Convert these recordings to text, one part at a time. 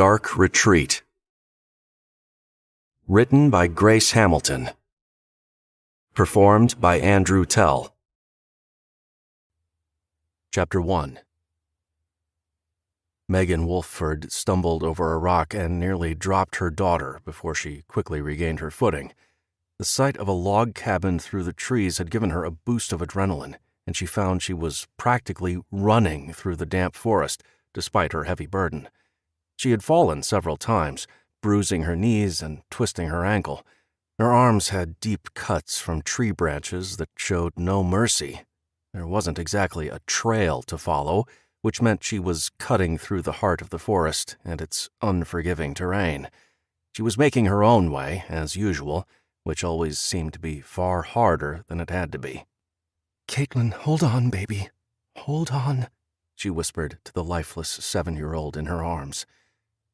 Dark Retreat. Written by Grace Hamilton. Performed by Andrew Tell. Chapter 1. Megan Wolford stumbled over a rock and nearly dropped her daughter before she quickly regained her footing. The sight of a log cabin through the trees had given her a boost of adrenaline, and she found she was practically running through the damp forest despite her heavy burden. She had fallen several times, bruising her knees and twisting her ankle. Her arms had deep cuts from tree branches that showed no mercy. There wasn't exactly a trail to follow, which meant she was cutting through the heart of the forest and its unforgiving terrain. She was making her own way, as usual, which always seemed to be far harder than it had to be. "Caitlin, hold on, baby. Hold on," she whispered to the lifeless 7-year-old in her arms.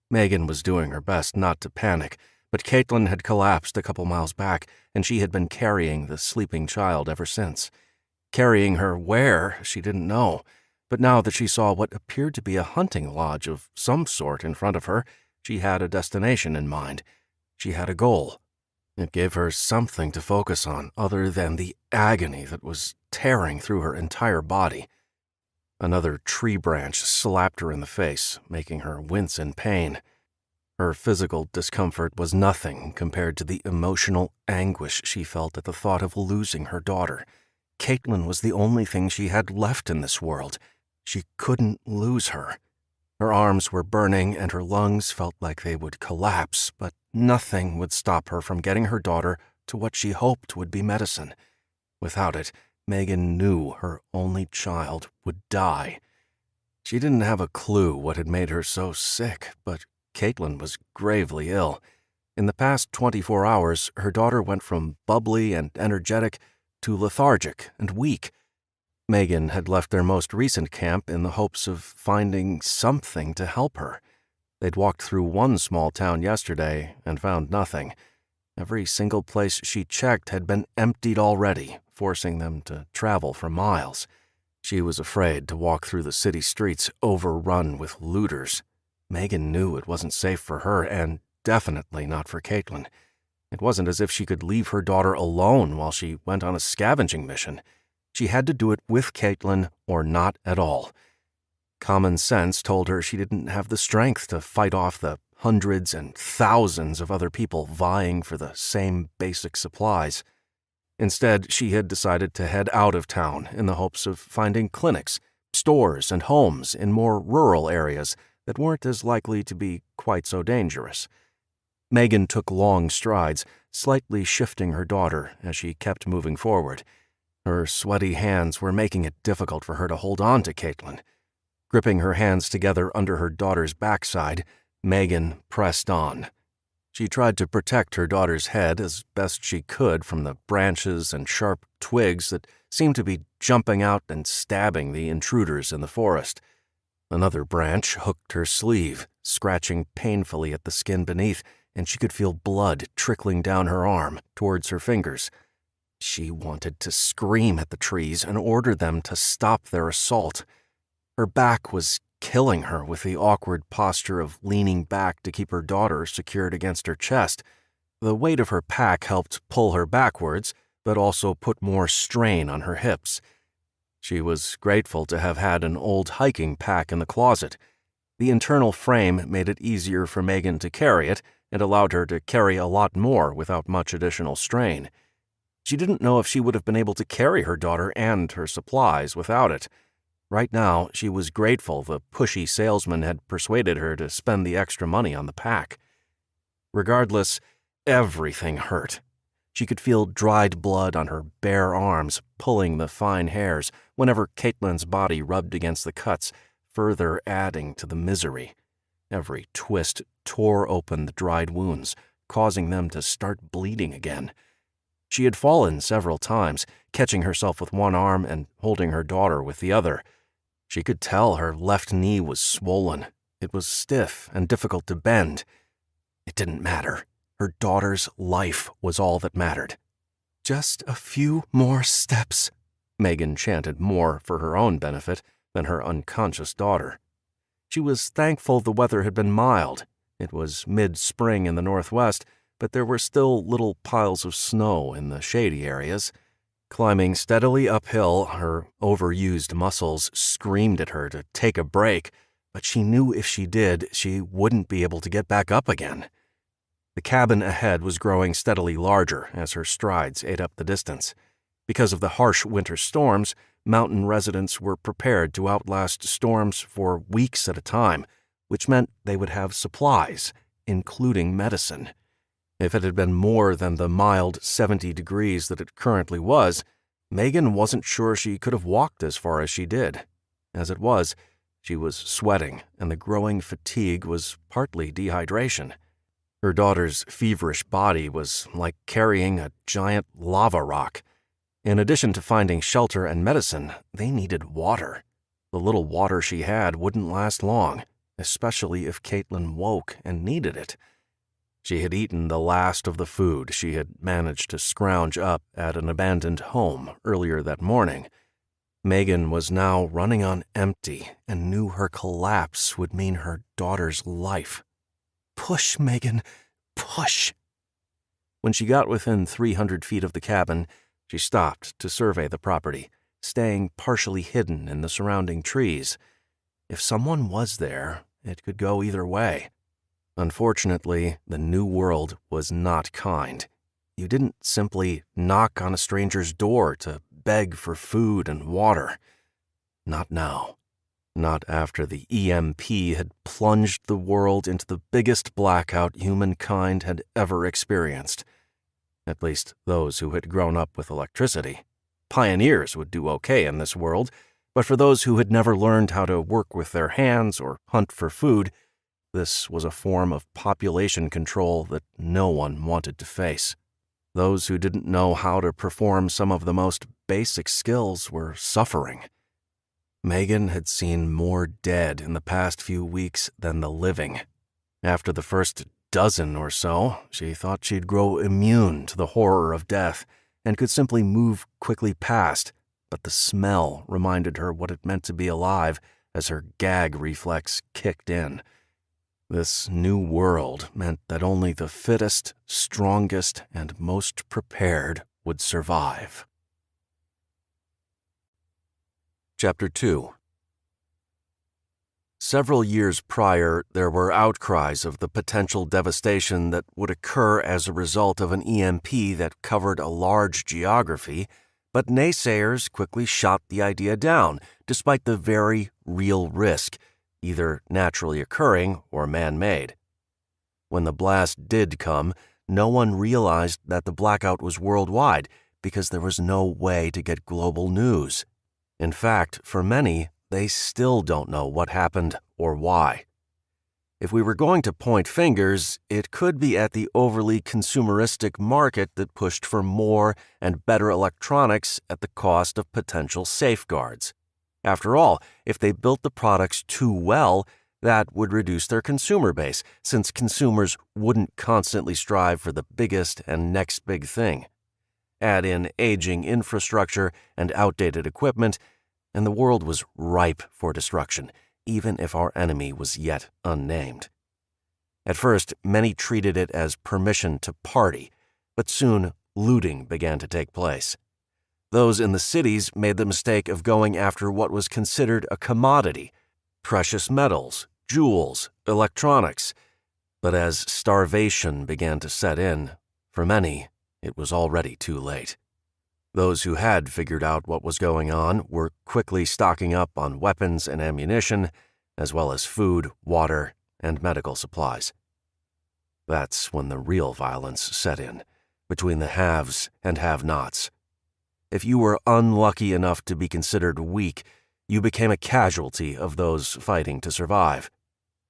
Megan was doing her best not to panic, but Caitlin had collapsed a couple miles back, and she had been carrying the sleeping child ever since. Carrying her where, she didn't know, but now that she saw what appeared to be a hunting lodge of some sort in front of her, she had a destination in mind. She had a goal. It gave her something to focus on other than the agony that was tearing through her entire body. Another tree branch slapped her in the face, making her wince in pain. Her physical discomfort was nothing compared to the emotional anguish she felt at the thought of losing her daughter. Caitlin was the only thing she had left in this world. She couldn't lose her. Her arms were burning and her lungs felt like they would collapse, but nothing would stop her from getting her daughter to what she hoped would be medicine. Without it, Megan knew her only child would die. She didn't have a clue what had made her so sick, but Caitlin was gravely ill. In the past 24 hours, her daughter went from bubbly and energetic to lethargic and weak. Megan had left their most recent camp in the hopes of finding something to help her. They'd walked through one small town yesterday and found nothing. Every single place she checked had been emptied already, forcing them to travel for miles. She was afraid to walk through the city streets overrun with looters. Megan knew it wasn't safe for her and definitely not for Caitlin. It wasn't as if she could leave her daughter alone while she went on a scavenging mission. She had to do it with Caitlin or not at all. Common sense told her she didn't have the strength to fight off the hundreds and thousands of other people vying for the same basic supplies. Instead, she had decided to head out of town in the hopes of finding clinics, stores, and homes in more rural areas that weren't as likely to be quite so dangerous. Megan took long strides, slightly shifting her daughter as she kept moving forward. Her sweaty hands were making it difficult for her to hold on to Caitlin. Gripping her hands together under her daughter's backside, Megan pressed on. She tried to protect her daughter's head as best she could from the branches and sharp twigs that seemed to be jumping out and stabbing the intruders in the forest. Another branch hooked her sleeve, scratching painfully at the skin beneath, and she could feel blood trickling down her arm towards her fingers. She wanted to scream at the trees and order them to stop their assault. Her back was killing her with the awkward posture of leaning back to keep her daughter secured against her chest. The weight of her pack helped pull her backwards, but also put more strain on her hips. She was grateful to have had an old hiking pack in the closet. The internal frame made it easier for Megan to carry it and allowed her to carry a lot more without much additional strain. She didn't know if she would have been able to carry her daughter and her supplies without it. Right now, she was grateful the pushy salesman had persuaded her to spend the extra money on the pack. Regardless, everything hurt. She could feel dried blood on her bare arms, pulling the fine hairs whenever Caitlin's body rubbed against the cuts, further adding to the misery. Every twist tore open the dried wounds, causing them to start bleeding again. She had fallen several times, catching herself with one arm and holding her daughter with the other. She could tell her left knee was swollen. It was stiff and difficult to bend. It didn't matter. Her daughter's life was all that mattered. "Just a few more steps," Megan chanted more for her own benefit than her unconscious daughter. She was thankful the weather had been mild. It was mid-spring in the northwest, but there were still little piles of snow in the shady areas. Climbing steadily uphill, her overused muscles screamed at her to take a break, but she knew if she did, she wouldn't be able to get back up again. The cabin ahead was growing steadily larger as her strides ate up the distance. Because of the harsh winter storms, mountain residents were prepared to outlast storms for weeks at a time, which meant they would have supplies, including medicine. If it had been more than the mild 70 degrees that it currently was, Megan wasn't sure she could have walked as far as she did. As it was, she was sweating, and the growing fatigue was partly dehydration. Her daughter's feverish body was like carrying a giant lava rock. In addition to finding shelter and medicine, they needed water. The little water she had wouldn't last long, especially if Caitlin woke and needed it. She had eaten the last of the food she had managed to scrounge up at an abandoned home earlier that morning. Megan was now running on empty and knew her collapse would mean her daughter's life. "Push, Megan, push!" When she got within 300 feet of the cabin, she stopped to survey the property, staying partially hidden in the surrounding trees. If someone was there, it could go either way. Unfortunately, the new world was not kind. You didn't simply knock on a stranger's door to beg for food and water. Not now. Not after the EMP had plunged the world into the biggest blackout humankind had ever experienced. At least those who had grown up with electricity. Pioneers would do okay in this world, but for those who had never learned how to work with their hands or hunt for food, this was a form of population control that no one wanted to face. Those who didn't know how to perform some of the most basic skills were suffering. Megan had seen more dead in the past few weeks than the living. After the first dozen or so, she thought she'd grow immune to the horror of death and could simply move quickly past, but the smell reminded her what it meant to be alive as her gag reflex kicked in. This new world meant that only the fittest, strongest, and most prepared would survive. Chapter 2. Several years prior, there were outcries of the potential devastation that would occur as a result of an EMP that covered a large geography, but naysayers quickly shot the idea down, despite the very real risk, either naturally occurring or man-made. When the blast did come, no one realized that the blackout was worldwide because there was no way to get global news. In fact, for many, they still don't know what happened or why. If we were going to point fingers, it could be at the overly consumeristic market that pushed for more and better electronics at the cost of potential safeguards. After all, if they built the products too well, that would reduce their consumer base, since consumers wouldn't constantly strive for the biggest and next big thing. Add in aging infrastructure and outdated equipment, and the world was ripe for destruction, even if our enemy was yet unnamed. At first, many treated it as permission to party, but soon looting began to take place. Those in the cities made the mistake of going after what was considered a commodity: precious metals, jewels, electronics. But as starvation began to set in, for many, it was already too late. Those who had figured out what was going on were quickly stocking up on weapons and ammunition, as well as food, water, and medical supplies. That's when the real violence set in, between the haves and have-nots. If you were unlucky enough to be considered weak, you became a casualty of those fighting to survive.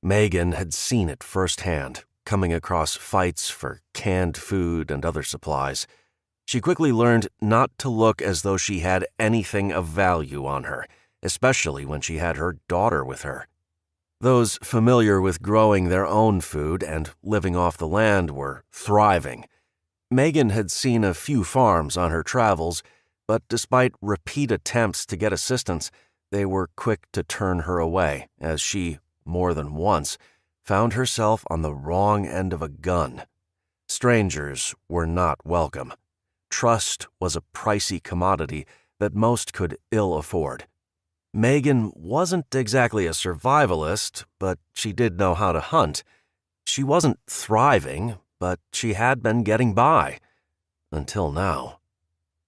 Megan had seen it firsthand, coming across fights for canned food and other supplies. She quickly learned not to look as though she had anything of value on her, especially when she had her daughter with her. Those familiar with growing their own food and living off the land were thriving. Megan had seen a few farms on her travels, but despite repeat attempts to get assistance, they were quick to turn her away as she, more than once, found herself on the wrong end of a gun. Strangers were not welcome. Trust was a pricey commodity that most could ill afford. Megan wasn't exactly a survivalist, but she did know how to hunt. She wasn't thriving, but she had been getting by. Until now.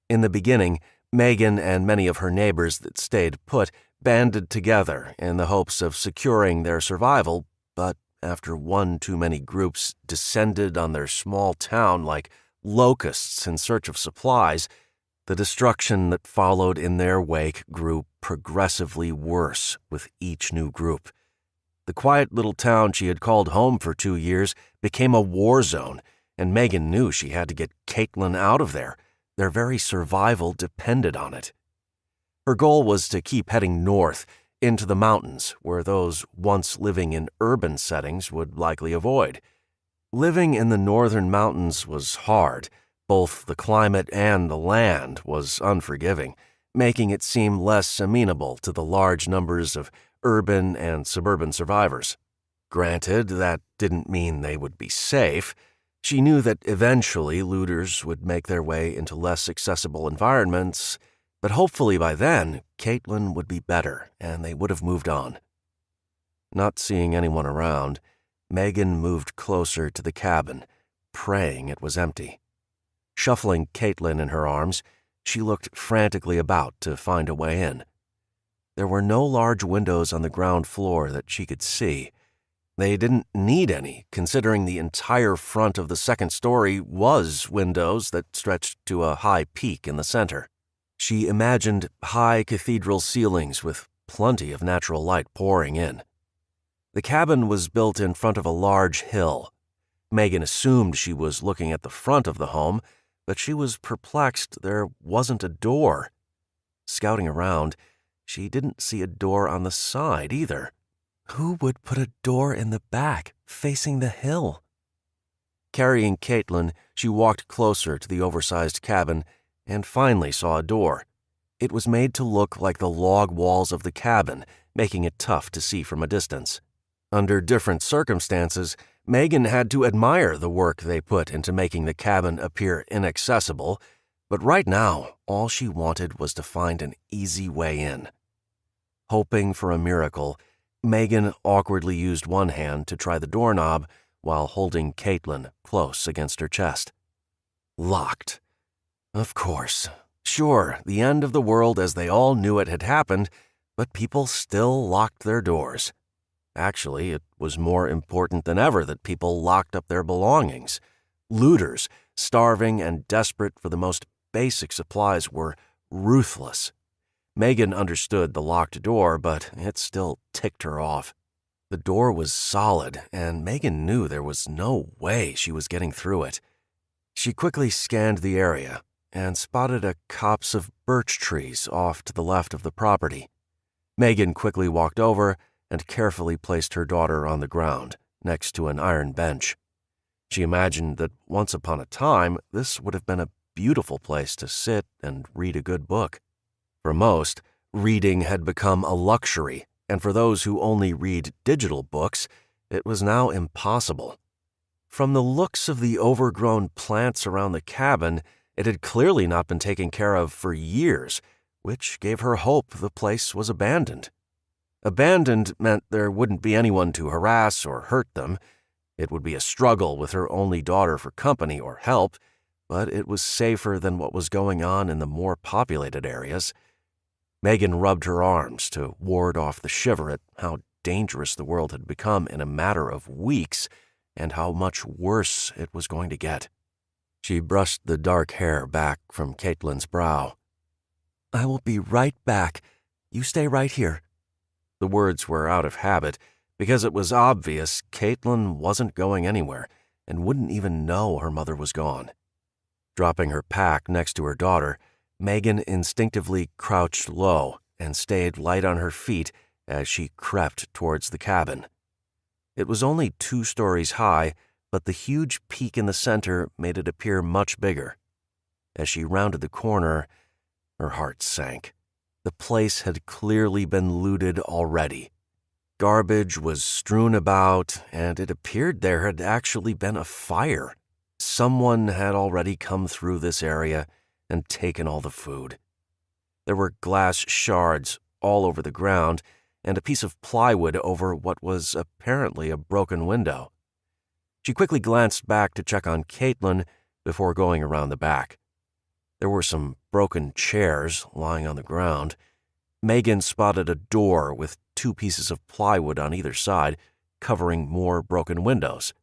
In the beginning, Megan and many of her neighbors that stayed put banded together in the hopes of securing their survival, but after one too many groups descended on their small town like locusts in search of supplies, the destruction that followed in their wake grew progressively worse with each new group. The quiet little town she had called home for 2 years became a war zone, and Megan knew she had to get Caitlin out of there. Their very survival depended on it. Her goal was to keep heading north, into the mountains, where those once living in urban settings would likely avoid. Living in the northern mountains was hard. Both the climate and the land was unforgiving, making it seem less amenable to the large numbers of urban and suburban survivors. Granted, that didn't mean they would be safe. She knew that eventually looters would make their way into less accessible environments, but hopefully by then, Caitlin would be better and they would have moved on. Not seeing anyone around, Megan moved closer to the cabin, praying it was empty. Shuffling Caitlin in her arms, she looked frantically about to find a way in. There were no large windows on the ground floor that she could see. They didn't need any, considering the entire front of the second story was windows that stretched to a high peak in the center. She imagined high cathedral ceilings with plenty of natural light pouring in. The cabin was built in front of a large hill. Megan assumed she was looking at the front of the home, but she was perplexed there wasn't a door. Scouting around, she didn't see a door on the side either. Who would put a door in the back, facing the hill? Carrying Caitlin, she walked closer to the oversized cabin and finally saw a door. It was made to look like the log walls of the cabin, making it tough to see from a distance. Under different circumstances, Megan had to admire the work they put into making the cabin appear inaccessible, but right now, all she wanted was to find an easy way in. Hoping for a miracle, Megan awkwardly used one hand to try the doorknob while holding Caitlin close against her chest. Locked. Of course. Sure, the end of the world as they all knew it had happened, but people still locked their doors. Actually, it was more important than ever that people locked up their belongings. Looters, starving and desperate for the most basic supplies, were ruthless. Megan understood the locked door, but it still ticked her off. The door was solid, and Megan knew there was no way she was getting through it. She quickly scanned the area and spotted a copse of birch trees off to the left of the property. Megan quickly walked over and carefully placed her daughter on the ground, next to an iron bench. She imagined that once upon a time, this would have been a beautiful place to sit and read a good book. For most, reading had become a luxury, and for those who only read digital books, it was now impossible. From the looks of the overgrown plants around the cabin, it had clearly not been taken care of for years, which gave her hope the place was abandoned. Abandoned meant there wouldn't be anyone to harass or hurt them. It would be a struggle with her only daughter for company or help, but it was safer than what was going on in the more populated areas. Megan rubbed her arms to ward off the shiver at how dangerous the world had become in a matter of weeks and how much worse it was going to get. She brushed the dark hair back from Caitlin's brow. "I will be right back. You stay right here." The words were out of habit because it was obvious Caitlin wasn't going anywhere and wouldn't even know her mother was gone. Dropping her pack next to her daughter, Megan instinctively crouched low and stayed light on her feet as she crept towards the cabin. It was only 2 stories high, but the huge peak in the center made it appear much bigger. As she rounded the corner, her heart sank. The place had clearly been looted already. Garbage was strewn about, and it appeared there had actually been a fire. Someone had already come through this area and taken all the food. There were glass shards all over the ground and a piece of plywood over what was apparently a broken window. She quickly glanced back to check on Caitlin before going around the back. There were some broken chairs lying on the ground. Megan spotted a door with 2 pieces of plywood on either side, covering more broken windows.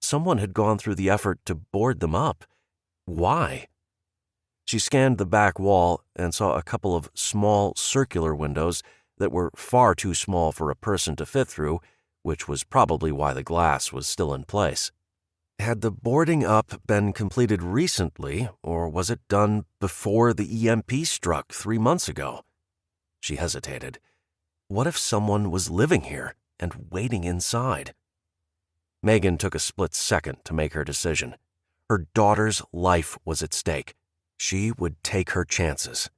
Someone had gone through the effort to board them up. Why? She scanned the back wall and saw a couple of small circular windows that were far too small for a person to fit through, which was probably why the glass was still in place. Had the boarding up been completed recently, or was it done before the EMP struck 3 months ago? She hesitated. What if someone was living here and waiting inside? Megan took a split second to make her decision. Her daughter's life was at stake. She would take her chances.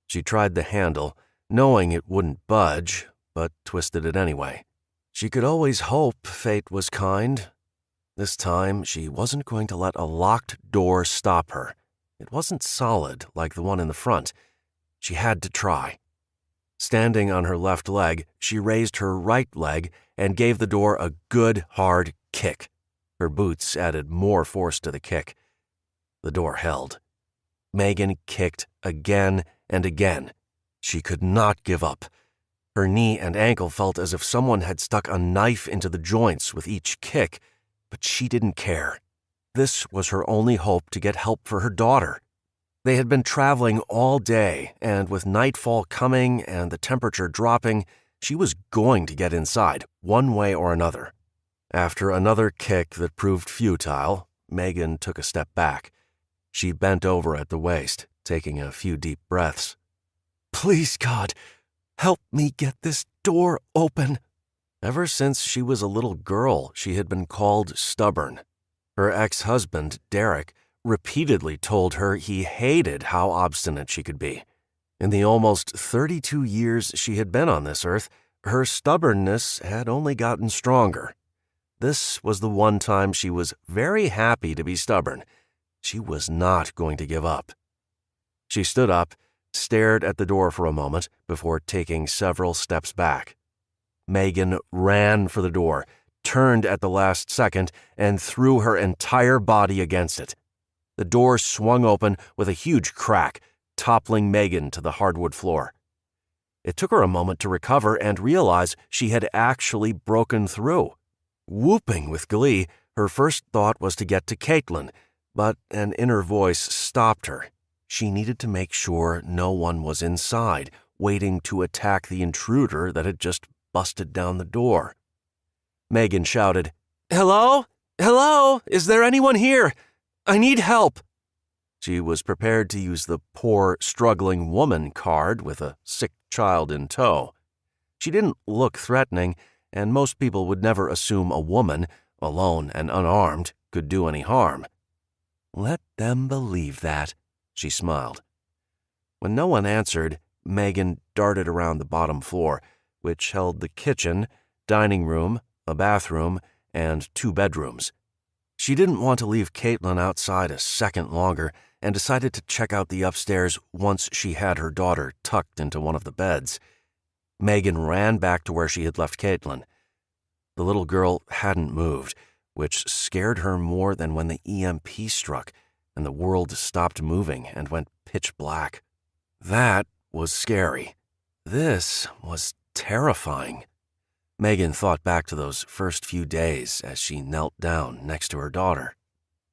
She tried the handle, knowing it wouldn't budge, but twisted it anyway. She could always hope fate was kind. This time, she wasn't going to let a locked door stop her. It wasn't solid like the one in the front. She had to try. Standing on her left leg, she raised her right leg and gave the door a good, hard kick. Her boots added more force to the kick. The door held. Megan kicked again and again. She could not give up. Her knee and ankle felt as if someone had stuck a knife into the joints with each kick, but she didn't care. This was her only hope to get help for her daughter. They had been traveling all day, and with nightfall coming and the temperature dropping, she was going to get inside, one way or another. After another kick that proved futile, Megan took a step back. She bent over at the waist, taking a few deep breaths. "Please, God, help me get this door open." Ever since she was a little girl, she had been called stubborn. Her ex-husband, Derek, repeatedly told her he hated how obstinate she could be. In the almost 32 years she had been on this earth, her stubbornness had only gotten stronger. This was the one time she was very happy to be stubborn. She was not going to give up. She stood up, stared at the door for a moment before taking several steps back. Megan ran for the door, turned at the last second, and threw her entire body against it. The door swung open with a huge crack, toppling Megan to the hardwood floor. It took her a moment to recover and realize she had actually broken through. Whooping with glee, her first thought was to get to Caitlin, but an inner voice stopped her. She needed to make sure no one was inside, waiting to attack the intruder that had just busted down the door. Megan shouted, "Hello? Hello? Is there anyone here? I need help." She was prepared to use the poor, struggling woman card with a sick child in tow. She didn't look threatening, and most people would never assume a woman, alone and unarmed, could do any harm. Let them believe that, she smiled. When no one answered, Megan darted around the bottom floor, which held the kitchen, dining room, a bathroom, and 2 bedrooms. She didn't want to leave Caitlin outside a second longer and decided to check out the upstairs once she had her daughter tucked into one of the beds. Megan ran back to where she had left Caitlin. The little girl hadn't moved, which scared her more than when the EMP struck and the world stopped moving and went pitch black. That was scary. This was terrifying. Megan thought back to those first few days as she knelt down next to her daughter.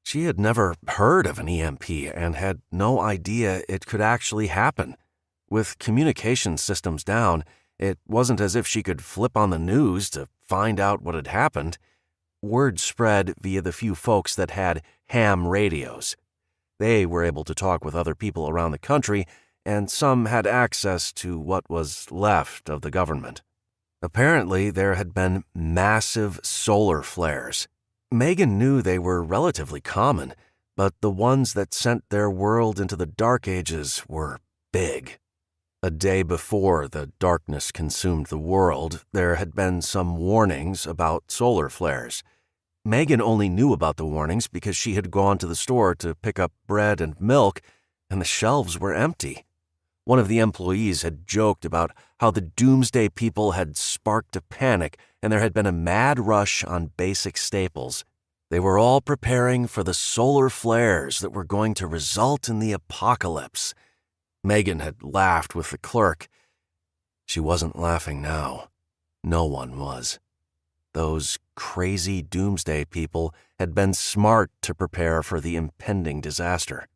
She had never heard of an EMP and had no idea it could actually happen. With communication systems down, it wasn't as if she could flip on the news to find out what had happened. Word spread via the few folks that had ham radios. They were able to talk with other people around the country, and some had access to what was left of the government. Apparently, there had been massive solar flares. Megan knew they were relatively common, but the ones that sent their world into the dark ages were big. A day before the darkness consumed the world, there had been some warnings about solar flares. Megan only knew about the warnings because she had gone to the store to pick up bread and milk, and the shelves were empty. One of the employees had joked about how the doomsday people had sparked a panic and there had been a mad rush on basic staples. They were all preparing for the solar flares that were going to result in the apocalypse. Megan had laughed with the clerk. She wasn't laughing now. No one was. Those crazy doomsday people had been smart to prepare for the impending disaster.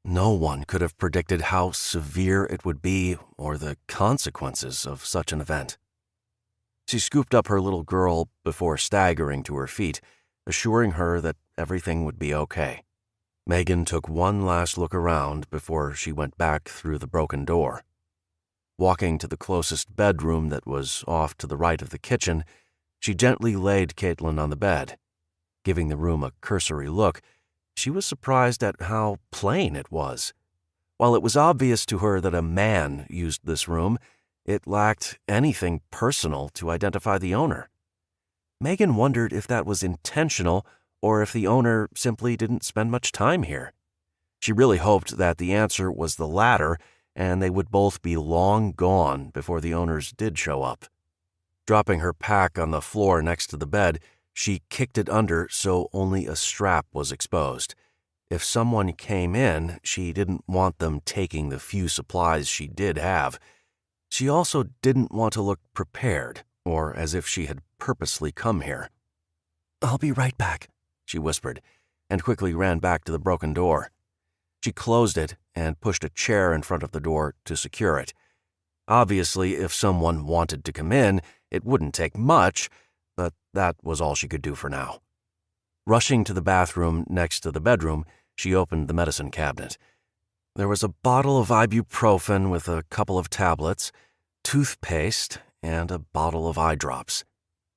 No one could have predicted how severe it would be or the consequences of such an event. She scooped up her little girl before staggering to her feet, assuring her that everything would be okay. Megan took one last look around before she went back through the broken door. Walking to the closest bedroom that was off to the right of the kitchen, she gently laid Caitlin on the bed. Giving the room a cursory look, she was surprised at how plain it was. While it was obvious to her that a man used this room, it lacked anything personal to identify the owner. Megan wondered if that was intentional or if the owner simply didn't spend much time here. She really hoped that the answer was the latter, and they would both be long gone before the owners did show up. Dropping her pack on the floor next to the bed, she kicked it under so only a strap was exposed. If someone came in, she didn't want them taking the few supplies she did have. She also didn't want to look prepared, or as if she had purposely come here. "I'll be right back," she whispered, and quickly ran back to the broken door. She closed it and pushed a chair in front of the door to secure it. Obviously, if someone wanted to come in, it wouldn't take much, but that was all she could do for now. Rushing to the bathroom next to the bedroom, she opened the medicine cabinet. There was a bottle of ibuprofen with a couple of tablets, toothpaste, and a bottle of eye drops.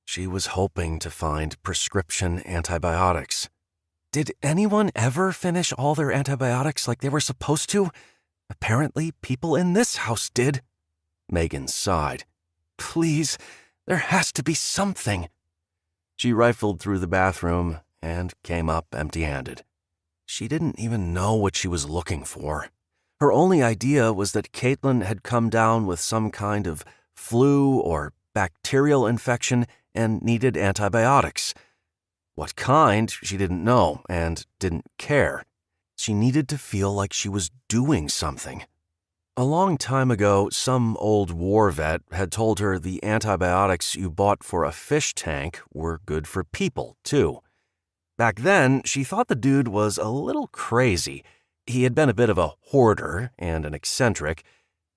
She was hoping to find prescription antibiotics. Did anyone ever finish all their antibiotics like they were supposed to? Apparently, people in this house did. Megan sighed. Please, there has to be something. She rifled through the bathroom and came up empty-handed. She didn't even know what she was looking for. Her only idea was that Caitlin had come down with some kind of flu or bacterial infection and needed antibiotics. What kind, she didn't know and didn't care. She needed to feel like she was doing something. A long time ago, some old war vet had told her the antibiotics you bought for a fish tank were good for people, too. Back then, she thought the dude was a little crazy. He had been a bit of a hoarder and an eccentric.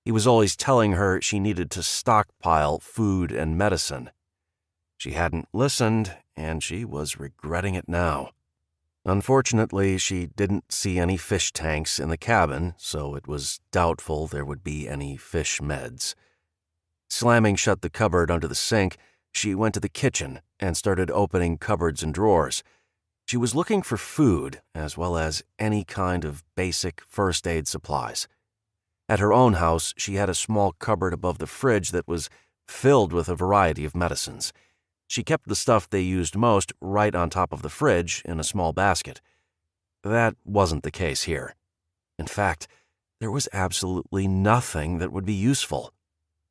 He was always telling her she needed to stockpile food and medicine. She hadn't listened, and she was regretting it now. Unfortunately, she didn't see any fish tanks in the cabin, so it was doubtful there would be any fish meds. Slamming shut the cupboard under the sink, she went to the kitchen and started opening cupboards and drawers. She was looking for food, as well as any kind of basic first aid supplies. At her own house, she had a small cupboard above the fridge that was filled with a variety of medicines. She kept the stuff they used most right on top of the fridge in a small basket. That wasn't the case here. In fact, there was absolutely nothing that would be useful.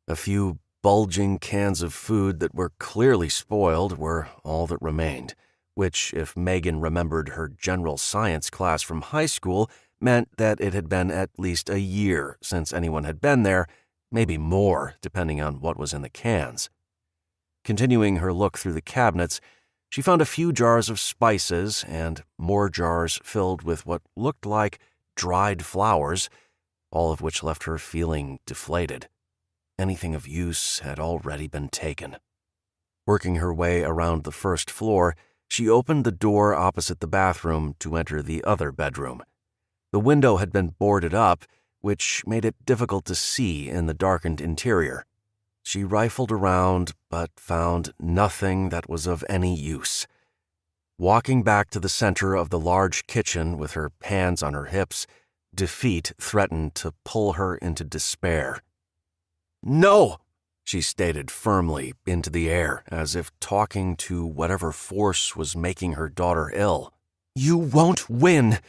A few bulging cans of food that were clearly spoiled were all that remained, which, if Megan remembered her general science class from high school, meant that it had been at least a year since anyone had been there, maybe more, depending on what was in the cans. Continuing her look through the cabinets, she found a few jars of spices and more jars filled with what looked like dried flowers, all of which left her feeling deflated. Anything of use had already been taken. Working her way around the first floor, she opened the door opposite the bathroom to enter the other bedroom. The window had been boarded up, which made it difficult to see in the darkened interior. She rifled around, but found nothing that was of any use. Walking back to the center of the large kitchen with her hands on her hips, defeat threatened to pull her into despair. No, she stated firmly into the air, as if talking to whatever force was making her daughter ill. You won't win.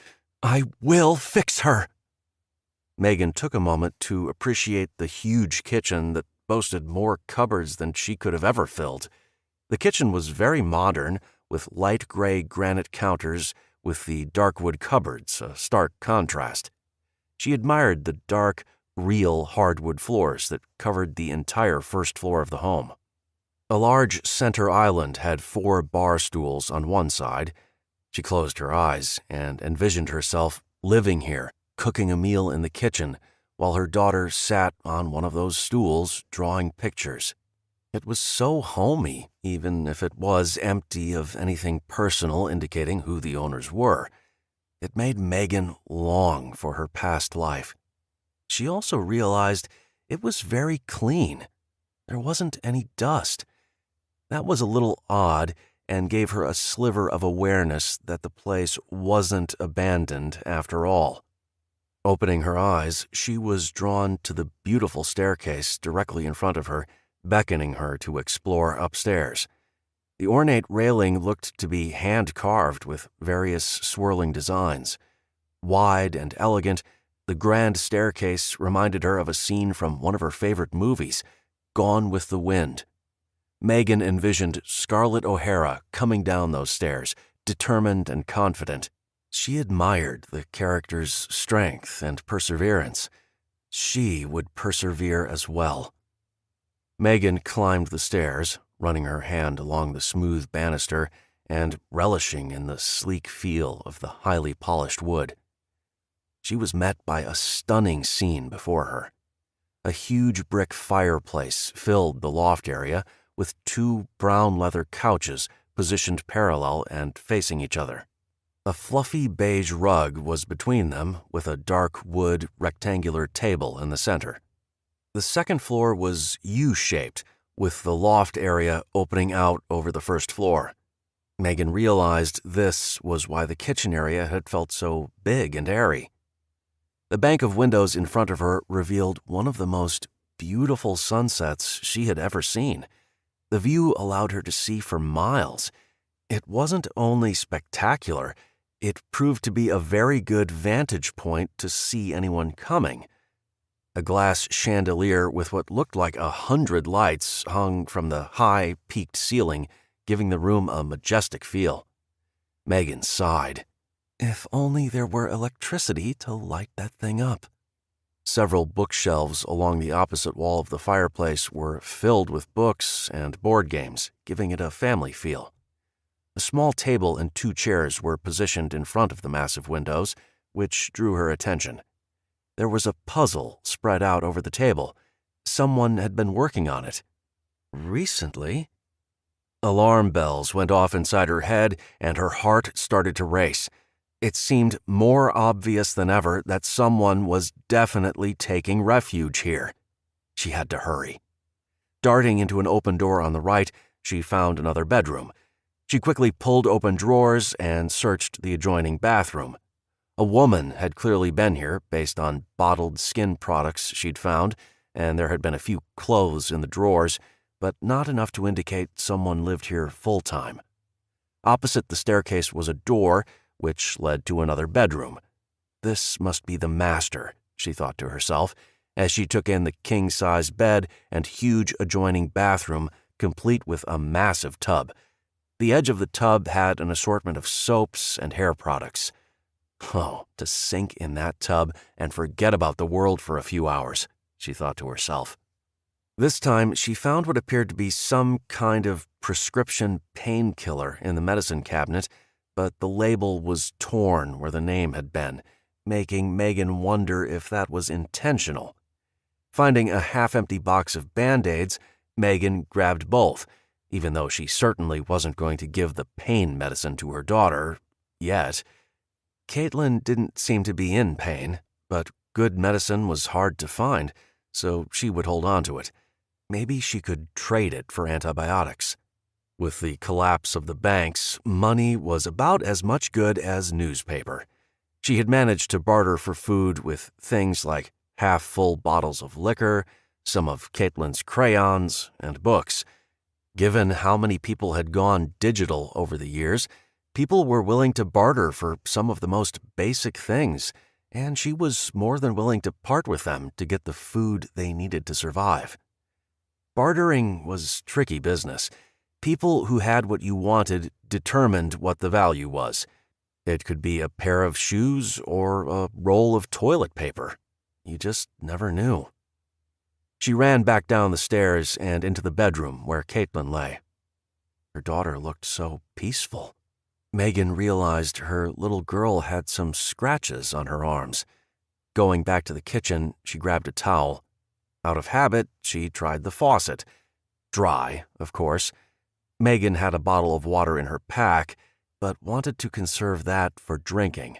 I will fix her. Megan took a moment to appreciate the huge kitchen that boasted more cupboards than she could have ever filled. The kitchen was very modern, with light gray granite counters with the dark wood cupboards, a stark contrast. She admired the dark, real hardwood floors that covered the entire first floor of the home. A large center island had 4 bar stools on one side. She closed her eyes and envisioned herself living here, cooking a meal in the kitchen, while her daughter sat on one of those stools drawing pictures. It was so homey, even if it was empty of anything personal indicating who the owners were. It made Megan long for her past life. She also realized it was very clean. There wasn't any dust. That was a little odd and gave her a sliver of awareness that the place wasn't abandoned after all. Opening her eyes, she was drawn to the beautiful staircase directly in front of her, beckoning her to explore upstairs. The ornate railing looked to be hand-carved with various swirling designs. Wide and elegant, the grand staircase reminded her of a scene from one of her favorite movies, Gone with the Wind. Megan envisioned Scarlett O'Hara coming down those stairs, determined and confident. She admired the character's strength and perseverance. She would persevere as well. Megan climbed the stairs, running her hand along the smooth banister and relishing in the sleek feel of the highly polished wood. She was met by a stunning scene before her. A huge brick fireplace filled the loft area with 2 brown leather couches positioned parallel and facing each other. A fluffy beige rug was between them, with a dark wood rectangular table in the center. The second floor was U-shaped, with the loft area opening out over the first floor. Megan realized this was why the kitchen area had felt so big and airy. The bank of windows in front of her revealed one of the most beautiful sunsets she had ever seen. The view allowed her to see for miles. It wasn't only spectacular, it proved to be a very good vantage point to see anyone coming. A glass chandelier with what looked like 100 lights hung from the high, peaked ceiling, giving the room a majestic feel. Megan sighed. If only there were electricity to light that thing up. Several bookshelves along the opposite wall of the fireplace were filled with books and board games, giving it a family feel. A small table and 2 chairs were positioned in front of the massive windows, which drew her attention. There was a puzzle spread out over the table. Someone had been working on it. Recently? Alarm bells went off inside her head, and her heart started to race. It seemed more obvious than ever that someone was definitely taking refuge here. She had to hurry. Darting into an open door on the right, she found another bedroom. She quickly pulled open drawers and searched the adjoining bathroom. A woman had clearly been here based on bottled skin products she'd found, and there had been a few clothes in the drawers, but not enough to indicate someone lived here full-time. Opposite the staircase was a door, which led to another bedroom. This must be the master, she thought to herself, as she took in the king-size bed and huge adjoining bathroom, complete with a massive tub. The edge of the tub had an assortment of soaps and hair products. Oh, to sink in that tub and forget about the world for a few hours, she thought to herself. This time, she found what appeared to be some kind of prescription painkiller in the medicine cabinet, but the label was torn where the name had been, making Megan wonder if that was intentional. Finding a half-empty box of Band-Aids, Megan grabbed both, even though she certainly wasn't going to give the pain medicine to her daughter, yet. Caitlin didn't seem to be in pain, but good medicine was hard to find, so she would hold on to it. Maybe she could trade it for antibiotics. With the collapse of the banks, money was about as much good as newspaper. She had managed to barter for food with things like half-full bottles of liquor, some of Caitlin's crayons, and books. Given how many people had gone digital over the years, people were willing to barter for some of the most basic things, and she was more than willing to part with them to get the food they needed to survive. Bartering was tricky business. People who had what you wanted determined what the value was. It could be a pair of shoes or a roll of toilet paper. You just never knew. She ran back down the stairs and into the bedroom where Caitlin lay. Her daughter looked so peaceful. Megan realized her little girl had some scratches on her arms. Going back to the kitchen, she grabbed a towel. Out of habit, she tried the faucet. Dry, of course. Megan had a bottle of water in her pack, but wanted to conserve that for drinking.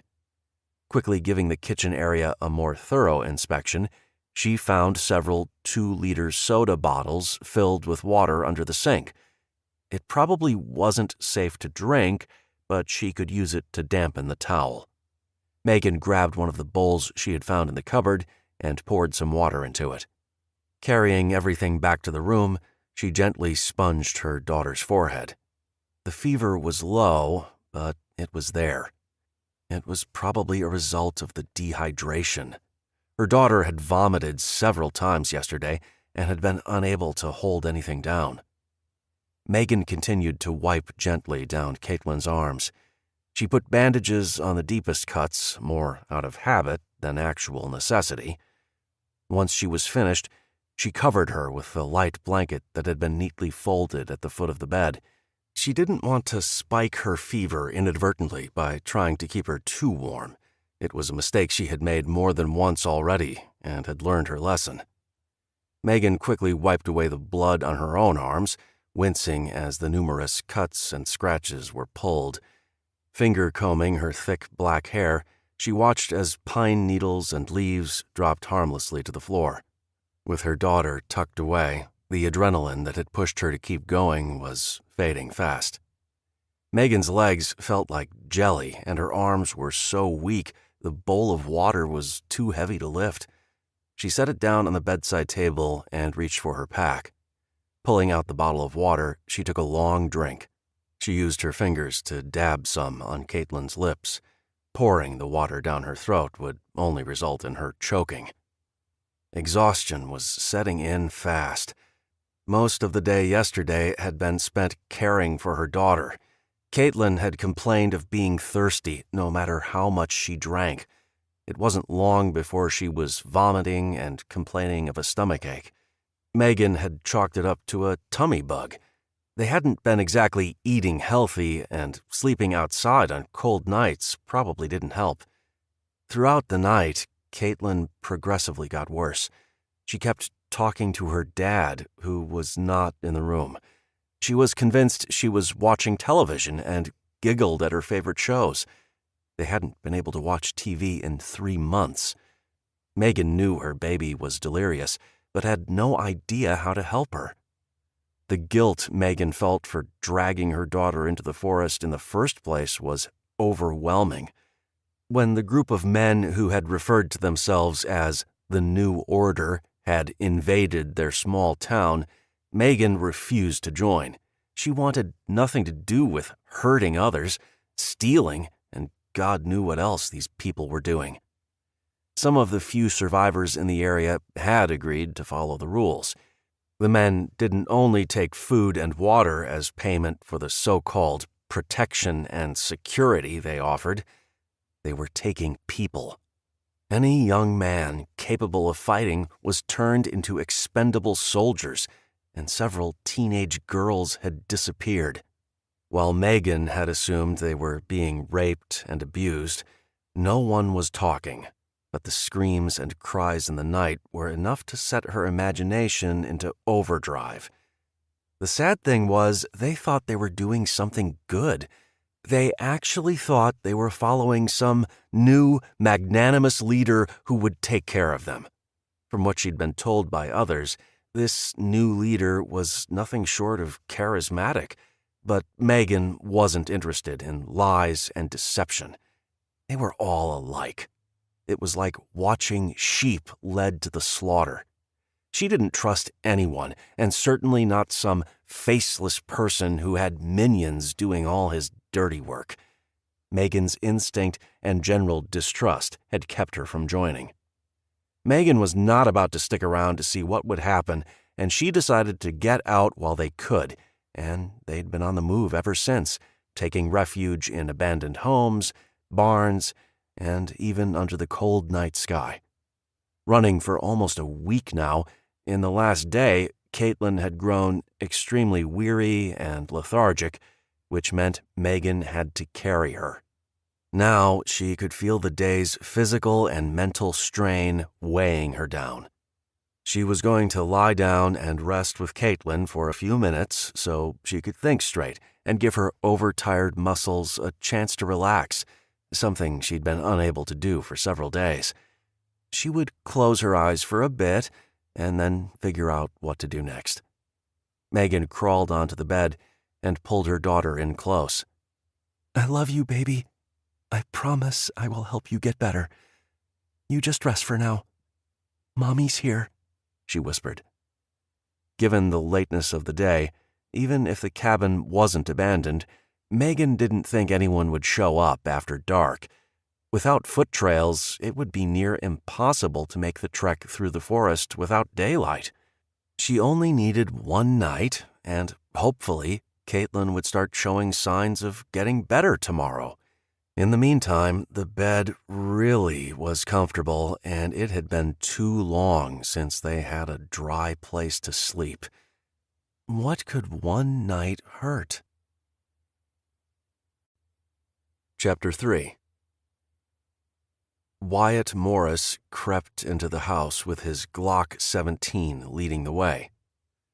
Quickly giving the kitchen area a more thorough inspection, she found several 2-liter soda bottles filled with water under the sink. It probably wasn't safe to drink, but she could use it to dampen the towel. Megan grabbed one of the bowls she had found in the cupboard and poured some water into it. Carrying everything back to the room, she gently sponged her daughter's forehead. The fever was low, but it was there. It was probably a result of the dehydration. Her daughter had vomited several times yesterday and had been unable to hold anything down. Megan continued to wipe gently down Caitlin's arms. She put bandages on the deepest cuts, more out of habit than actual necessity. Once she was finished, she covered her with the light blanket that had been neatly folded at the foot of the bed. She didn't want to spike her fever inadvertently by trying to keep her too warm. It was a mistake she had made more than once already and had learned her lesson. Megan quickly wiped away the blood on her own arms, wincing as the numerous cuts and scratches were pulled. Finger-combing her thick black hair, she watched as pine needles and leaves dropped harmlessly to the floor. With her daughter tucked away, the adrenaline that had pushed her to keep going was fading fast. Megan's legs felt like jelly, and her arms were so weak the bowl of water was too heavy to lift. She set it down on the bedside table and reached for her pack. Pulling out the bottle of water, she took a long drink. She used her fingers to dab some on Caitlin's lips. Pouring the water down her throat would only result in her choking. Exhaustion was setting in fast. Most of the day yesterday had been spent caring for her daughter. Caitlin had complained of being thirsty no matter how much she drank. It wasn't long before she was vomiting and complaining of a stomachache. Megan had chalked it up to a tummy bug. They hadn't been exactly eating healthy, and sleeping outside on cold nights probably didn't help. Throughout the night, Caitlin progressively got worse. She kept talking to her dad, who was not in the room. She was convinced she was watching television and giggled at her favorite shows. They hadn't been able to watch TV in 3 months. Megan knew her baby was delirious, but had no idea how to help her. The guilt Megan felt for dragging her daughter into the forest in the first place was overwhelming. When the group of men who had referred to themselves as the New Order had invaded their small town, Megan refused to join. She wanted nothing to do with hurting others, stealing, and God knew what else these people were doing. Some of the few survivors in the area had agreed to follow the rules. The men didn't only take food and water as payment for the so-called protection and security they offered. They were taking people. Any young man capable of fighting was turned into expendable soldiers, and several teenage girls had disappeared. While Megan had assumed they were being raped and abused, no one was talking, but the screams and cries in the night were enough to set her imagination into overdrive. The sad thing was, they thought they were doing something good. They actually thought they were following some new, magnanimous leader who would take care of them. From what she'd been told by others, this new leader was nothing short of charismatic, but Megan wasn't interested in lies and deception. They were all alike. It was like watching sheep led to the slaughter. She didn't trust anyone, and certainly not some faceless person who had minions doing all his dirty work. Megan's instinct and general distrust had kept her from joining. Megan was not about to stick around to see what would happen, and she decided to get out while they could, and they'd been on the move ever since, taking refuge in abandoned homes, barns, and even under the cold night sky. Running for almost a week now, in the last day, Caitlin had grown extremely weary and lethargic, which meant Megan had to carry her. Now she could feel the day's physical and mental strain weighing her down. She was going to lie down and rest with Caitlin for a few minutes so she could think straight and give her overtired muscles a chance to relax, something she'd been unable to do for several days. She would close her eyes for a bit and then figure out what to do next. Megan crawled onto the bed and pulled her daughter in close. "I love you, baby. I promise I will help you get better. You just rest for now. Mommy's here," she whispered. Given the lateness of the day, even if the cabin wasn't abandoned, Megan didn't think anyone would show up after dark. Without foot trails, it would be near impossible to make the trek through the forest without daylight. She only needed one night, and hopefully, Caitlin would start showing signs of getting better tomorrow. In the meantime, the bed really was comfortable, and it had been too long since they had a dry place to sleep. What could one night hurt? Chapter 3. Wyatt Morris crept into the house with his Glock 17 leading the way.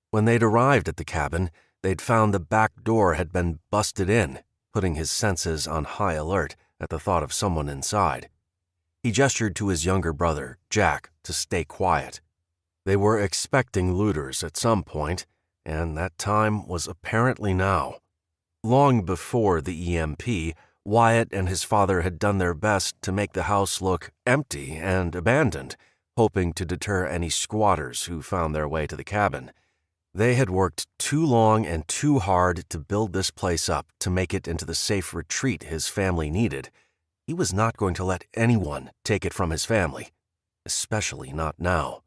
When they'd arrived at the cabin, they'd found the back door had been busted in, putting his senses on high alert at the thought of someone inside. He gestured to his younger brother, Jack, to stay quiet. They were expecting looters at some point, and that time was apparently now. Long before the EMP, Wyatt and his father had done their best to make the house look empty and abandoned, hoping to deter any squatters who found their way to the cabin. They had worked too long and too hard to build this place up to make it into the safe retreat his family needed. He was not going to let anyone take it from his family, especially not now.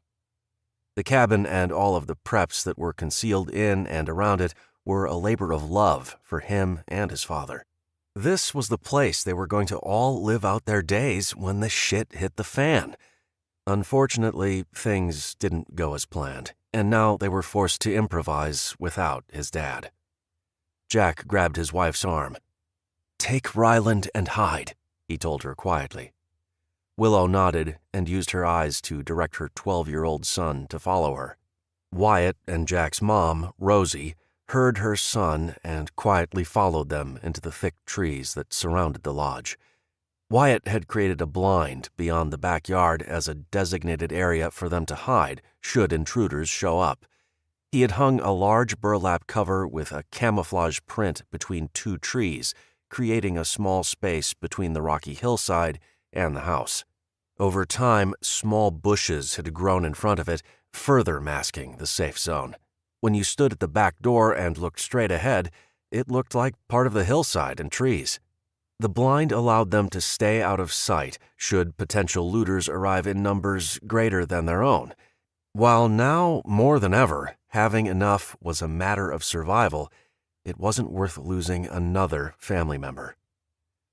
The cabin and all of the preps that were concealed in and around it were a labor of love for him and his father. This was the place they were going to all live out their days when the shit hit the fan. Unfortunately, things didn't go as planned, and now they were forced to improvise without his dad. Jack grabbed his wife's arm. "Take Ryland and hide," he told her quietly. Willow nodded and used her eyes to direct her 12-year-old son to follow her. Wyatt and Jack's mom, Rosie, heard her son and quietly followed them into the thick trees that surrounded the lodge. Wyatt had created a blind beyond the backyard as a designated area for them to hide should intruders show up. He had hung a large burlap cover with a camouflage print between two trees, creating a small space between the rocky hillside and the house. Over time, small bushes had grown in front of it, further masking the safe zone. When you stood at the back door and looked straight ahead, it looked like part of the hillside and trees. The blind allowed them to stay out of sight should potential looters arrive in numbers greater than their own. While now, more than ever, having enough was a matter of survival, it wasn't worth losing another family member.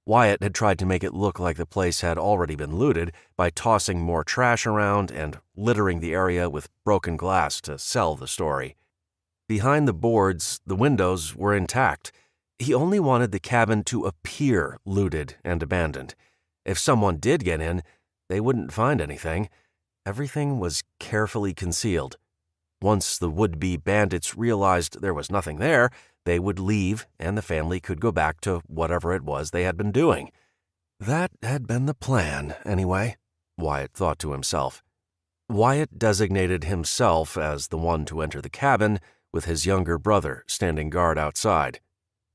Wyatt had tried to make it look like the place had already been looted by tossing more trash around and littering the area with broken glass to sell the story. Behind the boards, the windows were intact. He only wanted the cabin to appear looted and abandoned. If someone did get in, they wouldn't find anything. Everything was carefully concealed. Once the would-be bandits realized there was nothing there, they would leave and the family could go back to whatever it was they had been doing. That had been the plan, anyway, Wyatt thought to himself. Wyatt designated himself as the one to enter the cabin, with his younger brother standing guard outside.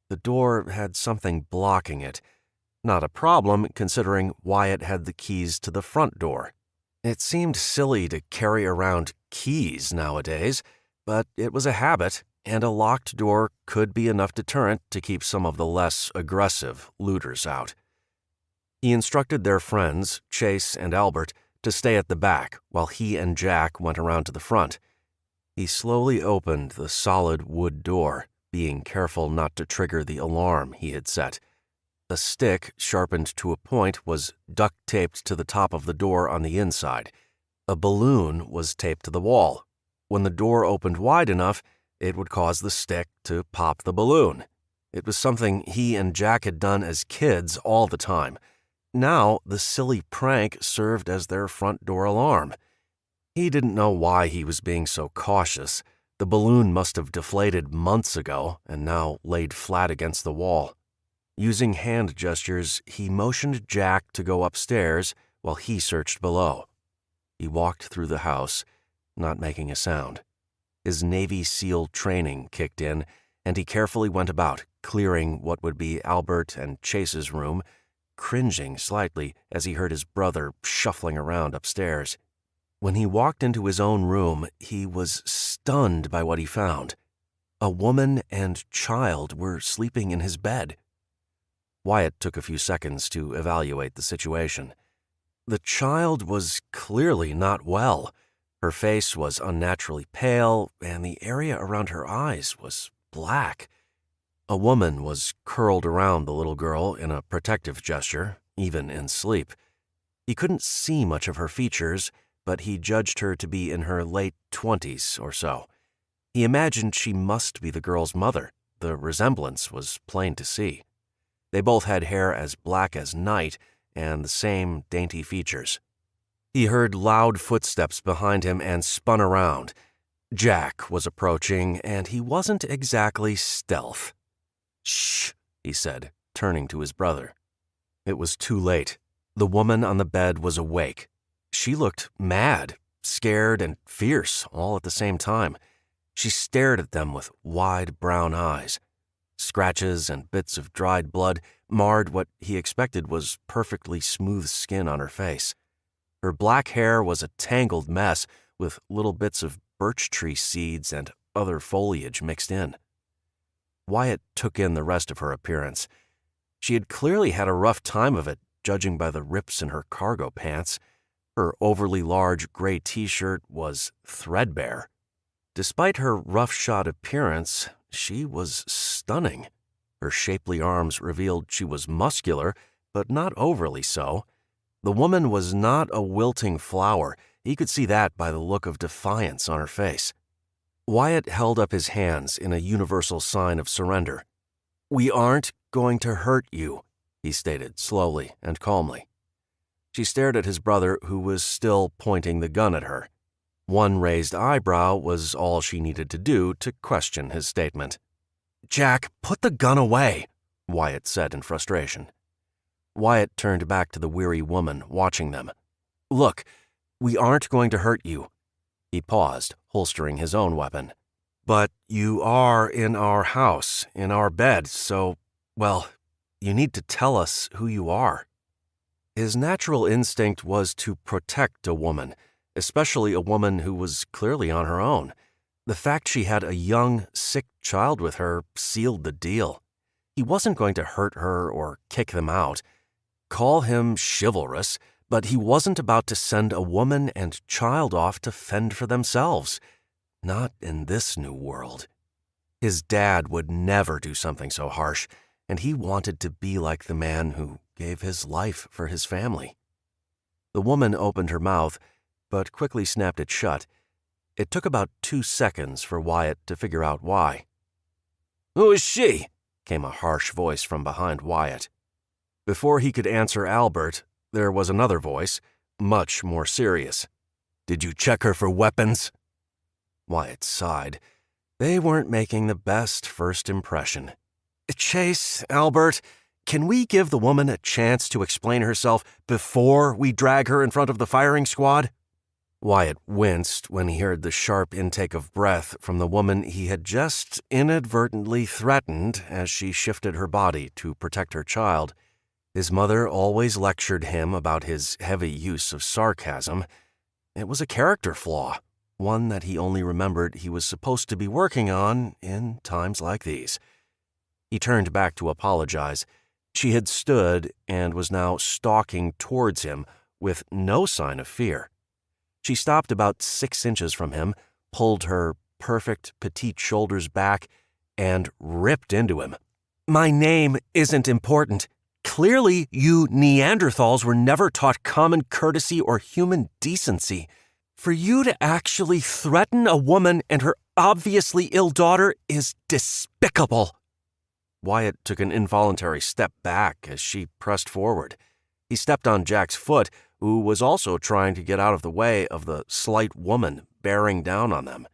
The door had something blocking it. Not a problem, considering Wyatt had the keys to the front door. It seemed silly to carry around keys nowadays, but it was a habit, and a locked door could be enough deterrent to keep some of the less aggressive looters out. He instructed their friends, Chase and Albert, to stay at the back while he and Jack went around to the front. He slowly opened the solid wood door, being careful not to trigger the alarm he had set. A stick, sharpened to a point, was duct-taped to the top of the door on the inside. A balloon was taped to the wall. When the door opened wide enough, it would cause the stick to pop the balloon. It was something he and Jack had done as kids all the time. Now, the silly prank served as their front door alarm. He didn't know why he was being so cautious. The balloon must have deflated months ago and now laid flat against the wall. Using hand gestures, he motioned Jack to go upstairs while he searched below. He walked through the house, not making a sound. His Navy SEAL training kicked in, and he carefully went about, clearing what would be Albert and Chase's room, cringing slightly as he heard his brother shuffling around upstairs. When he walked into his own room, he was stunned by what he found. A woman and child were sleeping in his bed. Wyatt took a few seconds to evaluate the situation. The child was clearly not well. Her face was unnaturally pale, and the area around her eyes was black. A woman was curled around the little girl in a protective gesture, even in sleep. He couldn't see much of her features, but he judged her to be in her late 20s or so. He imagined she must be the girl's mother. The resemblance was plain to see. They both had hair as black as night and the same dainty features. He heard loud footsteps behind him and spun around. Jack was approaching, and he wasn't exactly stealth. "Shh," he said, turning to his brother. It was too late. The woman on the bed was awake. She looked mad, scared, and fierce all at the same time. She stared at them with wide brown eyes. Scratches and bits of dried blood marred what he expected was perfectly smooth skin on her face. Her black hair was a tangled mess with little bits of birch tree seeds and other foliage mixed in. Wyatt took in the rest of her appearance. She had clearly had a rough time of it, judging by the rips in her cargo pants. Her overly large gray t-shirt was threadbare. Despite her roughshod appearance, she was stunning. Her shapely arms revealed she was muscular, but not overly so. The woman was not a wilting flower. He could see that by the look of defiance on her face. Wyatt held up his hands in a universal sign of surrender. "We aren't going to hurt you," he stated slowly and calmly. She stared at his brother, who was still pointing the gun at her. One raised eyebrow was all she needed to do to question his statement. "Jack, put the gun away," Wyatt said in frustration. Wyatt turned back to the weary woman watching them. "Look, we aren't going to hurt you." He paused, holstering his own weapon. "But you are in our house, in our bed, so, well, you need to tell us who you are." His natural instinct was to protect a woman, especially a woman who was clearly on her own. The fact she had a young, sick child with her sealed the deal. He wasn't going to hurt her or kick them out. Call him chivalrous, but he wasn't about to send a woman and child off to fend for themselves. Not in this new world. His dad would never do something so harsh, and he wanted to be like the man who gave his life for his family. The woman opened her mouth, but quickly snapped it shut. It took about 2 seconds for Wyatt to figure out why. "Who is she?" came a harsh voice from behind Wyatt. Before he could answer Albert, there was another voice, much more serious. "Did you check her for weapons?" Wyatt sighed. They weren't making the best first impression. "Chase, Albert, can we give the woman a chance to explain herself before we drag her in front of the firing squad?" Wyatt winced when he heard the sharp intake of breath from the woman he had just inadvertently threatened as she shifted her body to protect her child. His mother always lectured him about his heavy use of sarcasm. It was a character flaw. one that he only remembered he was supposed to be working on in times like these. He turned back to apologize. She had stood and was now stalking towards him with no sign of fear. She stopped about 6 inches from him, pulled her perfect petite shoulders back, and ripped into him. "My name isn't important. Clearly, you Neanderthals were never taught common courtesy or human decency. For you to actually threaten a woman and her obviously ill daughter is despicable." Wyatt took an involuntary step back as she pressed forward. He stepped on Jack's foot, who was also trying to get out of the way of the slight woman bearing down on them.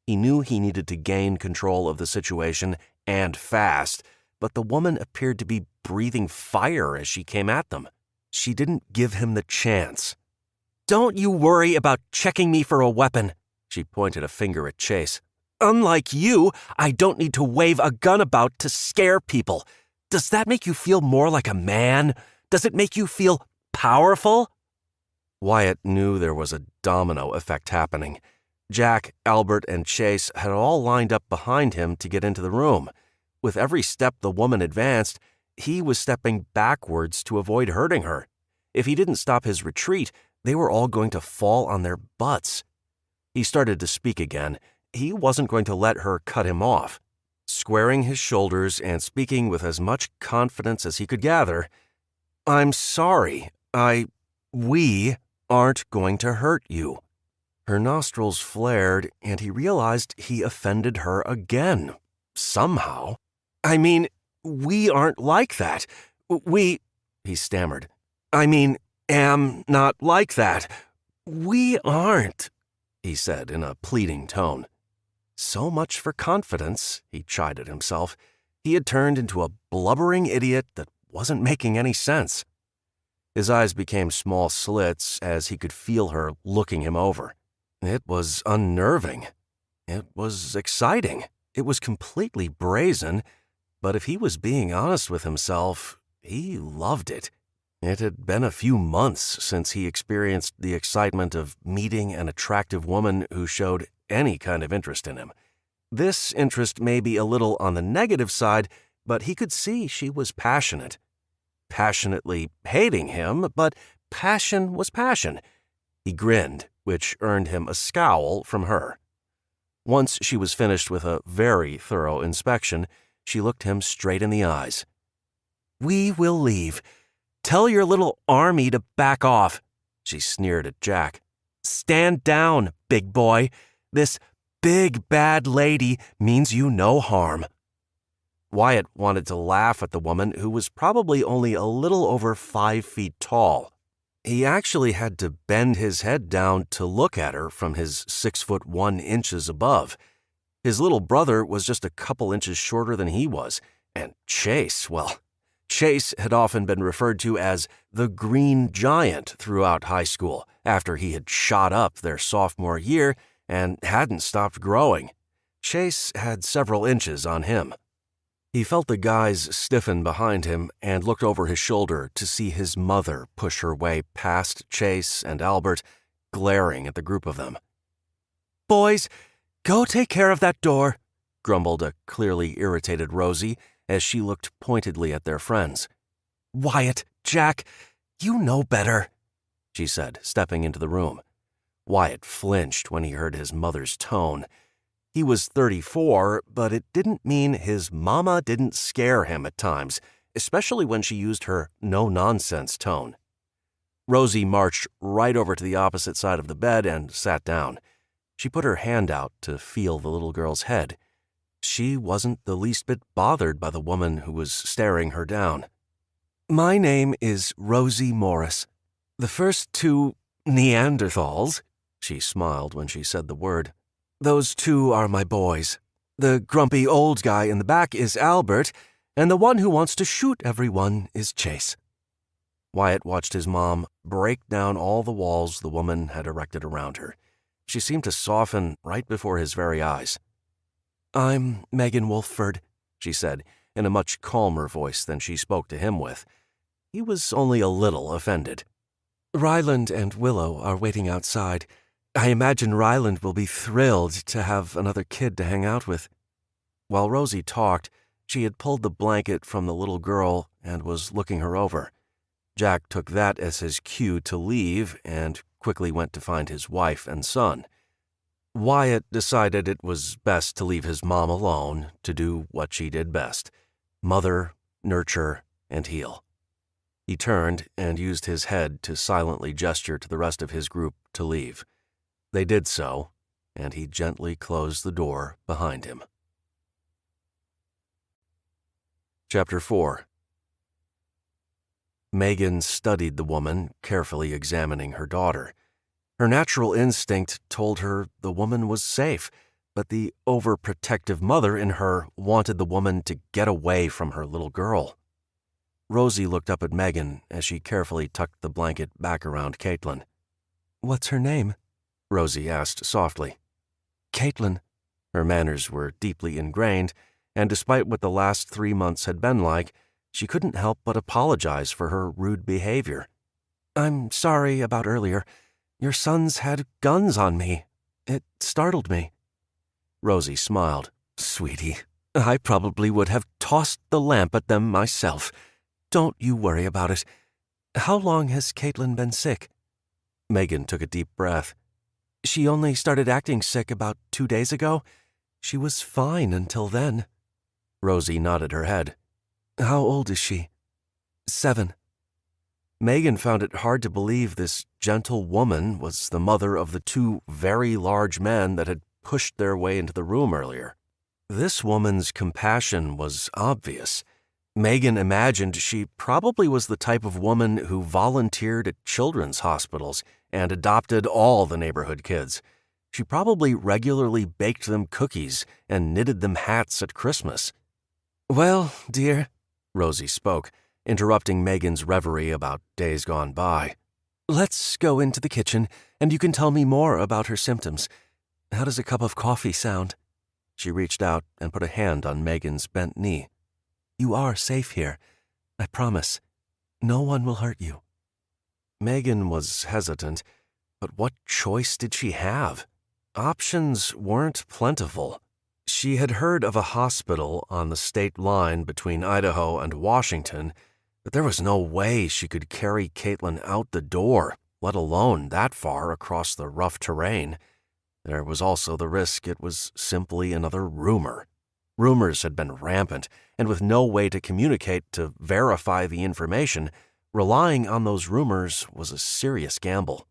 He knew he needed to gain control of the situation, and fast, but the woman appeared to be breathing fire as she came at them. She didn't give him the chance. "Don't you worry about checking me for a weapon," she pointed a finger at Chase. "Unlike you, I don't need to wave a gun about to scare people. Does that make you feel more like a man? Does it make you feel powerful?" Wyatt knew there was a domino effect happening. Jack, Albert, and Chase had all lined up behind him to get into the room. With every step the woman advanced, he was stepping backwards to avoid hurting her. If he didn't stop his retreat, they were all going to fall on their butts. He started to speak again. He wasn't going to let her cut him off. Squaring his shoulders and speaking with as much confidence as he could gather, "I'm sorry. We aren't going to hurt you." Her nostrils flared, and he realized he offended her again. Somehow. "I mean, we aren't like that. He stammered. Am not like that. We aren't," he said in a pleading tone. So much for confidence, he chided himself. He had turned into a blubbering idiot that wasn't making any sense. His eyes became small slits as he could feel her looking him over. It was unnerving. It was exciting. It was completely brazen, but if he was being honest with himself, he loved it. It had been a few months since he experienced the excitement of meeting an attractive woman who showed any kind of interest in him. This interest may be a little on the negative side, but he could see she was passionate. Passionately hating him, but passion was passion. He grinned, which earned him a scowl from her. Once she was finished with a very thorough inspection, she looked him straight in the eyes. "We will leave. Tell your little army to back off," she sneered at Jack. "Stand down, big boy. This big bad lady means you no harm." Wyatt wanted to laugh at the woman, who was probably only a little over 5 feet tall. He actually had to bend his head down to look at her from his 6'1" above. His little brother was just a couple inches shorter than he was, and Chase had often been referred to as the Green Giant throughout high school after he had shot up their sophomore year and hadn't stopped growing. Chase had several inches on him. He felt the guys stiffen behind him and looked over his shoulder to see his mother push her way past Chase and Albert, glaring at the group of them. "Boys, go take care of that door," grumbled a clearly irritated Rosie as she looked pointedly at their friends. "Wyatt, Jack, you know better," she said, stepping into the room. Wyatt flinched when he heard his mother's tone. He was 34, but it didn't mean his mama didn't scare him at times, especially when she used her no-nonsense tone. Rosie marched right over to the opposite side of the bed and sat down. She put her hand out to feel the little girl's head. She wasn't the least bit bothered by the woman who was staring her down. "My name is Rosie Morris. The first 2 Neanderthals," she smiled when she said the word. "Those 2 are my boys. The grumpy old guy in the back is Albert, and the one who wants to shoot everyone is Chase." Wyatt watched his mom break down all the walls the woman had erected around her. She seemed to soften right before his very eyes. "I'm Megan Wolford," she said, in a much calmer voice than she spoke to him with. He was only a little offended. "Ryland and Willow are waiting outside. I imagine Ryland will be thrilled to have another kid to hang out with." While Rosie talked, she had pulled the blanket from the little girl and was looking her over. Jack took that as his cue to leave and quickly went to find his wife and son. Wyatt decided it was best to leave his mom alone to do what she did best: mother, nurture, and heal. He turned and used his head to silently gesture to the rest of his group to leave. They did so, and he gently closed the door behind him. Chapter 4. Megan studied the woman, carefully examining her daughter. Her natural instinct told her the woman was safe, but the overprotective mother in her wanted the woman to get away from her little girl. Rosie looked up at Megan as she carefully tucked the blanket back around Caitlin. "What's her name?" Rosie asked softly. "Caitlin." Her manners were deeply ingrained, and despite what the last 3 months had been like, she couldn't help but apologize for her rude behavior. "I'm sorry about earlier. Your sons had guns on me. It startled me." Rosie smiled. "Sweetie, I probably would have tossed the lamp at them myself. Don't you worry about it. How long has Caitlin been sick?" Megan took a deep breath. "She only started acting sick about 2 days ago. She was fine until then." Rosie nodded her head. "How old is she?" 7. Megan found it hard to believe this gentle woman was the mother of the 2 very large men that had pushed their way into the room earlier. This woman's compassion was obvious. Megan imagined she probably was the type of woman who volunteered at children's hospitals and adopted all the neighborhood kids. She probably regularly baked them cookies and knitted them hats at Christmas. "Well, dear," Rosie spoke, interrupting Megan's reverie about days gone by, "let's go into the kitchen, and you can tell me more about her symptoms. How does a cup of coffee sound?" She reached out and put a hand on Megan's bent knee. "You are safe here. I promise. No one will hurt you." Megan was hesitant, but what choice did she have? Options weren't plentiful. She had heard of a hospital on the state line between Idaho and Washington, but there was no way she could carry Caitlin out the door, let alone that far across the rough terrain. There was also the risk it was simply another rumor. Rumors had been rampant, and with no way to communicate to verify the information, relying on those rumors was a serious gamble.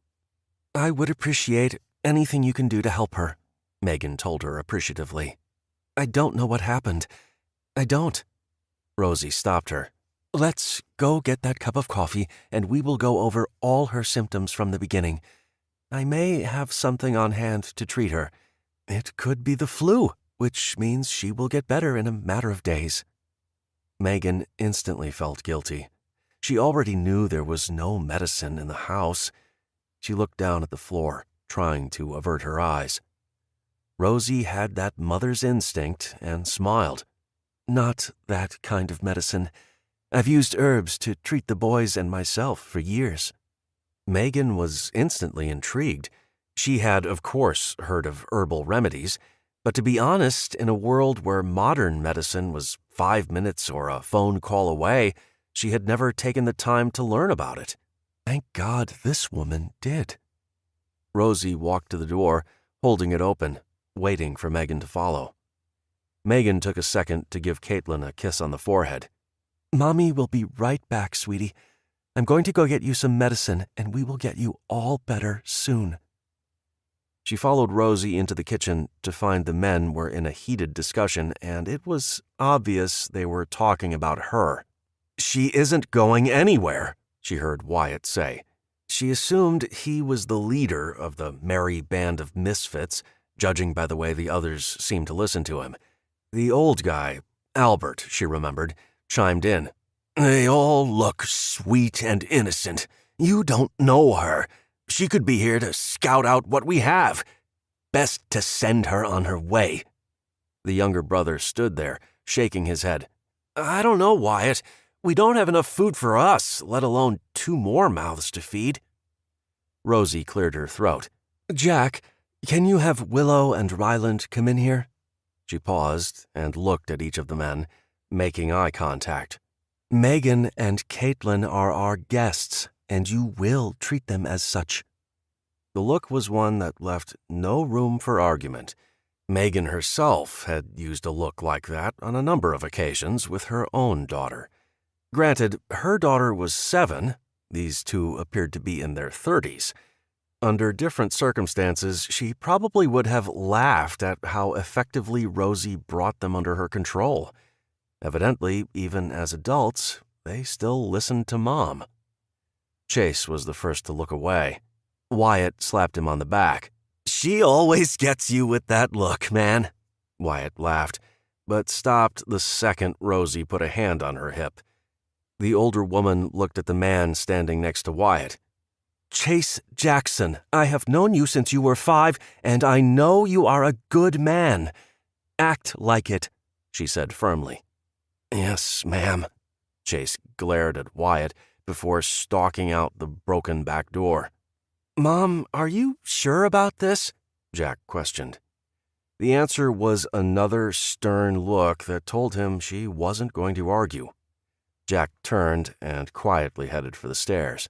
"I would appreciate anything you can do to help her," Megan told her appreciatively. "I don't know what happened. I don't." Rosie stopped her. "Let's go get that cup of coffee, and we will go over all her symptoms from the beginning. I may have something on hand to treat her. It could be the flu, which means she will get better in a matter of days." Megan instantly felt guilty. She already knew there was no medicine in the house. She looked down at the floor, trying to avert her eyes. Rosie had that mother's instinct and smiled. "Not that kind of medicine. I've used herbs to treat the boys and myself for years." Megan was instantly intrigued. She had, of course, heard of herbal remedies, but to be honest, in a world where modern medicine was 5 minutes or a phone call away, she had never taken the time to learn about it. Thank God this woman did. Rosie walked to the door, holding it open, waiting for Megan to follow. Megan took a second to give Caitlin a kiss on the forehead. "Mommy will be right back, sweetie. I'm going to go get you some medicine, and we will get you all better soon." She followed Rosie into the kitchen to find the men were in a heated discussion, and it was obvious they were talking about her. "She isn't going anywhere," she heard Wyatt say. She assumed he was the leader of the merry band of misfits, judging by the way the others seemed to listen to him. The old guy, Albert, she remembered, chimed in. "They all look sweet and innocent. You don't know her. She could be here to scout out what we have. Best to send her on her way." The younger brother stood there, shaking his head. "I don't know, Wyatt. We don't have enough food for us, let alone 2 more mouths to feed." Rosie cleared her throat. Jack, can you have Willow and Ryland come in here? She paused and looked at each of the men, making eye contact. Megan and Caitlin are our guests, and you will treat them as such. The look was one that left no room for argument. Megan herself had used a look like that on a number of occasions with her own daughter. Granted, her daughter was 7. These two appeared to be in their 30s. Under different circumstances, she probably would have laughed at how effectively Rosie brought them under her control. Evidently, even as adults, they still listened to Mom. Chase was the first to look away. Wyatt slapped him on the back. "She always gets you with that look, man." Wyatt laughed, but stopped the second Rosie put a hand on her hip. The older woman looked at the man standing next to Wyatt. "Chase Jackson, I have known you since you were 5, and I know you are a good man. Act like it," she said firmly. "Yes, ma'am." Chase glared at Wyatt before stalking out the broken back door. "Mom, are you sure about this?" Jack questioned. The answer was another stern look that told him she wasn't going to argue. Jack turned and quietly headed for the stairs.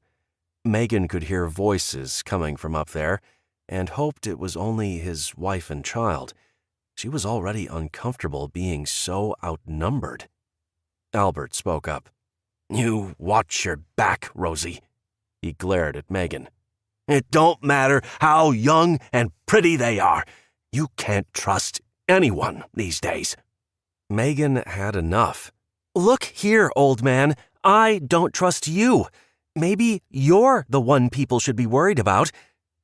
Megan could hear voices coming from up there and hoped it was only his wife and child. She was already uncomfortable being so outnumbered. Albert spoke up. "You watch your back, Rosie." He glared at Megan. "It don't matter how young and pretty they are. You can't trust anyone these days." Megan had enough. "Look here, old man. I don't trust you. Maybe you're the one people should be worried about.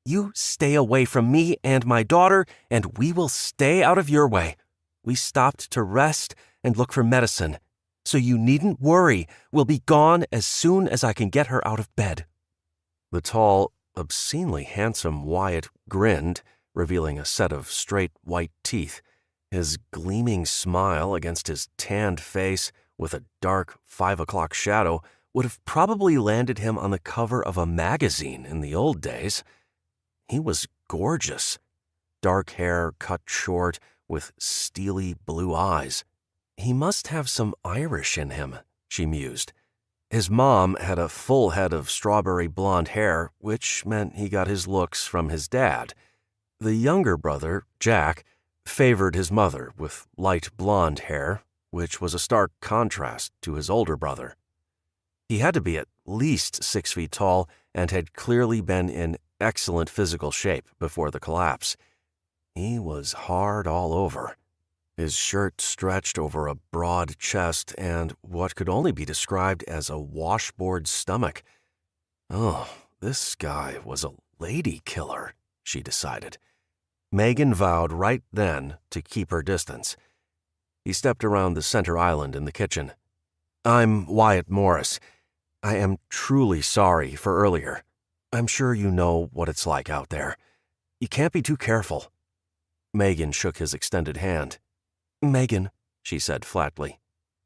You stay away from me and my daughter, and we will stay out of your way. We stopped to rest and look for medicine. So you needn't worry. We'll be gone as soon as I can get her out of bed." The tall, obscenely handsome Wyatt grinned, revealing a set of straight white teeth. His gleaming smile against his tanned face with a dark 5 o'clock shadow would have probably landed him on the cover of a magazine in the old days. He was gorgeous. Dark hair cut short with steely blue eyes. He must have some Irish in him, she mused. His mom had a full head of strawberry blonde hair, which meant he got his looks from his dad. The younger brother, Jack, favored his mother with light blonde hair, which was a stark contrast to his older brother. He had to be at least 6 feet tall and had clearly been in excellent physical shape before the collapse. He was hard all over. His shirt stretched over a broad chest and what could only be described as a washboard stomach. Oh, this guy was a lady killer, she decided. Megan vowed right then to keep her distance. He stepped around the center island in the kitchen. "I'm Wyatt Morris. I am truly sorry for earlier. I'm sure you know what it's like out there. You can't be too careful." Megan shook his extended hand. "Megan," she said flatly,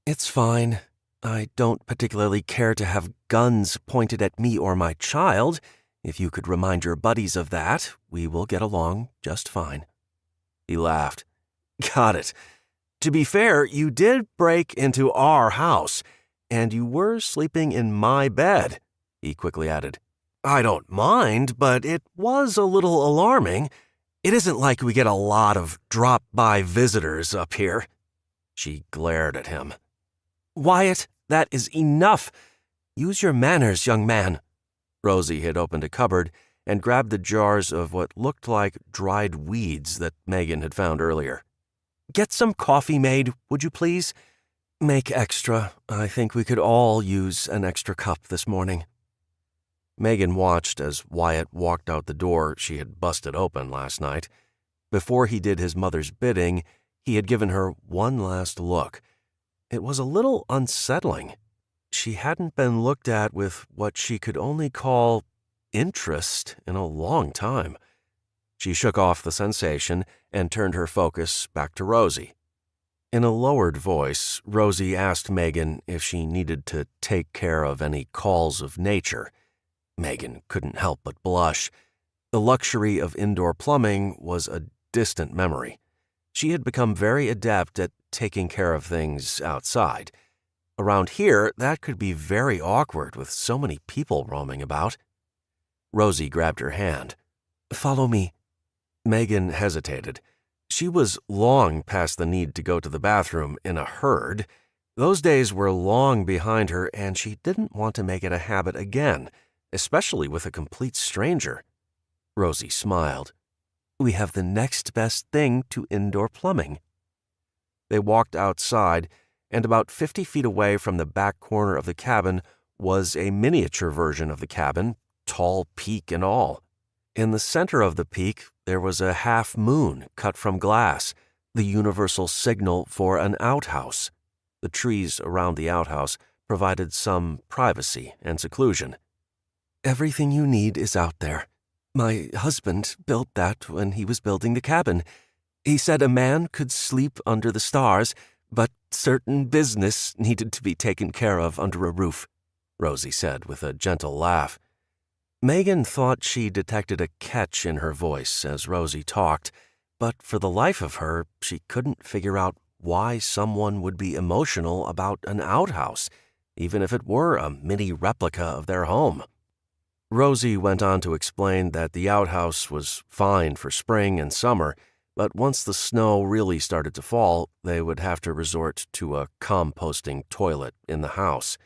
"it's fine. I don't particularly care to have guns pointed at me or my child. If you could remind your buddies of that, we will get along just fine." He laughed. "Got it. To be fair, you did break into our house, and you were sleeping in my bed," he quickly added. "I don't mind, but it was a little alarming. It isn't like we get a lot of drop-by visitors up here." She glared at him. "Wyatt, that is enough. Use your manners, young man." Rosie had opened a cupboard and grabbed the jars of what looked like dried weeds that Megan had found earlier. "Get some coffee made, would you please? Make extra. I think we could all use an extra cup this morning." Megan watched as Wyatt walked out the door she had busted open last night. Before he did his mother's bidding, he had given her one last look. It was a little unsettling. She hadn't been looked at with what she could only call interest in a long time. She shook off the sensation and turned her focus back to Rosie. In a lowered voice, Rosie asked Megan if she needed to take care of any calls of nature. Megan couldn't help but blush. The luxury of indoor plumbing was a distant memory. She had become very adept at taking care of things outside. Around here, that could be very awkward with so many people roaming about. Rosie grabbed her hand. "Follow me." Megan hesitated. She was long past the need to go to the bathroom in a herd. Those days were long behind her, and she didn't want to make it a habit again, especially with a complete stranger. Rosie smiled. "We have the next best thing to indoor plumbing." They walked outside, and about 50 feet away from the back corner of the cabin was a miniature version of the cabin, tall peak and all. In the center of the peak, there was a half moon cut from glass, the universal signal for an outhouse. The trees around the outhouse provided some privacy and seclusion. "Everything you need is out there. My husband built that when he was building the cabin. He said a man could sleep under the stars, but certain business needed to be taken care of under a roof," Rosie said with a gentle laugh. Megan thought she detected a catch in her voice as Rosie talked, but for the life of her, she couldn't figure out why someone would be emotional about an outhouse, even if it were a mini replica of their home. Rosie went on to explain that the outhouse was fine for spring and summer, but once the snow really started to fall, they would have to resort to a composting toilet in the house.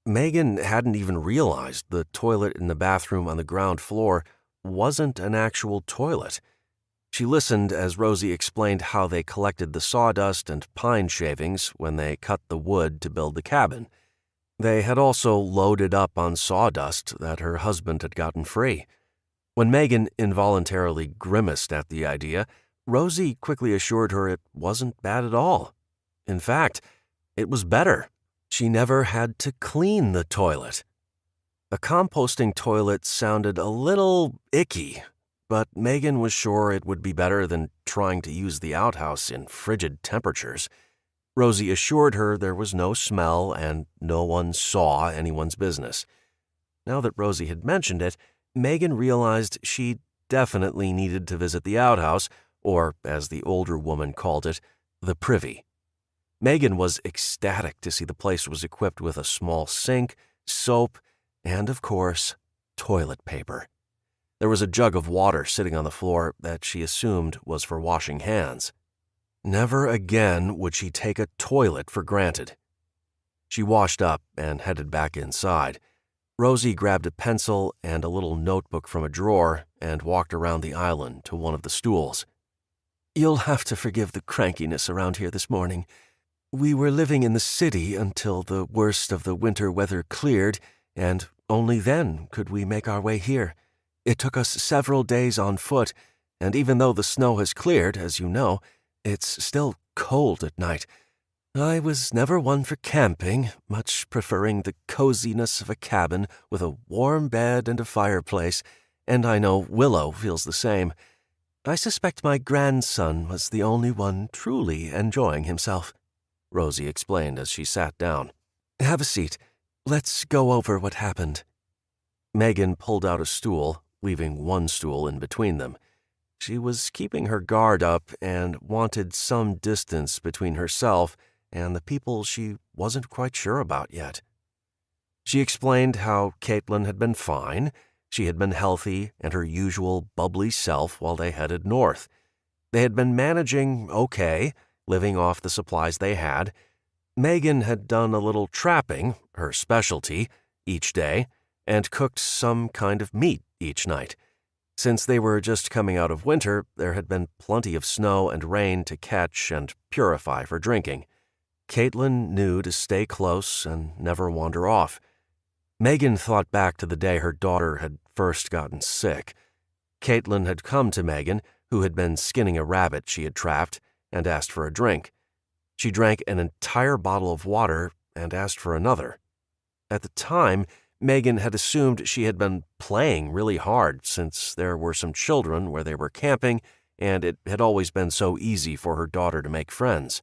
Megan hadn't even realized the toilet in the bathroom on the ground floor wasn't an actual toilet. She listened as Rosie explained how they collected the sawdust and pine shavings when they cut the wood to build the cabin. They had also loaded up on sawdust that her husband had gotten free. When Megan involuntarily grimaced at the idea, Rosie quickly assured her it wasn't bad at all. In fact, it was better. She never had to clean the toilet. A composting toilet sounded a little icky, but Megan was sure it would be better than trying to use the outhouse in frigid temperatures. Rosie assured her there was no smell and no one saw anyone's business. Now that Rosie had mentioned it, Megan realized she definitely needed to visit the outhouse, or, as the older woman called it, the privy. Megan was ecstatic to see the place was equipped with a small sink, soap, and, of course, toilet paper. There was a jug of water sitting on the floor that she assumed was for washing hands. Never again would she take a toilet for granted. She washed up and headed back inside. Rosie grabbed a pencil and a little notebook from a drawer and walked around the island to one of the stools. "You'll have to forgive the crankiness around here this morning. We were living in the city until the worst of the winter weather cleared, and only then could we make our way here. It took us several days on foot, and even though the snow has cleared, as you know, it's still cold at night. I was never one for camping, much preferring the coziness of a cabin with a warm bed and a fireplace, and I know Willow feels the same. I suspect my grandson was the only one truly enjoying himself," Rosie explained as she sat down. "Have a seat. Let's go over what happened." Megan pulled out a stool, leaving one stool in between them. She was keeping her guard up and wanted some distance between herself and the people she wasn't quite sure about yet. She explained how Caitlin had been fine, she had been healthy and her usual bubbly self while they headed north. They had been managing okay, living off the supplies they had. Megan had done a little trapping, her specialty, each day, and cooked some kind of meat each night. Since they were just coming out of winter, there had been plenty of snow and rain to catch and purify for drinking. Caitlin knew to stay close and never wander off. Megan thought back to the day her daughter had first gotten sick. Caitlin had come to Megan, who had been skinning a rabbit she had trapped, and asked for a drink. She drank an entire bottle of water and asked for another. At the time, Megan had assumed she had been playing really hard since there were some children where they were camping, and it had always been so easy for her daughter to make friends.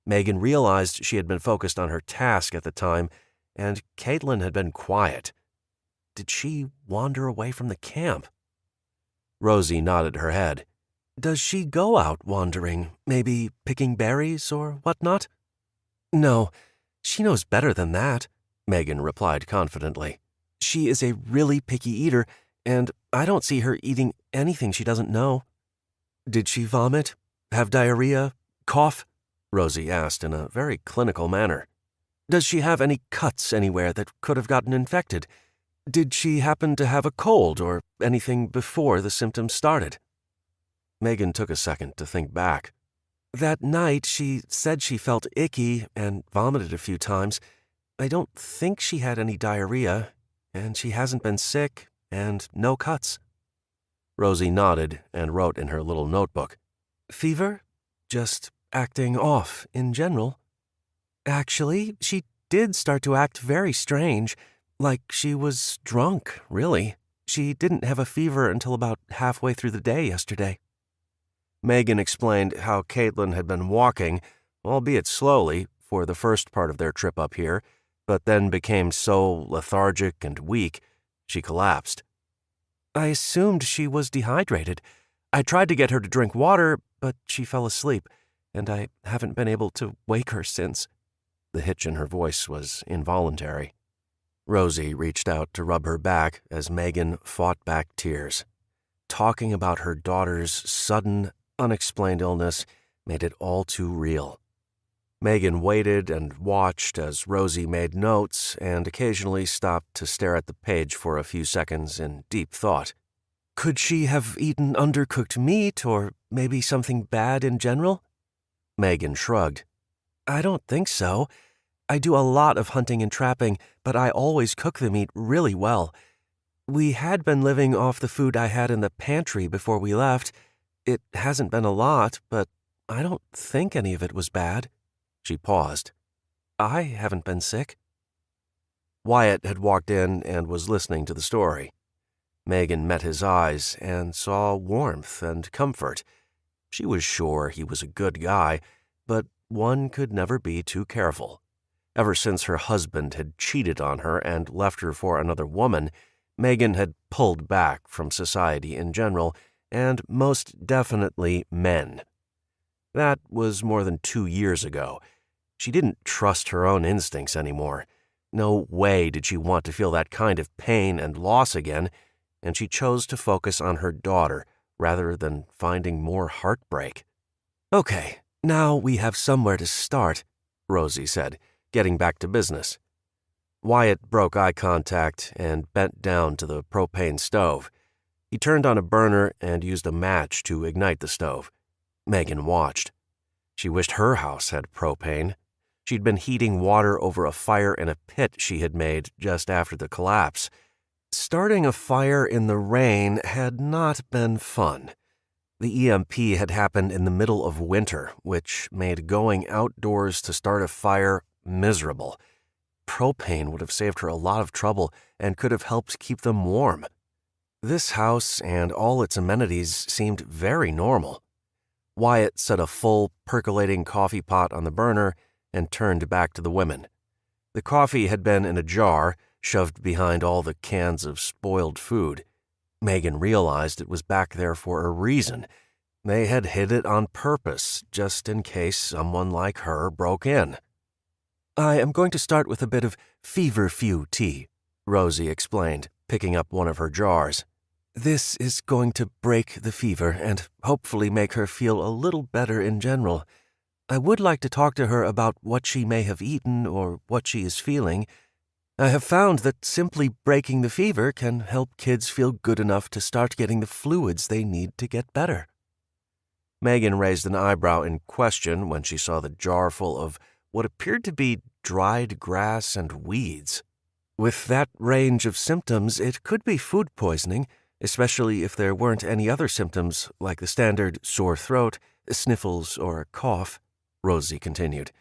Megan realized she had been focused on her task at the time, and Caitlin had been quiet. Did she wander away from the camp? Rosie nodded her head. Does she go out wandering, maybe picking berries or whatnot? No, she knows better than that, Megan replied confidently. She is a really picky eater, and I don't see her eating anything she doesn't know. Did she vomit? Have diarrhea? Cough? Rosie asked in a very clinical manner. Does she have any cuts anywhere that could have gotten infected? Did she happen to have a cold or anything before the symptoms started? Megan took a second to think back. That night, she said she felt icky and vomited a few times. I don't think she had any diarrhea, and she hasn't been sick, and no cuts. Rosie nodded and wrote in her little notebook. Fever? Just acting off in general. Actually, she did start to act very strange, like she was drunk, really. She didn't have a fever until about halfway through the day yesterday. Megan explained how Caitlin had been walking, albeit slowly, for the first part of their trip up here, but then became so lethargic and weak, she collapsed. I assumed she was dehydrated. I tried to get her to drink water, but she fell asleep, and I haven't been able to wake her since. The hitch in her voice was involuntary. Rosie reached out to rub her back as Megan fought back tears. Talking about her daughter's sudden, unexplained illness made it all too real. Megan waited and watched as Rosie made notes and occasionally stopped to stare at the page for a few seconds in deep thought. Could she have eaten undercooked meat or maybe something bad in general? Megan shrugged. I don't think so. I do a lot of hunting and trapping, but I always cook the meat really well. We had been living off the food I had in the pantry before we left. It hasn't been a lot, but I don't think any of it was bad. She paused. I haven't been sick. Wyatt had walked in and was listening to the story. Megan met his eyes and saw warmth and comfort. She was sure he was a good guy, but one could never be too careful. Ever since her husband had cheated on her and left her for another woman, Megan had pulled back from society in general, and most definitely men. That was more than 2 years ago. She didn't trust her own instincts anymore. No way did she want to feel that kind of pain and loss again, and she chose to focus on her daughter rather than finding more heartbreak. Okay, now we have somewhere to start, Rosie said, getting back to business. Wyatt broke eye contact and bent down to the propane stove. He turned on a burner and used a match to ignite the stove. Megan watched. She wished her house had propane. She'd been heating water over a fire in a pit she had made just after the collapse. Starting a fire in the rain had not been fun. The EMP had happened in the middle of winter, which made going outdoors to start a fire miserable. Propane would have saved her a lot of trouble and could have helped keep them warm. This house and all its amenities seemed very normal. Wyatt set a full, percolating coffee pot on the burner and turned back to the women. The coffee had been in a jar, shoved behind all the cans of spoiled food. Megan realized it was back there for a reason. They had hid it on purpose, just in case someone like her broke in. I am going to start with a bit of feverfew tea, Rosie explained, picking up one of her jars. This is going to break the fever and hopefully make her feel a little better in general. I would like to talk to her about what she may have eaten or what she is feeling. I have found that simply breaking the fever can help kids feel good enough to start getting the fluids they need to get better. Megan raised an eyebrow in question when she saw the jar full of what appeared to be dried grass and weeds. With that range of symptoms, it could be food poisoning, especially if there weren't any other symptoms like the standard sore throat, sniffles, or a cough, Rosie continued.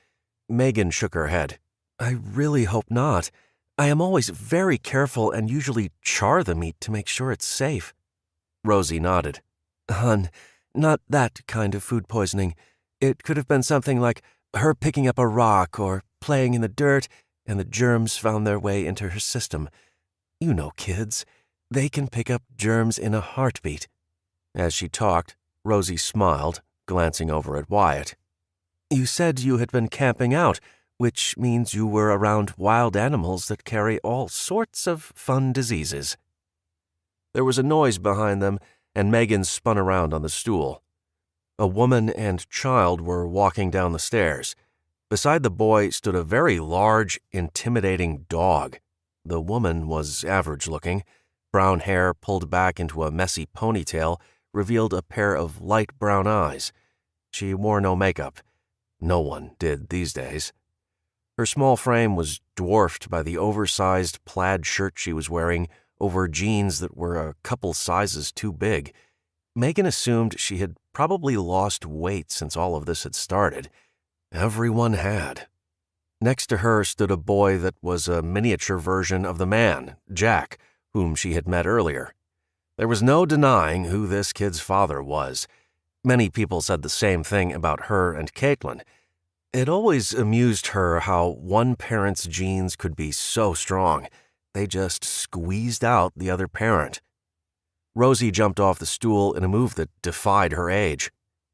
Megan shook her head. I really hope not. I am always very careful and usually char the meat to make sure it's safe. Rosie nodded. Hun, not that kind of food poisoning. It could have been something like her picking up a rock or playing in the dirt, and the germs found their way into her system. You know kids. They can pick up germs in a heartbeat. As she talked, Rosie smiled, glancing over at Wyatt. "You said you had been camping out, which means you were around wild animals that carry all sorts of fun diseases." There was a noise behind them, and Megan spun around on the stool. A woman and child were walking down the stairs. Beside the boy stood a very large, intimidating dog. The woman was average-looking. Brown hair pulled back into a messy ponytail revealed a pair of light brown eyes. She wore no makeup. No one did these days. Her small frame was dwarfed by the oversized plaid shirt she was wearing over jeans that were a couple sizes too big. Megan assumed she had probably lost weight since all of this had started. Everyone had. Next to her stood a boy that was a miniature version of the man, Jack, whom she had met earlier. There was no denying who this kid's father was. Many people said the same thing about her and Caitlin. It always amused her how one parent's genes could be so strong. They just squeezed out the other parent. Rosie jumped off the stool in a move that defied her age.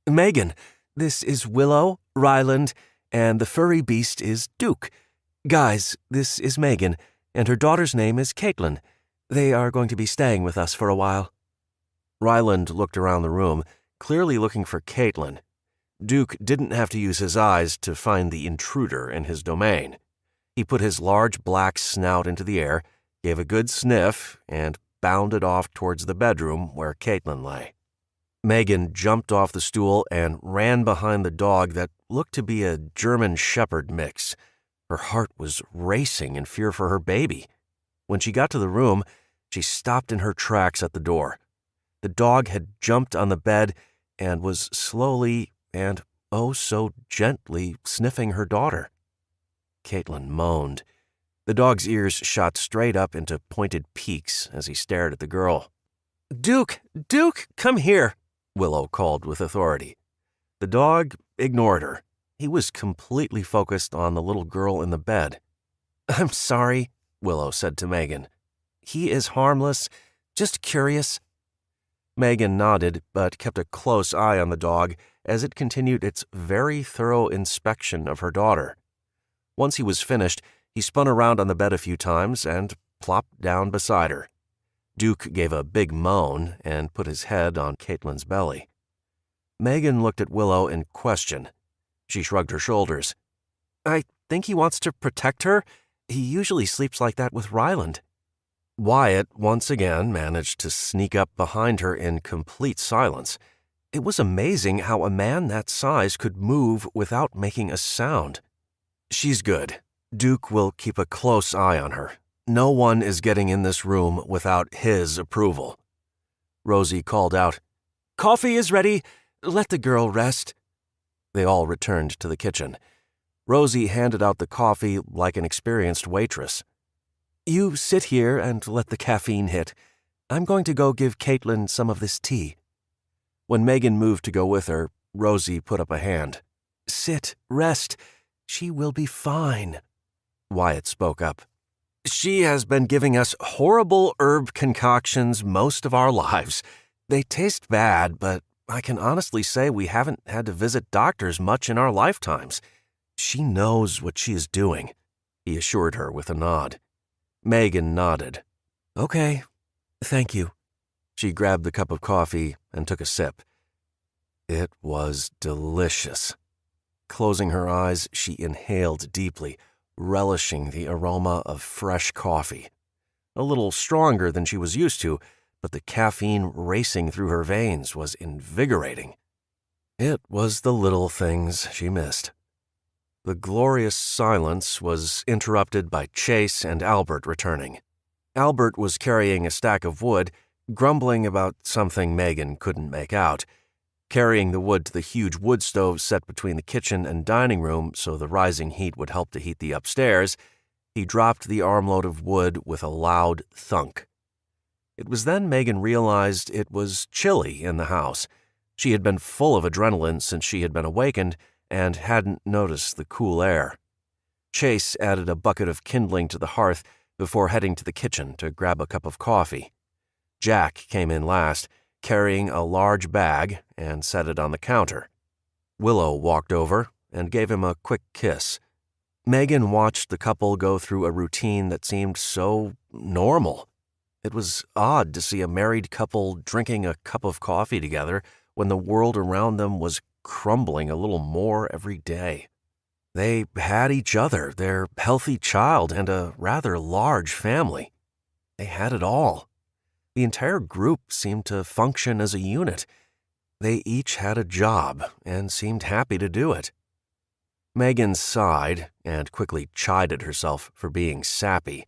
"Megan, this is Willow, Ryland, and the furry beast is Duke. Guys, this is Megan, and her daughter's name is Caitlin. They are going to be staying with us for a while." Ryland looked around the room, clearly looking for Caitlin. Duke didn't have to use his eyes to find the intruder in his domain. He put his large black snout into the air, gave a good sniff, and bounded off towards the bedroom where Caitlin lay. Megan jumped off the stool and ran behind the dog that looked to be a German Shepherd mix. Her heart was racing in fear for her baby. When she got to the room, she stopped in her tracks at the door. The dog had jumped on the bed and was slowly and oh so gently sniffing her daughter. Caitlin moaned. The dog's ears shot straight up into pointed peaks as he stared at the girl. Duke, come here," Willow called with authority. The dog ignored her. He was completely focused on the little girl in the bed. "I'm sorry," Willow said to Megan. "He is harmless, just curious." Megan nodded, but kept a close eye on the dog as it continued its very thorough inspection of her daughter. Once he was finished, he spun around on the bed a few times and plopped down beside her. Duke gave a big moan and put his head on Caitlin's belly. Megan looked at Willow in question. She shrugged her shoulders. "I think he wants to protect her. He usually sleeps like that with Ryland." Wyatt once again managed to sneak up behind her in complete silence. It was amazing how a man that size could move without making a sound. "She's good. Duke will keep a close eye on her. No one is getting in this room without his approval." Rosie called out, "Coffee is ready. Let the girl rest." They all returned to the kitchen. Rosie handed out the coffee like an experienced waitress. "You sit here and let the caffeine hit. I'm going to go give Caitlin some of this tea." When Megan moved to go with her, Rosie put up a hand. "Sit, rest. She will be fine." Wyatt spoke up. "She has been giving us horrible herb concoctions most of our lives. They taste bad, but I can honestly say we haven't had to visit doctors much in our lifetimes. She knows what she is doing," he assured her with a nod. Megan nodded. "Okay, thank you." She grabbed the cup of coffee and took a sip. It was delicious. Closing her eyes, she inhaled deeply, relishing the aroma of fresh coffee. A little stronger than she was used to, but the caffeine racing through her veins was invigorating. It was the little things she missed. The glorious silence was interrupted by Chase and Albert returning. Albert was carrying a stack of wood, grumbling about something Megan couldn't make out. Carrying the wood to the huge wood stove set between the kitchen and dining room so the rising heat would help to heat the upstairs, he dropped the armload of wood with a loud thunk. It was then Megan realized it was chilly in the house. She had been full of adrenaline since she had been awakened and hadn't noticed the cool air. Chase added a bucket of kindling to the hearth before heading to the kitchen to grab a cup of coffee. Jack came in last, carrying a large bag, and set it on the counter. Willow walked over and gave him a quick kiss. Megan watched the couple go through a routine that seemed so normal. It was odd to see a married couple drinking a cup of coffee together when the world around them was crumbling a little more every day. They had each other, their healthy child, and a rather large family. They had it all. The entire group seemed to function as a unit. They each had a job and seemed happy to do it. Megan sighed and quickly chided herself for being sappy.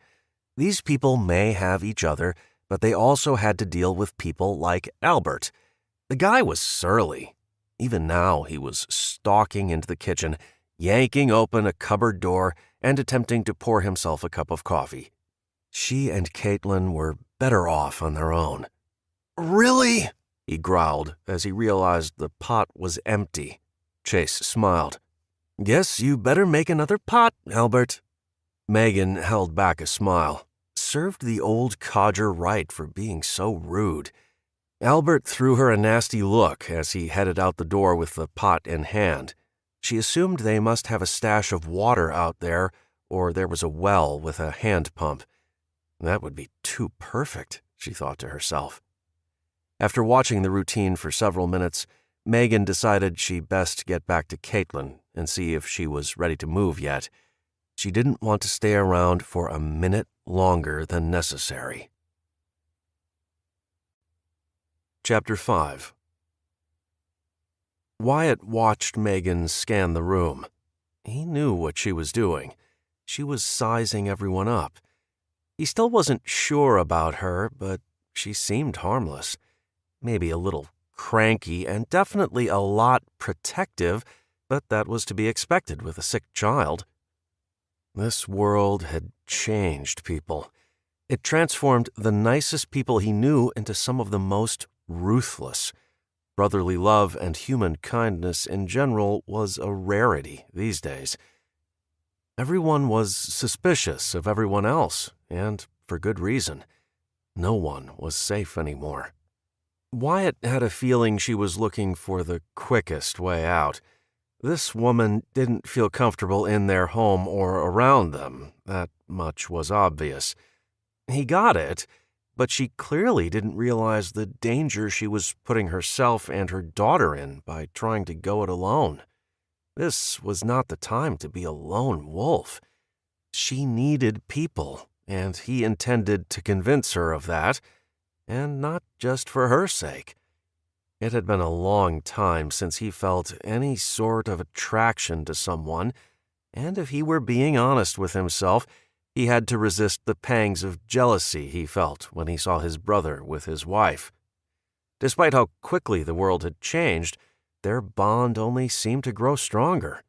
These people may have each other, but they also had to deal with people like Albert. The guy was surly. Even now he was stalking into the kitchen, yanking open a cupboard door and attempting to pour himself a cup of coffee. She and Caitlin were better off on their own. "Really?" he growled as he realized the pot was empty. Chase smiled. "Guess you better make another pot, Albert." Megan held back a smile. Served the old codger right for being so rude. Albert threw her a nasty look as he headed out the door with the pot in hand. She assumed they must have a stash of water out there, or there was a well with a hand pump. That would be too perfect, she thought to herself. After watching the routine for several minutes, Megan decided she best get back to Caitlin and see if she was ready to move yet. She didn't want to stay around for a minute longer than necessary. Chapter 5. Wyatt watched Megan scan the room. He knew what she was doing. She was sizing everyone up. He still wasn't sure about her, but she seemed harmless. Maybe a little cranky and definitely a lot protective, but that was to be expected with a sick child. This world had changed people. It transformed the nicest people he knew into some of the most ruthless. Brotherly love and human kindness in general was a rarity these days. Everyone was suspicious of everyone else, and for good reason. No one was safe anymore. Wyatt had a feeling she was looking for the quickest way out. This woman didn't feel comfortable in their home or around them. That much was obvious. He got it, but she clearly didn't realize the danger she was putting herself and her daughter in by trying to go it alone. This was not the time to be a lone wolf. She needed people, and he intended to convince her of that, and not just for her sake. It had been a long time since he felt any sort of attraction to someone, and if he were being honest with himself, he had to resist the pangs of jealousy he felt when he saw his brother with his wife. Despite how quickly the world had changed, their bond only seemed to grow stronger.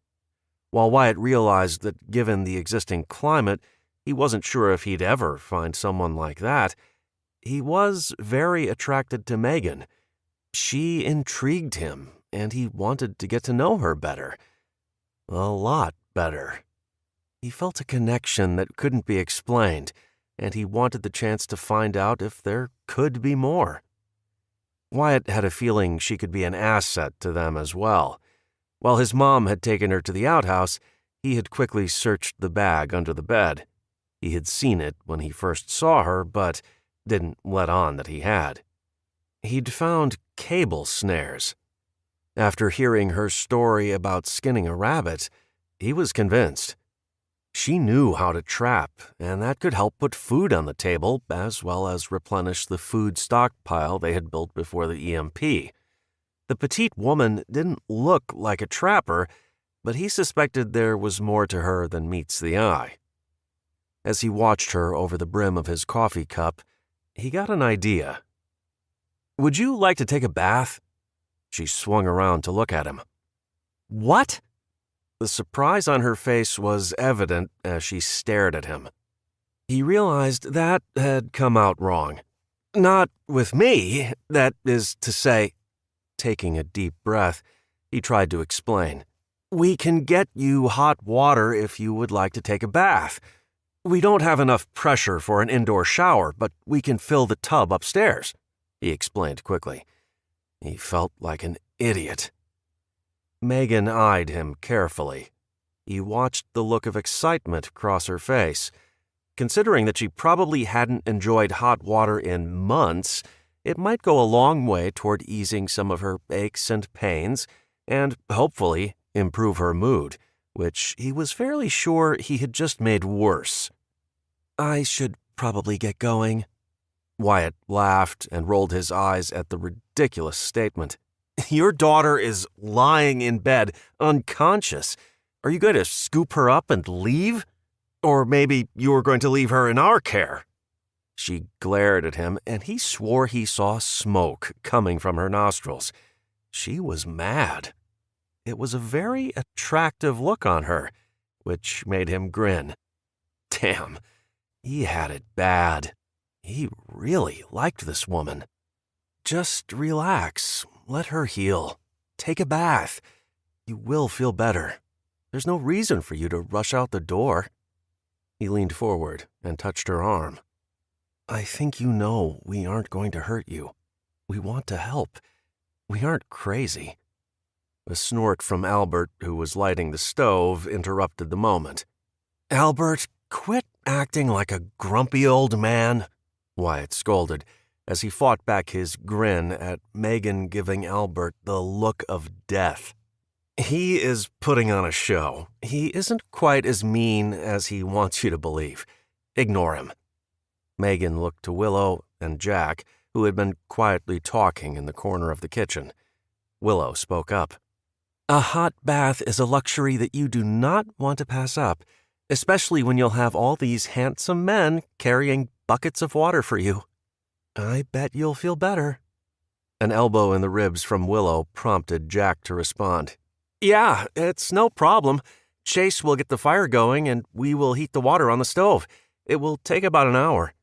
While Wyatt realized that given the existing climate, he wasn't sure if he'd ever find someone like that, he was very attracted to Megan. She intrigued him, and he wanted to get to know her better. A lot better. He felt a connection that couldn't be explained, and he wanted the chance to find out if there could be more. Wyatt had a feeling she could be an asset to them as well. While his mom had taken her to the outhouse, he had quickly searched the bag under the bed. He had seen it when he first saw her, but didn't let on that he had. He'd found cable snares. After hearing her story about skinning a rabbit, he was convinced. She knew how to trap, and that could help put food on the table as well as replenish the food stockpile they had built before the EMP. The petite woman didn't look like a trapper, but he suspected there was more to her than meets the eye. As he watched her over the brim of his coffee cup, he got an idea. "Would you like to take a bath?" She swung around to look at him. "What?" The surprise on her face was evident as she stared at him. He realized that had come out wrong. "Not with me, that is to say." Taking a deep breath, he tried to explain. "We can get you hot water if you would like to take a bath. We don't have enough pressure for an indoor shower, but we can fill the tub upstairs," he explained quickly. He felt like an idiot. Megan eyed him carefully. He watched the look of excitement cross her face. Considering that she probably hadn't enjoyed hot water in months, it might go a long way toward easing some of her aches and pains, and hopefully improve her mood, which he was fairly sure he had just made worse. "I should probably get going." Wyatt laughed and rolled his eyes at the ridiculous statement. "Your daughter is lying in bed, unconscious. Are you going to scoop her up and leave? Or maybe you were going to leave her in our care?" She glared at him, and he swore he saw smoke coming from her nostrils. She was mad. It was a very attractive look on her, which made him grin. Damn, he had it bad. He really liked this woman. "Just relax. Let her heal. Take a bath. You will feel better. There's no reason for you to rush out the door." He leaned forward and touched her arm. "I think you know we aren't going to hurt you. We want to help. We aren't crazy." A snort from Albert, who was lighting the stove, interrupted the moment. "Albert, quit acting like a grumpy old man," Wyatt scolded, as he fought back his grin at Megan giving Albert the look of death. "He is putting on a show. He isn't quite as mean as he wants you to believe. Ignore him." Megan looked to Willow and Jack, who had been quietly talking in the corner of the kitchen. Willow spoke up. "A hot bath is a luxury that you do not want to pass up, especially when you'll have all these handsome men carrying buckets of water for you. I bet you'll feel better." An elbow in the ribs from Willow prompted Jack to respond. "Yeah, it's no problem. Chase will get the fire going and we will heat the water on the stove. It will take about an hour."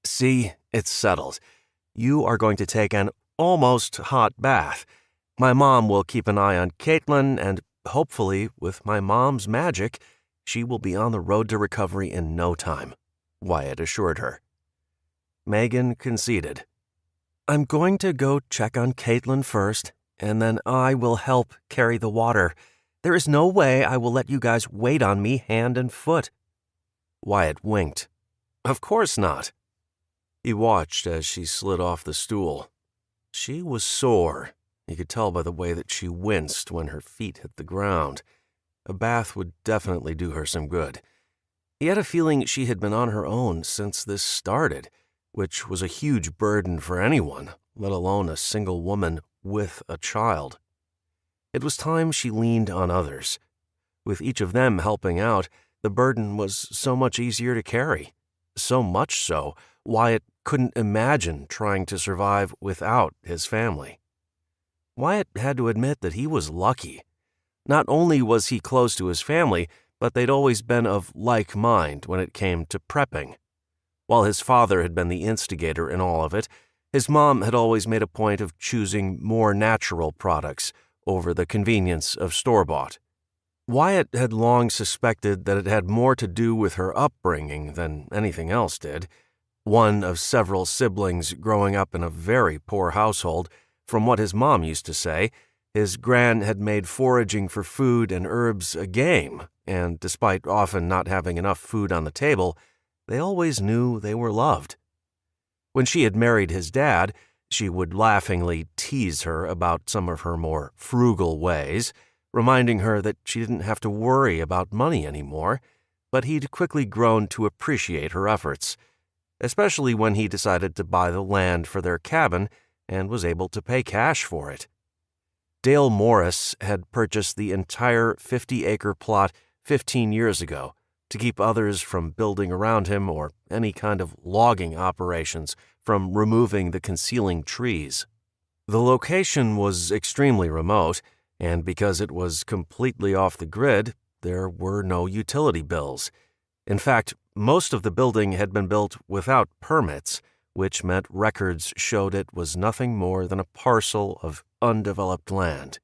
"See, it's settled. You are going to take an almost hot bath. My mom will keep an eye on Caitlin, and hopefully, with my mom's magic, she will be on the road to recovery in no time," Wyatt assured her. Megan conceded. "I'm going to go check on Caitlin first, and then I will help carry the water. There is no way I will let you guys wait on me hand and foot." Wyatt winked. "Of course not." He watched as she slid off the stool. She was sore. He could tell by the way that she winced when her feet hit the ground. A bath would definitely do her some good. He had a feeling she had been on her own since this started, which was a huge burden for anyone, let alone a single woman with a child. It was time she leaned on others. With each of them helping out, the burden was so much easier to carry. So much so, Wyatt couldn't imagine trying to survive without his family. Wyatt had to admit that he was lucky. Not only was he close to his family, but they'd always been of like mind when it came to prepping. While his father had been the instigator in all of it, his mom had always made a point of choosing more natural products over the convenience of store-bought. Wyatt had long suspected that it had more to do with her upbringing than anything else did. One of several siblings growing up in a very poor household, from what his mom used to say, his gran had made foraging for food and herbs a game, and despite often not having enough food on the table, they always knew they were loved. When she had married his dad, she would laughingly tease her about some of her more frugal ways, reminding her that she didn't have to worry about money anymore, but he'd quickly grown to appreciate her efforts, especially when he decided to buy the land for their cabin and was able to pay cash for it. Dale Morris had purchased the entire 50-acre plot 15 years ago to keep others from building around him or any kind of logging operations from removing the concealing trees. The location was extremely remote, and because it was completely off the grid, there were no utility bills. In fact, most of the building had been built without permits, which meant records showed it was nothing more than a parcel of undeveloped land.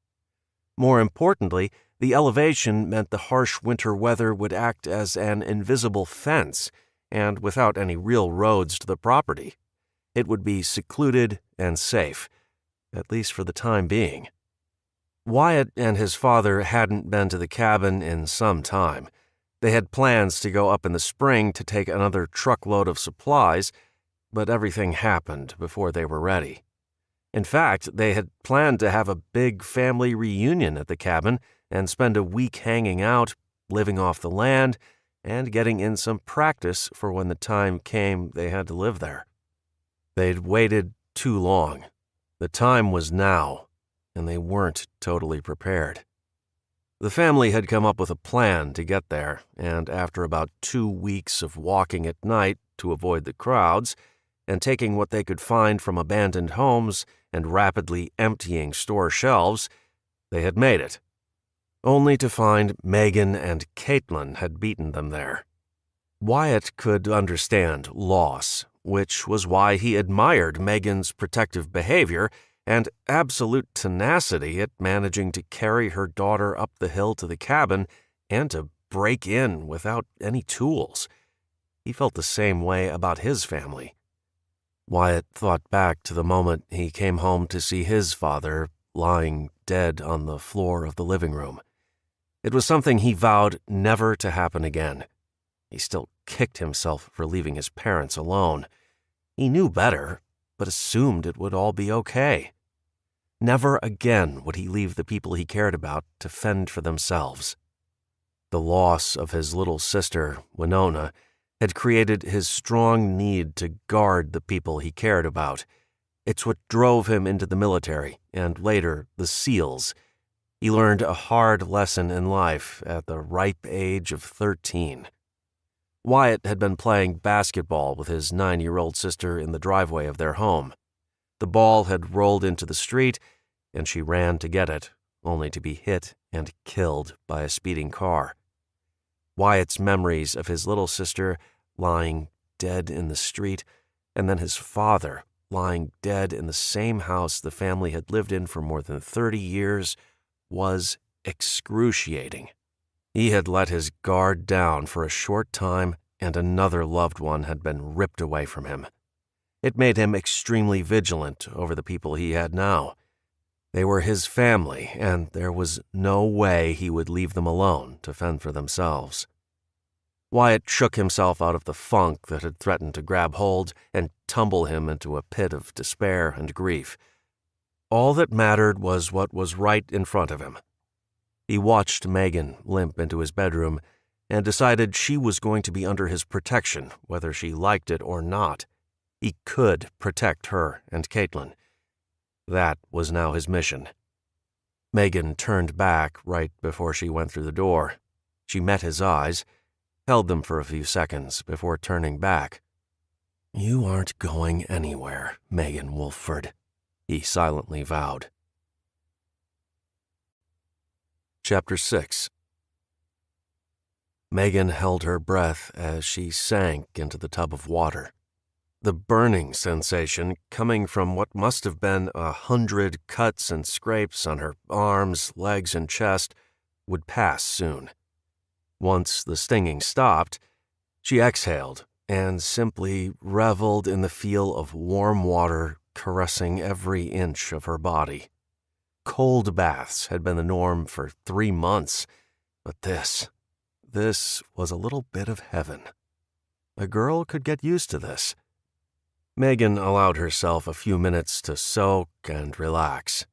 More importantly, the elevation meant the harsh winter weather would act as an invisible fence, and without any real roads to the property. It would be secluded and safe. at least for the time being. Wyatt and his father hadn't been to the cabin in some time. They had plans to go up in the spring to take another truckload of supplies, but everything happened before they were ready. In fact, they had planned to have a big family reunion at the cabin and spend a week hanging out, living off the land, and getting in some practice for when the time came they had to live there. They'd waited too long. The time was now, and they weren't totally prepared. The family had come up with a plan to get there, and after about 2 weeks of walking at night to avoid the crowds, and taking what they could find from abandoned homes and rapidly emptying store shelves, they had made it, only to find Megan and Caitlin had beaten them there. Wyatt could understand loss, which was why he admired Megan's protective behavior and absolute tenacity at managing to carry her daughter up the hill to the cabin and to break in without any tools. He felt the same way about his family. Wyatt thought back to the moment he came home to see his father lying dead on the floor of the living room. It was something he vowed never to happen again. He still kicked himself for leaving his parents alone. He knew better, but assumed it would all be okay. Never again would he leave the people he cared about to fend for themselves. The loss of his little sister, Winona, had created his strong need to guard the people he cared about. It's what drove him into the military and later the SEALs. He learned a hard lesson in life at the ripe age of 13. Wyatt had been playing basketball with his 9-year-old sister in the driveway of their home. The ball had rolled into the street, and she ran to get it, only to be hit and killed by a speeding car. Wyatt's memories of his little sister lying dead in the street, and then his father lying dead in the same house the family had lived in for more than 30 years, was excruciating. He had let his guard down for a short time, and another loved one had been ripped away from him. It made him extremely vigilant over the people he had now. They were his family, and there was no way he would leave them alone to fend for themselves. Wyatt shook himself out of the funk that had threatened to grab hold and tumble him into a pit of despair and grief. All that mattered was what was right in front of him. He watched Megan limp into his bedroom and decided she was going to be under his protection, whether she liked it or not. He could protect her and Caitlin. That was now his mission. Megan turned back right before she went through the door. She met his eyes, held them for a few seconds before turning back. "You aren't going anywhere, Megan Wolford," he silently vowed. Chapter 6. Megan held her breath as she sank into the tub of water. The burning sensation coming from what must have been 100 cuts and scrapes on her arms, legs, and chest would pass soon. Once the stinging stopped, she exhaled and simply reveled in the feel of warm water caressing every inch of her body. Cold baths had been the norm for 3 months, but this was a little bit of heaven. A girl could get used to this. Megan allowed herself a few minutes to soak and relax.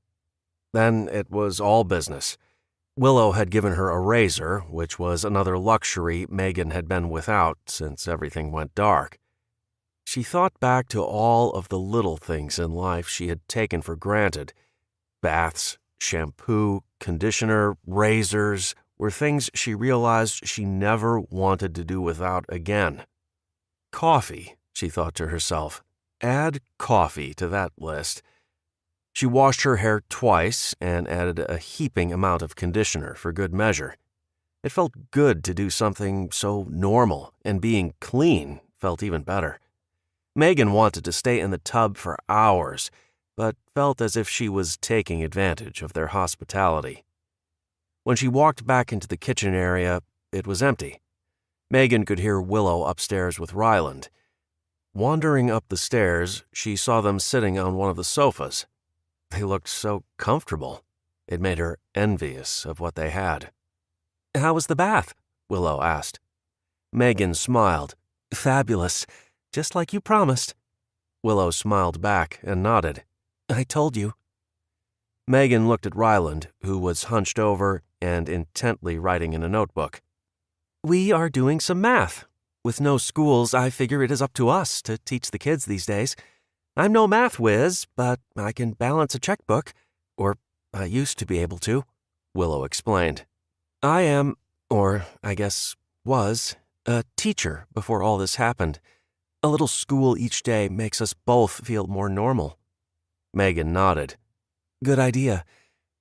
Then it was all business. Willow had given her a razor, which was another luxury Megan had been without since everything went dark. She thought back to all of the little things in life she had taken for granted. Baths, shampoo, conditioner, razors were things she realized she never wanted to do without again. Coffee, she thought to herself. Add coffee to that list. She washed her hair twice and added a heaping amount of conditioner for good measure. It felt good to do something so normal, and being clean felt even better. Megan wanted to stay in the tub for hours, but felt as if she was taking advantage of their hospitality. When she walked back into the kitchen area, it was empty. Megan could hear Willow upstairs with Ryland. Wandering up the stairs, she saw them sitting on one of the sofas. They looked so comfortable. It made her envious of what they had. "How was the bath?" Willow asked. Megan smiled. "Fabulous. Just like you promised." Willow smiled back and nodded. "I told you." Megan looked at Ryland, who was hunched over and intently writing in a notebook. "We are doing some math. With no schools, I figure it is up to us to teach the kids these days. I'm no math whiz, but I can balance a checkbook, or I used to be able to," Willow explained. "I am, or I guess was, a teacher before all this happened. A little school each day makes us both feel more normal." Megan nodded. "Good idea.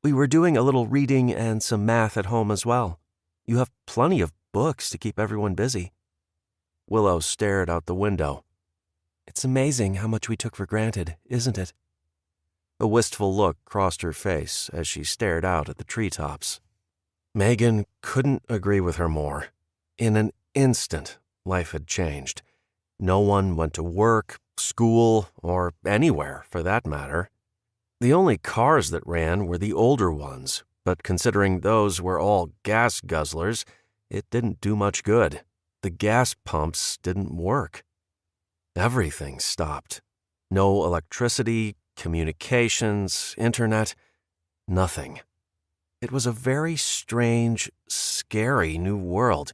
We were doing a little reading and some math at home as well. You have plenty of books to keep everyone busy." Willow stared out the window. "It's amazing how much we took for granted, isn't it?" A wistful look crossed her face as she stared out at the treetops. Megan couldn't agree with her more. In an instant, life had changed. No one went to work, school, or anywhere for that matter. The only cars that ran were the older ones, but considering those were all gas guzzlers, it didn't do much good. The gas pumps didn't work. Everything stopped. No electricity, communications, internet, nothing. It was a very strange, scary new world,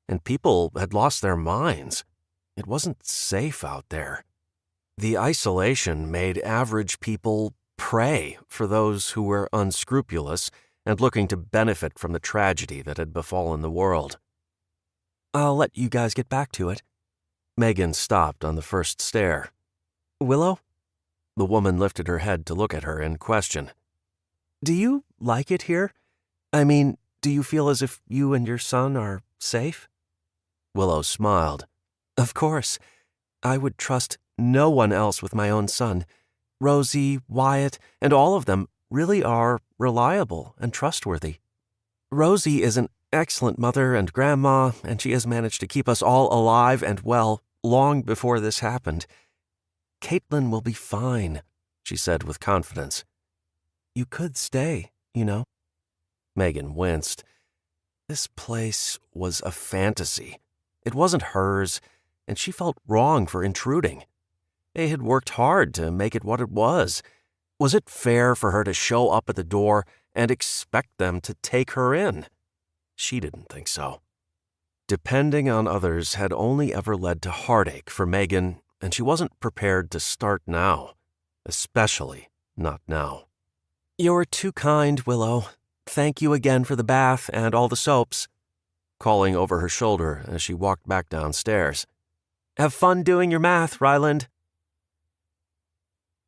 and people had lost their minds. It wasn't safe out there. The isolation made average people pray for those who were unscrupulous and looking to benefit from the tragedy that had befallen the world. "I'll let you guys get back to it." Megan stopped on the first stair. "Willow?" The woman lifted her head to look at her in question. "Do you like it here? I mean, do you feel as if you and your son are safe?" Willow smiled. "Of course. I would trust no one else with my own son. Rosie, Wyatt, and all of them really are reliable and trustworthy. Rosie is an excellent mother and grandma, and she has managed to keep us all alive and well long before this happened. Caitlin will be fine," she said with confidence. "You could stay, you know." Megan winced. This place was a fantasy. It wasn't hers, and she felt wrong for intruding. They had worked hard to make it what it was. Was it fair for her to show up at the door and expect them to take her in? She didn't think so. Depending on others had only ever led to heartache for Megan, and she wasn't prepared to start now, especially not now. "You're too kind, Willow. Thank you again for the bath and all the soaps," calling over her shoulder as she walked back downstairs. "Have fun doing your math, Ryland."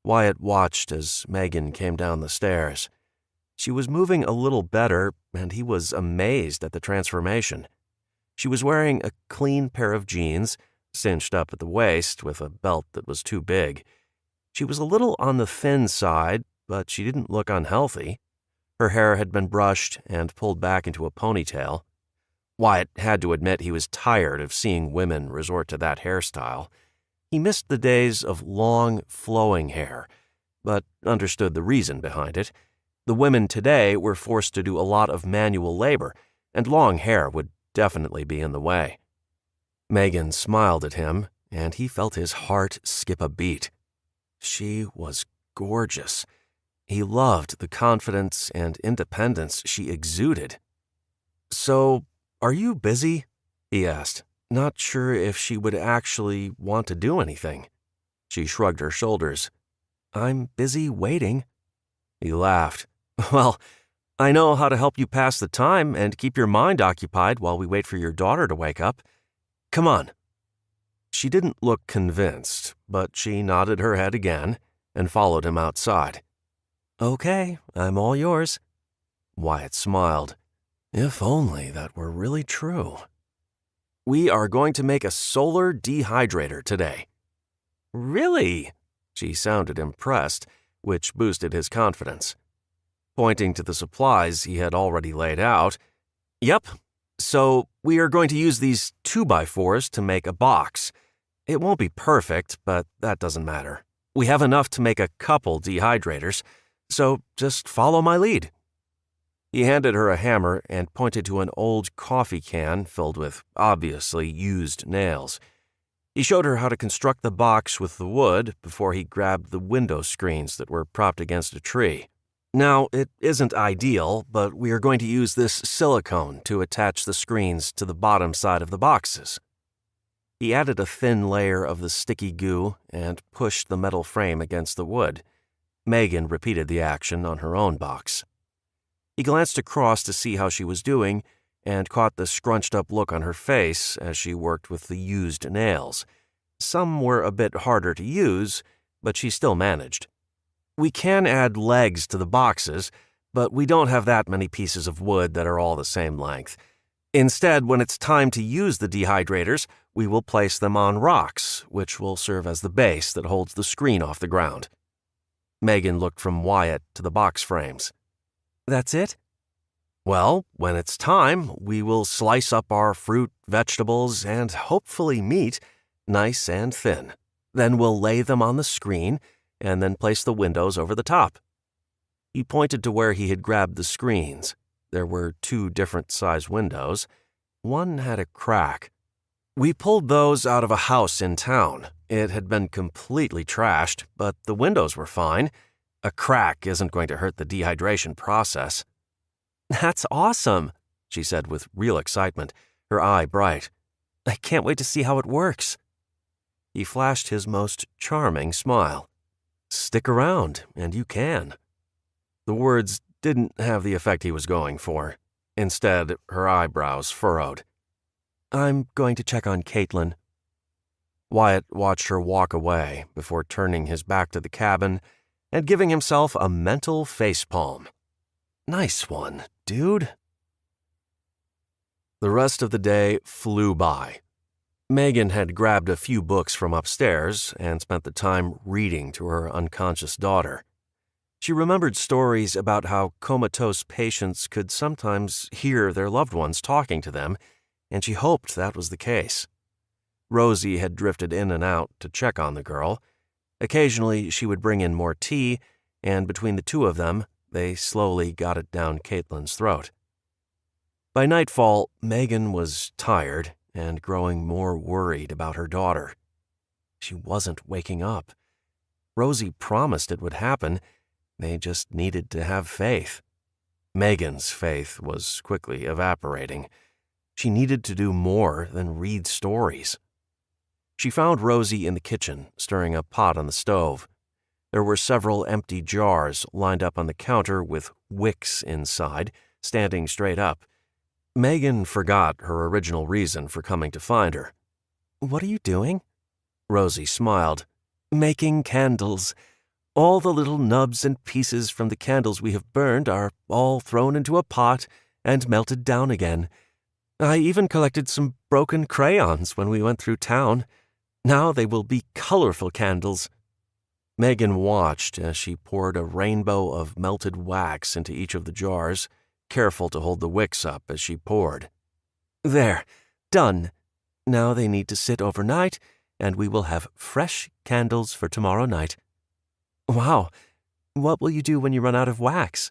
Wyatt watched as Megan came down the stairs. She was moving a little better, and he was amazed at the transformation. She was wearing a clean pair of jeans, cinched up at the waist with a belt that was too big. She was a little on the thin side, but she didn't look unhealthy. Her hair had been brushed and pulled back into a ponytail. Wyatt had to admit he was tired of seeing women resort to that hairstyle. He missed the days of long, flowing hair, but understood the reason behind it. The women today were forced to do a lot of manual labor, and long hair would definitely be in the way. Megan smiled at him, and he felt his heart skip a beat. She was gorgeous. He loved the confidence and independence she exuded. "So, are you busy?" he asked, not sure if she would actually want to do anything. She shrugged her shoulders. "I'm busy waiting." He laughed. "Well, I know how to help you pass the time and keep your mind occupied while we wait for your daughter to wake up. Come on." She didn't look convinced, but she nodded her head again and followed him outside. "Okay, I'm all yours." Wyatt smiled. If only that were really true. "We are going to make a solar dehydrator today." "Really?" She sounded impressed, which boosted his confidence. Pointing to the supplies he had already laid out, "Yep, so we are going to use these 2x4s to make a box. It won't be perfect, but that doesn't matter. We have enough to make a couple dehydrators, so just follow my lead." He handed her a hammer and pointed to an old coffee can filled with obviously used nails. He showed her how to construct the box with the wood before he grabbed the window screens that were propped against a tree. "Now, it isn't ideal, but we are going to use this silicone to attach the screens to the bottom side of the boxes." He added a thin layer of the sticky goo and pushed the metal frame against the wood. Megan repeated the action on her own box. He glanced across to see how she was doing and caught the scrunched-up look on her face as she worked with the used nails. Some were a bit harder to use, but she still managed. "We can add legs to the boxes, but we don't have that many pieces of wood that are all the same length. Instead, when it's time to use the dehydrators, we will place them on rocks, which will serve as the base that holds the screen off the ground." Megan looked from Wyatt to the box frames. "That's it?" "Well, when it's time, we will slice up our fruit, vegetables, and hopefully meat, nice and thin. Then we'll lay them on the screen, and then place the windows over the top." He pointed to where he had grabbed the screens. There were 2 different size windows. One had a crack. "We pulled those out of a house in town. It had been completely trashed, but the windows were fine. A crack isn't going to hurt the dehydration process." "That's awesome," she said with real excitement, her eye bright. "I can't wait to see how it works." He flashed his most charming smile. "Stick around, and you can." The words didn't have the effect he was going for. Instead, her eyebrows furrowed. "I'm going to check on Caitlin." Wyatt watched her walk away before turning his back to the cabin and giving himself a mental facepalm. "Nice one, dude." The rest of the day flew by. Megan had grabbed a few books from upstairs and spent the time reading to her unconscious daughter. She remembered stories about how comatose patients could sometimes hear their loved ones talking to them, and she hoped that was the case. Rosie had drifted in and out to check on the girl. Occasionally, she would bring in more tea, and between the 2 of them, they slowly got it down Caitlin's throat. By nightfall, Megan was tired and growing more worried about her daughter. She wasn't waking up. Rosie promised it would happen. They just needed to have faith. Megan's faith was quickly evaporating. She needed to do more than read stories. She found Rosie in the kitchen, stirring a pot on the stove. There were several empty jars lined up on the counter with wicks inside, standing straight up. Megan forgot her original reason for coming to find her. "What are you doing?" Rosie smiled. "Making candles. All the little nubs and pieces from the candles we have burned are all thrown into a pot and melted down again. I even collected some broken crayons when we went through town. Now they will be colorful candles." Megan watched as she poured a rainbow of melted wax into each of the jars, careful to hold the wicks up as she poured. "There, done. Now they need to sit overnight, and we will have fresh candles for tomorrow night." "Wow, what will you do when you run out of wax?"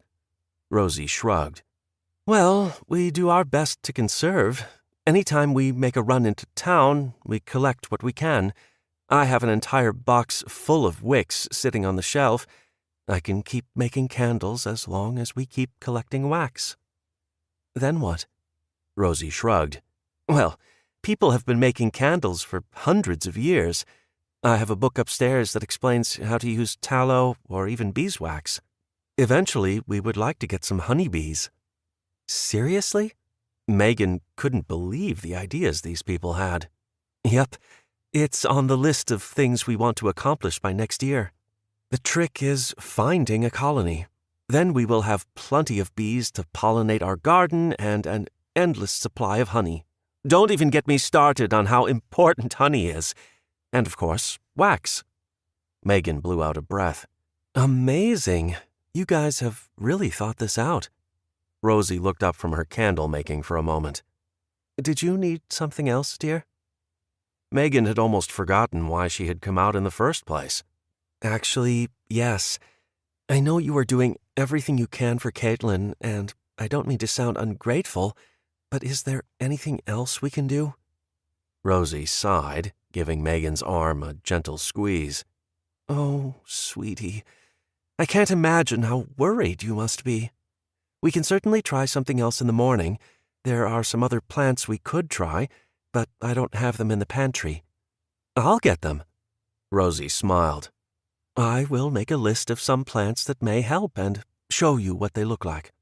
Rosie shrugged. "Well, we do our best to conserve. Anytime we make a run into town, we collect what we can. I have an entire box full of wicks sitting on the shelf. I can keep making candles as long as we keep collecting wax." "Then what?" Rosie shrugged. "Well, people have been making candles for hundreds of years. I have a book upstairs that explains how to use tallow or even beeswax. Eventually, we would like to get some honeybees." "Seriously?" Megan couldn't believe the ideas these people had. "Yep, it's on the list of things we want to accomplish by next year. The trick is finding a colony. Then we will have plenty of bees to pollinate our garden and an endless supply of honey. Don't even get me started on how important honey is. And, of course, wax." Megan blew out a breath. "Amazing. You guys have really thought this out." Rosie looked up from her candle making for a moment. "Did you need something else, dear?" Megan had almost forgotten why she had come out in the first place. "Actually, yes. I know you are doing everything you can for Caitlin, and I don't mean to sound ungrateful, but is there anything else we can do?" Rosie sighed, giving Megan's arm a gentle squeeze. "Oh, sweetie, I can't imagine how worried you must be. We can certainly try something else in the morning. There are some other plants we could try, but I don't have them in the pantry." "I'll get them." Rosie smiled. "I will make a list of some plants that may help and show you what they look like."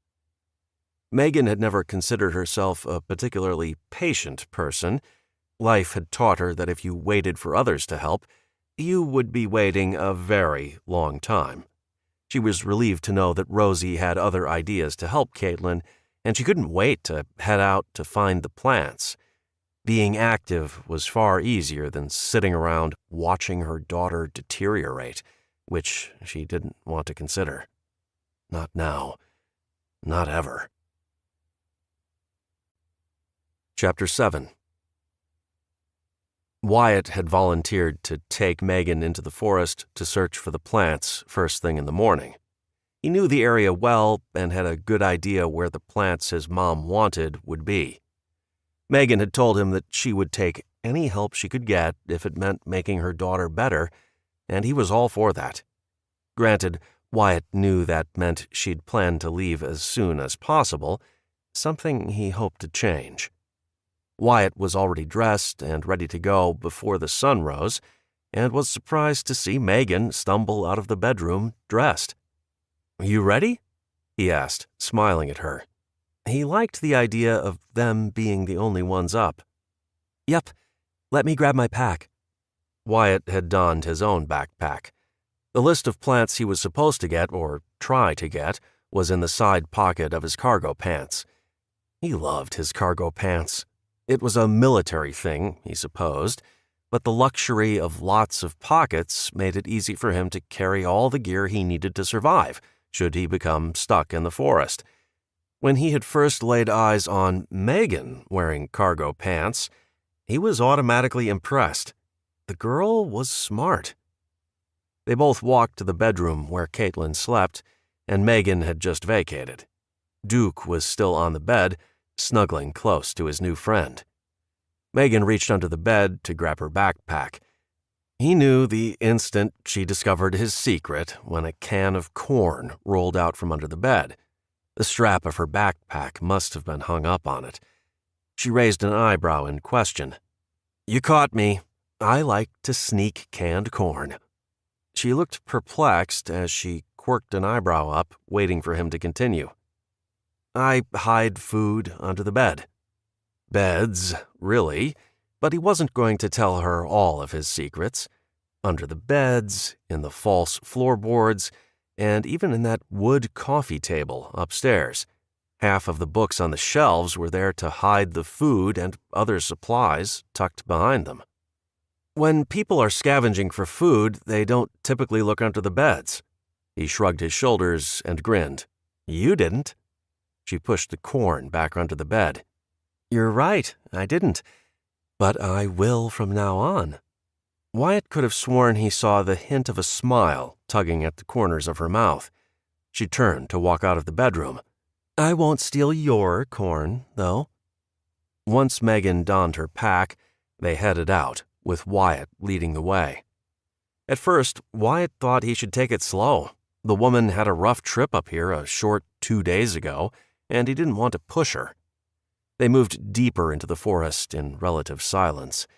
Megan had never considered herself a particularly patient person. Life had taught her that if you waited for others to help, you would be waiting a very long time. She was relieved to know that Rosie had other ideas to help Caitlin, and she couldn't wait to head out to find the plants. Being active was far easier than sitting around watching her daughter deteriorate, which she didn't want to consider. Not now. Not ever. Chapter 7. Wyatt had volunteered to take Megan into the forest to search for the plants first thing in the morning. He knew the area well and had a good idea where the plants his mom wanted would be. Megan had told him that she would take any help she could get if it meant making her daughter better, and he was all for that. Granted, Wyatt knew that meant she'd planned to leave as soon as possible, something he hoped to change. Wyatt was already dressed and ready to go before the sun rose, and was surprised to see Megan stumble out of the bedroom dressed. "You ready?" he asked, smiling at her. He liked the idea of them being the only ones up. "Yep, let me grab my pack." Wyatt had donned his own backpack. The list of plants he was supposed to get, or try to get, was in the side pocket of his cargo pants. He loved his cargo pants. It was a military thing, he supposed, but the luxury of lots of pockets made it easy for him to carry all the gear he needed to survive, should he become stuck in the forest. When he had first laid eyes on Megan wearing cargo pants, he was automatically impressed. The girl was smart. They both walked to the bedroom where Caitlin slept, and Megan had just vacated. Duke was still on the bed, snuggling close to his new friend. Megan reached under the bed to grab her backpack. He knew the instant she discovered his secret when a can of corn rolled out from under the bed. The strap of her backpack must have been hung up on it. She raised an eyebrow in question. "You caught me. I like to sneak canned corn." She looked perplexed as she quirked an eyebrow up, waiting for him to continue. "I hide food under the bed." Beds, really, but he wasn't going to tell her all of his secrets. Under the beds, in the false floorboards, and even in that wood coffee table upstairs. Half of the books on the shelves were there to hide the food and other supplies tucked behind them. When people are scavenging for food, they don't typically look under the beds. He shrugged his shoulders and grinned. "You didn't." She pushed the corn back under the bed. "You're right, I didn't. But I will from now on." Wyatt could have sworn he saw the hint of a smile tugging at the corners of her mouth. She turned to walk out of the bedroom. "I won't steal your corn, though." Once Megan donned her pack, they headed out, with Wyatt leading the way. At first, Wyatt thought he should take it slow. The woman had a rough trip up here a short 2 days ago, and he didn't want to push her. They moved deeper into the forest in relative silence.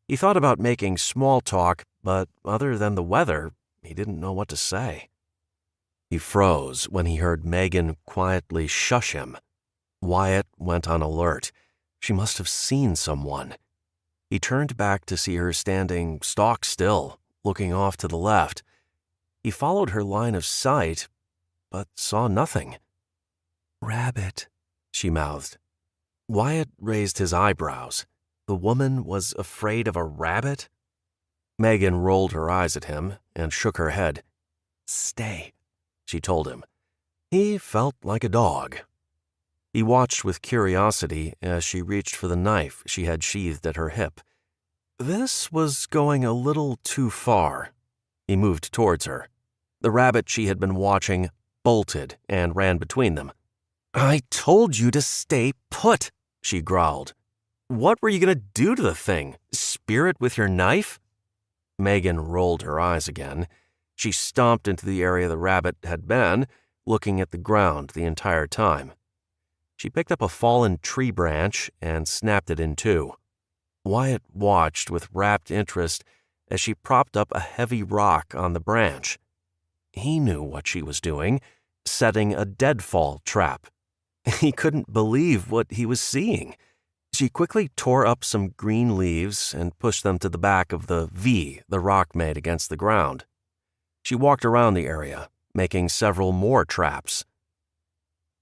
He thought about making small talk, but other than the weather, he didn't know what to say. He froze when he heard Megan quietly shush him. Wyatt went on alert. She must have seen someone. He turned back to see her standing stock still, looking off to the left. He followed her line of sight, but saw nothing. "Rabbit," she mouthed. Wyatt raised his eyebrows. The woman was afraid of a rabbit? Megan rolled her eyes at him and shook her head. "Stay," she told him. He felt like a dog. He watched with curiosity as she reached for the knife she had sheathed at her hip. This was going a little too far. He moved towards her. The rabbit she had been watching bolted and ran between them. "I told you to stay put," she growled. "What were you going to do to the thing? Spear it with your knife?" Megan rolled her eyes again. She stomped into the area the rabbit had been, looking at the ground the entire time. She picked up a fallen tree branch and snapped it in two. Wyatt watched with rapt interest as she propped up a heavy rock on the branch. He knew what she was doing, setting a deadfall trap. He couldn't believe what he was seeing. She quickly tore up some green leaves and pushed them to the back of the V the rock made against the ground. She walked around the area, making several more traps.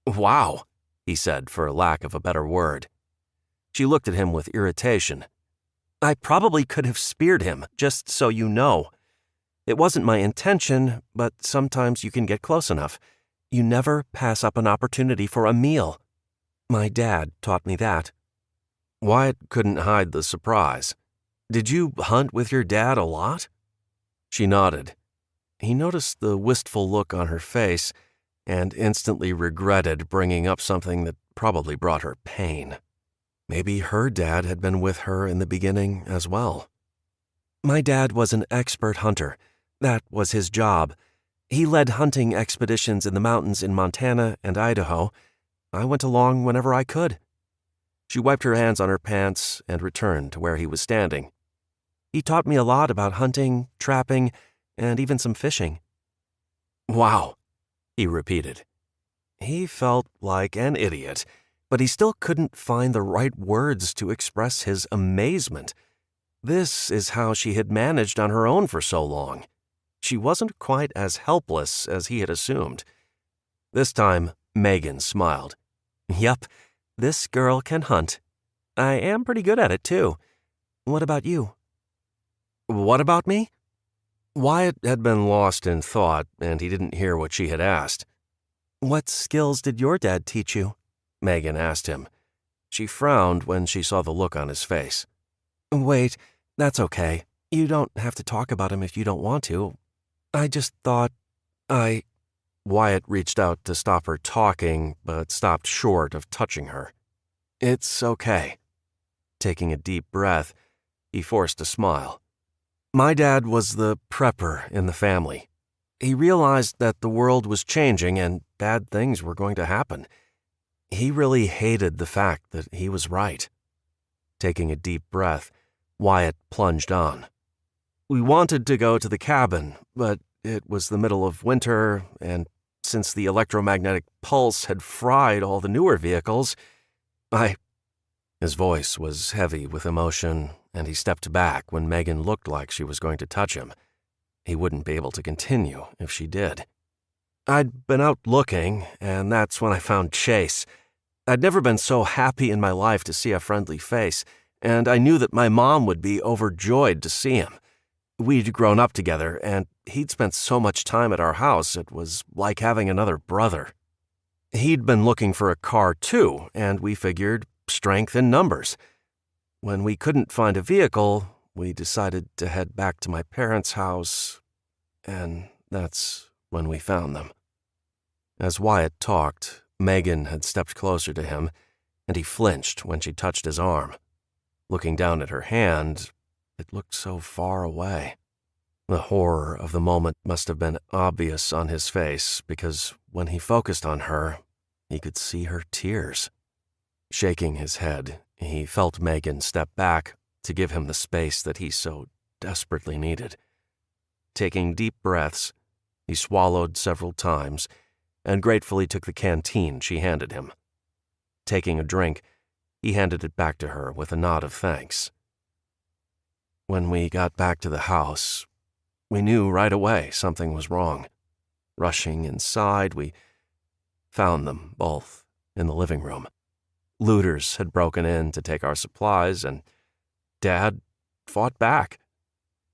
"Wow," he said for lack of a better word. She looked at him with irritation. "I probably could have speared him, just so you know. It wasn't my intention, but sometimes you can get close enough. You never pass up an opportunity for a meal. My dad taught me that." Wyatt couldn't hide the surprise. "Did you hunt with your dad a lot?" She nodded. He noticed the wistful look on her face and instantly regretted bringing up something that probably brought her pain. Maybe her dad had been with her in the beginning as well. "My dad was an expert hunter. That was his job. He led hunting expeditions in the mountains in Montana and Idaho. I went along whenever I could." She wiped her hands on her pants and returned to where he was standing. "He taught me a lot about hunting, trapping, and even some fishing." "Wow," he repeated. He felt like an idiot, but he still couldn't find the right words to express his amazement. This is how she had managed on her own for so long. She wasn't quite as helpless as he had assumed. This time, Megan smiled. "Yup, this girl can hunt. I am pretty good at it, too. What about you?" "What about me?" Wyatt had been lost in thought, and he didn't hear what she had asked. "What skills did your dad teach you?" Megan asked him. She frowned when she saw the look on his face. "Wait, that's okay. You don't have to talk about him if you don't want to. I just thought Wyatt reached out to stop her talking, but stopped short of touching her. "It's okay." Taking a deep breath, he forced a smile. "My dad was the prepper in the family. He realized that the world was changing and bad things were going to happen. He really hated the fact that he was right." Taking a deep breath, Wyatt plunged on. "We wanted to go to the cabin, but it was the middle of winter, and since the electromagnetic pulse had fried all the newer vehicles, His voice was heavy with emotion, and he stepped back when Megan looked like she was going to touch him. He wouldn't be able to continue if she did. "I'd been out looking, and that's when I found Chase. I'd never been so happy in my life to see a friendly face, and I knew that my mom would be overjoyed to see him. We'd grown up together, and he'd spent so much time at our house it was like having another brother. He'd been looking for a car too, and we figured strength in numbers. When we couldn't find a vehicle, we decided to head back to my parents' house, and that's when we found them." As Wyatt talked, Megan had stepped closer to him, and he flinched when she touched his arm. Looking down at her hand, it looked so far away. The horror of the moment must have been obvious on his face because when he focused on her, he could see her tears. Shaking his head, he felt Megan step back to give him the space that he so desperately needed. Taking deep breaths, he swallowed several times and gratefully took the canteen she handed him. Taking a drink, he handed it back to her with a nod of thanks. When we got back to the house, we knew right away something was wrong. Rushing inside, we found them both in the living room. Looters had broken in to take our supplies, and Dad fought back.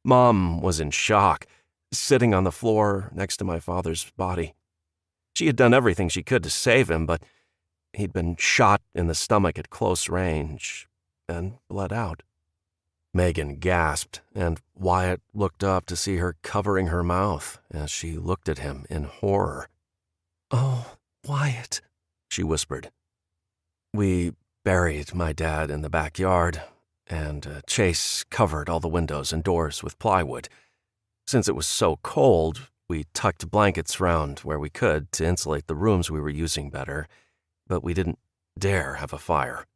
Mom was in shock, sitting on the floor next to my father's body. She had done everything she could to save him, but he'd been shot in the stomach at close range and bled out. Megan gasped, and Wyatt looked up to see her covering her mouth as she looked at him in horror. "Oh, Wyatt," she whispered. We buried my dad in the backyard, and Chase covered all the windows and doors with plywood. Since it was so cold, we tucked blankets round where we could to insulate the rooms we were using better, but we didn't dare have a fire.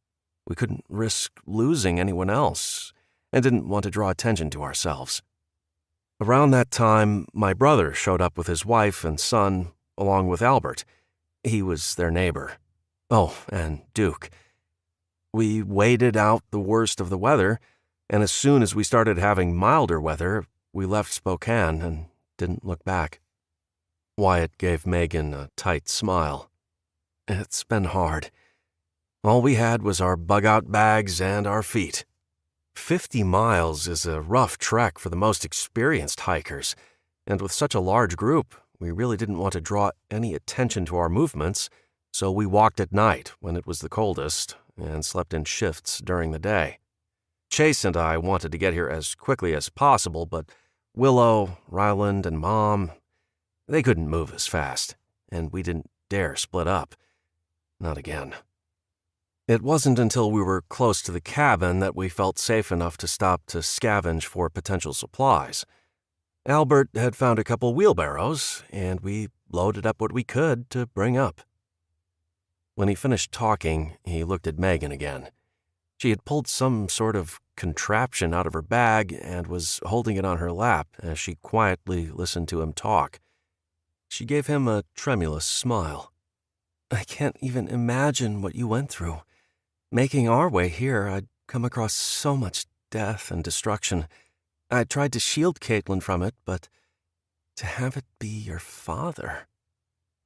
We couldn't risk losing anyone else, and didn't want to draw attention to ourselves. Around that time, my brother showed up with his wife and son, along with Albert. He was their neighbor. Oh, and Duke. We waited out the worst of the weather, and as soon as we started having milder weather, we left Spokane and didn't look back. Wyatt gave Megan a tight smile. It's been hard. All we had was our bug-out bags and our feet. 50 miles is a rough trek for the most experienced hikers, and with such a large group, we really didn't want to draw any attention to our movements, so we walked at night when it was the coldest and slept in shifts during the day. Chase and I wanted to get here as quickly as possible, but Willow, Ryland, and Mom, they couldn't move as fast, and we didn't dare split up. Not again. It wasn't until we were close to the cabin that we felt safe enough to stop to scavenge for potential supplies. Albert had found a couple wheelbarrows, and we loaded up what we could to bring up. When he finished talking, he looked at Megan again. She had pulled some sort of contraption out of her bag and was holding it on her lap as she quietly listened to him talk. She gave him a tremulous smile. "I can't even imagine what you went through. Making our way here, I'd come across so much death and destruction. I tried to shield Caitlin from it, but to have it be your father...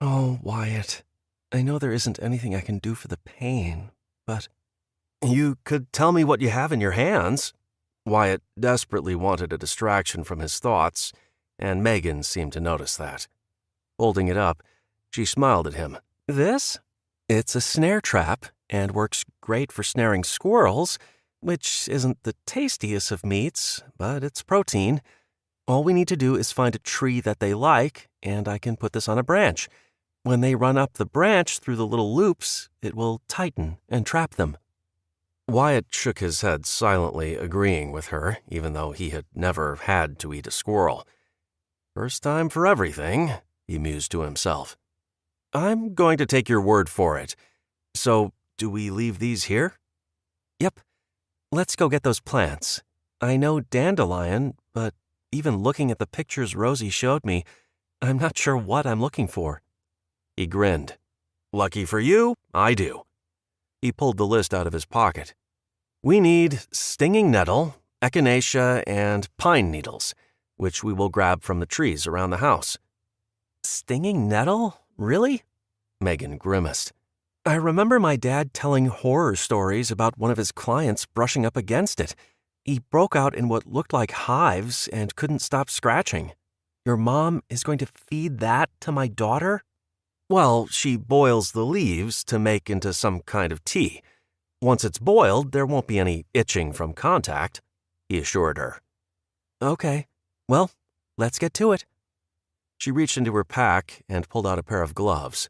Oh, Wyatt, I know there isn't anything I can do for the pain, but... You could tell me what you have in your hands." Wyatt desperately wanted a distraction from his thoughts, and Megan seemed to notice that. Holding it up, she smiled at him. "This? It's a snare trap, and works great for snaring squirrels, which isn't the tastiest of meats, but it's protein. All we need to do is find a tree that they like, and I can put this on a branch. When they run up the branch through the little loops, it will tighten and trap them." Wyatt shook his head silently, agreeing with her, even though he had never had to eat a squirrel. First time for everything, he mused to himself. "I'm going to take your word for it. So, do we leave these here?" "Yep. Let's go get those plants. I know dandelion, but even looking at the pictures Rosie showed me, I'm not sure what I'm looking for." He grinned. "Lucky for you, I do." He pulled the list out of his pocket. "We need stinging nettle, echinacea, and pine needles, which we will grab from the trees around the house." "Stinging nettle? Really?" Megan grimaced. "I remember my dad telling horror stories about one of his clients brushing up against it. He broke out in what looked like hives and couldn't stop scratching. Your mom is going to feed that to my daughter?" "Well, she boils the leaves to make into some kind of tea. Once it's boiled, there won't be any itching from contact," he assured her. "Okay. Well, let's get to it." She reached into her pack and pulled out a pair of gloves.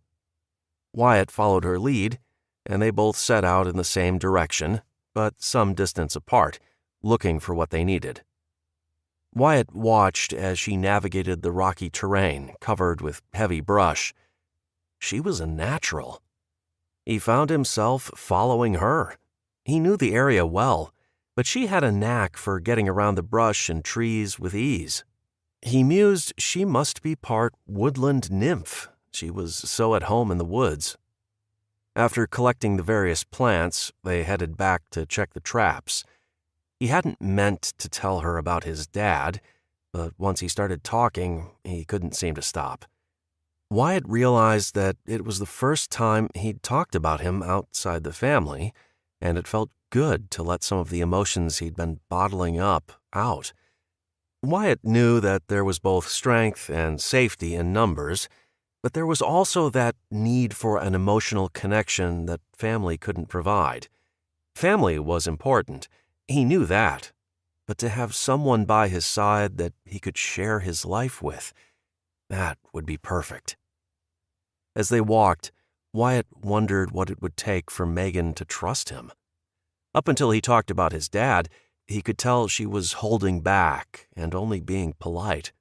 Wyatt followed her lead, and they both set out in the same direction, but some distance apart, looking for what they needed. Wyatt watched as she navigated the rocky terrain covered with heavy brush. She was a natural. He found himself following her. He knew the area well, but she had a knack for getting around the brush and trees with ease. He mused she must be part woodland nymph. She was so at home in the woods. After collecting the various plants, they headed back to check the traps. He hadn't meant to tell her about his dad, but once he started talking, he couldn't seem to stop. Wyatt realized that it was the first time he'd talked about him outside the family, and it felt good to let some of the emotions he'd been bottling up out. Wyatt knew that there was both strength and safety in numbers, but there was also that need for an emotional connection that family couldn't provide. Family was important. He knew that. but to have someone by his side that he could share his life with, that would be perfect. As they walked, Wyatt wondered what it would take for Megan to trust him. Up until he talked about his dad, he could tell she was holding back and only being polite.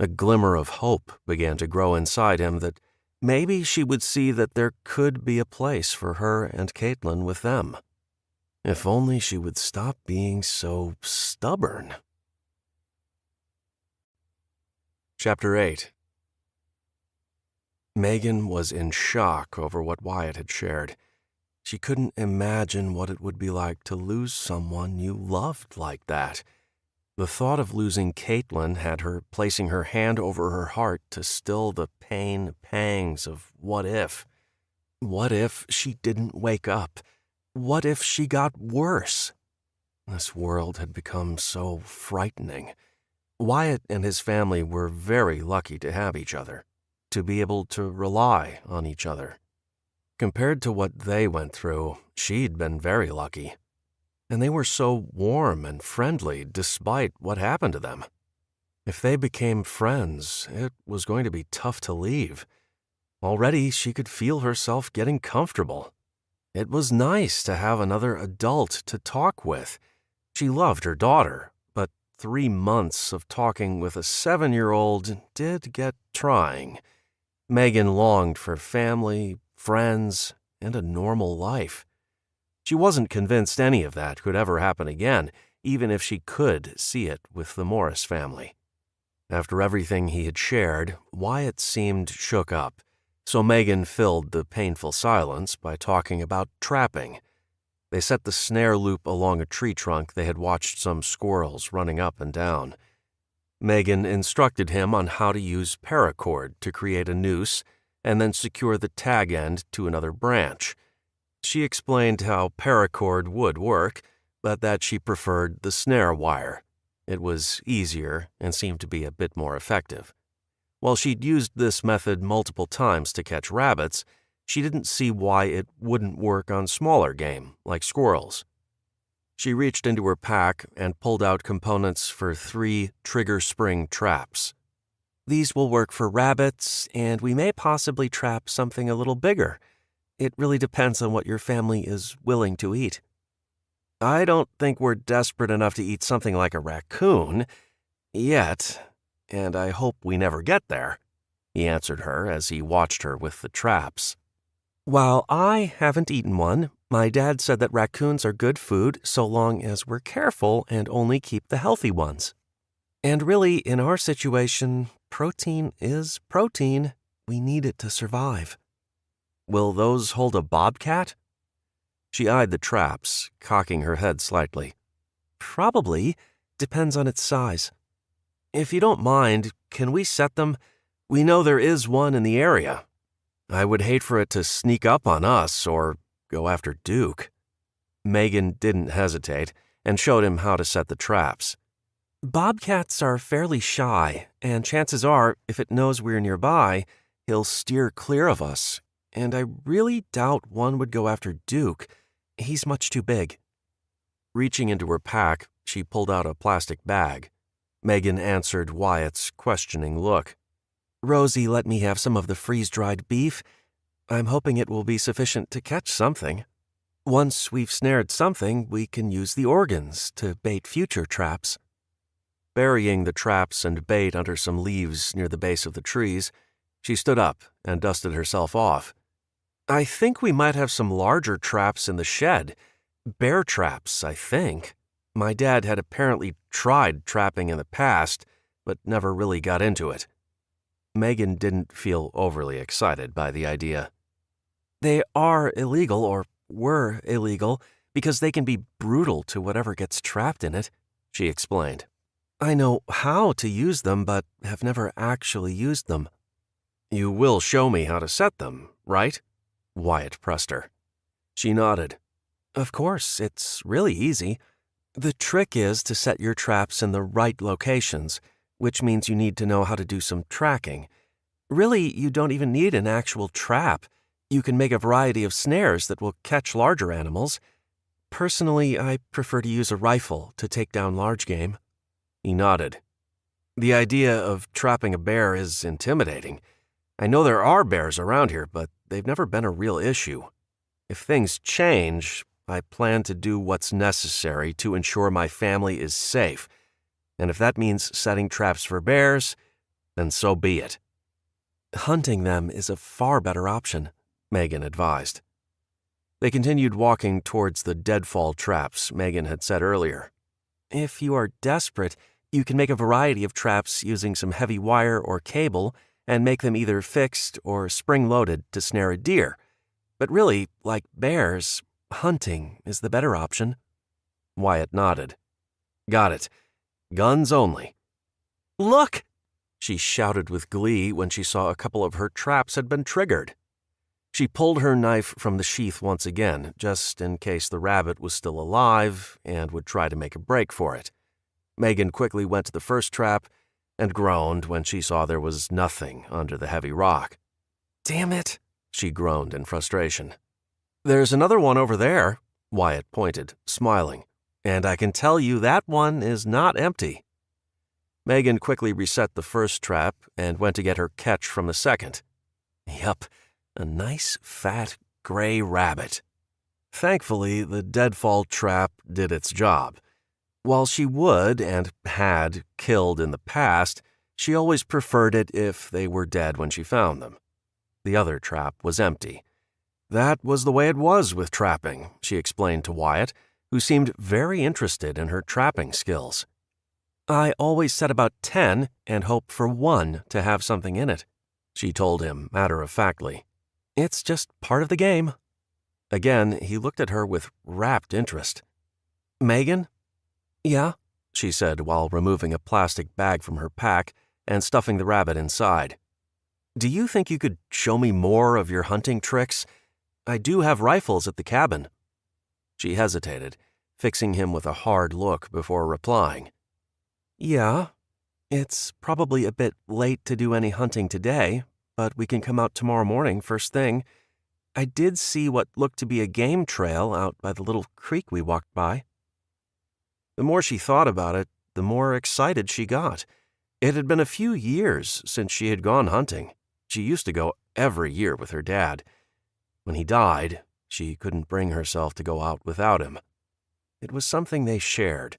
A glimmer of hope began to grow inside him that maybe she would see that there could be a place for her and Caitlin with them. If only she would stop being so stubborn. Chapter 8. Megan was in shock over what Wyatt had shared. She couldn't imagine what it would be like to lose someone you loved like that. The thought of losing Caitlin had her placing her hand over her heart to still the pangs of what if. What if she didn't wake up? What if she got worse? This world had become so frightening. Wyatt and his family were very lucky to have each other, to be able to rely on each other. Compared to what they went through, she'd been very lucky. And they were so warm and friendly despite what happened to them. If they became friends, it was going to be tough to leave. Already she could feel herself getting comfortable. It was nice to have another adult to talk with. She loved her daughter, but 3 months of talking with a 7-year-old did get trying. Megan longed for family, friends, and a normal life. She wasn't convinced any of that could ever happen again, even if she could see it with the Morris family. After everything he had shared, Wyatt seemed shook up, so Megan filled the painful silence by talking about trapping. They set the snare loop along a tree trunk they had watched some squirrels running up and down. Megan instructed him on how to use paracord to create a noose and then secure the tag end to another branch. She explained how paracord would work, but that she preferred the snare wire. It was easier and seemed to be a bit more effective. While she'd used this method multiple times to catch rabbits, she didn't see why it wouldn't work on smaller game, like squirrels. She reached into her pack and pulled out components for 3 trigger spring traps. These will work for rabbits, and we may possibly trap something a little bigger. It really depends on what your family is willing to eat. I don't think we're desperate enough to eat something like a raccoon yet, and I hope we never get there, he answered her as he watched her with the traps. While I haven't eaten one, my dad said that raccoons are good food so long as we're careful and only keep the healthy ones. And really, in our situation, protein is protein. We need it to survive. Will those hold a bobcat? She eyed the traps, cocking her head slightly. Probably. Depends on its size. If you don't mind, can we set them? We know there is one in the area. I would hate for it to sneak up on us or go after Duke. Megan didn't hesitate and showed him how to set the traps. Bobcats are fairly shy, and chances are, if it knows we're nearby, he'll steer clear of us. And I really doubt one would go after Duke. He's much too big. Reaching into her pack, she pulled out a plastic bag. Megan answered Wyatt's questioning look. Rosie let me have some of the freeze-dried beef. I'm hoping it will be sufficient to catch something. Once we've snared something, we can use the organs to bait future traps. Burying the traps and bait under some leaves near the base of the trees, she stood up and dusted herself off. I think we might have some larger traps in the shed. Bear traps, I think. My dad had apparently tried trapping in the past, but never really got into it. Megan didn't feel overly excited by the idea. They are illegal, or were illegal, because they can be brutal to whatever gets trapped in it, she explained. I know how to use them, but have never actually used them. You will show me how to set them, right? Wyatt pressed her. She nodded. Of course, it's really easy. The trick is to set your traps in the right locations, which means you need to know how to do some tracking. Really, you don't even need an actual trap. You can make a variety of snares that will catch larger animals. Personally, I prefer to use a rifle to take down large game. He nodded. The idea of trapping a bear is intimidating. I know there are bears around here, but they've never been a real issue. If things change, I plan to do what's necessary to ensure my family is safe, and if that means setting traps for bears, then so be it. Hunting them is a far better option, Megan advised. They continued walking towards the deadfall traps Megan had said earlier. If you are desperate, you can make a variety of traps using some heavy wire or cable and make them either fixed or spring-loaded to snare a deer. But really, like bears, hunting is the better option. Wyatt nodded. Got it. Guns only. Look! She shouted with glee when she saw a couple of her traps had been triggered. She pulled her knife from the sheath once again, just in case the rabbit was still alive and would try to make a break for it. Megan quickly went to the first trap and groaned when she saw there was nothing under the heavy rock. Damn it, she groaned in frustration. There's another one over there, Wyatt pointed, smiling, and I can tell you that one is not empty. Megan quickly reset the first trap and went to get her catch from the second. Yup, a nice, fat, gray rabbit. Thankfully, the deadfall trap did its job. While she would and had killed in the past, she always preferred it if they were dead when she found them. The other trap was empty. That was the way it was with trapping, she explained to Wyatt, who seemed very interested in her trapping skills. I always set about 10 and hope for 1 to have something in it, she told him matter-of-factly. It's just part of the game. Again, he looked at her with rapt interest. Megan? Yeah, she said while removing a plastic bag from her pack and stuffing the rabbit inside. Do you think you could show me more of your hunting tricks? I do have rifles at the cabin. She hesitated, fixing him with a hard look before replying. Yeah, it's probably a bit late to do any hunting today, but we can come out tomorrow morning first thing. I did see what looked to be a game trail out by the little creek we walked by. The more she thought about it, the more excited she got. It had been a few years since she had gone hunting. She used to go every year with her dad. When he died, she couldn't bring herself to go out without him. It was something they shared.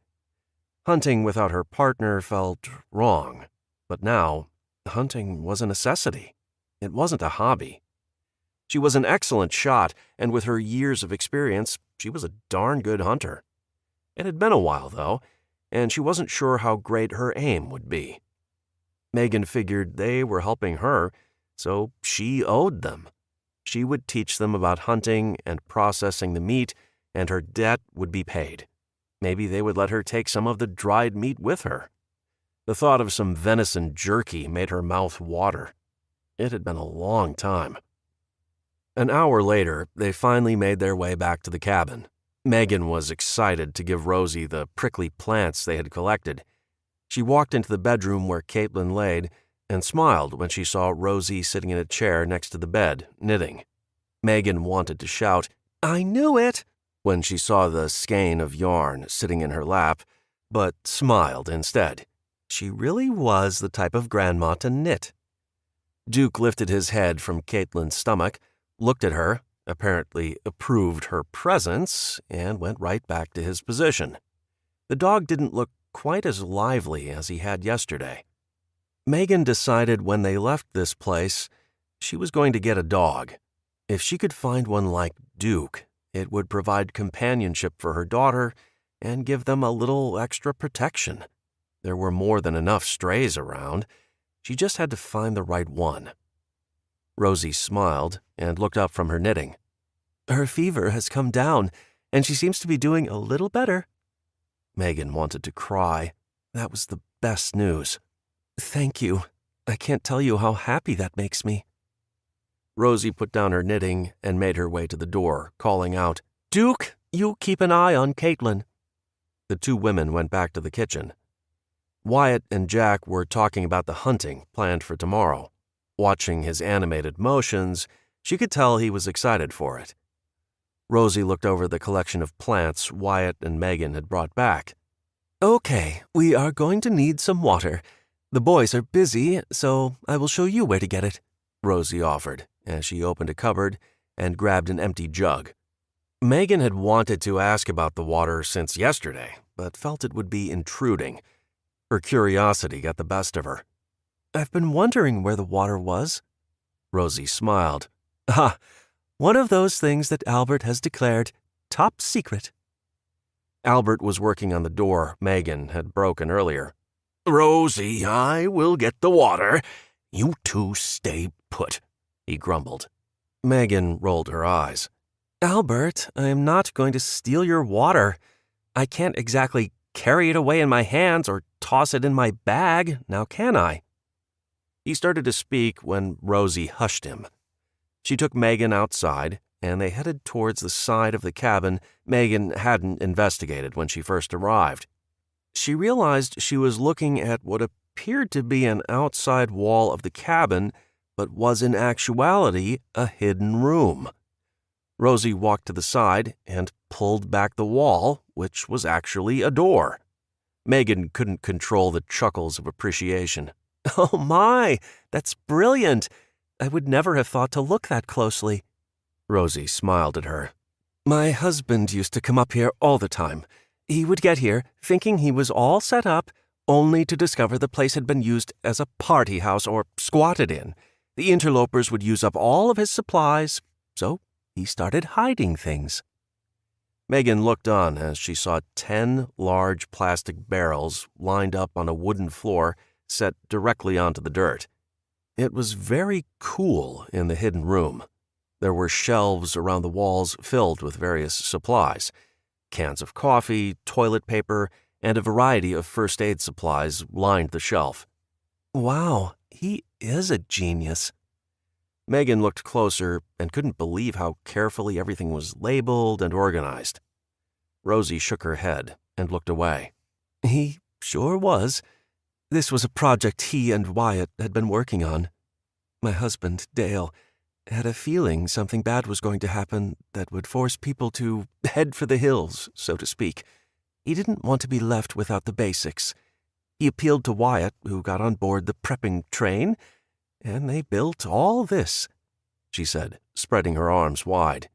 Hunting without her partner felt wrong, but now, hunting was a necessity. It wasn't a hobby. She was an excellent shot, and with her years of experience, she was a darn good hunter. It had been a while, though, and she wasn't sure how great her aim would be. Megan figured they were helping her, so she owed them. She would teach them about hunting and processing the meat, and her debt would be paid. Maybe they would let her take some of the dried meat with her. The thought of some venison jerky made her mouth water. It had been a long time. An hour later, they finally made their way back to the cabin. Megan was excited to give Rosie the prickly plants they had collected. She walked into the bedroom where Caitlin laid and smiled when she saw Rosie sitting in a chair next to the bed, knitting. Megan wanted to shout, "I knew it!" when she saw the skein of yarn sitting in her lap, but smiled instead. She really was the type of grandma to knit. Duke lifted his head from Caitlin's stomach, looked at her, apparently approved her presence, and went right back to his position. The dog didn't look quite as lively as he had yesterday. Megan decided when they left this place, she was going to get a dog. If she could find one like Duke, it would provide companionship for her daughter and give them a little extra protection. There were more than enough strays around. She just had to find the right one. Rosie smiled and looked up from her knitting. Her fever has come down, and she seems to be doing a little better. Megan wanted to cry. That was the best news. Thank you. I can't tell you how happy that makes me. Rosie put down her knitting and made her way to the door, calling out, Duke, you keep an eye on Caitlin. The two women went back to the kitchen. Wyatt and Jack were talking about the hunting planned for tomorrow. Watching his animated motions, she could tell he was excited for it. Rosie looked over the collection of plants Wyatt and Megan had brought back. "Okay, we are going to need some water. The boys are busy, so I will show you where to get it," Rosie offered, as she opened a cupboard and grabbed an empty jug. Megan had wanted to ask about the water since yesterday, but felt it would be intruding. Her curiosity got the best of her. "I've been wondering where the water was." Rosie smiled. "Ah, one of those things that Albert has declared top secret." Albert was working on the door Megan had broken earlier. "Rosie, I will get the water. You two stay put," he grumbled. Megan rolled her eyes. "Albert, I am not going to steal your water. I can't exactly carry it away in my hands or toss it in my bag, now can I?" He started to speak when Rosie hushed him. She took Megan outside, and they headed towards the side of the cabin Megan hadn't investigated when she first arrived. She realized she was looking at what appeared to be an outside wall of the cabin, but was in actuality a hidden room. Rosie walked to the side and pulled back the wall, which was actually a door. Megan couldn't control the chuckles of appreciation. "Oh my, that's brilliant! I would never have thought to look that closely." Rosie smiled at her. "My husband used to come up here all the time. He would get here, thinking he was all set up, only to discover the place had been used as a party house or squatted in. The interlopers would use up all of his supplies, so he started hiding things." Megan looked on as she saw 10 large plastic barrels lined up on a wooden floor set directly onto the dirt. It was very cool in the hidden room. There were shelves around the walls filled with various supplies. Cans of coffee, toilet paper, and a variety of first aid supplies lined the shelf. "Wow, he is a genius." Megan looked closer and couldn't believe how carefully everything was labeled and organized. Rosie shook her head and looked away. "He sure was. This was a project he and Wyatt had been working on. My husband, Dale, had a feeling something bad was going to happen that would force people to head for the hills, so to speak. He didn't want to be left without the basics. He appealed to Wyatt, who got on board the prepping train, and they built all this," she said, spreading her arms wide.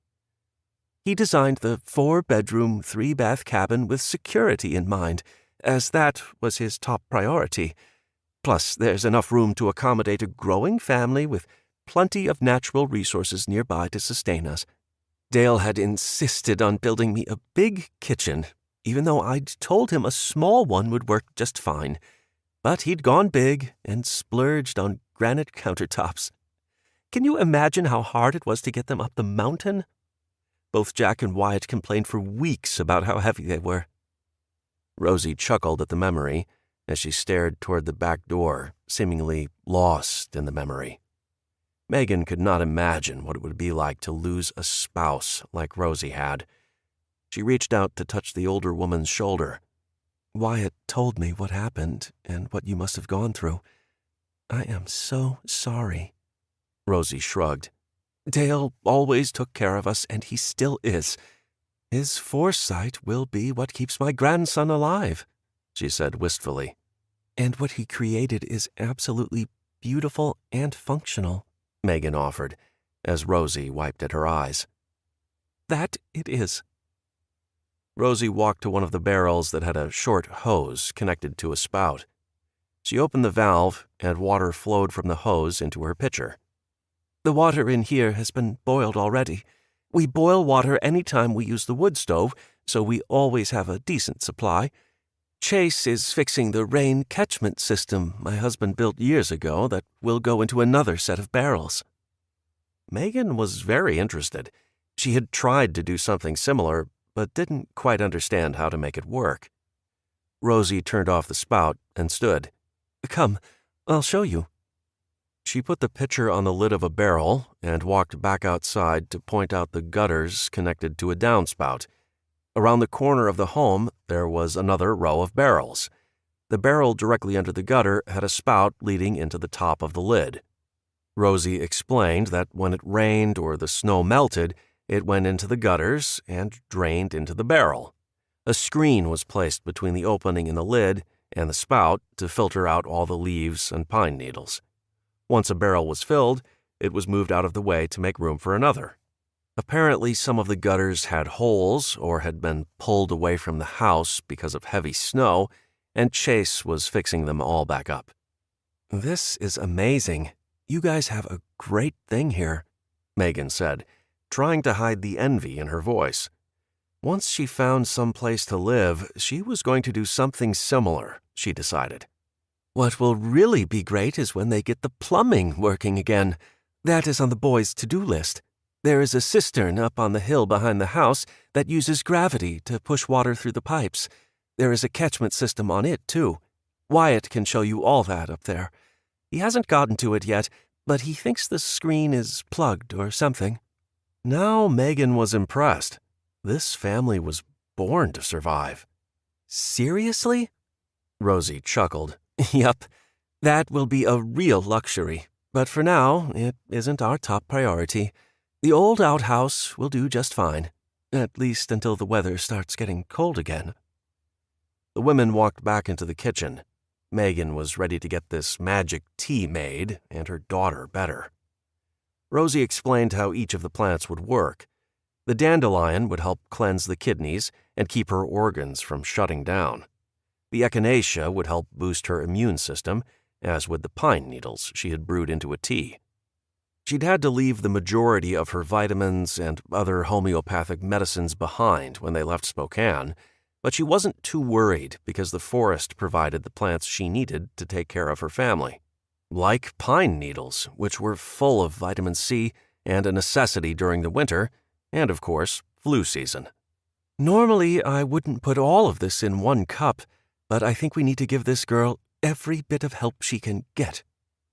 "He designed the 4-bedroom, 3-bath cabin with security in mind, as that was his top priority. Plus, there's enough room to accommodate a growing family with plenty of natural resources nearby to sustain us. Dale had insisted on building me a big kitchen, even though I'd told him a small one would work just fine. But he'd gone big and splurged on granite countertops. Can you imagine how hard it was to get them up the mountain? Both Jack and Wyatt complained for weeks about how heavy they were." Rosie chuckled at the memory as she stared toward the back door, seemingly lost in the memory. Megan could not imagine what it would be like to lose a spouse like Rosie had. She reached out to touch the older woman's shoulder. "Wyatt told me what happened and what you must have gone through. I am so sorry." Rosie shrugged. "Dale always took care of us, and he still is. His foresight will be what keeps my grandson alive," she said wistfully. "And what he created is absolutely beautiful and functional," Megan offered, as Rosie wiped at her eyes. "That it is." Rosie walked to one of the barrels that had a short hose connected to a spout. She opened the valve, and water flowed from the hose into her pitcher. "The water in here has been boiled already. We boil water any time we use the wood stove, so we always have a decent supply. Chase is fixing the rain catchment system my husband built years ago that will go into another set of barrels." Megan was very interested. She had tried to do something similar, but didn't quite understand how to make it work. Rosie turned off the spout and stood. "Come, I'll show you." She put the pitcher on the lid of a barrel and walked back outside to point out the gutters connected to a downspout. Around the corner of the home, there was another row of barrels. The barrel directly under the gutter had a spout leading into the top of the lid. Rosie explained that when it rained or the snow melted, It went into the gutters and drained into the barrel. A screen was placed between the opening in the lid and the spout to filter out all the leaves and pine needles. Once a barrel was filled, it was moved out of the way to make room for another. Apparently, some of the gutters had holes or had been pulled away from the house because of heavy snow, and Chase was fixing them all back up. "This is amazing. You guys have a great thing here," Megan said, trying to hide the envy in her voice. Once she found some place to live, she was going to do something similar, she decided. "What will really be great is when they get the plumbing working again. That is on the boys' to-do list. There is a cistern up on the hill behind the house that uses gravity to push water through the pipes. There is a catchment system on it, too. Wyatt can show you all that up there. He hasn't gotten to it yet, but he thinks the screen is plugged or something." Now Megan was impressed. This family was born to survive. "Seriously?" Rosie chuckled. "Yup, that will be a real luxury. But for now, it isn't our top priority. The old outhouse will do just fine, at least until the weather starts getting cold again." The women walked back into the kitchen. Megan was ready to get this magic tea made and her daughter better. Rosie explained how each of the plants would work. The dandelion would help cleanse the kidneys and keep her organs from shutting down. The echinacea would help boost her immune system, as would the pine needles she had brewed into a tea. She'd had to leave the majority of her vitamins and other homeopathic medicines behind when they left Spokane, but she wasn't too worried because the forest provided the plants she needed to take care of her family. Like pine needles, which were full of vitamin C and a necessity during the winter, and of course, flu season. "Normally, I wouldn't put all of this in one cup, but I think we need to give this girl every bit of help she can get,"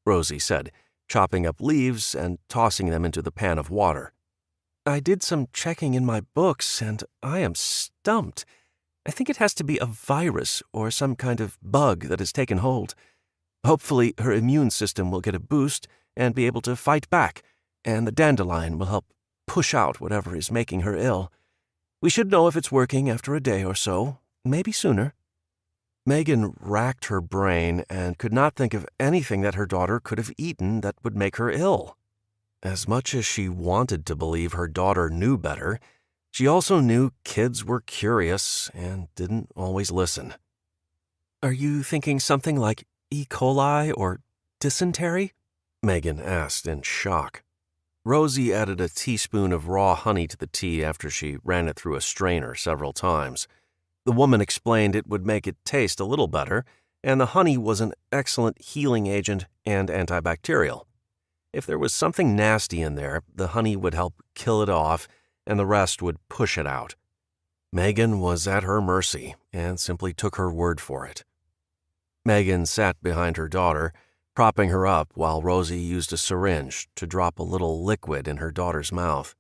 Rosie said, chopping up leaves and tossing them into the pan of water. "I did some checking in my books, and I am stumped. I think it has to be a virus or some kind of bug that has taken hold. Hopefully, her immune system will get a boost and be able to fight back, and the dandelion will help push out whatever is making her ill. We should know if it's working after a day or so, maybe sooner." Megan racked her brain and could not think of anything that her daughter could have eaten that would make her ill. As much as she wanted to believe her daughter knew better, she also knew kids were curious and didn't always listen. "Are you thinking something like E. coli or dysentery?" Megan asked in shock. Rosie added a teaspoon of raw honey to the tea after she ran it through a strainer several times. The woman explained it would make it taste a little better, and the honey was an excellent healing agent and antibacterial. If there was something nasty in there, the honey would help kill it off, and the rest would push it out. Megan was at her mercy and simply took her word for it. Megan sat behind her daughter, propping her up while Rosie used a syringe to drop a little liquid in her daughter's mouth.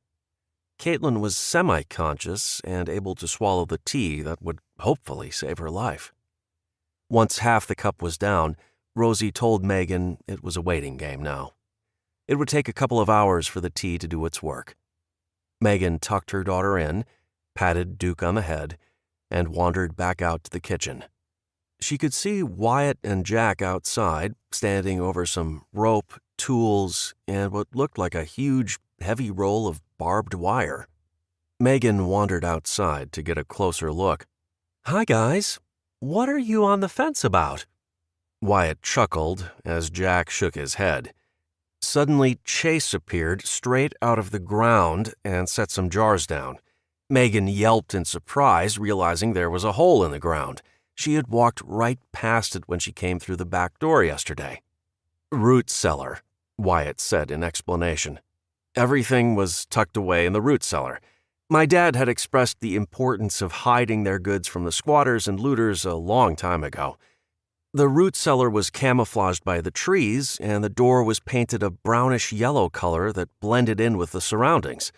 Caitlin was semi-conscious and able to swallow the tea that would hopefully save her life. Once half the cup was down, Rosie told Megan it was a waiting game now. It would take a couple of hours for the tea to do its work. Megan tucked her daughter in, patted Duke on the head, and wandered back out to the kitchen. She could see Wyatt and Jack outside, standing over some rope, tools, and what looked like a huge, heavy roll of barbed wire. Megan wandered outside to get a closer look. "Hi, guys. What are you on the fence about?" Wyatt chuckled as Jack shook his head. Suddenly, Chase appeared straight out of the ground and set some jars down. Megan yelped in surprise, realizing there was a hole in the ground. She had walked right past it when she came through the back door yesterday. "Root cellar," Wyatt said in explanation. Everything was tucked away in the root cellar. My dad had expressed the importance of hiding their goods from the squatters and looters a long time ago. The root cellar was camouflaged by the trees, and the door was painted a brownish-yellow color that blended in with the surroundings.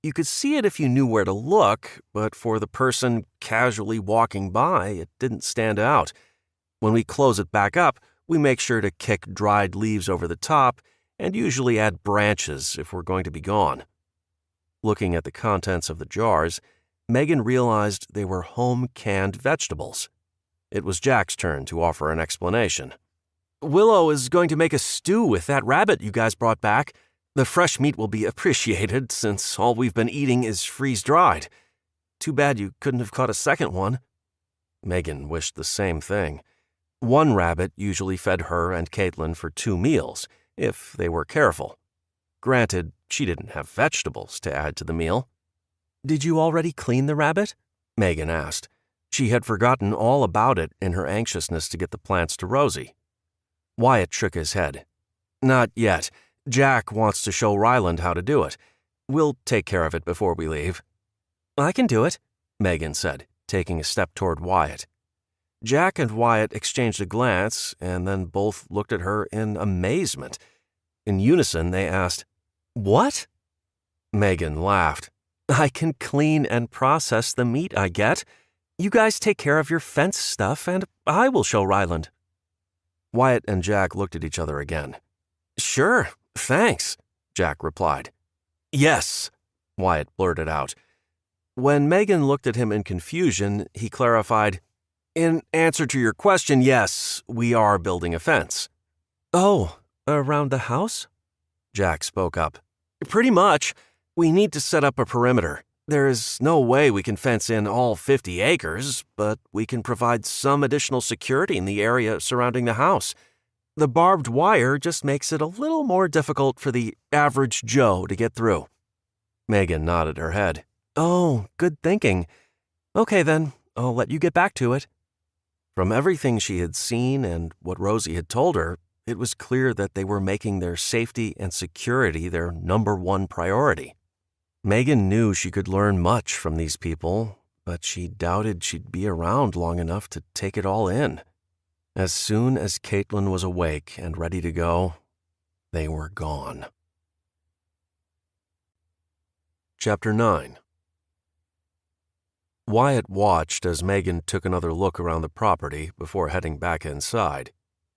You could see it if you knew where to look, but for the person casually walking by, it didn't stand out. When we close it back up, we make sure to kick dried leaves over the top and usually add branches if we're going to be gone. Looking at the contents of the jars, Megan realized they were home-canned vegetables. It was Jack's turn to offer an explanation. "Willow is going to make a stew with that rabbit you guys brought back. The fresh meat will be appreciated since all we've been eating is freeze-dried. Too bad you couldn't have caught a second one." Megan wished the same thing. One rabbit usually fed her and Caitlin for 2 meals, if they were careful. Granted, she didn't have vegetables to add to the meal. "Did you already clean the rabbit?" Megan asked. She had forgotten all about it in her anxiousness to get the plants to Rosie. Wyatt shook his head. "Not yet. Jack wants to show Ryland how to do it. We'll take care of it before we leave." "I can do it," Megan said, taking a step toward Wyatt. Jack and Wyatt exchanged a glance and then both looked at her in amazement. In unison, they asked, "What?" Megan laughed. "I can clean and process the meat I get. You guys take care of your fence stuff, and I will show Ryland." Wyatt and Jack looked at each other again. "Sure, thanks," Jack replied. "Yes," Wyatt blurted out. When Megan looked at him in confusion, he clarified, "In answer to your question, yes, we are building a fence." "Oh, around the house?" Jack spoke up. "Pretty much. We need to set up a perimeter. There is no way we can fence in all 50 acres, but we can provide some additional security in the area surrounding the house. The barbed wire just makes it a little more difficult for the average Joe to get through." Megan nodded her head. "Oh, good thinking. Okay then, I'll let you get back to it." From everything she had seen and what Rosie had told her, it was clear that they were making their safety and security their #1 priority. Megan knew she could learn much from these people, but she doubted she'd be around long enough to take it all in. As soon as Caitlin was awake and ready to go, they were gone. Chapter 9. Wyatt watched as Megan took another look around the property before heading back inside.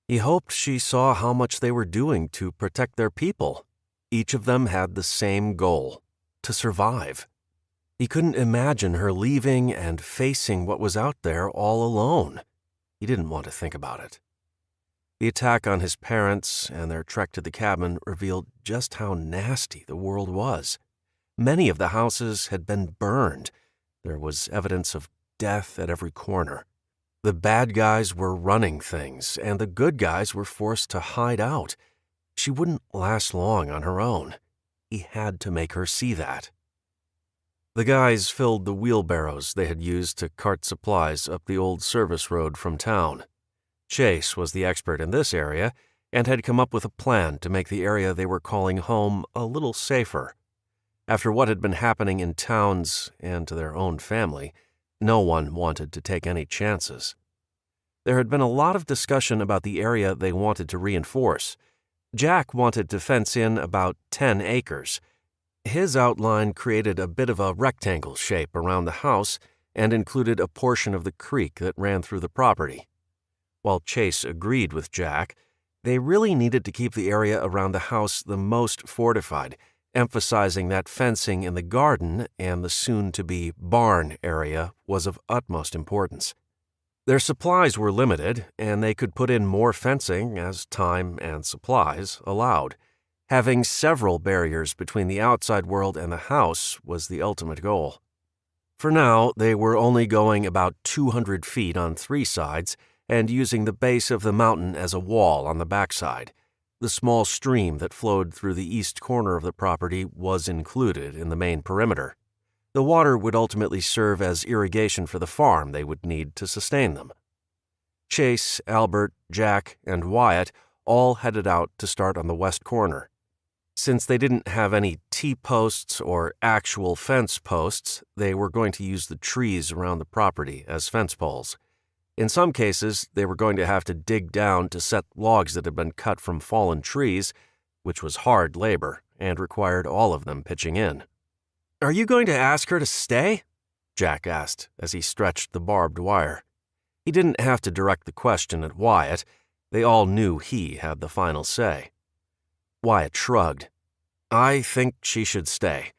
He hoped she saw how much they were doing to protect their people. Each of them had the same goal: to survive. He couldn't imagine her leaving and facing what was out there all alone. He didn't want to think about it. The attack on his parents and their trek to the cabin revealed just how nasty the world was. Many of the houses had been burned. There was evidence of death at every corner. The bad guys were running things, and the good guys were forced to hide out. She wouldn't last long on her own. He had to make her see that. The guys filled the wheelbarrows they had used to cart supplies up the old service road from town. Chase was the expert in this area and had come up with a plan to make the area they were calling home a little safer. After what had been happening in towns and to their own family, no one wanted to take any chances. There had been a lot of discussion about the area they wanted to reinforce. Jack wanted to fence in about 10 acres. His outline created a bit of a rectangle shape around the house and included a portion of the creek that ran through the property. While Chase agreed with Jack, they really needed to keep the area around the house the most fortified, emphasizing that fencing in the garden and the soon-to-be barn area was of utmost importance. Their supplies were limited, and they could put in more fencing as time and supplies allowed. Having several barriers between the outside world and the house was the ultimate goal. For now, they were only going about 200 feet on 3 sides and using the base of the mountain as a wall on the backside. The small stream that flowed through the east corner of the property was included in the main perimeter. The water would ultimately serve as irrigation for the farm they would need to sustain them. Chase, Albert, Jack, and Wyatt all headed out to start on the west corner. Since they didn't have any T-posts or actual fence posts, they were going to use the trees around the property as fence poles. In some cases, they were going to have to dig down to set logs that had been cut from fallen trees, which was hard labor and required all of them pitching in. "Are you going to ask her to stay?" Jack asked as he stretched the barbed wire. He didn't have to direct the question at Wyatt. They all knew he had the final say. Wyatt shrugged. "I think she should stay.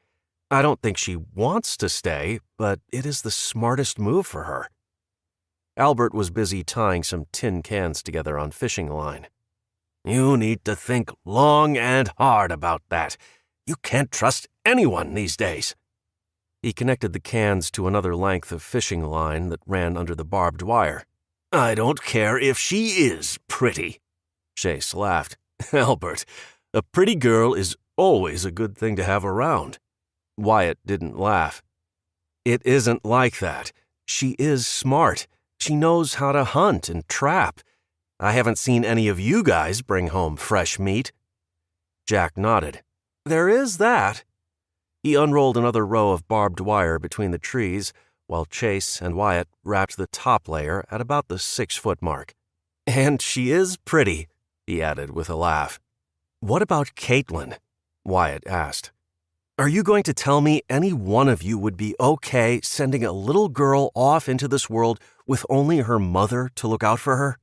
I don't think she wants to stay, but it is the smartest move for her." Albert was busy tying some tin cans together on fishing line. "You need to think long and hard about that. You can't trust anyone these days." He connected the cans to another length of fishing line that ran under the barbed wire. "I don't care if she is pretty." Chase laughed. "Albert, a pretty girl is always a good thing to have around." Wyatt didn't laugh. "It isn't like that. She is smart. She knows how to hunt and trap. I haven't seen any of you guys bring home fresh meat." Jack nodded. "There is that." He unrolled another row of barbed wire between the trees, while Chase and Wyatt wrapped the top layer at about the 6-foot mark. "And she is pretty," he added with a laugh. "What about Caitlin?" Wyatt asked. "Are you going to tell me any one of you would be okay sending a little girl off into this world with only her mother to look out for her?"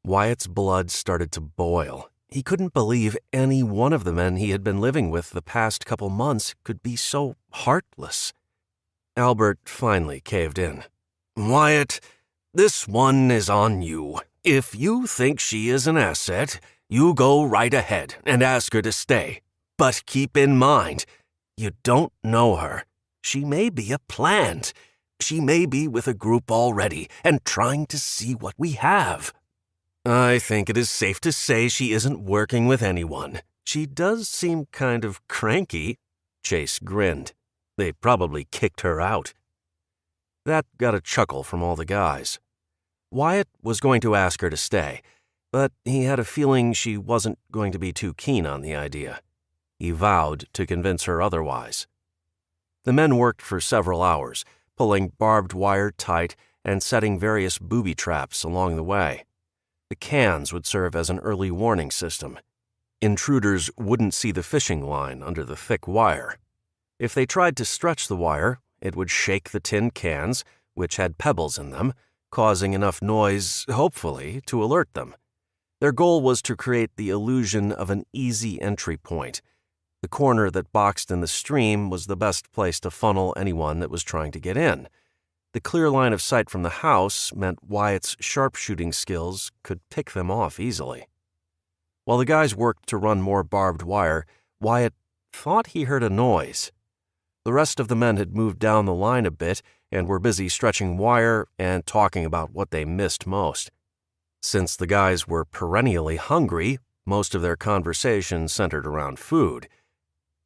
Wyatt's blood started to boil. He couldn't believe any one of the men he had been living with the past couple months could be so heartless. Albert finally caved in. "Wyatt, this one is on you. If you think she is an asset, you go right ahead and ask her to stay. But keep in mind, you don't know her. She may be a plant. She may be with a group already and trying to see what we have." "I think it is safe to say she isn't working with anyone. She does seem kind of cranky." Chase grinned. "They probably kicked her out." That got a chuckle from all the guys. Wyatt was going to ask her to stay, but he had a feeling she wasn't going to be too keen on the idea. He vowed to convince her otherwise. The men worked for several hours, pulling barbed wire tight and setting various booby traps along the way. The cans would serve as an early warning system. Intruders wouldn't see the fishing line under the thick wire. If they tried to stretch the wire, it would shake the tin cans, which had pebbles in them, causing enough noise, hopefully, to alert them. Their goal was to create the illusion of an easy entry point. The corner that boxed in the stream was the best place to funnel anyone that was trying to get in. The clear line of sight from the house meant Wyatt's sharpshooting skills could pick them off easily. While the guys worked to run more barbed wire, Wyatt thought he heard a noise. The rest of the men had moved down the line a bit and were busy stretching wire and talking about what they missed most. Since the guys were perennially hungry, most of their conversation centered around food.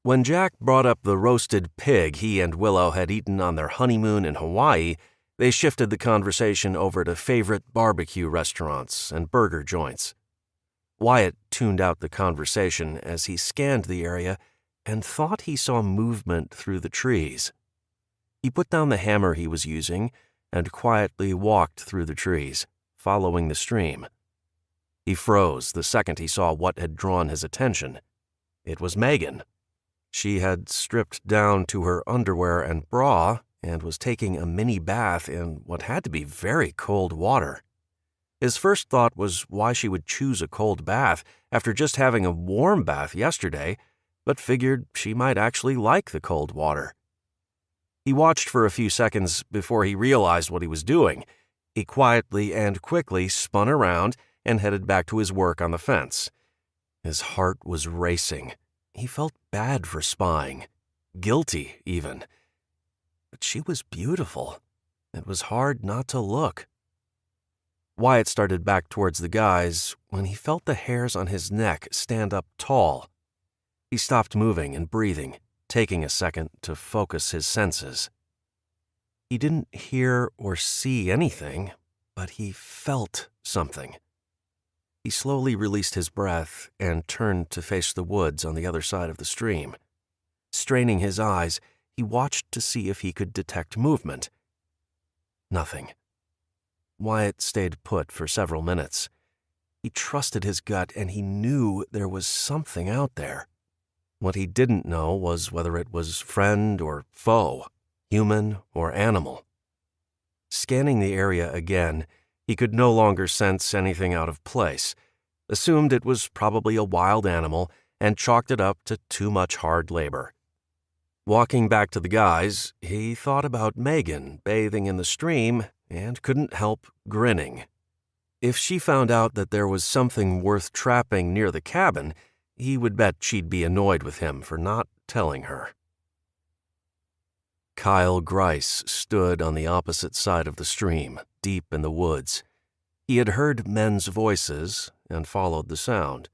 When Jack brought up the roasted pig he and Willow had eaten on their honeymoon in Hawaii, they shifted the conversation over to favorite barbecue restaurants and burger joints. Wyatt tuned out the conversation as he scanned the area and thought he saw movement through the trees. He put down the hammer he was using and quietly walked through the trees, following the stream. He froze the second he saw what had drawn his attention. It was Megan. She had stripped down to her underwear and bra and was taking a mini bath in what had to be very cold water. His first thought was why she would choose a cold bath after just having a warm bath yesterday, but figured she might actually like the cold water. He watched for a few seconds before he realized what he was doing. He quietly and quickly spun around and headed back to his work on the fence. His heart was racing. He felt bad for spying, guilty even. But she was beautiful. It was hard not to look. Wyatt started back towards the guys when he felt the hairs on his neck stand up tall. He stopped moving and breathing, taking a second to focus his senses. He didn't hear or see anything, but he felt something. He slowly released his breath and turned to face the woods on the other side of the stream. Straining his eyes, he watched to see if he could detect movement. Nothing. Wyatt stayed put for several minutes. He trusted his gut and he knew there was something out there. What he didn't know was whether it was friend or foe, human or animal. Scanning the area again, he could no longer sense anything out of place, assumed it was probably a wild animal, and chalked it up to too much hard labor. Walking back to the guys, he thought about Megan bathing in the stream and couldn't help grinning. If she found out that there was something worth trapping near the cabin, he would bet she'd be annoyed with him for not telling her. Kyle Grice stood on the opposite side of the stream, deep in the woods. He had heard men's voices and followed the sound.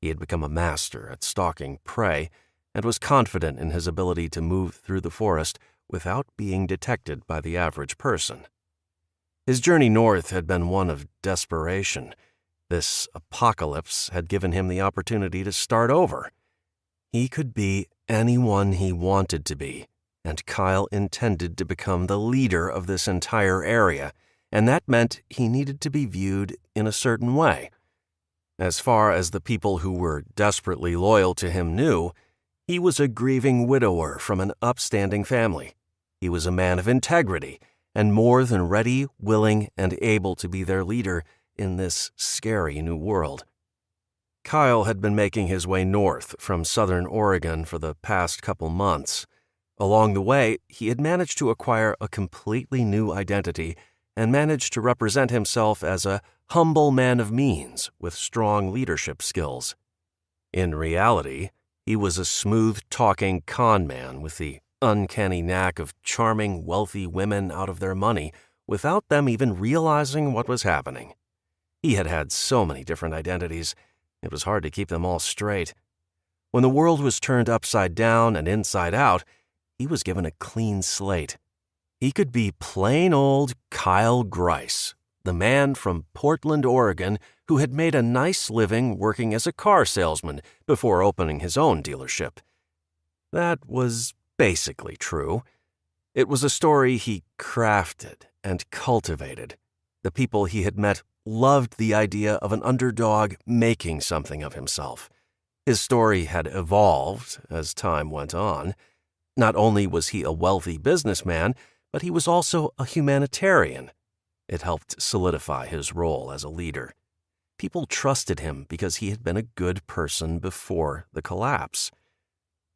He had become a master at stalking prey and was confident in his ability to move through the forest without being detected by the average person. His journey north had been one of desperation. This apocalypse had given him the opportunity to start over. He could be anyone he wanted to be, and Kyle intended to become the leader of this entire area, and that meant he needed to be viewed in a certain way. As far as the people who were desperately loyal to him knew, he was a grieving widower from an upstanding family. He was a man of integrity, and more than ready, willing, and able to be their leader in this scary new world. Kyle had been making his way north from southern Oregon for the past couple months. Along the way, he had managed to acquire a completely new identity and managed to represent himself as a humble man of means with strong leadership skills. In reality, he was a smooth-talking con man with the uncanny knack of charming wealthy women out of their money without them even realizing what was happening. He had had so many different identities, it was hard to keep them all straight. When the world was turned upside down and inside out, he was given a clean slate. He could be plain old Kyle Grice, the man from Portland, Oregon, who had made a nice living working as a car salesman before opening his own dealership. That was basically true. It was a story he crafted and cultivated. The people he had met loved the idea of an underdog making something of himself. His story had evolved as time went on. Not only was he a wealthy businessman, but he was also a humanitarian. It helped solidify his role as a leader. People trusted him because he had been a good person before the collapse.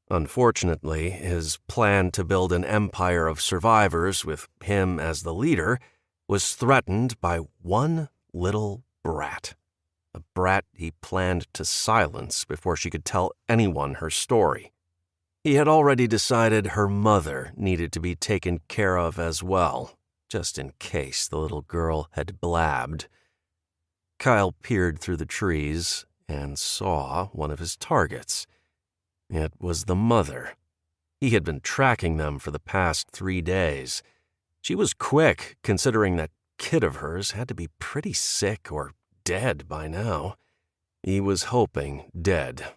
Unfortunately, his plan to build an empire of survivors with him as the leader was threatened by one little brat. A brat he planned to silence before she could tell anyone her story. He had already decided her mother needed to be taken care of as well, just in case the little girl had blabbed. Kyle peered through the trees and saw one of his targets. It was the mother. He had been tracking them for the past 3 days. She was quick, considering that kid of hers had to be pretty sick or dead by now. He was hoping dead.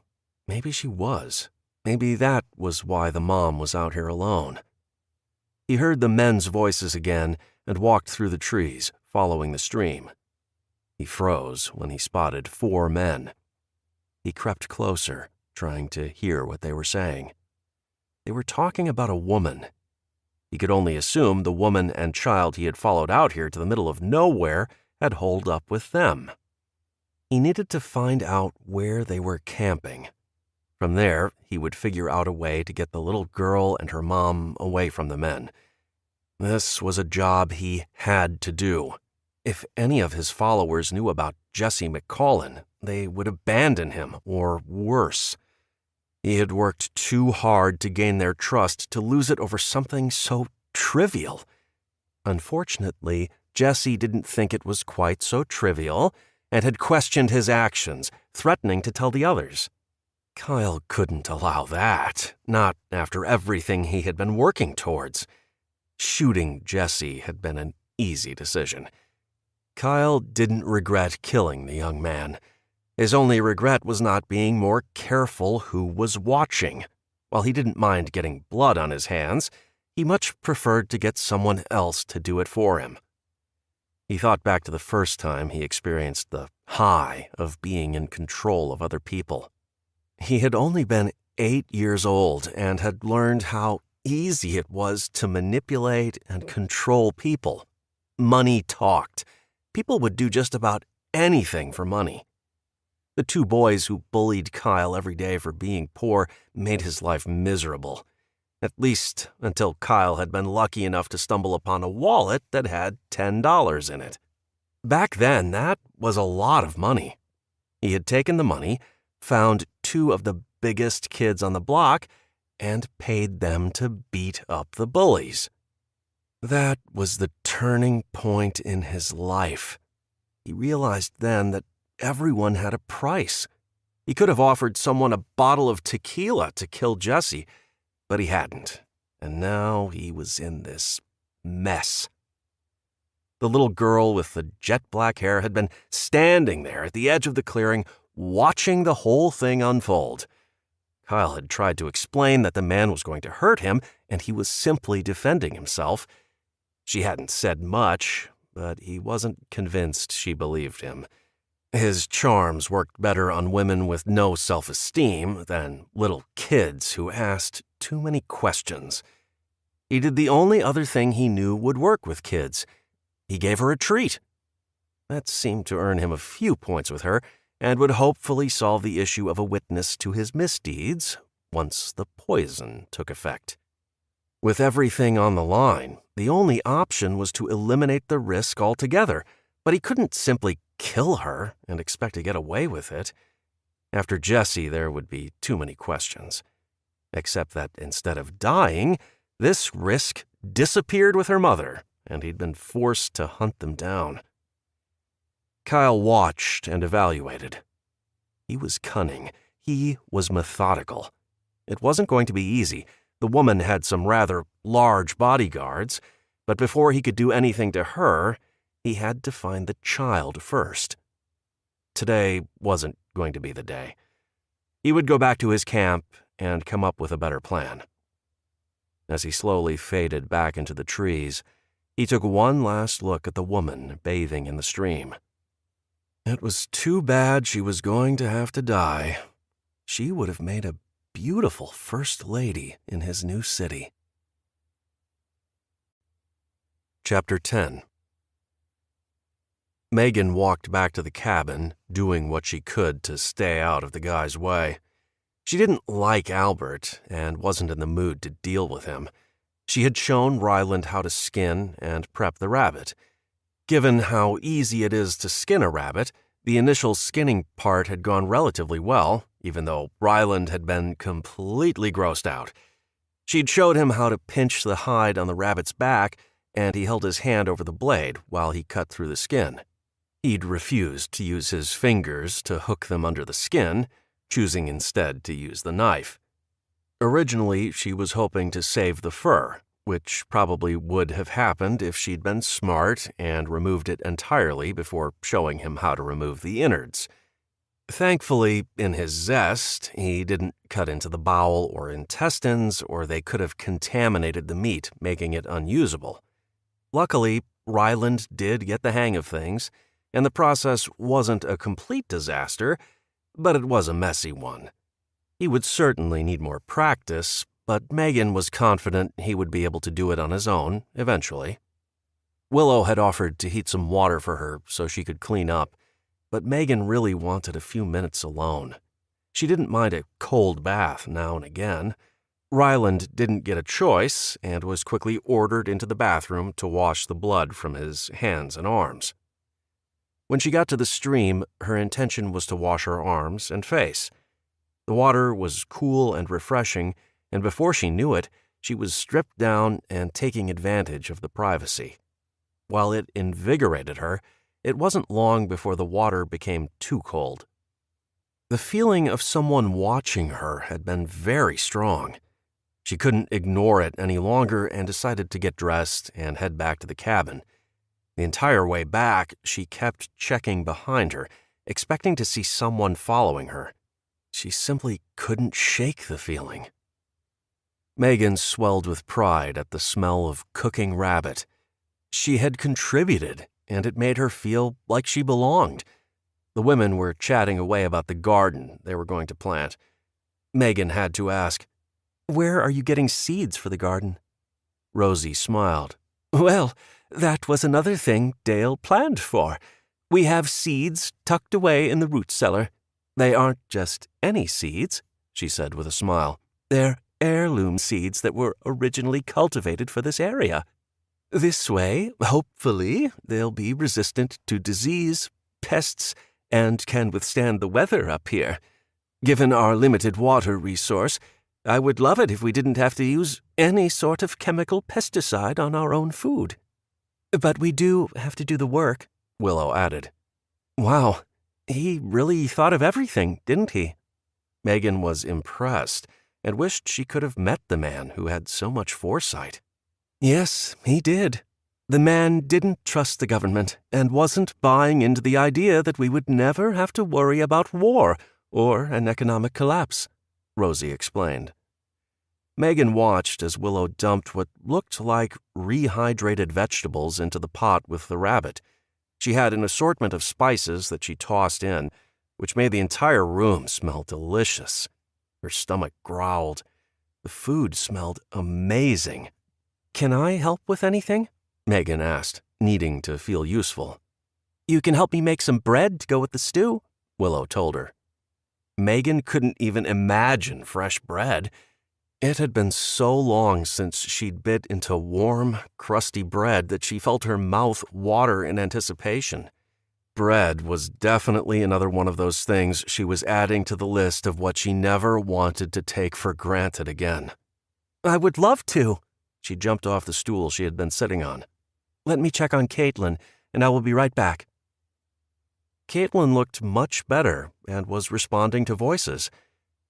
Maybe she was. Maybe that was why the mom was out here alone. He heard the men's voices again and walked through the trees, following the stream. He froze when he spotted 4 men. He crept closer, trying to hear what they were saying. They were talking about a woman. He could only assume the woman and child he had followed out here to the middle of nowhere had holed up with them. He needed to find out where they were camping. From there, he would figure out a way to get the little girl and her mom away from the men. This was a job he had to do. If any of his followers knew about Jesse McCollin, they would abandon him, or worse. He had worked too hard to gain their trust to lose it over something so trivial. Unfortunately, Jesse didn't think it was quite so trivial and had questioned his actions, threatening to tell the others. Kyle couldn't allow that, not after everything he had been working towards. Shooting Jesse had been an easy decision. Kyle didn't regret killing the young man. His only regret was not being more careful who was watching. While he didn't mind getting blood on his hands, he much preferred to get someone else to do it for him. He thought back to the first time he experienced the high of being in control of other people. He had only been 8 years old and had learned how easy it was to manipulate and control people. Money talked. People would do just about anything for money. The 2 boys who bullied Kyle every day for being poor made his life miserable. At least until Kyle had been lucky enough to stumble upon a wallet that had $10 in it. Back then, that was a lot of money. He had taken the money, found two of the biggest kids on the block, and paid them to beat up the bullies. That was the turning point in his life. He realized then that everyone had a price. He could have offered someone a bottle of tequila to kill Jesse, but he hadn't, and now he was in this mess. The little girl with the jet black hair had been standing there at the edge of the clearing, watching the whole thing unfold. Kyle had tried to explain that the man was going to hurt him, and he was simply defending himself. She hadn't said much, but he wasn't convinced she believed him. His charms worked better on women with no self-esteem than little kids who asked too many questions. He did the only other thing he knew would work with kids. He gave her a treat. That seemed to earn him a few points with her and would hopefully solve the issue of a witness to his misdeeds once the poison took effect. With everything on the line, the only option was to eliminate the risk altogether, but he couldn't simply kill her and expect to get away with it. After Jesse, there would be too many questions. Except that instead of dying, this risk disappeared with her mother, and he'd been forced to hunt them down. Kyle watched and evaluated. He was cunning. He was methodical. It wasn't going to be easy. The woman had some rather large bodyguards, but before he could do anything to her, he had to find the child first. Today wasn't going to be the day. He would go back to his camp and come up with a better plan. As he slowly faded back into the trees, he took one last look at the woman bathing in the stream. It was too bad she was going to have to die. She would have made a beautiful first lady in his new city. Chapter 10. Megan walked back to the cabin, doing what she could to stay out of the guy's way. She didn't like Albert and wasn't in the mood to deal with him. She had shown Ryland how to skin and prep the rabbit. Given how easy it is to skin a rabbit, the initial skinning part had gone relatively well, even though Ryland had been completely grossed out. She'd showed him how to pinch the hide on the rabbit's back, and he held his hand over the blade while he cut through the skin. He'd refused to use his fingers to hook them under the skin, choosing instead to use the knife. Originally, she was hoping to save the fur, which probably would have happened if she'd been smart and removed it entirely before showing him how to remove the innards. Thankfully, in his zest, he didn't cut into the bowel or intestines, or they could have contaminated the meat, making it unusable. Luckily, Ryland did get the hang of things, and the process wasn't a complete disaster, but it was a messy one. He would certainly need more practice, but Megan was confident he would be able to do it on his own eventually. Willow had offered to heat some water for her so she could clean up, but Megan really wanted a few minutes alone. She didn't mind a cold bath now and again. Ryland didn't get a choice and was quickly ordered into the bathroom to wash the blood from his hands and arms. When she got to the stream, her intention was to wash her arms and face. The water was cool and refreshing, and before she knew it, she was stripped down and taking advantage of the privacy. While it invigorated her, it wasn't long before the water became too cold. The feeling of someone watching her had been very strong. She couldn't ignore it any longer and decided to get dressed and head back to the cabin. The entire way back, she kept checking behind her, expecting to see someone following her. She simply couldn't shake the feeling. Megan swelled with pride at the smell of cooking rabbit. She had contributed, and it made her feel like she belonged. The women were chatting away about the garden they were going to plant. Megan had to ask, "Where are you getting seeds for the garden?" Rosie smiled. "Well, that was another thing Dale planned for. We have seeds tucked away in the root cellar. They aren't just any seeds," she said with a smile. "They're heirloom seeds that were originally cultivated for this area. This way, hopefully, they'll be resistant to disease, pests, and can withstand the weather up here. Given our limited water resource, I would love it if we didn't have to use any sort of chemical pesticide on our own food. But we do have to do the work, Willow added. Wow, he really thought of everything, didn't he? Megan was impressed and wished she could have met the man who had so much foresight. Yes, he did. The man didn't trust the government and wasn't buying into the idea that we would never have to worry about war or an economic collapse, Rosie explained. Megan watched as Willow dumped what looked like rehydrated vegetables into the pot with the rabbit. She had an assortment of spices that she tossed in, which made the entire room smell delicious. Her stomach growled. The food smelled amazing. Can I help with anything? Megan asked, needing to feel useful. You can help me make some bread to go with the stew, Willow told her. Megan couldn't even imagine fresh bread. It had been so long since she'd bit into warm, crusty bread that she felt her mouth water in anticipation. Bread was definitely another one of those things she was adding to the list of what she never wanted to take for granted again. I would love to. She jumped off the stool she had been sitting on. Let me check on Caitlin, and I will be right back. Caitlin looked much better and was responding to voices.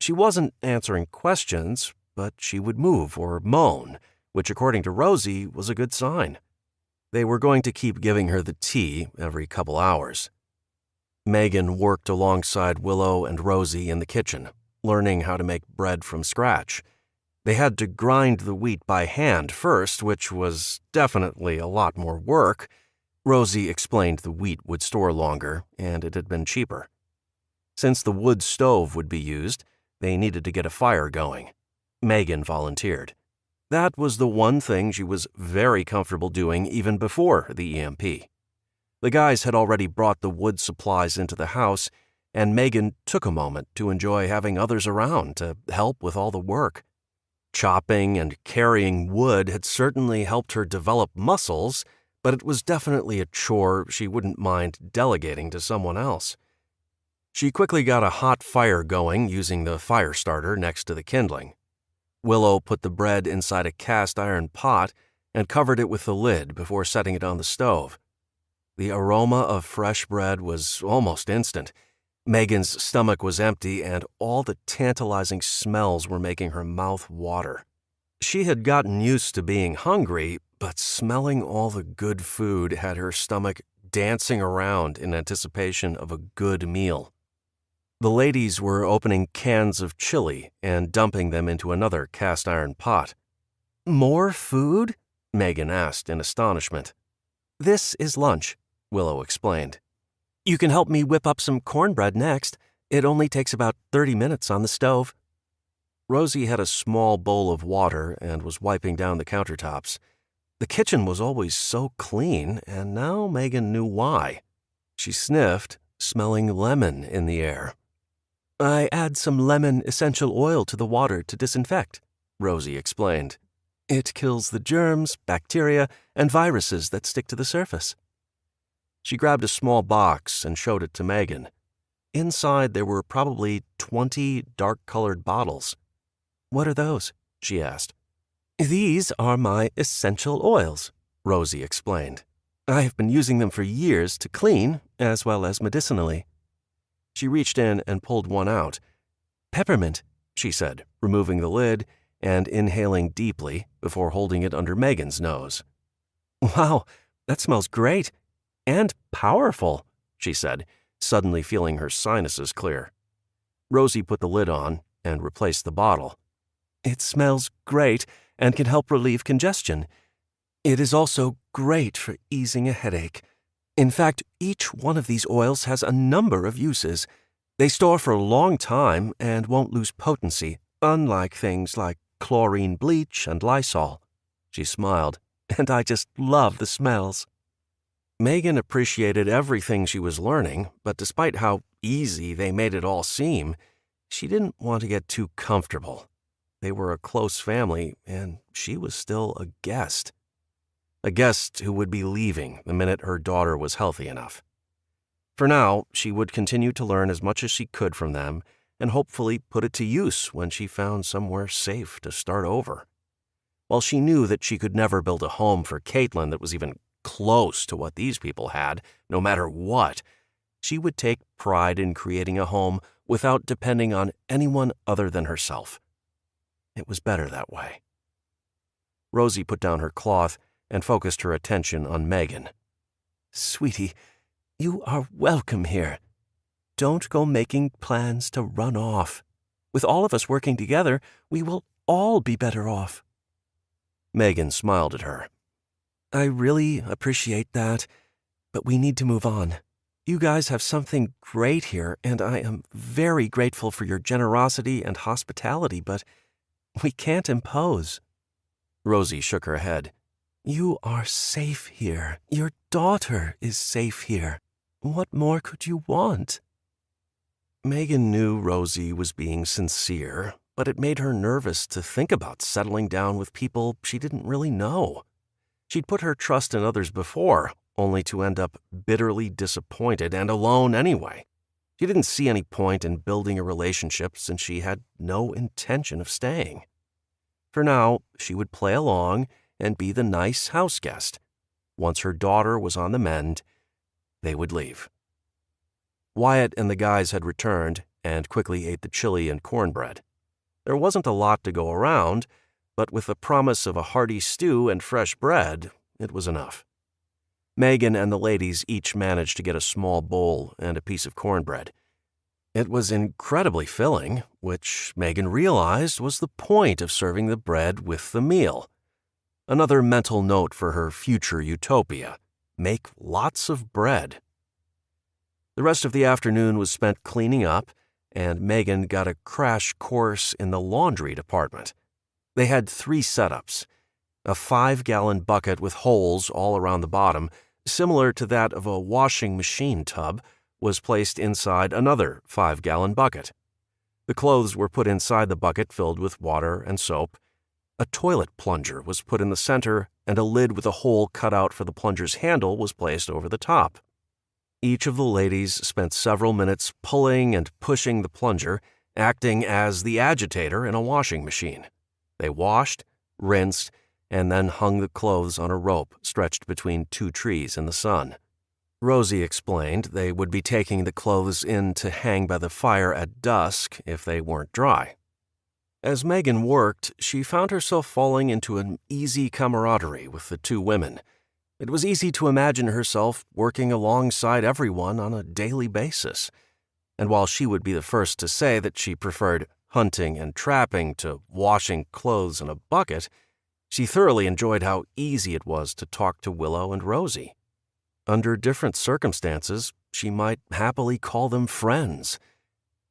She wasn't answering questions, but she would move or moan, which according to Rosie was a good sign. They were going to keep giving her the tea every couple hours. Megan worked alongside Willow and Rosie in the kitchen, learning how to make bread from scratch. They had to grind the wheat by hand first, which was definitely a lot more work. Rosie explained the wheat would store longer, and it had been cheaper. Since the wood stove would be used, they needed to get a fire going. Megan volunteered. That was the one thing she was very comfortable doing even before the EMP. The guys had already brought the wood supplies into the house, and Megan took a moment to enjoy having others around to help with all the work. Chopping and carrying wood had certainly helped her develop muscles, but it was definitely a chore she wouldn't mind delegating to someone else. She quickly got a hot fire going using the fire starter next to the kindling. Willow put the bread inside a cast iron pot and covered it with the lid before setting it on the stove. The aroma of fresh bread was almost instant. Megan's stomach was empty, and all the tantalizing smells were making her mouth water. She had gotten used to being hungry, but smelling all the good food had her stomach dancing around in anticipation of a good meal. The ladies were opening cans of chili and dumping them into another cast-iron pot. More food? Megan asked in astonishment. This is lunch, Willow explained. You can help me whip up some cornbread next. It only takes about 30 minutes on the stove. Rosie had a small bowl of water and was wiping down the countertops. The kitchen was always so clean, and now Megan knew why. She sniffed, smelling lemon in the air. I add some lemon essential oil to the water to disinfect, Rosie explained. It kills the germs, bacteria, and viruses that stick to the surface. She grabbed a small box and showed it to Megan. Inside there were probably 20 dark-colored bottles. What are those? She asked. These are my essential oils, Rosie explained. I have been using them for years to clean as well as medicinally. She reached in and pulled one out. Peppermint, she said, removing the lid and inhaling deeply before holding it under Megan's nose. Wow, that smells great. And powerful, she said, suddenly feeling her sinuses clear. Rosie put the lid on and replaced the bottle. It smells great and can help relieve congestion. It is also great for easing a headache. In fact, each one of these oils has a number of uses. They store for a long time and won't lose potency, unlike things like chlorine bleach and Lysol. She smiled, and I just love the smells. Megan appreciated everything she was learning, but despite how easy they made it all seem, she didn't want to get too comfortable. They were a close family, and she was still a guest. A guest who would be leaving the minute her daughter was healthy enough. For now, she would continue to learn as much as she could from them and hopefully put it to use when she found somewhere safe to start over. While she knew that she could never build a home for Caitlin that was even close to what these people had, no matter what, she would take pride in creating a home without depending on anyone other than herself. It was better that way. Rosie put down her cloth and focused her attention on Megan. "Sweetie, you are welcome here. Don't go making plans to run off. With all of us working together, we will all be better off." Megan smiled at her. "I really appreciate that, but we need to move on. You guys have something great here, and I am very grateful for your generosity and hospitality, but we can't impose." Rosie shook her head. "You are safe here. Your daughter is safe here. What more could you want?" Megan knew Rosie was being sincere, but it made her nervous to think about settling down with people she didn't really know. She'd put her trust in others before, only to end up bitterly disappointed and alone anyway. She didn't see any point in building a relationship since she had no intention of staying. For now, she would play along and be the nice house guest. Once her daughter was on the mend, they would leave. Wyatt and the guys had returned and quickly ate the chili and cornbread. There wasn't a lot to go around, but with the promise of a hearty stew and fresh bread, it was enough. Megan and the ladies each managed to get a small bowl and a piece of cornbread. It was incredibly filling, which Megan realized was the point of serving the bread with the meal. Another mental note for her future utopia: make lots of bread. The rest of the afternoon was spent cleaning up, and Megan got a crash course in the laundry department. They had 3 setups. A 5-gallon bucket with holes all around the bottom, similar to that of a washing machine tub, was placed inside another 5-gallon bucket. The clothes were put inside the bucket filled with water and soap. A toilet plunger was put in the center, and a lid with a hole cut out for the plunger's handle was placed over the top. Each of the ladies spent several minutes pulling and pushing the plunger, acting as the agitator in a washing machine. They washed, rinsed, and then hung the clothes on a rope stretched between 2 trees in the sun. Rosie explained they would be taking the clothes in to hang by the fire at dusk if they weren't dry. As Megan worked, she found herself falling into an easy camaraderie with the 2 women. It was easy to imagine herself working alongside everyone on a daily basis. And while she would be the first to say that she preferred hunting and trapping to washing clothes in a bucket, she thoroughly enjoyed how easy it was to talk to Willow and Rosie. Under different circumstances, she might happily call them friends,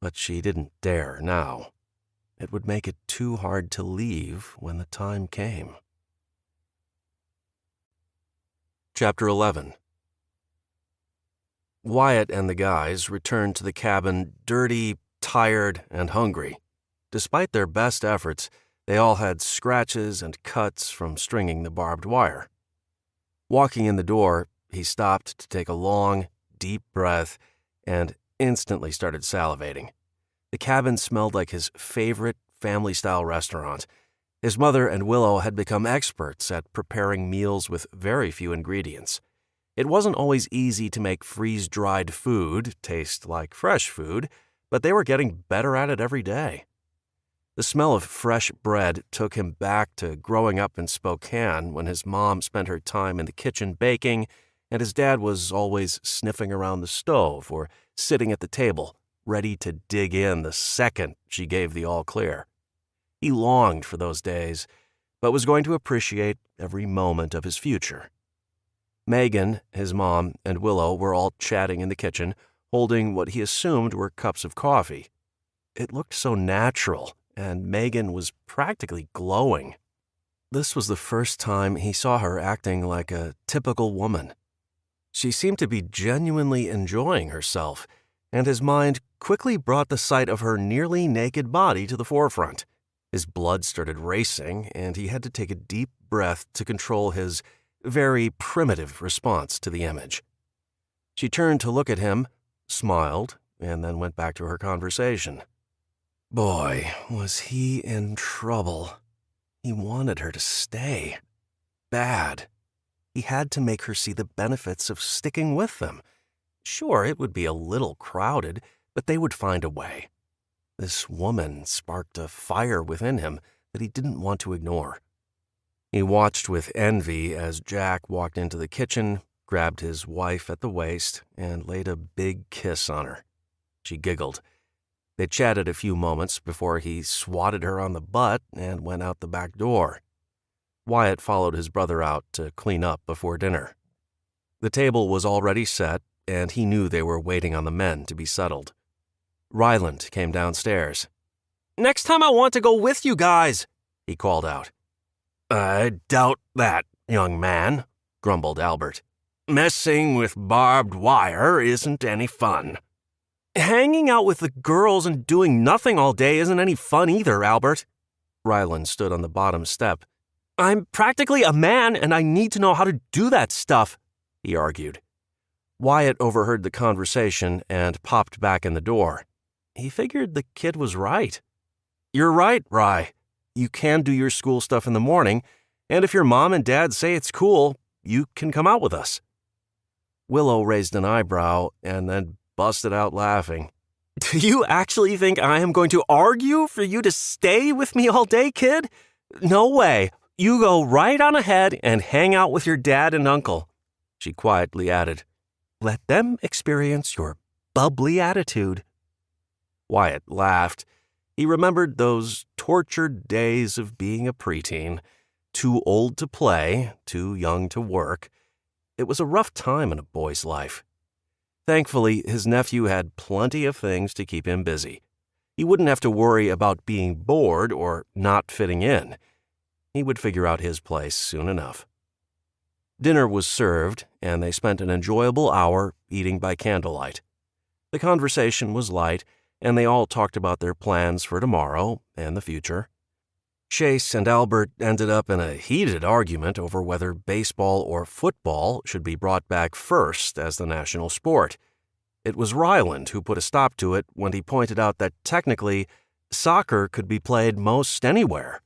but she didn't dare now. It would make it too hard to leave when the time came. Chapter 11. Wyatt and the guys returned to the cabin dirty, tired, and hungry. Despite their best efforts, they all had scratches and cuts from stringing the barbed wire. Walking in the door, he stopped to take a long, deep breath and instantly started salivating. The cabin smelled like his favorite family-style restaurant. His mother and Willow had become experts at preparing meals with very few ingredients. It wasn't always easy to make freeze-dried food taste like fresh food, but they were getting better at it every day. The smell of fresh bread took him back to growing up in Spokane when his mom spent her time in the kitchen baking, and his dad was always sniffing around the stove or sitting at the table, ready to dig in the second she gave the all-clear. He longed for those days, but was going to appreciate every moment of his future. Megan, his mom, and Willow were all chatting in the kitchen, holding what he assumed were cups of coffee. It looked so natural, and Megan was practically glowing. This was the first time he saw her acting like a typical woman. She seemed to be genuinely enjoying herself, and his mind quickly brought the sight of her nearly naked body to the forefront. His blood started racing, and he had to take a deep breath to control his very primitive response to the image. She turned to look at him, smiled, and then went back to her conversation. Boy, was he in trouble. He wanted her to stay. Bad. He had to make her see the benefits of sticking with them. Sure, it would be a little crowded, but they would find a way. This woman sparked a fire within him that he didn't want to ignore. He watched with envy as Jack walked into the kitchen, grabbed his wife at the waist, and laid a big kiss on her. She giggled. They chatted a few moments before he swatted her on the butt and went out the back door. Wyatt followed his brother out to clean up before dinner. The table was already set, and he knew they were waiting on the men to be settled. Ryland came downstairs. "Next time I want to go with you guys," he called out. "I doubt that, young man," grumbled Albert. "Messing with barbed wire isn't any fun." "Hanging out with the girls and doing nothing all day isn't any fun either, Albert." Ryland stood on the bottom step. "I'm practically a man, and I need to know how to do that stuff," he argued. Wyatt overheard the conversation and popped back in the door. He figured the kid was right. "You're right, Rye. You can do your school stuff in the morning, and if your mom and dad say it's cool, you can come out with us." Willow raised an eyebrow and then busted out laughing. "Do you actually think I am going to argue for you to stay with me all day, kid? No way. You go right on ahead and hang out with your dad and uncle," she quietly added. "Let them experience your bubbly attitude." Wyatt laughed. He remembered those tortured days of being a preteen, too old to play, too young to work. It was a rough time in a boy's life. Thankfully, his nephew had plenty of things to keep him busy. He wouldn't have to worry about being bored or not fitting in. He would figure out his place soon enough. Dinner was served, and they spent an enjoyable hour eating by candlelight. The conversation was light, and they all talked about their plans for tomorrow and the future. Chase and Albert ended up in a heated argument over whether baseball or football should be brought back first as the national sport. It was Ryland who put a stop to it when he pointed out that technically, soccer could be played most anywhere.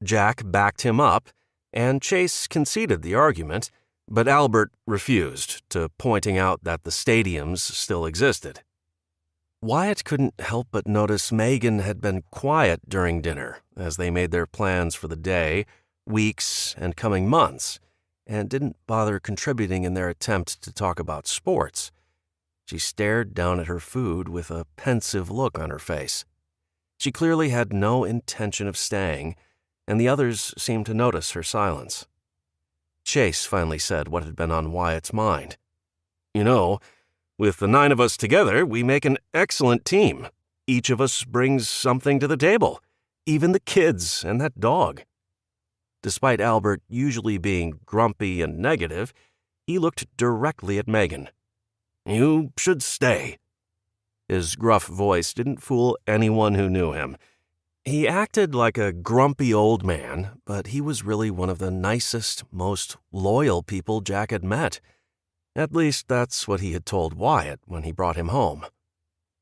Jack backed him up, and Chase conceded the argument, but Albert refused to, pointing out that the stadiums still existed. Wyatt couldn't help but notice Megan had been quiet during dinner as they made their plans for the day, weeks, and coming months, and didn't bother contributing in their attempt to talk about sports. She stared down at her food with a pensive look on her face. She clearly had no intention of staying, and the others seemed to notice her silence. Chase finally said what had been on Wyatt's mind. "You know, with the 9 of us together, we make an excellent team. Each of us brings something to the table, even the kids and that dog." Despite Albert usually being grumpy and negative, he looked directly at Megan. "You should stay." His gruff voice didn't fool anyone who knew him. He acted like a grumpy old man, but he was really one of the nicest, most loyal people Jack had met. At least that's what he had told Wyatt when he brought him home.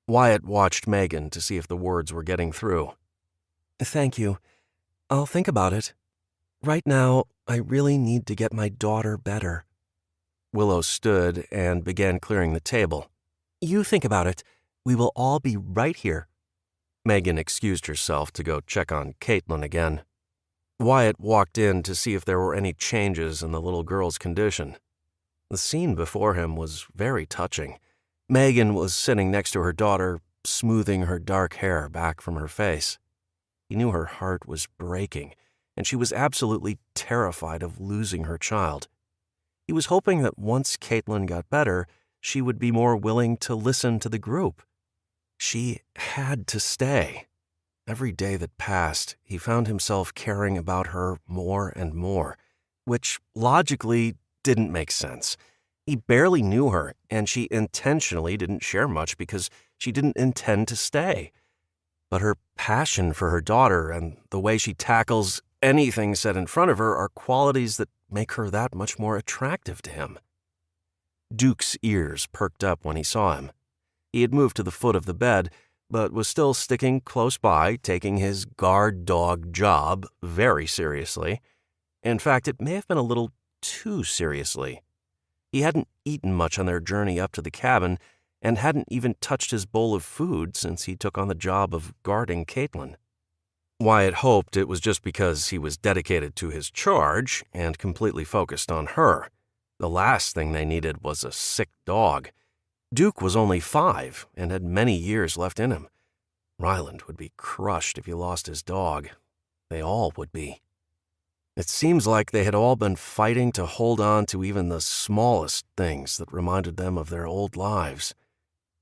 Wyatt watched Megan to see if the words were getting through. "Thank you. I'll think about it. Right now, I really need to get my daughter better." Willow stood and began clearing the table. "You think about it. We will all be right here." Megan excused herself to go check on Caitlin again. Wyatt walked in to see if there were any changes in the little girl's condition. The scene before him was very touching. Megan was sitting next to her daughter, smoothing her dark hair back from her face. He knew her heart was breaking, and she was absolutely terrified of losing her child. He was hoping that once Caitlin got better, she would be more willing to listen to the group. She had to stay. Every day that passed, he found himself caring about her more and more, which logically didn't make sense. He barely knew her, and she intentionally didn't share much because she didn't intend to stay. But her passion for her daughter and the way she tackles anything set in front of her are qualities that make her that much more attractive to him. Duke's ears perked up when he saw him. He had moved to the foot of the bed, but was still sticking close by, taking his guard dog job very seriously. In fact, it may have been a little too seriously. He hadn't eaten much on their journey up to the cabin and hadn't even touched his bowl of food since he took on the job of guarding Caitlin. Wyatt hoped it was just because he was dedicated to his charge and completely focused on her. The last thing they needed was a sick dog. Duke was only 5 and had many years left in him. Ryland would be crushed if he lost his dog. They all would be. It seems like they had all been fighting to hold on to even the smallest things that reminded them of their old lives.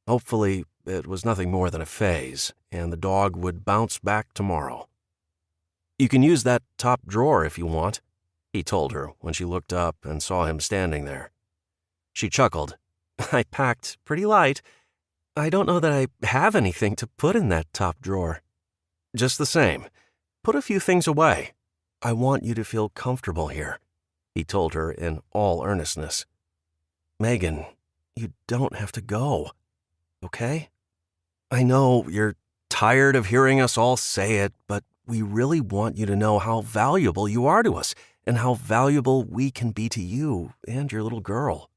Hopefully, it was nothing more than a phase, and the dog would bounce back tomorrow. "You can use that top drawer if you want," he told her when she looked up and saw him standing there. She chuckled. "I packed pretty light. I don't know that I have anything to put in that top drawer." "Just the same, put a few things away. I want you to feel comfortable here," he told her in all earnestness. "Megan, you don't have to go, okay? I know you're tired of hearing us all say it, but we really want you to know how valuable you are to us and how valuable we can be to you and your little girl."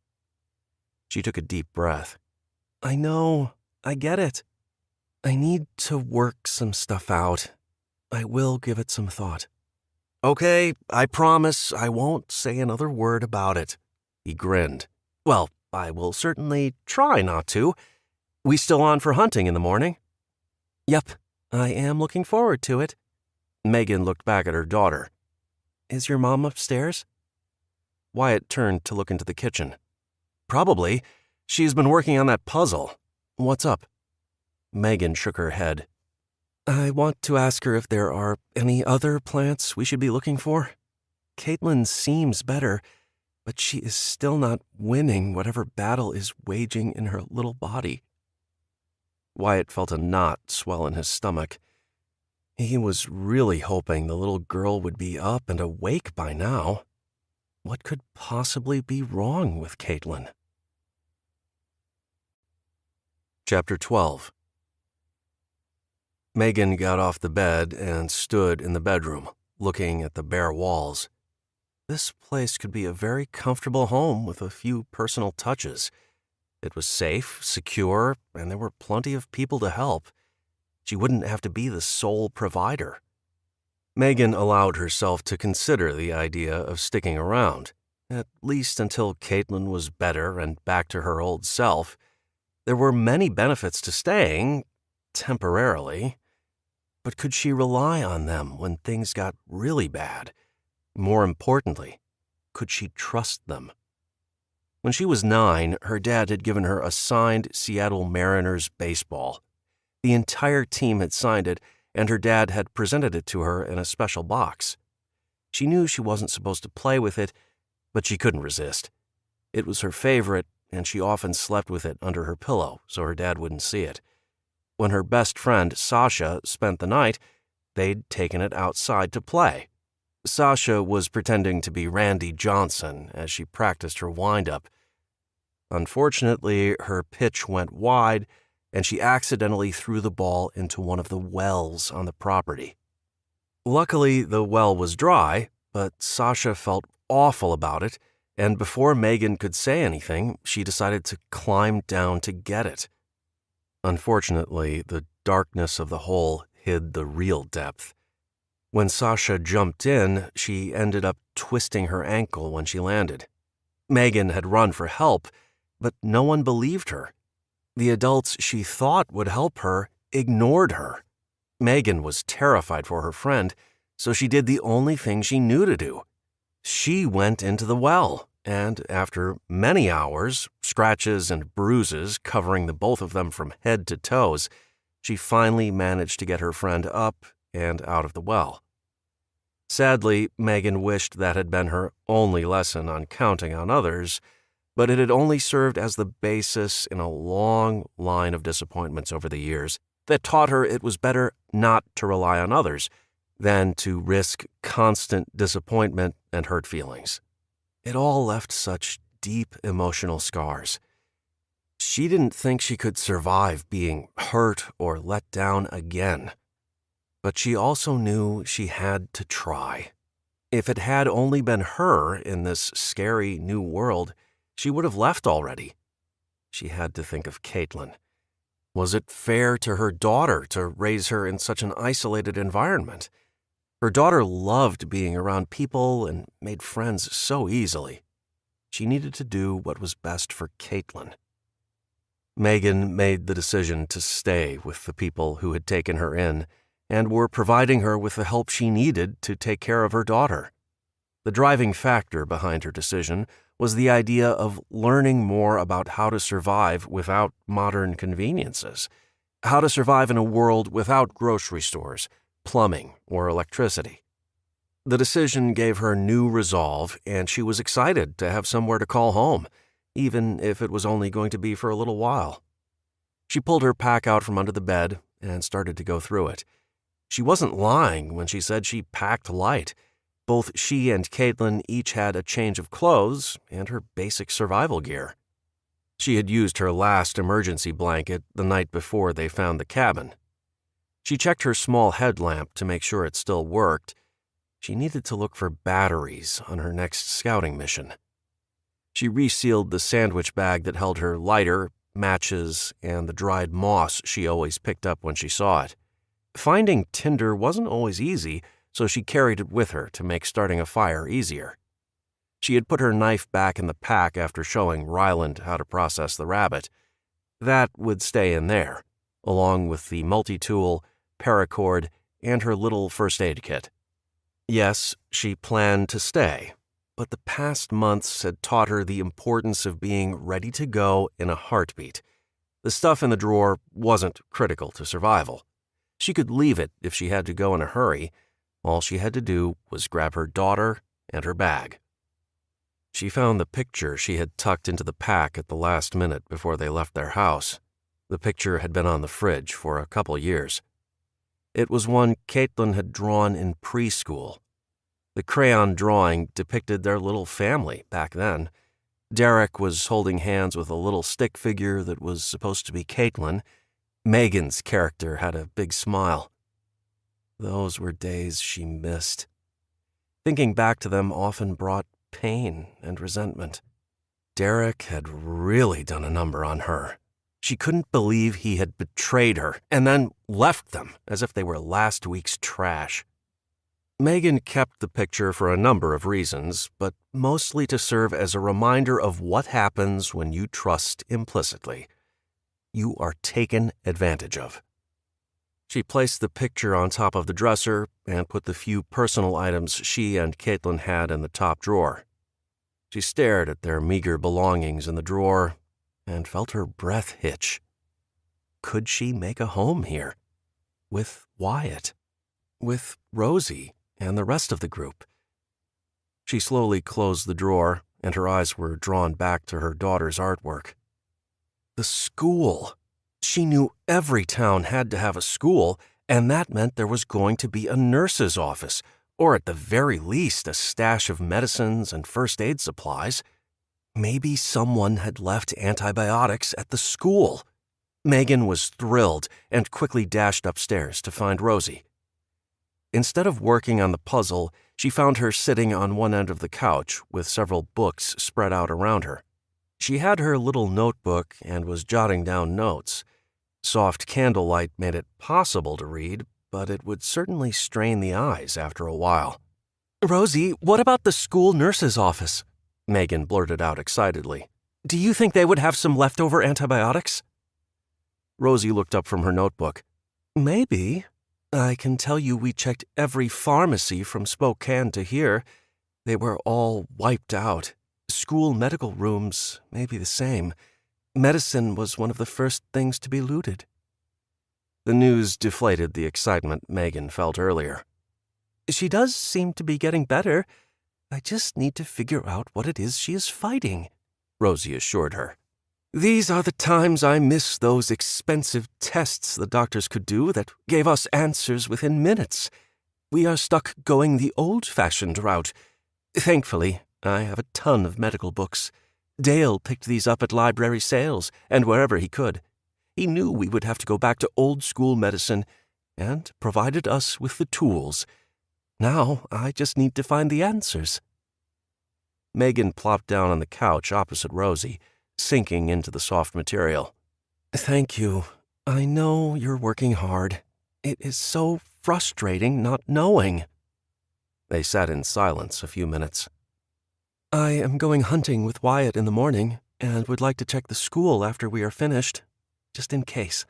She took a deep breath. "I know, I get it. I need to work some stuff out. I will give it some thought." "Okay, I promise I won't say another word about it," he grinned. "Well, I will certainly try not to. We still on for hunting in the morning?" "Yep, I am looking forward to it." Megan looked back at her daughter. "Is your mom upstairs?" Wyatt turned to look into the kitchen. "Probably. She's been working on that puzzle. What's up?" Megan shook her head. "I want to ask her if there are any other plants we should be looking for. Caitlin seems better, but she is still not winning whatever battle is waging in her little body." Wyatt felt a knot swell in his stomach. He was really hoping the little girl would be up and awake by now. What could possibly be wrong with Caitlin? Chapter 12. Megan got off the bed and stood in the bedroom, looking at the bare walls. This place could be a very comfortable home with a few personal touches. It was safe, secure, and there were plenty of people to help. She wouldn't have to be the sole provider. Megan allowed herself to consider the idea of sticking around, at least until Caitlin was better and back to her old self. There were many benefits to staying, temporarily. But could she rely on them when things got really bad? More importantly, could she trust them? When she was 9, her dad had given her a signed Seattle Mariners baseball. The entire team had signed it, and her dad had presented it to her in a special box. She knew she wasn't supposed to play with it, but she couldn't resist. It was her favorite, and she often slept with it under her pillow so her dad wouldn't see it. When her best friend, Sasha, spent the night, they'd taken it outside to play. Sasha was pretending to be Randy Johnson as she practiced her wind-up. Unfortunately, her pitch went wide, and she accidentally threw the ball into one of the wells on the property. Luckily, the well was dry, but Sasha felt awful about it, and before Megan could say anything, she decided to climb down to get it. Unfortunately, the darkness of the hole hid the real depth. When Sasha jumped in, she ended up twisting her ankle when she landed. Megan had run for help, but no one believed her. The adults she thought would help her ignored her. Megan was terrified for her friend, so she did the only thing she knew to do. She went into the well, and after many hours, scratches and bruises covering the both of them from head to toes, she finally managed to get her friend up and out of the well. Sadly, Megan wished that had been her only lesson on counting on others, but it had only served as the basis in a long line of disappointments over the years, that taught her it was better not to rely on others than to risk constant disappointment and hurt feelings. It all left such deep emotional scars. She didn't think she could survive being hurt or let down again. But she also knew she had to try. If it had only been her in this scary new world, she would have left already. She had to think of Caitlin. Was it fair to her daughter to raise her in such an isolated environment? Her daughter loved being around people and made friends so easily. She needed to do what was best for Caitlin. Megan made the decision to stay with the people who had taken her in and were providing her with the help she needed to take care of her daughter. The driving factor behind her decision was the idea of learning more about how to survive without modern conveniences, how to survive in a world without grocery stores, plumbing, or electricity. The decision gave her new resolve, and she was excited to have somewhere to call home, even if it was only going to be for a little while. She pulled her pack out from under the bed and started to go through it. She wasn't lying when she said she packed light. Both she and Caitlin each had a change of clothes and her basic survival gear. She had used her last emergency blanket the night before they found the cabin. She checked her small headlamp to make sure it still worked. She needed to look for batteries on her next scouting mission. She resealed the sandwich bag that held her lighter, matches, and the dried moss she always picked up when she saw it. Finding tinder wasn't always easy, so she carried it with her to make starting a fire easier. She had put her knife back in the pack after showing Ryland how to process the rabbit. That would stay in there, along with the multi-tool, paracord, and her little first aid kit. Yes, she planned to stay, but the past months had taught her the importance of being ready to go in a heartbeat. The stuff in the drawer wasn't critical to survival. She could leave it if she had to go in a hurry. All she had to do was grab her daughter and her bag. She found the picture she had tucked into the pack at the last minute before they left their house. The picture had been on the fridge for a couple years. It was one Caitlin had drawn in preschool. The crayon drawing depicted their little family back then. Derek was holding hands with a little stick figure that was supposed to be Caitlin. Megan's character had a big smile. Those were days she missed. Thinking back to them often brought pain and resentment. Derek had really done a number on her. She couldn't believe he had betrayed her and then left them as if they were last week's trash. Megan kept the picture for a number of reasons, but mostly to serve as a reminder of what happens when you trust implicitly. You are taken advantage of. She placed the picture on top of the dresser and put the few personal items she and Caitlin had in the top drawer. She stared at their meager belongings in the drawer and felt her breath hitch. Could she make a home here? With Wyatt? With Rosie and the rest of the group? She slowly closed the drawer, and her eyes were drawn back to her daughter's artwork. The school. She knew every town had to have a school, and that meant there was going to be a nurse's office, or at the very least a stash of medicines and first aid supplies. Maybe someone had left antibiotics at the school. Megan was thrilled and quickly dashed upstairs to find Rosie. Instead of working on the puzzle, she found her sitting on one end of the couch with several books spread out around her. She had her little notebook and was jotting down notes. Soft candlelight made it possible to read, but it would certainly strain the eyes after a while. "Rosie, what about the school nurse's office?" Megan blurted out excitedly. "Do you think they would have some leftover antibiotics?" Rosie looked up from her notebook. "Maybe. I can tell you we checked every pharmacy from Spokane to here. They were all wiped out. School medical rooms may be the same. Medicine was one of the first things to be looted." The news deflated the excitement Megan felt earlier. "She does seem to be getting better. I just need to figure out what it is she is fighting," Rosie assured her. These are the times I miss those expensive tests the doctors could do that gave us answers within minutes. We are stuck going the old-fashioned route. Thankfully, I have a ton of medical books. Dale picked these up at library sales and wherever he could. He knew we would have to go back to old-school medicine and provided us with the tools. Now I just need to find the answers." Megan plopped down on the couch opposite Rosie, sinking into the soft material. "Thank you. I know you're working hard. It is so frustrating not knowing." They sat in silence a few minutes. "I am going hunting with Wyatt in the morning and would like to check the school after we are finished, just in case.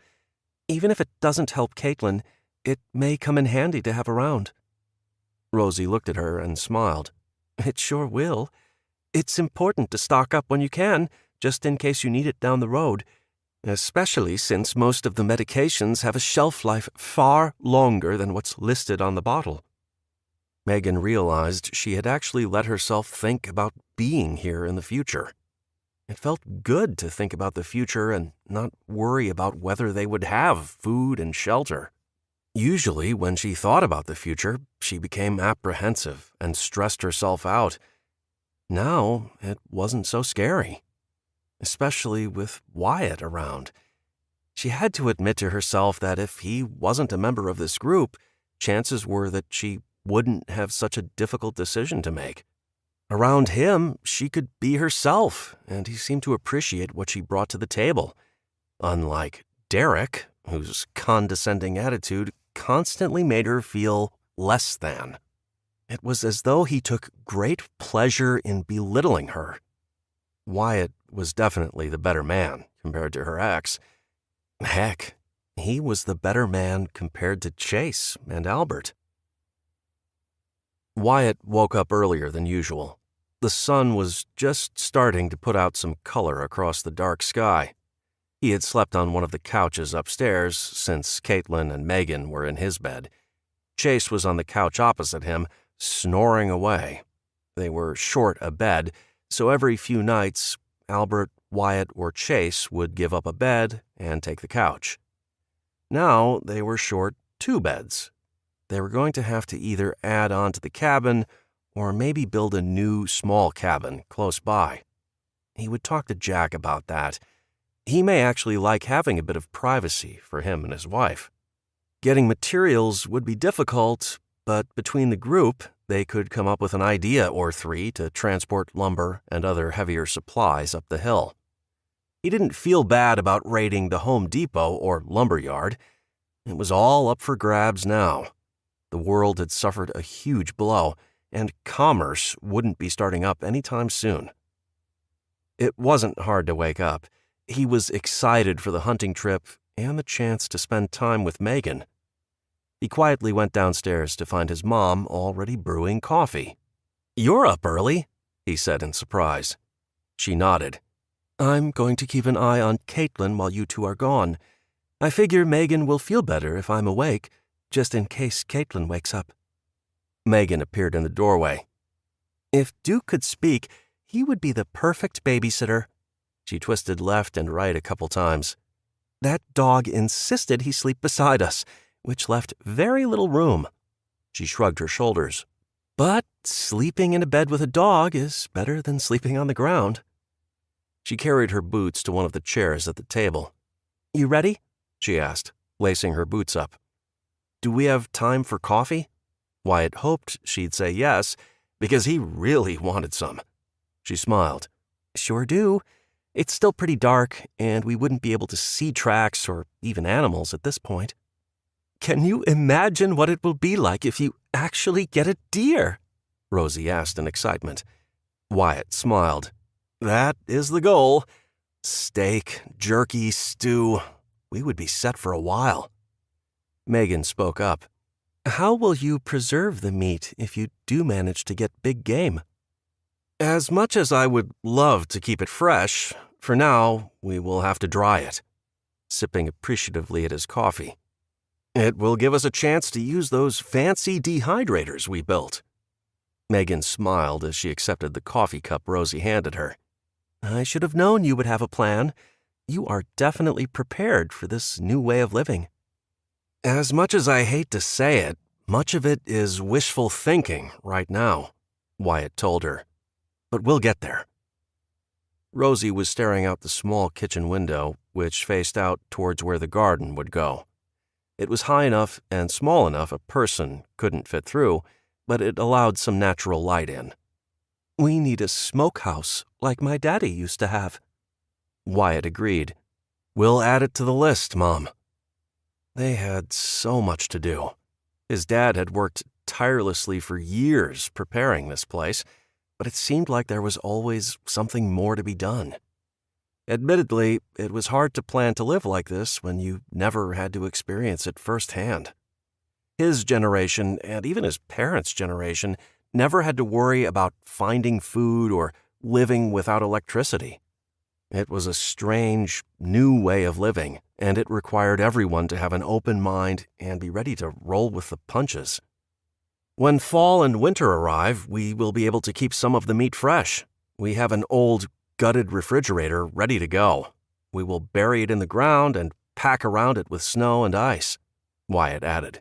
Even if it doesn't help Caitlin, it may come in handy to have around." Rosie looked at her and smiled. "It sure will. It's important to stock up when you can, just in case you need it down the road, especially since most of the medications have a shelf life far longer than what's listed on the bottle." Megan realized she had actually let herself think about being here in the future. It felt good to think about the future and not worry about whether they would have food and shelter. Usually, when she thought about the future, she became apprehensive and stressed herself out. Now, it wasn't so scary, especially with Wyatt around. She had to admit to herself that if he wasn't a member of this group, chances were that she wouldn't have such a difficult decision to make. Around him, she could be herself, and he seemed to appreciate what she brought to the table. Unlike Derek, whose condescending attitude constantly made her feel less than. It was as though he took great pleasure in belittling her. Wyatt was definitely the better man compared to her ex. Heck, he was the better man compared to Chase and Albert. Wyatt woke up earlier than usual. The sun was just starting to put out some color across the dark sky. He had slept on one of the couches upstairs since Caitlin and Megan were in his bed. Chase was on the couch opposite him, snoring away. They were short a bed, so every few nights, Albert, Wyatt, or Chase would give up a bed and take the couch. Now they were short 2 beds. They were going to have to either add on to the cabin or maybe build a new small cabin close by. He would talk to Jack about that. He may actually like having a bit of privacy for him and his wife. Getting materials would be difficult, but between the group, they could come up with an idea or 3 to transport lumber and other heavier supplies up the hill. He didn't feel bad about raiding the Home Depot or lumber yard. It was all up for grabs now. The world had suffered a huge blow, and commerce wouldn't be starting up anytime soon. It wasn't hard to wake up. He was excited for the hunting trip and the chance to spend time with Megan. He quietly went downstairs to find his mom already brewing coffee. "You're up early," he said in surprise. She nodded. "I'm going to keep an eye on Caitlin while you two are gone. I figure Megan will feel better if I'm awake, just in case Caitlin wakes up." Megan appeared in the doorway. "If Duke could speak, he would be the perfect babysitter." She twisted left and right a couple times. "That dog insisted he sleep beside us, which left very little room." She shrugged her shoulders. "But sleeping in a bed with a dog is better than sleeping on the ground." She carried her boots to one of the chairs at the table. "You ready?" she asked, lacing her boots up. "Do we have time for coffee?" Wyatt hoped she'd say yes, because he really wanted some. She smiled. "Sure do. It's still pretty dark, and we wouldn't be able to see tracks or even animals at this point." "Can you imagine what it will be like if you actually get a deer?" Rosie asked in excitement. Wyatt smiled. "That is the goal. Steak, jerky, stew. We would be set for a while." Megan spoke up. "How will you preserve the meat if you do manage to get big game?" "As much as I would love to keep it fresh, for now we will have to dry it," sipping appreciatively at his coffee. "It will give us a chance to use those fancy dehydrators we built." Megan smiled as she accepted the coffee cup Rosie handed her. "I should have known you would have a plan. You are definitely prepared for this new way of living. As much as I hate to say it, much of it is wishful thinking right now, Wyatt told her. But we'll get there. Rosie was staring out the small kitchen window, which faced out towards where the garden would go. It was high enough and small enough a person couldn't fit through, but it allowed some natural light in. We need a smokehouse like my daddy used to have. Wyatt agreed. We'll add it to the list, Mom. They had so much to do. His dad had worked tirelessly for years preparing this place, but it seemed like there was always something more to be done. Admittedly, it was hard to plan to live like this when you never had to experience it firsthand. His generation, and even his parents' generation, never had to worry about finding food or living without electricity. It was a strange, new way of living, and it required everyone to have an open mind and be ready to roll with the punches. When fall and winter arrive, we will be able to keep some of the meat fresh. We have an old, gutted refrigerator ready to go. We will bury it in the ground and pack around it with snow and ice, Wyatt added.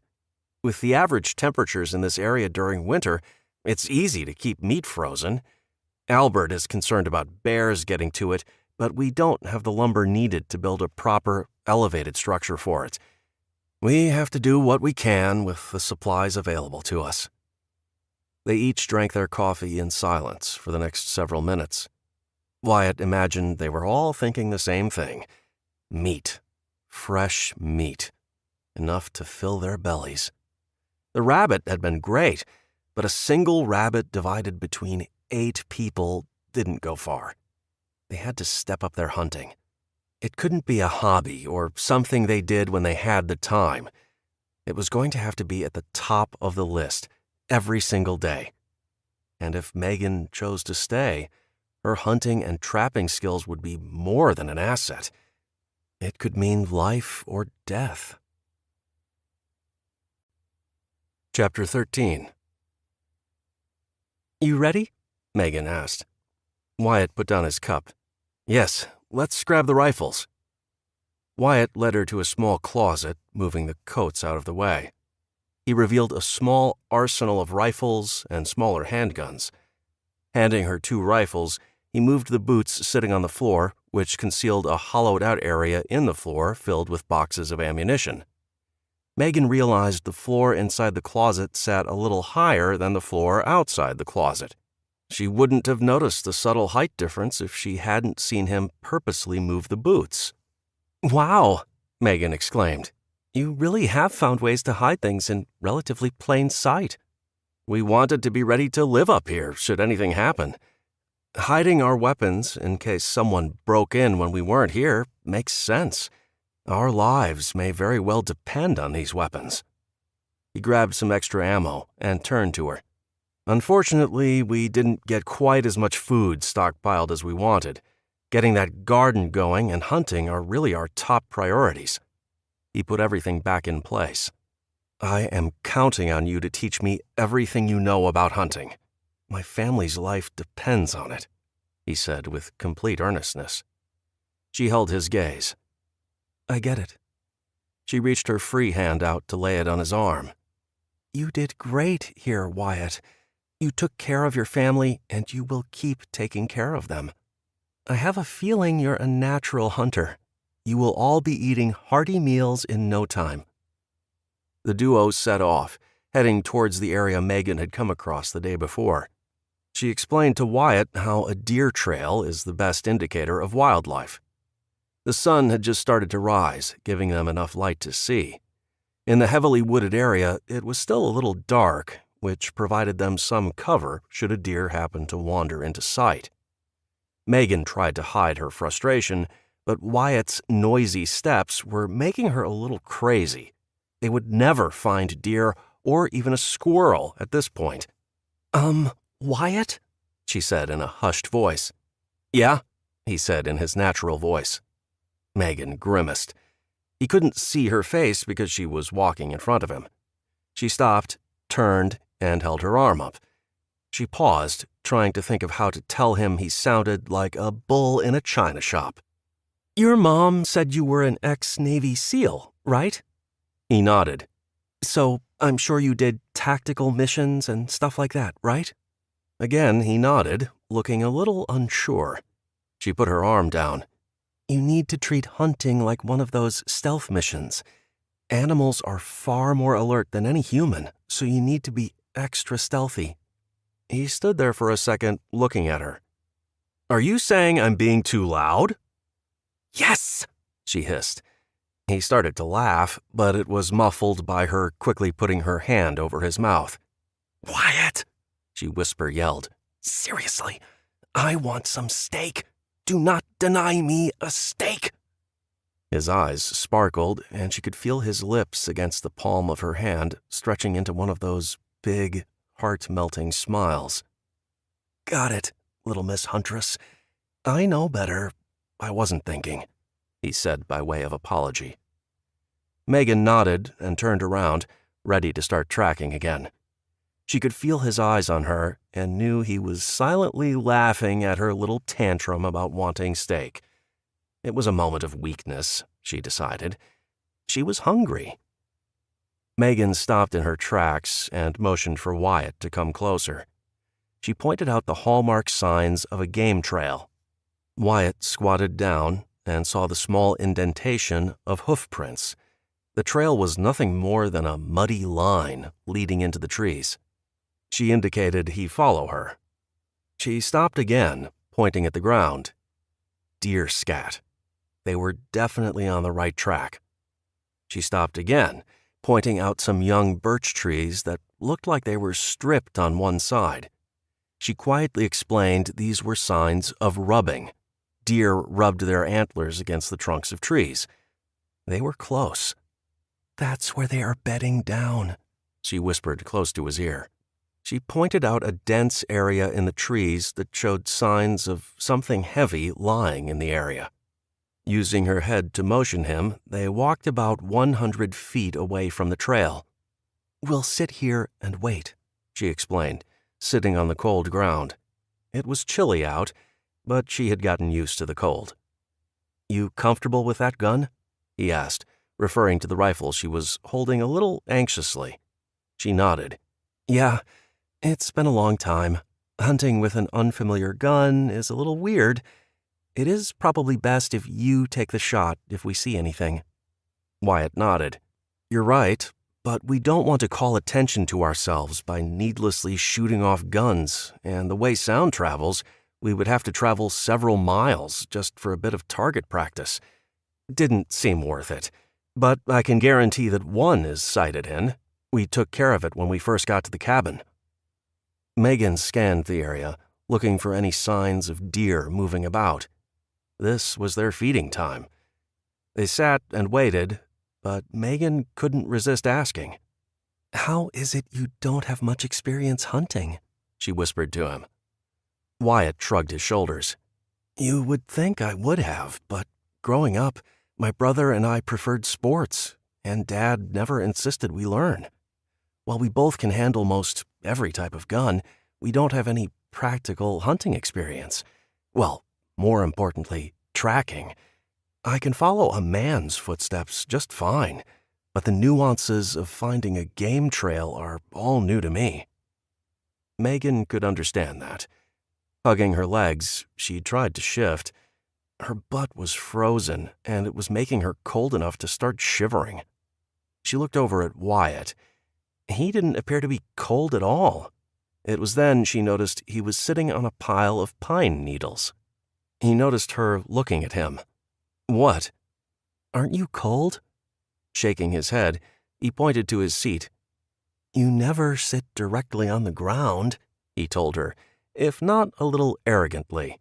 With the average temperatures in this area during winter, it's easy to keep meat frozen. Albert is concerned about bears getting to it, but we don't have the lumber needed to build a proper, elevated structure for it. We have to do what we can with the supplies available to us. They each drank their coffee in silence for the next several minutes. Wyatt imagined they were all thinking the same thing. Meat. Fresh meat. Enough to fill their bellies. The rabbit had been great, but a single rabbit divided between 8 people didn't go far. They had to step up their hunting. It couldn't be a hobby or something they did when they had the time. It was going to have to be at the top of the list every single day. And if Megan chose to stay, her hunting and trapping skills would be more than an asset. It could mean life or death. Chapter 13. You ready? Megan asked. Wyatt put down his cup. Yes, let's grab the rifles. Wyatt led her to a small closet, moving the coats out of the way. He revealed a small arsenal of rifles and smaller handguns. Handing her 2 rifles, he moved the boots sitting on the floor, which concealed a hollowed-out area in the floor filled with boxes of ammunition. Megan realized the floor inside the closet sat a little higher than the floor outside the closet. She wouldn't have noticed the subtle height difference if she hadn't seen him purposely move the boots. Wow, Megan exclaimed. You really have found ways to hide things in relatively plain sight. We wanted to be ready to live up here should anything happen. Hiding our weapons in case someone broke in when we weren't here makes sense. Our lives may very well depend on these weapons. He grabbed some extra ammo and turned to her. Unfortunately, we didn't get quite as much food stockpiled as we wanted. Getting that garden going and hunting are really our top priorities. He put everything back in place. I am counting on you to teach me everything you know about hunting. My family's life depends on it, he said with complete earnestness. She held his gaze. I get it. She reached her free hand out to lay it on his arm. You did great here, Wyatt. You took care of your family, and you will keep taking care of them. I have a feeling you're a natural hunter. You will all be eating hearty meals in no time. The duo set off, heading towards the area Megan had come across the day before. She explained to Wyatt how a deer trail is the best indicator of wildlife. The sun had just started to rise, giving them enough light to see. In the heavily wooded area, it was still a little dark, which provided them some cover should a deer happen to wander into sight. Megan tried to hide her frustration, but Wyatt's noisy steps were making her a little crazy. They would never find deer or even a squirrel at this point. Wyatt? She said in a hushed voice. Yeah, he said in his natural voice. Megan grimaced. He couldn't see her face because she was walking in front of him. She stopped, turned, and held her arm up. She paused, trying to think of how to tell him he sounded like a bull in a china shop. Your mom said you were an ex-Navy SEAL, right? He nodded. So I'm sure you did tactical missions and stuff like that, right? Again, he nodded, looking a little unsure. She put her arm down. You need to treat hunting like one of those stealth missions. Animals are far more alert than any human, so you need to be extra stealthy. He stood there for a second, looking at her. Are you saying I'm being too loud? Yes, she hissed. He started to laugh, but it was muffled by her quickly putting her hand over his mouth. Wyatt, she yelled. Seriously, I want some steak. Do not deny me a steak. His eyes sparkled, and she could feel his lips against the palm of her hand, stretching into one of those big, heart-melting smiles. Got it, little Miss Huntress. I know better. I wasn't thinking, he said by way of apology. Megan nodded and turned around, ready to start tracking again. She could feel his eyes on her and knew he was silently laughing at her little tantrum about wanting steak. It was a moment of weakness, she decided. She was hungry. Megan stopped in her tracks and motioned for Wyatt to come closer. She pointed out the hallmark signs of a game trail. Wyatt squatted down and saw the small indentation of hoof prints. The trail was nothing more than a muddy line leading into the trees. She indicated he follow her. She stopped again, pointing at the ground. Deer scat. They were definitely on the right track. She stopped again, pointing out some young birch trees that looked like they were stripped on one side. She quietly explained these were signs of rubbing. Deer rubbed their antlers against the trunks of trees. They were close. That's where they are bedding down, she whispered close to his ear. She pointed out a dense area in the trees that showed signs of something heavy lying in the area. Using her head to motion him, they walked about 100 feet away from the trail. We'll sit here and wait, she explained, sitting on the cold ground. It was chilly out, but she had gotten used to the cold. You comfortable with that gun? He asked, referring to the rifle she was holding a little anxiously. She nodded. Yeah, it's been a long time. Hunting with an unfamiliar gun is a little weird. It is probably best if you take the shot if we see anything. Wyatt nodded. You're right, but we don't want to call attention to ourselves by needlessly shooting off guns, and the way sound travels, we would have to travel several miles just for a bit of target practice. Didn't seem worth it, but I can guarantee that one is sighted in. We took care of it when we first got to the cabin. Megan scanned the area, looking for any signs of deer moving about. This was their feeding time. They sat and waited, but Megan couldn't resist asking. How is it you don't have much experience hunting? She whispered to him. Wyatt shrugged his shoulders. You would think I would have, but growing up, my brother and I preferred sports, and Dad never insisted we learn. While we both can handle most every type of gun, we don't have any practical hunting experience. Well, more importantly, tracking. I can follow a man's footsteps just fine, but the nuances of finding a game trail are all new to me. Megan could understand that. Hugging her legs, she tried to shift. Her butt was frozen, and it was making her cold enough to start shivering. She looked over at Wyatt. He didn't appear to be cold at all. It was then she noticed he was sitting on a pile of pine needles. He noticed her looking at him. What? Aren't you cold? Shaking his head, he pointed to his seat. You never sit directly on the ground, he told her, if not a little arrogantly.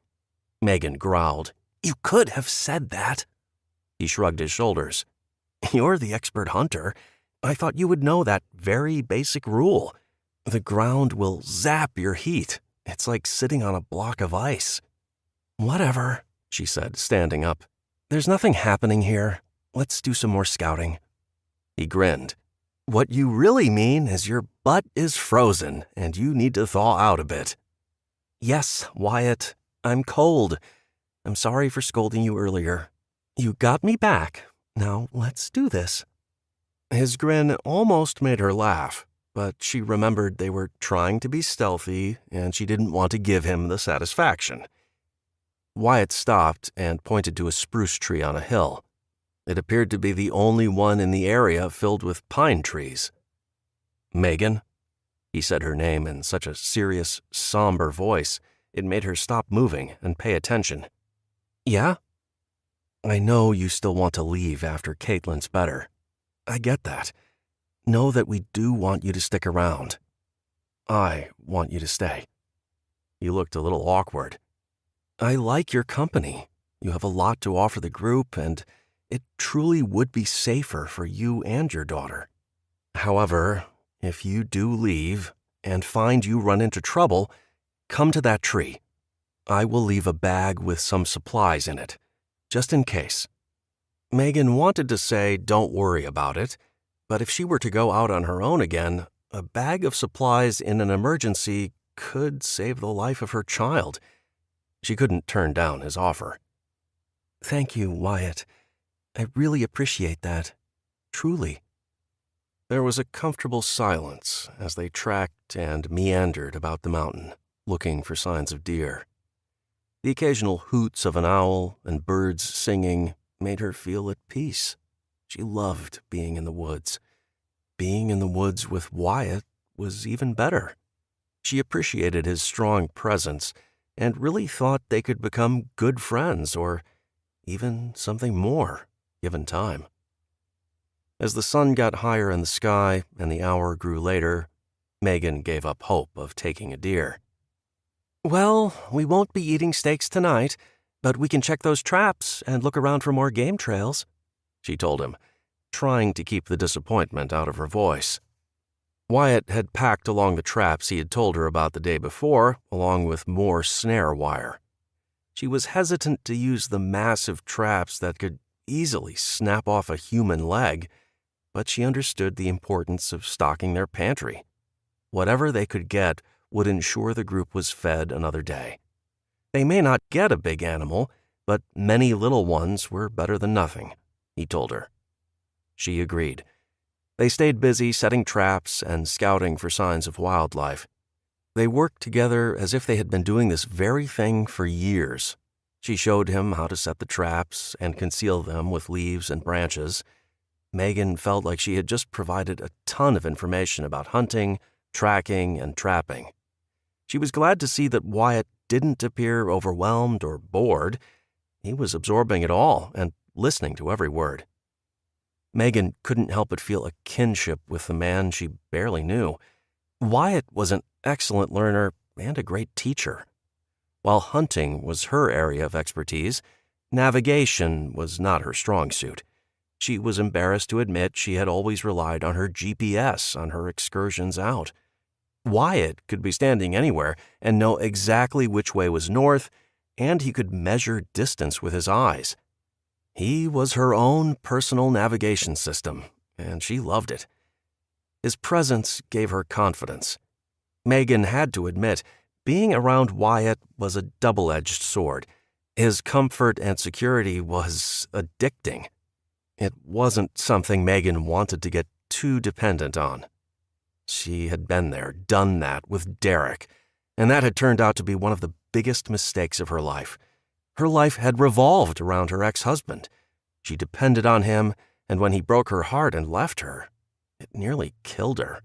Megan growled. You could have said that. He shrugged his shoulders. You're the expert hunter. I thought you would know that very basic rule. The ground will zap your heat. It's like sitting on a block of ice. Whatever, she said, standing up. There's nothing happening here. Let's do some more scouting. He grinned. What you really mean is your butt is frozen and you need to thaw out a bit. Yes, Wyatt, I'm cold. I'm sorry for scolding you earlier. You got me back. Now let's do this. His grin almost made her laugh, but she remembered they were trying to be stealthy and she didn't want to give him the satisfaction. Wyatt stopped and pointed to a spruce tree on a hill. It appeared to be the only one in the area filled with pine trees. Megan? He said her name in such a serious, somber voice, it made her stop moving and pay attention. Yeah? I know you still want to leave after Caitlin's better. I get that. Know that we do want you to stick around. I want you to stay. You looked a little awkward. I like your company. You have a lot to offer the group, and it truly would be safer for you and your daughter. However, if you do leave and find you run into trouble, come to that tree. I will leave a bag with some supplies in it, just in case. Megan wanted to say don't worry about it, but if she were to go out on her own again, a bag of supplies in an emergency could save the life of her child. She couldn't turn down his offer. Thank you, Wyatt. I really appreciate that. Truly. There was a comfortable silence as they tracked and meandered about the mountain, looking for signs of deer. The occasional hoots of an owl and birds singing made her feel at peace. She loved being in the woods. Being in the woods with Wyatt was even better. She appreciated his strong presence and really thought they could become good friends or even something more, given time. As the sun got higher in the sky and the hour grew later, Megan gave up hope of taking a deer. Well, we won't be eating steaks tonight, but we can check those traps and look around for more game trails, she told him, trying to keep the disappointment out of her voice. Wyatt had packed along the traps he had told her about the day before, along with more snare wire. She was hesitant to use the massive traps that could easily snap off a human leg, but she understood the importance of stocking their pantry. Whatever they could get would ensure the group was fed another day. They may not get a big animal, but many little ones were better than nothing, he told her. She agreed. They stayed busy setting traps and scouting for signs of wildlife. They worked together as if they had been doing this very thing for years. She showed him how to set the traps and conceal them with leaves and branches. Megan felt like she had just provided a ton of information about hunting, tracking, and trapping. She was glad to see that Wyatt didn't appear overwhelmed or bored. He was absorbing it all and listening to every word. Megan couldn't help but feel a kinship with the man she barely knew. Wyatt was an excellent learner and a great teacher. While hunting was her area of expertise, navigation was not her strong suit. She was embarrassed to admit she had always relied on her GPS on her excursions out. Wyatt could be standing anywhere and know exactly which way was north, and he could measure distance with his eyes. He was her own personal navigation system, and she loved it. His presence gave her confidence. Megan had to admit, being around Wyatt was a double-edged sword. His comfort and security was addicting. It wasn't something Megan wanted to get too dependent on. She had been there, done that with Derek, and that had turned out to be one of the biggest mistakes of her life. Her life had revolved around her ex-husband. She depended on him, and when he broke her heart and left her, it nearly killed her.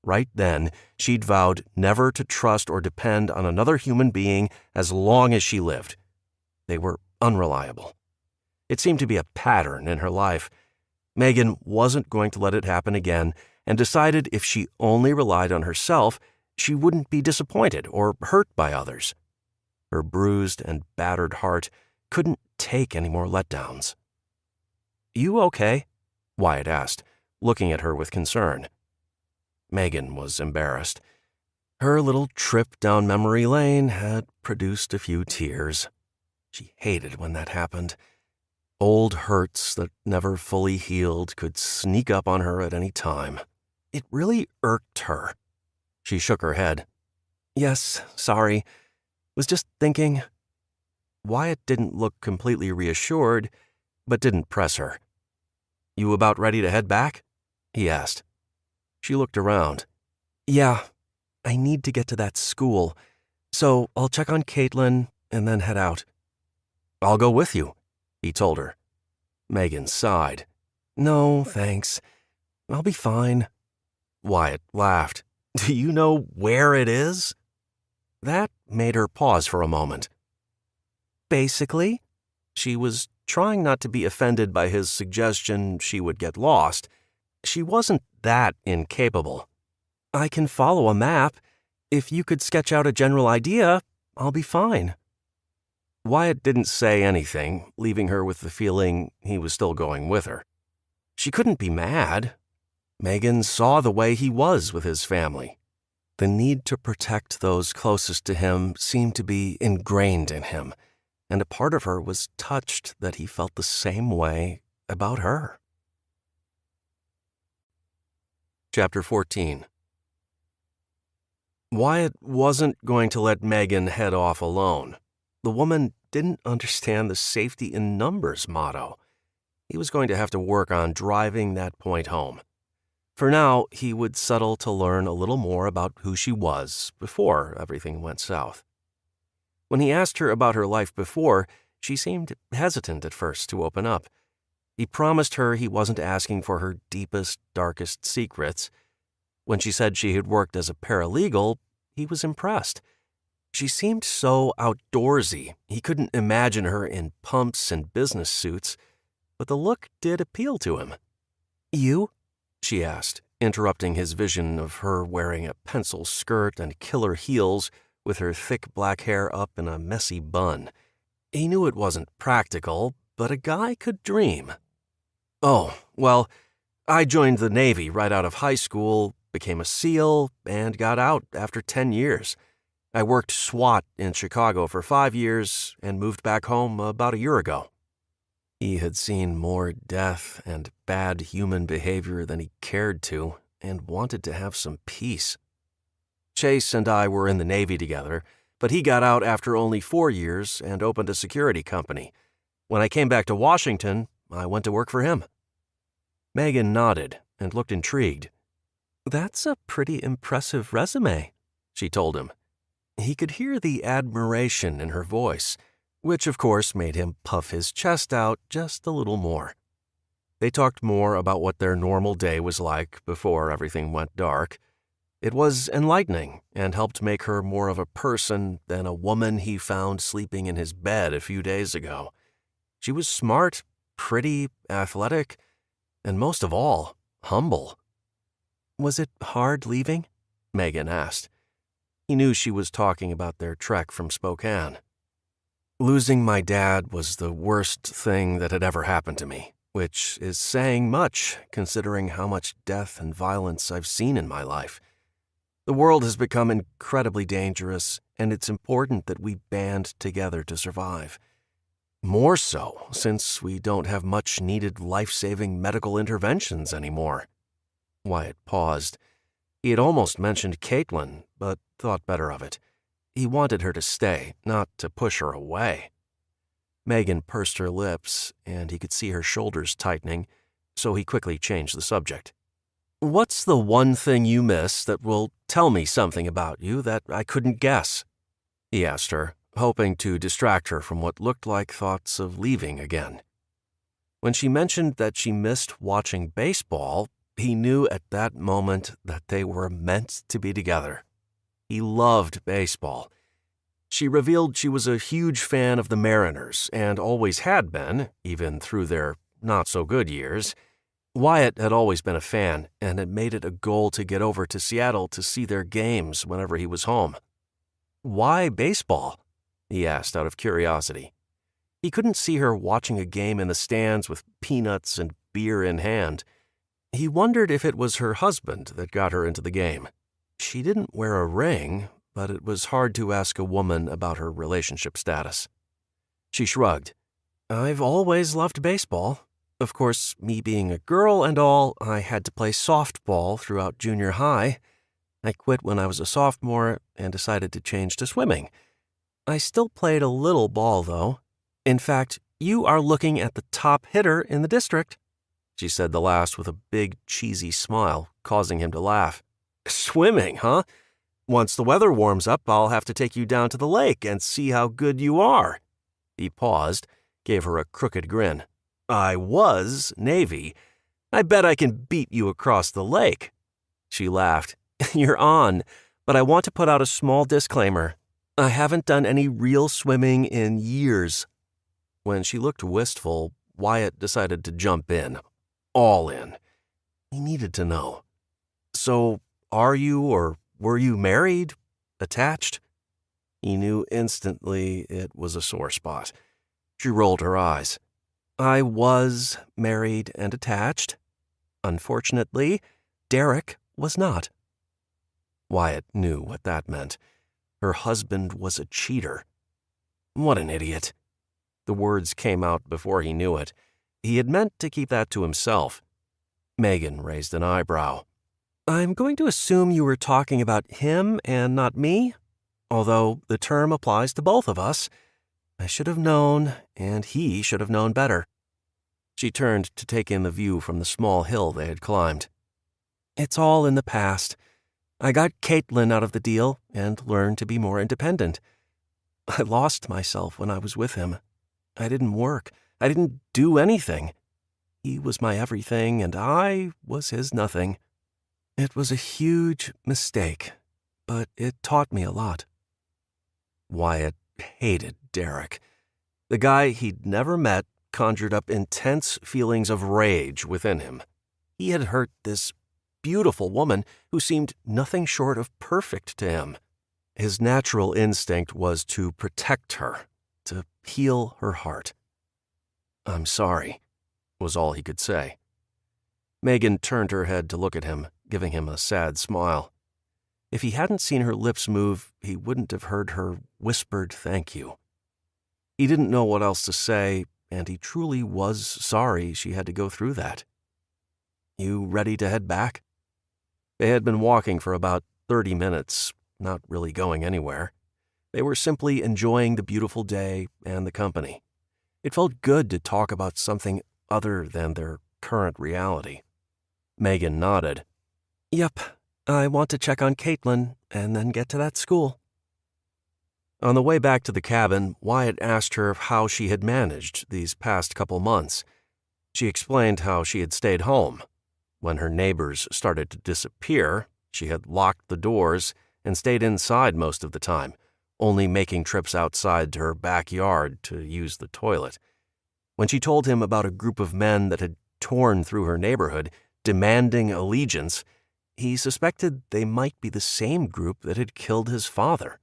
Right then, she'd vowed never to trust or depend on another human being as long as she lived. They were unreliable. It seemed to be a pattern in her life. Megan wasn't going to let it happen again, and decided if she only relied on herself, she wouldn't be disappointed or hurt by others. Her bruised and battered heart couldn't take any more letdowns. "You okay?" Wyatt asked, looking at her with concern. Megan was embarrassed. Her little trip down memory lane had produced a few tears. She hated when that happened. Old hurts that never fully healed could sneak up on her at any time. It really irked her. She shook her head. "Yes, sorry. Was just thinking." Wyatt didn't look completely reassured. but didn't press her. "You about ready to head back?" he asked. She looked around. "Yeah, I need to get to that school, so I'll check on Caitlin and then head out." "I'll go with you," he told her. Megan sighed. "No, thanks. I'll be fine." Wyatt laughed. "Do you know where it is?" That made her pause for a moment. "Basically?" She was trying not to be offended by his suggestion she would get lost. She wasn't that incapable. "I can follow a map. If you could sketch out a general idea, I'll be fine." Wyatt didn't say anything, leaving her with the feeling he was still going with her. She couldn't be mad. Megan saw the way he was with his family. The need to protect those closest to him seemed to be ingrained in him, and a part of her was touched that he felt the same way about her. Chapter 14. Wyatt wasn't going to let Megan head off alone. The woman didn't understand the safety in numbers motto. He was going to have to work on driving that point home. For now, he would settle to learn a little more about who she was before everything went south. When he asked her about her life before, she seemed hesitant at first to open up. He promised her he wasn't asking for her deepest, darkest secrets. When she said she had worked as a paralegal, he was impressed. She seemed so outdoorsy, he couldn't imagine her in pumps and business suits, but the look did appeal to him. "You?" she asked, interrupting his vision of her wearing a pencil skirt and killer heels with her thick black hair up in a messy bun. He knew it wasn't practical, but a guy could dream. "Oh, well, I joined the Navy right out of high school, became a SEAL, and got out after 10 years. I worked SWAT in Chicago for 5 years and moved back home about a year ago." He had seen more death and bad human behavior than he cared to and wanted to have some peace. "Chase and I were in the Navy together, but he got out after only 4 years and opened a security company. When I came back to Washington, I went to work for him." Megan nodded and looked intrigued. "That's a pretty impressive resume," she told him. He could hear the admiration in her voice, which of course made him puff his chest out just a little more. They talked more about what their normal day was like before everything went dark. It was enlightening and helped make her more of a person than a woman he found sleeping in his bed a few days ago. She was smart, pretty, athletic, and most of all, humble. "Was it hard leaving?" Megan asked. He knew she was talking about their trek from Spokane. "Losing my dad was the worst thing that had ever happened to me, which is saying much considering how much death and violence I've seen in my life. The world has become incredibly dangerous, and it's important that we band together to survive. More so since we don't have much needed life-saving medical interventions anymore." Wyatt paused. He had almost mentioned Caitlin, but thought better of it. He wanted her to stay, not to push her away. Megan pursed her lips, and he could see her shoulders tightening, so he quickly changed the subject. "What's the one thing you miss that will tell me something about you that I couldn't guess?" he asked her, hoping to distract her from what looked like thoughts of leaving again. When she mentioned that she missed watching baseball, he knew at that moment that they were meant to be together. He loved baseball. She revealed she was a huge fan of the Mariners and always had been, even through their not-so-good years. Wyatt had always been a fan and had made it a goal to get over to Seattle to see their games whenever he was home. "Why baseball?" he asked out of curiosity. He couldn't see her watching a game in the stands with peanuts and beer in hand. He wondered if it was her husband that got her into the game. She didn't wear a ring, but it was hard to ask a woman about her relationship status. She shrugged. "I've always loved baseball. Of course, me being a girl and all, I had to play softball throughout junior high. I quit when I was a sophomore and decided to change to swimming. I still played a little ball, though. In fact, You are looking at the top hitter in the district. She said the last with a big, cheesy smile, causing him to laugh. Swimming, huh? Once the weather warms up, I'll have to take you down to the lake and see how good you are. He paused, gave her a crooked grin. I was Navy. I bet I can beat you across the lake. She laughed. You're on, but I want to put out a small disclaimer. I haven't done any real swimming in years. When she looked wistful, Wyatt decided to jump in. All in. He needed to know. So, are you or were you married? Attached? He knew instantly it was a sore spot. She rolled her eyes. I was married and attached. Unfortunately, Derek was not. Wyatt knew what that meant. Her husband was a cheater. What an idiot. The words came out before he knew it. He had meant to keep that to himself. Megan raised an eyebrow. I'm going to assume you were talking about him and not me, although the term applies to both of us. I should have known, and he should have known better. She turned to take in the view from the small hill they had climbed. It's all in the past. I got Caitlin out of the deal and learned to be more independent. I lost myself when I was with him. I didn't work. I didn't do anything. He was my everything, and I was his nothing. It was a huge mistake, but it taught me a lot. Wyatt hated Derek. The guy he'd never met conjured up intense feelings of rage within him. He had hurt this beautiful woman who seemed nothing short of perfect to him. His natural instinct was to protect her, to heal her heart. I'm sorry, was all he could say. Megan turned her head to look at him, giving him a sad smile. If he hadn't seen her lips move, he wouldn't have heard her whispered thank you. He didn't know what else to say, and he truly was sorry she had to go through that. You ready to head back? They had been walking for about 30 minutes, not really going anywhere. They were simply enjoying the beautiful day and the company. It felt good to talk about something other than their current reality. Megan nodded. Yep, I want to check on Caitlin and then get to that school. On the way back to the cabin, Wyatt asked her how she had managed these past couple months. She explained how she had stayed home. When her neighbors started to disappear, she had locked the doors and stayed inside most of the time, only making trips outside to her backyard to use the toilet. When she told him about a group of men that had torn through her neighborhood, demanding allegiance, he suspected they might be the same group that had killed his father.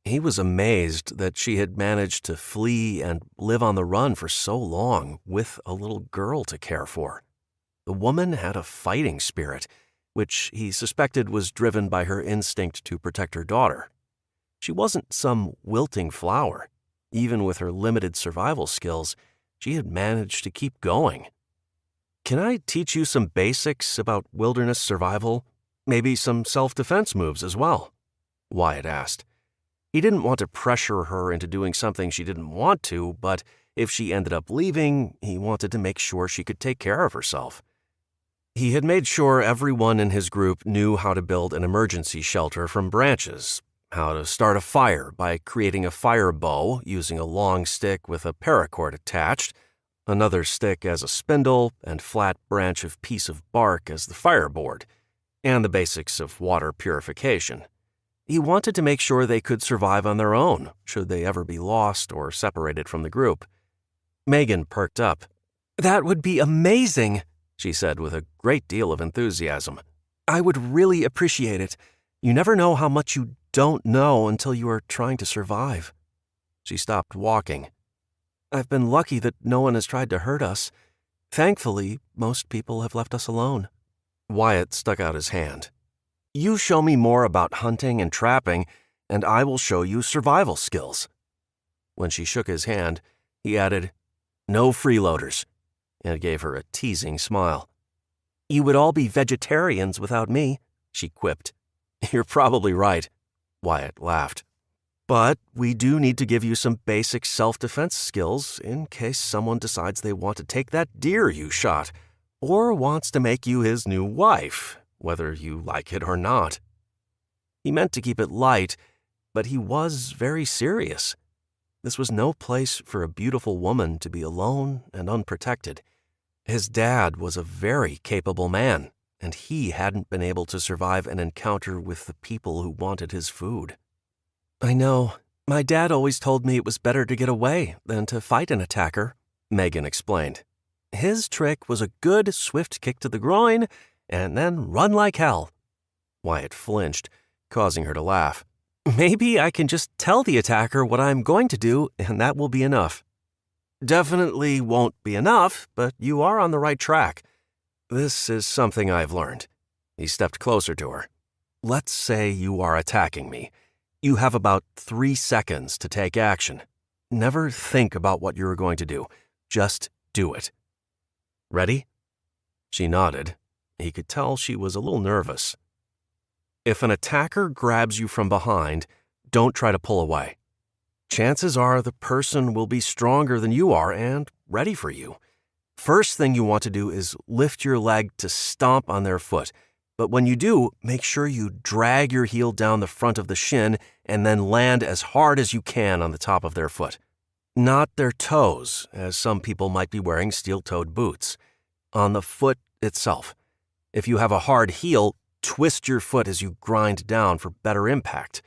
He was amazed that she had managed to flee and live on the run for so long with a little girl to care for. The woman had a fighting spirit, which he suspected was driven by her instinct to protect her daughter. She wasn't some wilting flower. Even with her limited survival skills, she had managed to keep going. Can I teach you some basics about wilderness survival? Maybe some self-defense moves as well? Wyatt asked. He didn't want to pressure her into doing something she didn't want to, but if she ended up leaving, he wanted to make sure she could take care of herself. He had made sure everyone in his group knew how to build an emergency shelter from branches, how to start a fire by creating a fire bow using a long stick with a paracord attached, another stick as a spindle, and flat branch of piece of bark as the fireboard, and the basics of water purification. He wanted to make sure they could survive on their own, should they ever be lost or separated from the group. Megan perked up. That would be amazing, she said with a great deal of enthusiasm. I would really appreciate it. You never know how much you don't know until you are trying to survive. She stopped walking. I've been lucky that no one has tried to hurt us. Thankfully, most people have left us alone. Wyatt stuck out his hand. You show me more about hunting and trapping, and I will show you survival skills. When she shook his hand, he added, No freeloaders, and gave her a teasing smile. You would all be vegetarians without me, she quipped. You're probably right, Wyatt laughed. But we do need to give you some basic self-defense skills in case someone decides they want to take that deer you shot, or wants to make you his new wife, whether you like it or not." He meant to keep it light, but he was very serious. This was no place for a beautiful woman to be alone and unprotected. His dad was a very capable man, and he hadn't been able to survive an encounter with the people who wanted his food. "I know. My dad always told me it was better to get away than to fight an attacker," Megan explained. "His trick was a good, swift kick to the groin, and then run like hell." Wyatt flinched, causing her to laugh. "Maybe I can just tell the attacker what I'm going to do, and that will be enough." "Definitely won't be enough, but you are on the right track. This is something I've learned." He stepped closer to her. "Let's say you are attacking me. You have about 3 seconds to take action. Never think about what you're going to do. Just do it. Ready?" She nodded. He could tell she was a little nervous. "If an attacker grabs you from behind, don't try to pull away. Chances are the person will be stronger than you are and ready for you. First thing you want to do is lift your leg to stomp on their foot, but when you do, make sure you drag your heel down the front of the shin and then land as hard as you can on the top of their foot. Not their toes, as some people might be wearing steel-toed boots. On the foot itself. If you have a hard heel, twist your foot as you grind down for better impact.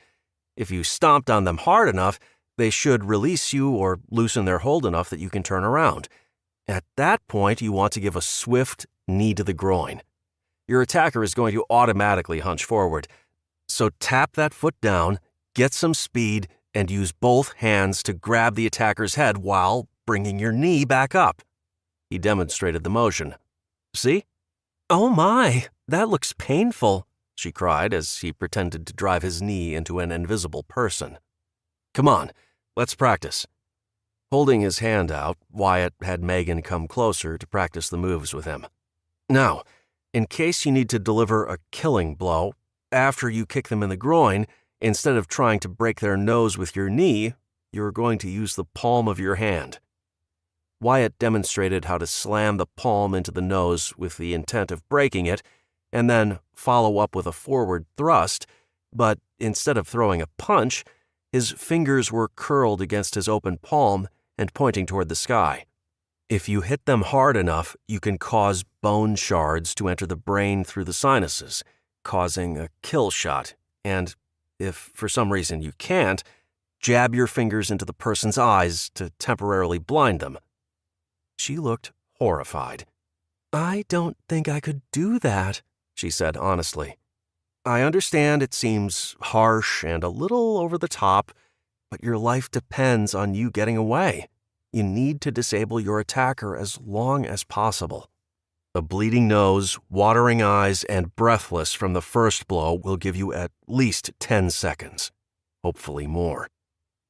If you stomped on them hard enough, they should release you or loosen their hold enough that you can turn around. At that point, you want to give a swift knee to the groin. Your attacker is going to automatically hunch forward. So tap that foot down, get some speed, and use both hands to grab the attacker's head while bringing your knee back up." He demonstrated the motion. "See?" "Oh my, that looks painful," she cried as he pretended to drive his knee into an invisible person. "Come on, let's practice." Holding his hand out, Wyatt had Megan come closer to practice the moves with him. "Now, in case you need to deliver a killing blow, after you kick them in the groin, instead of trying to break their nose with your knee, you're going to use the palm of your hand." Wyatt demonstrated how to slam the palm into the nose with the intent of breaking it, and then follow up with a forward thrust, but instead of throwing a punch, his fingers were curled against his open palm and pointing toward the sky. If you hit them hard enough, you can cause bone shards to enter the brain through the sinuses, causing a kill shot, and if for some reason you can't, jab your fingers into the person's eyes to temporarily blind them. She looked horrified. "I don't think I could do that," she said honestly. "I understand it seems harsh and a little over the top, but your life depends on you getting away. You need to disable your attacker as long as possible. A bleeding nose, watering eyes, and breathless from the first blow will give you at least 10 seconds, hopefully more."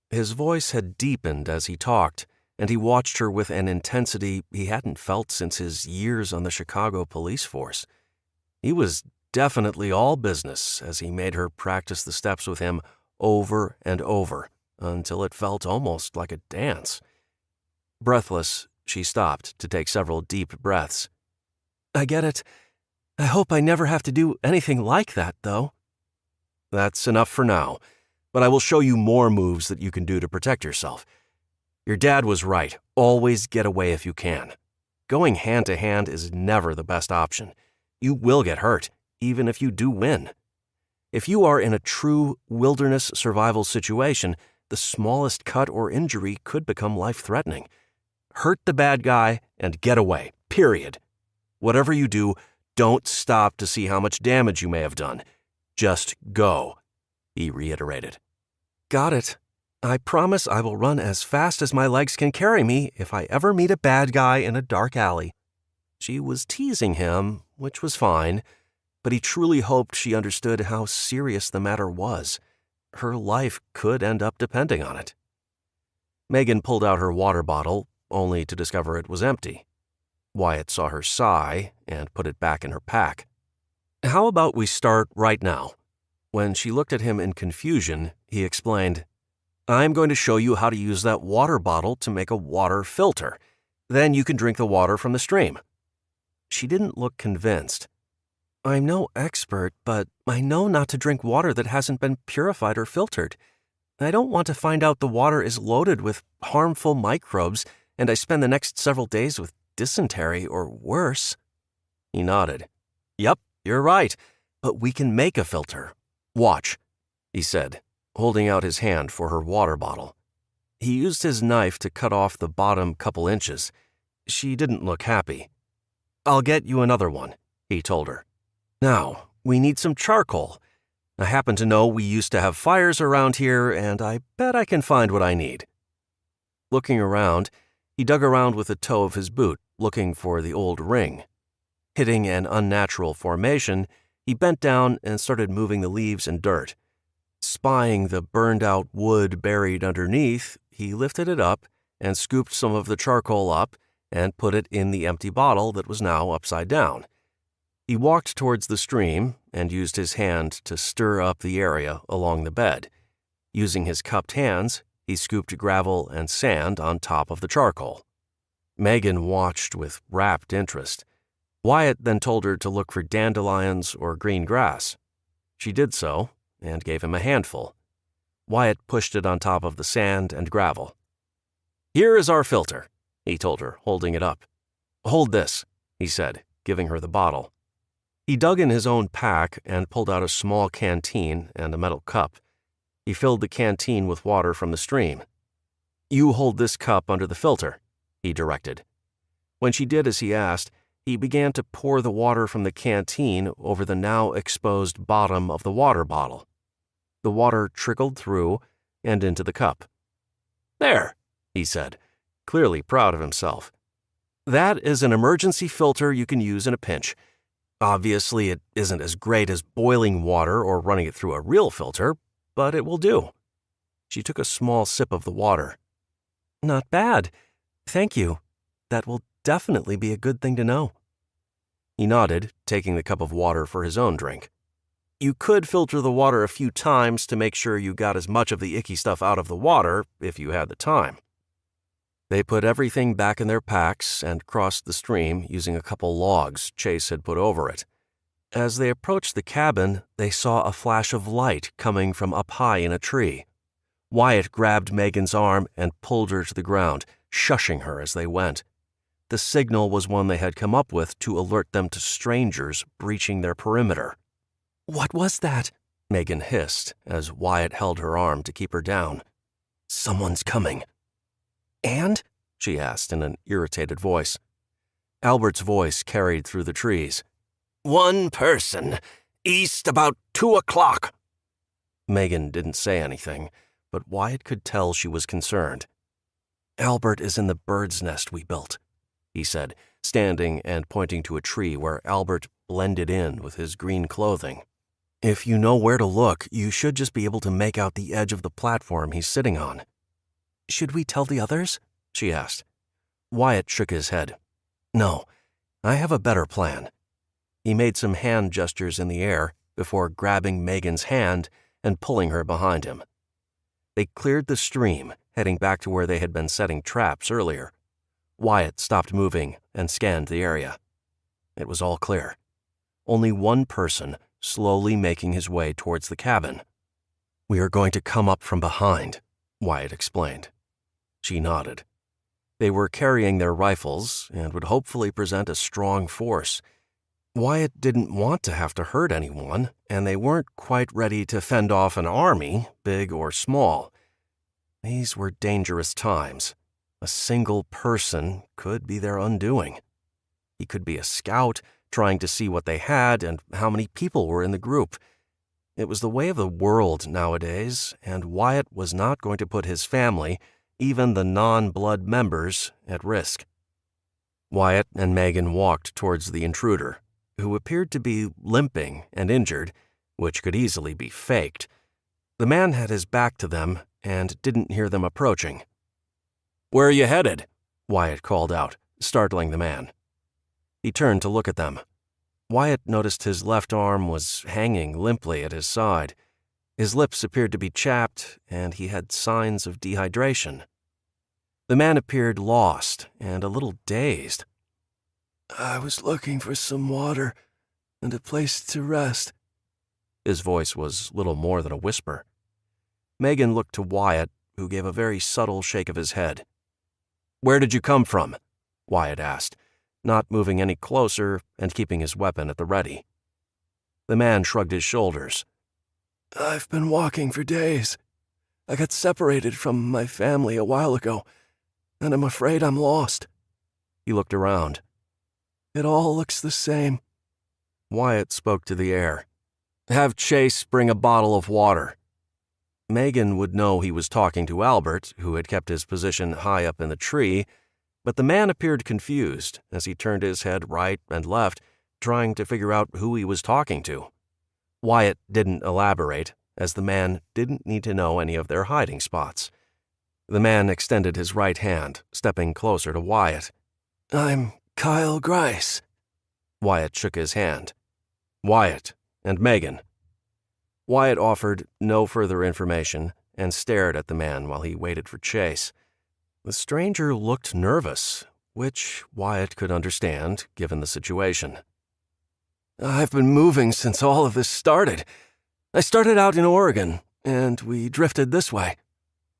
His voice had deepened as he talked, and he watched her with an intensity he hadn't felt since his years on the Chicago police force. He was definitely all business as he made her practice the steps with him over and over until it felt almost like a dance. Breathless, she stopped to take several deep breaths. "I get it. I hope I never have to do anything like that, though." "That's enough for now, but I will show you more moves that you can do to protect yourself. Your dad was right. Always get away if you can. Going hand-to-hand is never the best option. You will get hurt, even if you do win. If you are in a true wilderness survival situation, the smallest cut or injury could become life-threatening. Hurt the bad guy and get away, period. Whatever you do, don't stop to see how much damage you may have done. Just go," he reiterated. "Got it. I promise I will run as fast as my legs can carry me if I ever meet a bad guy in a dark alley." She was teasing him, which was fine, but he truly hoped she understood how serious the matter was. Her life could end up depending on it. Megan pulled out her water bottle, only to discover it was empty. Wyatt saw her sigh and put it back in her pack. "How about we start right now?" When she looked at him in confusion, he explained, I'm going to show you how to use that water bottle to make a water filter. Then you can drink the water from the stream." She didn't look convinced. "I'm no expert, but I know not to drink water that hasn't been purified or filtered. I don't want to find out the water is loaded with harmful microbes and I spend the next several days with dysentery or worse." He nodded. "Yep, you're right, but we can make a filter. Watch," he said, holding out his hand for her water bottle. He used his knife to cut off the bottom couple inches. She didn't look happy. "I'll get you another one," he told her. "Now, we need some charcoal. I happen to know we used to have fires around here, and I bet I can find what I need." Looking around, he dug around with the toe of his boot, looking for the old ring. Hitting an unnatural formation, he bent down and started moving the leaves and dirt. Spying the burned-out wood buried underneath, he lifted it up and scooped some of the charcoal up and put it in the empty bottle that was now upside down. He walked towards the stream and used his hand to stir up the area along the bed. Using his cupped hands, he scooped gravel and sand on top of the charcoal. Megan watched with rapt interest. Wyatt then told her to look for dandelions or green grass. She did so and gave him a handful. Wyatt pushed it on top of the sand and gravel. "Here is our filter," he told her, holding it up. "Hold this," he said, giving her the bottle. He dug in his own pack and pulled out a small canteen and a metal cup. He filled the canteen with water from the stream. "You hold this cup under the filter," he directed. When she did as he asked, he began to pour the water from the canteen over the now exposed bottom of the water bottle. The water trickled through and into the cup. "There," he said, clearly proud of himself. "That is an emergency filter you can use in a pinch. Obviously, it isn't as great as boiling water or running it through a real filter, but it will do." She took a small sip of the water. "Not bad. Thank you. That will definitely be a good thing to know." He nodded, taking the cup of water for his own drink. "You could filter the water a few times to make sure you got as much of the icky stuff out of the water if you had the time." They put everything back in their packs and crossed the stream using a couple logs Chase had put over it. As they approached the cabin, they saw a flash of light coming from up high in a tree. Wyatt grabbed Megan's arm and pulled her to the ground, shushing her as they went. The signal was one they had come up with to alert them to strangers breaching their perimeter. "What was that?" Megan hissed as Wyatt held her arm to keep her down. "Someone's coming." "And?" she asked in an irritated voice. Albert's voice carried through the trees. "One person. East about 2:00. Megan didn't say anything, but Wyatt could tell she was concerned. "Albert is in the bird's nest we built," he said, standing and pointing to a tree where Albert blended in with his green clothing. "If you know where to look, you should just be able to make out the edge of the platform he's sitting on." "Should we tell the others?" she asked. Wyatt shook his head. "No, I have a better plan." He made some hand gestures in the air before grabbing Megan's hand and pulling her behind him. They cleared the stream, heading back to where they had been setting traps earlier. Wyatt stopped moving and scanned the area. It was all clear. Only one person slowly making his way towards the cabin. "We are going to come up from behind," Wyatt explained. She nodded. They were carrying their rifles and would hopefully present a strong force. Wyatt didn't want to have to hurt anyone, and they weren't quite ready to fend off an army, big or small. These were dangerous times. A single person could be their undoing. He could be a scout, trying to see what they had and how many people were in the group. It was the way of the world nowadays, and Wyatt was not going to put his family, even the non-blood members, at risk. Wyatt and Megan walked towards the intruder, who appeared to be limping and injured, which could easily be faked. The man had his back to them and didn't hear them approaching. "Where are you headed?" Wyatt called out, startling the man. He turned to look at them. Wyatt noticed his left arm was hanging limply at his side. His lips appeared to be chapped, and he had signs of dehydration. The man appeared lost and a little dazed. I was looking for some water and a place to rest. His voice was little more than a whisper. Megan looked to Wyatt, who gave a very subtle shake of his head. "Where did you come from?" Wyatt asked, not moving any closer and keeping his weapon at the ready. The man shrugged his shoulders. I've been walking for days. I got separated from my family a while ago, and I'm afraid I'm lost. He looked around. It all looks the same. Wyatt spoke to the air. "Have Chase bring a bottle of water." Megan would know he was talking to Albert, who had kept his position high up in the tree, but the man appeared confused as he turned his head right and left, trying to figure out who he was talking to. Wyatt didn't elaborate, as the man didn't need to know any of their hiding spots. The man extended his right hand, stepping closer to Wyatt. I'm Kyle Grice. Wyatt shook his hand. Wyatt and Megan. Wyatt offered no further information and stared at the man while he waited for Chase. The stranger looked nervous, which Wyatt could understand given the situation. I've been moving since all of this started. I started out in Oregon, and we drifted this way,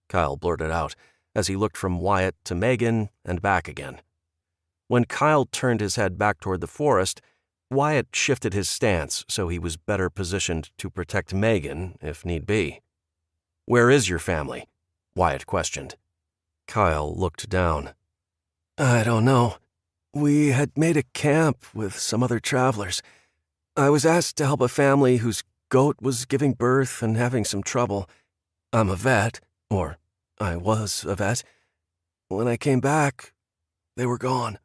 Kyle blurted out as he looked from Wyatt to Megan and back again. When Kyle turned his head back toward the forest, Wyatt shifted his stance so he was better positioned to protect Megan if need be. "Where is your family?" Wyatt questioned. Kyle looked down. I don't know. We had made a camp with some other travelers. I was asked to help a family whose goat was giving birth and having some trouble. I'm a vet, or I was a vet. When I came back, they were gone.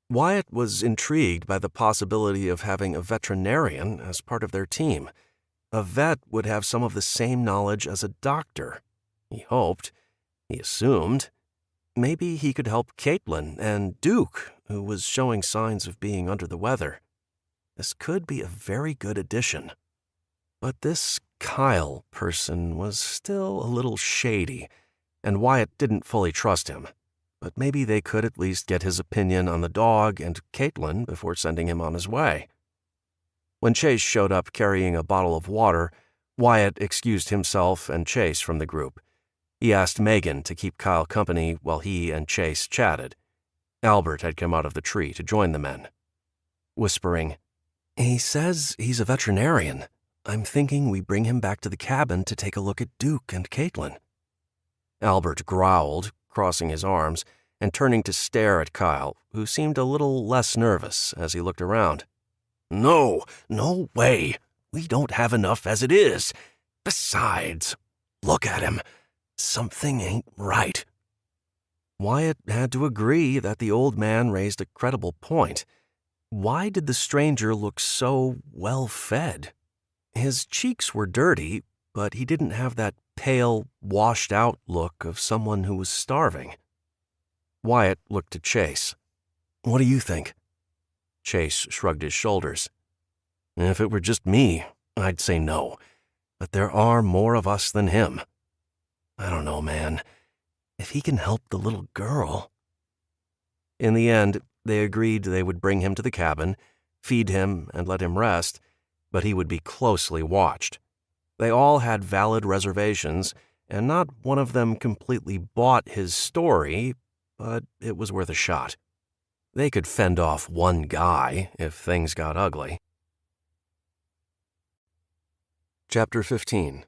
Wyatt was intrigued by the possibility of having a veterinarian as part of their team. A vet would have some of the same knowledge as a doctor. He hoped, he assumed. Maybe he could help Caitlin and Duke, who was showing signs of being under the weather. This could be a very good addition. But this Kyle person was still a little shady, and Wyatt didn't fully trust him. But maybe they could at least get his opinion on the dog and Caitlin before sending him on his way. When Chase showed up carrying a bottle of water, Wyatt excused himself and Chase from the group. He asked Megan to keep Kyle company while he and Chase chatted. Albert had come out of the tree to join the men. Whispering, "He says he's a veterinarian. I'm thinking we bring him back to the cabin to take a look at Duke and Caitlin." Albert growled, crossing his arms and turning to stare at Kyle, who seemed a little less nervous as he looked around. No way. We don't have enough as it is. Besides, look at him. Something ain't right. Wyatt had to agree that the old man raised a credible point. Why did the stranger look so well-fed? His cheeks were dirty, but he didn't have that pale, washed-out look of someone who was starving. Wyatt looked to Chase. "What do you think?" Chase shrugged his shoulders. "If it were just me, I'd say no. But there are more of us than him. I don't know, man. If he can help the little girl." In the end, they agreed they would bring him to the cabin, feed him, and let him rest, but he would be closely watched. They all had valid reservations, and not one of them completely bought his story, but it was worth a shot. They could fend off one guy if things got ugly. Chapter 15.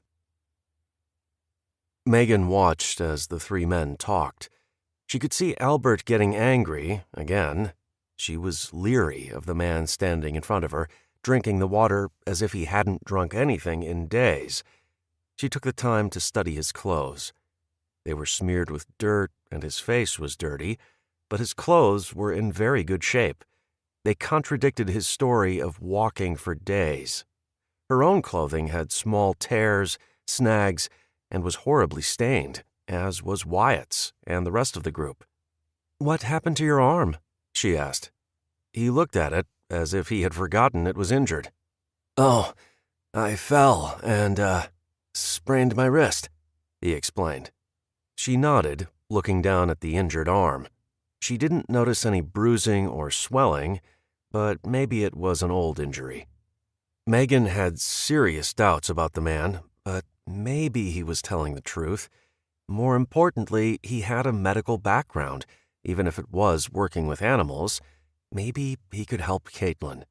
Megan watched as the three men talked. She could see Albert getting angry again. She was leery of the man standing in front of her, drinking the water as if he hadn't drunk anything in days. She took the time to study his clothes. They were smeared with dirt, and his face was dirty, but his clothes were in very good shape. They contradicted his story of walking for days. Her own clothing had small tears, snags, and was horribly stained, as was Wyatt's and the rest of the group. "What happened to your arm?" she asked. He looked at it as if he had forgotten it was injured. "Oh, I fell, and, Sprained my wrist," he explained. She nodded, looking down at the injured arm. She didn't notice any bruising or swelling, but maybe it was an old injury. Megan had serious doubts about the man, but maybe he was telling the truth. More importantly, he had a medical background. Even if it was working with animals, maybe he could help Caitlin.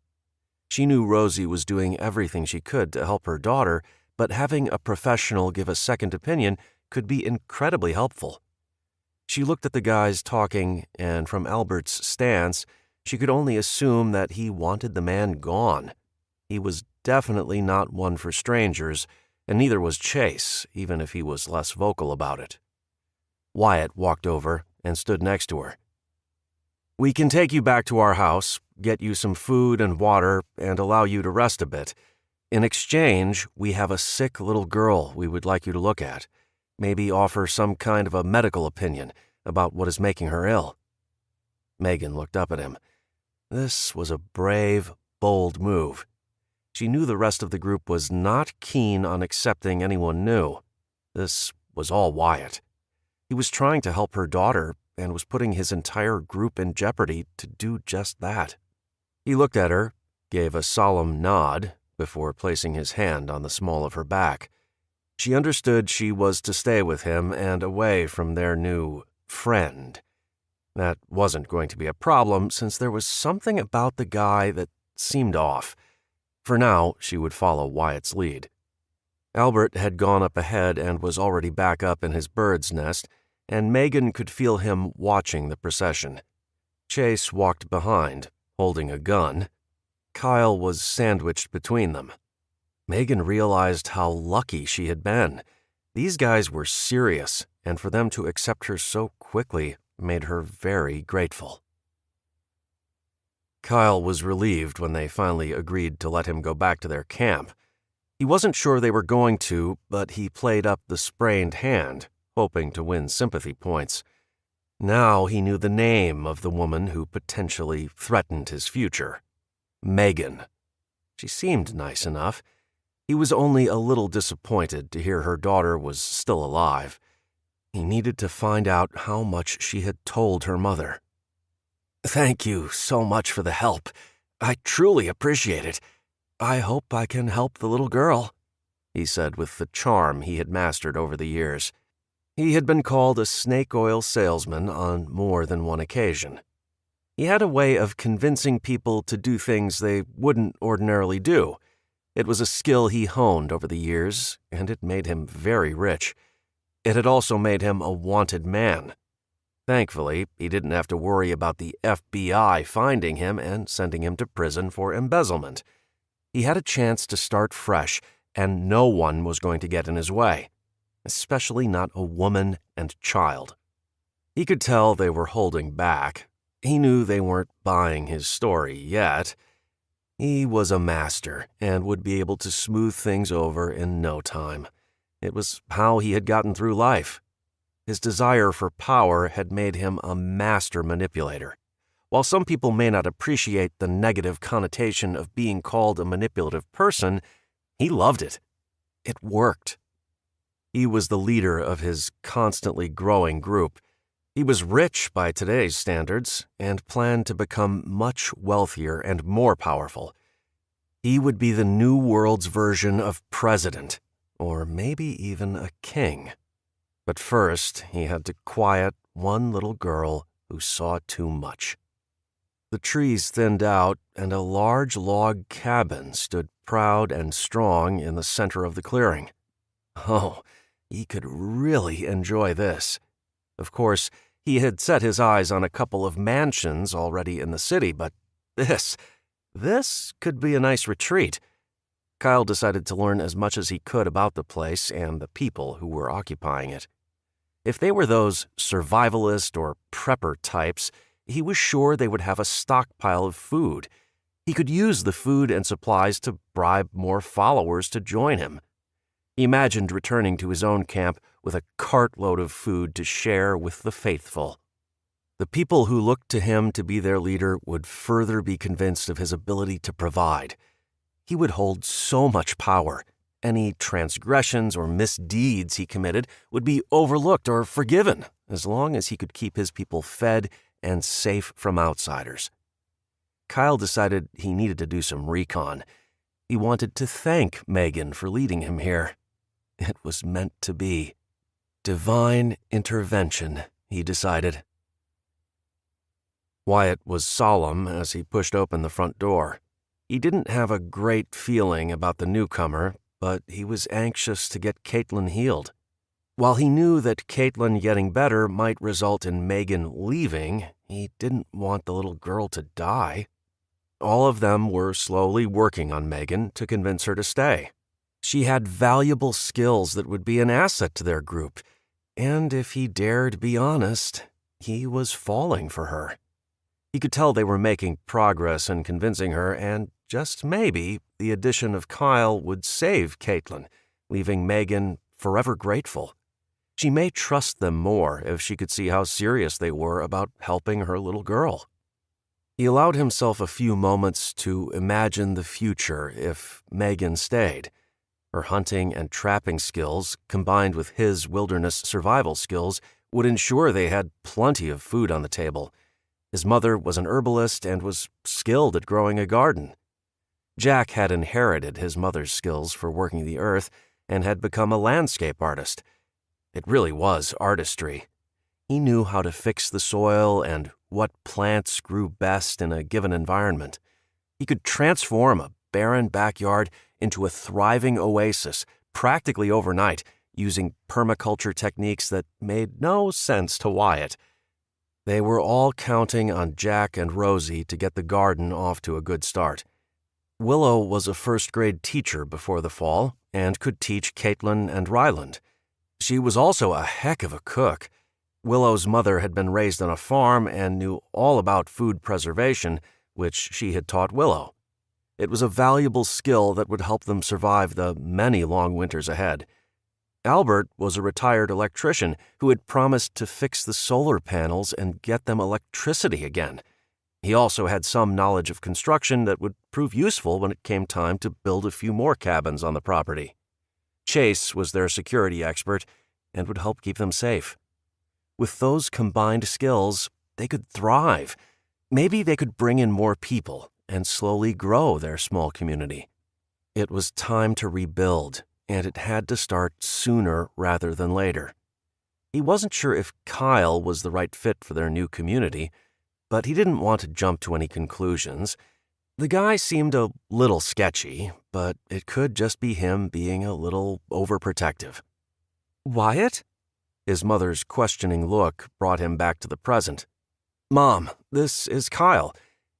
She knew Rosie was doing everything she could to help her daughter, but having a professional give a second opinion could be incredibly helpful. She looked at the guys talking, and from Albert's stance, she could only assume that he wanted the man gone. He was definitely not one for strangers, and neither was Chase, even if he was less vocal about it. Wyatt walked over and stood next to her. "We can take you back to our house, get you some food and water, and allow you to rest a bit. In exchange, we have a sick little girl we would like you to look at. Maybe offer some kind of a medical opinion about what is making her ill." Megan looked up at him. This was a brave, bold move. She knew the rest of the group was not keen on accepting anyone new. This was all Wyatt. He was trying to help her daughter and was putting his entire group in jeopardy to do just that. He looked at her, gave a solemn nod before placing his hand on the small of her back. She understood she was to stay with him and away from their new friend. That wasn't going to be a problem since there was something about the guy that seemed off. For now, she would follow Wyatt's lead. Albert had gone up ahead and was already back up in his bird's nest, and Megan could feel him watching the procession. Chase walked behind, holding a gun. Kyle was sandwiched between them. Megan realized how lucky she had been. These guys were serious, and for them to accept her so quickly made her very grateful. Kyle was relieved when they finally agreed to let him go back to their camp. He wasn't sure they were going to, but he played up the sprained hand, hoping to win sympathy points. Now he knew the name of the woman who potentially threatened his future. Megan. She seemed nice enough. He was only a little disappointed to hear her daughter was still alive. He needed to find out how much she had told her mother. "Thank you so much for the help. I truly appreciate it. I hope I can help the little girl," he said with the charm he had mastered over the years. He had been called a snake oil salesman on more than one occasion. He had a way of convincing people to do things they wouldn't ordinarily do. It was a skill he honed over the years, and it made him very rich. It had also made him a wanted man. Thankfully, he didn't have to worry about the FBI finding him and sending him to prison for embezzlement. He had a chance to start fresh, and no one was going to get in his way, especially not a woman and child. He could tell they were holding back. He knew they weren't buying his story yet. He was a master and would be able to smooth things over in no time. It was how he had gotten through life. His desire for power had made him a master manipulator. While some people may not appreciate the negative connotation of being called a manipulative person, he loved it. It worked. He was the leader of his constantly growing group. He was rich by today's standards and planned to become much wealthier and more powerful. He would be the new world's version of president, or maybe even a king. But first, he had to quiet one little girl who saw too much. The trees thinned out, and a large log cabin stood proud and strong in the center of the clearing. Oh, he could really enjoy this. Of course, he had set his eyes on a couple of mansions already in the city, but this could be a nice retreat. Kyle decided to learn as much as he could about the place and the people who were occupying it. If they were those survivalist or prepper types, he was sure they would have a stockpile of food. He could use the food and supplies to bribe more followers to join him. He imagined returning to his own camp with a cartload of food to share with the faithful. The people who looked to him to be their leader would further be convinced of his ability to provide. He would hold so much power, Any transgressions or misdeeds he committed would be overlooked or forgiven, as long as he could keep his people fed and safe from outsiders. Kyle decided he needed to do some recon. He wanted to thank Megan for leading him here. It was meant to be. Divine intervention, he decided. Wyatt was solemn as he pushed open the front door. He didn't have a great feeling about the newcomer, but he was anxious to get Caitlin healed. While he knew that Caitlin getting better might result in Megan leaving, he didn't want the little girl to die. All of them were slowly working on Megan to convince her to stay. She had valuable skills that would be an asset to their group, and if he dared be honest, he was falling for her. He could tell they were making progress in convincing her, and just maybe the addition of Kyle would save Caitlin, leaving Megan forever grateful. She may trust them more if she could see how serious they were about helping her little girl. He allowed himself a few moments to imagine the future if Megan stayed. Her hunting and trapping skills, combined with his wilderness survival skills, would ensure they had plenty of food on the table. His mother was an herbalist and was skilled at growing a garden. Jack had inherited his mother's skills for working the earth and had become a landscape artist. It really was artistry. He knew how to fix the soil and what plants grew best in a given environment. He could transform a barren backyard into a thriving oasis practically overnight using permaculture techniques that made no sense to Wyatt. They were all counting on Jack and Rosie to get the garden off to a good start. Willow was a first-grade teacher before the fall and could teach Caitlin and Ryland. She was also a heck of a cook. Willow's mother had been raised on a farm and knew all about food preservation, which she had taught Willow. It was a valuable skill that would help them survive the many long winters ahead. Albert was a retired electrician who had promised to fix the solar panels and get them electricity again. He also had some knowledge of construction that would prove useful when it came time to build a few more cabins on the property. Chase was their security expert and would help keep them safe. With those combined skills, they could thrive. Maybe they could bring in more people and slowly grow their small community. It was time to rebuild, and it had to start sooner rather than later. He wasn't sure if Kyle was the right fit for their new community, but he didn't want to jump to any conclusions. The guy seemed a little sketchy, but it could just be him being a little overprotective. "Wyatt?" His mother's questioning look brought him back to the present. "Mom, this is Kyle.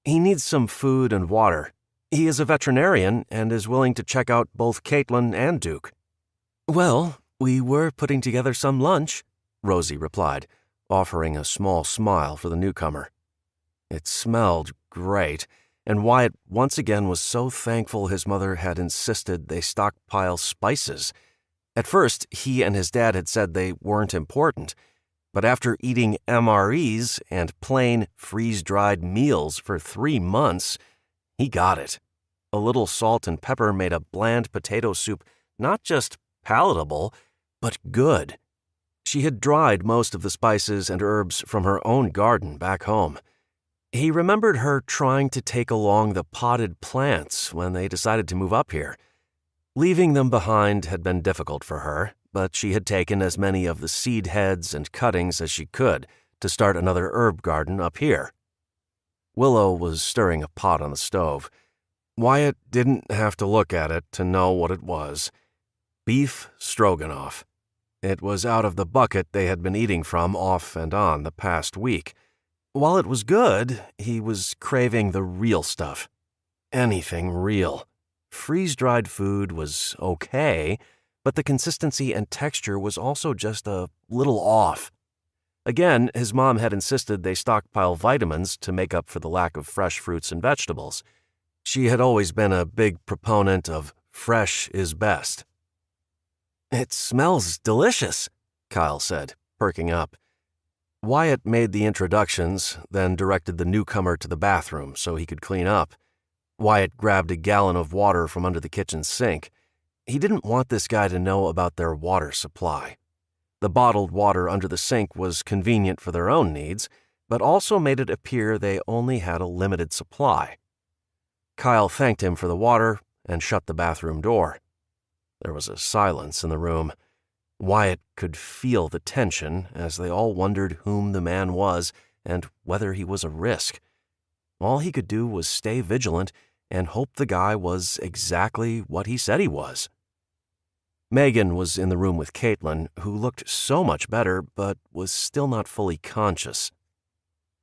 He needs some food and water. He is a veterinarian and is willing to check out both Caitlin and Duke." "Well, we were putting together some lunch," Rosie replied, offering a small smile for the newcomer. It smelled great, and Wyatt once again was so thankful his mother had insisted they stockpile spices. At first, he and his dad had said they weren't important, but after eating MREs and plain freeze-dried meals for 3 months, he got it. A little salt and pepper made a bland potato soup not just palatable, but good. She had dried most of the spices and herbs from her own garden back home. He remembered her trying to take along the potted plants when they decided to move up here. Leaving them behind had been difficult for her, but she had taken as many of the seed heads and cuttings as she could to start another herb garden up here. Willow was stirring a pot on the stove. Wyatt didn't have to look at it to know what it was. Beef stroganoff. It was out of the bucket they had been eating from off and on the past week. While it was good, he was craving the real stuff. Anything real. Freeze-dried food was okay, but the consistency and texture was also just a little off. Again, his mom had insisted they stockpile vitamins to make up for the lack of fresh fruits and vegetables. She had always been a big proponent of fresh is best. "It smells delicious," Kyle said, perking up. Wyatt made the introductions, then directed the newcomer to the bathroom so he could clean up. Wyatt grabbed a gallon of water from under the kitchen sink. He didn't want this guy to know about their water supply. The bottled water under the sink was convenient for their own needs, but also made it appear they only had a limited supply. Kyle thanked him for the water and shut the bathroom door. There was a silence in the room. Wyatt could feel the tension as they all wondered whom the man was and whether he was a risk. All he could do was stay vigilant and hope the guy was exactly what he said he was. Megan was in the room with Caitlin, who looked so much better but was still not fully conscious.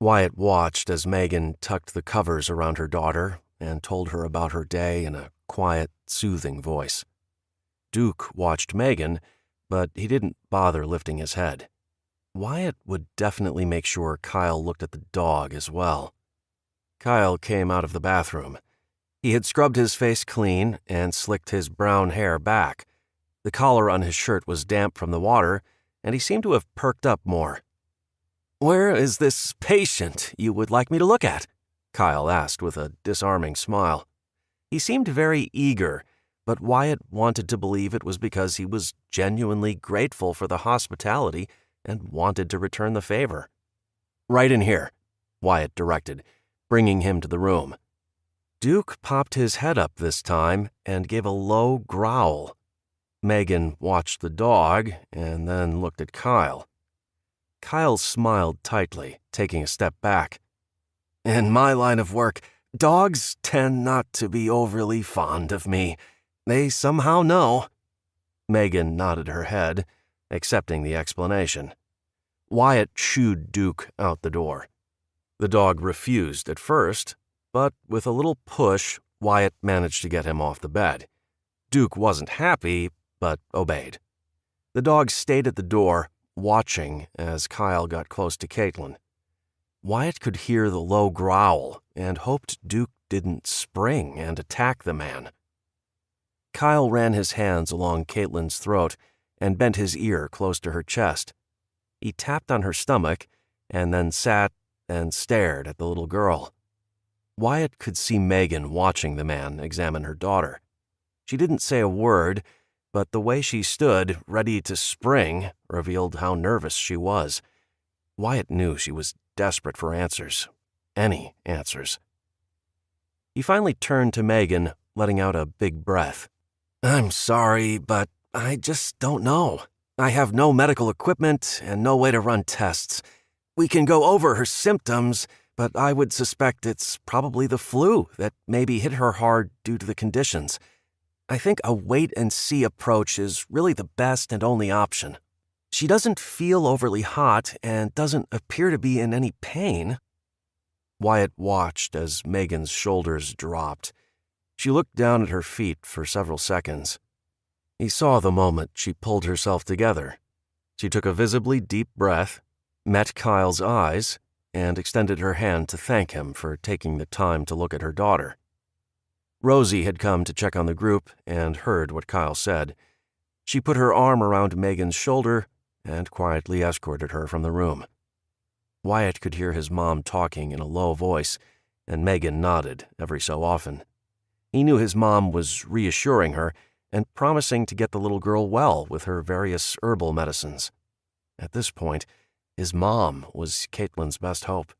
Wyatt watched as Megan tucked the covers around her daughter and told her about her day in a quiet, soothing voice. Duke watched Megan, but he didn't bother lifting his head. Wyatt would definitely make sure Kyle looked at the dog as well. Kyle came out of the bathroom. He had scrubbed his face clean and slicked his brown hair back. The collar on his shirt was damp from the water, and he seemed to have perked up more. "Where is this patient you would like me to look at?" Kyle asked with a disarming smile. He seemed very eager, but Wyatt wanted to believe it was because he was genuinely grateful for the hospitality and wanted to return the favor. "Right in here," Wyatt directed, bringing him to the room. Duke popped his head up this time and gave a low growl. Megan watched the dog and then looked at Kyle. Kyle smiled tightly, taking a step back. "In my line of work, dogs tend not to be overly fond of me. They somehow know." Megan nodded her head, accepting the explanation. Wyatt shooed Duke out the door. The dog refused at first, but with a little push, Wyatt managed to get him off the bed. Duke wasn't happy, but obeyed. The dog stayed at the door, watching as Kyle got close to Caitlin. Wyatt could hear the low growl and hoped Duke didn't spring and attack the man. Kyle ran his hands along Caitlin's throat and bent his ear close to her chest. He tapped on her stomach and then sat and stared at the little girl. Wyatt could see Megan watching the man examine her daughter. She didn't say a word, but the way she stood, ready to spring, revealed how nervous she was. Wyatt knew she was desperate for answers. Any answers. He finally turned to Megan, letting out a big breath. "I'm sorry, but I just don't know. I have no medical equipment and no way to run tests. We can go over her symptoms, but I would suspect it's probably the flu that maybe hit her hard due to the conditions. I think a wait-and-see approach is really the best and only option. She doesn't feel overly hot and doesn't appear to be in any pain." Wyatt watched as Megan's shoulders dropped. She looked down at her feet for several seconds. He saw the moment she pulled herself together. She took a visibly deep breath, met Kyle's eyes, and extended her hand to thank him for taking the time to look at her daughter. Rosie had come to check on the group and heard what Kyle said. She put her arm around Megan's shoulder and quietly escorted her from the room. Wyatt could hear his mom talking in a low voice, and Megan nodded every so often. He knew his mom was reassuring her and promising to get the little girl well with her various herbal medicines. At this point, his mom was Caitlin's best hope.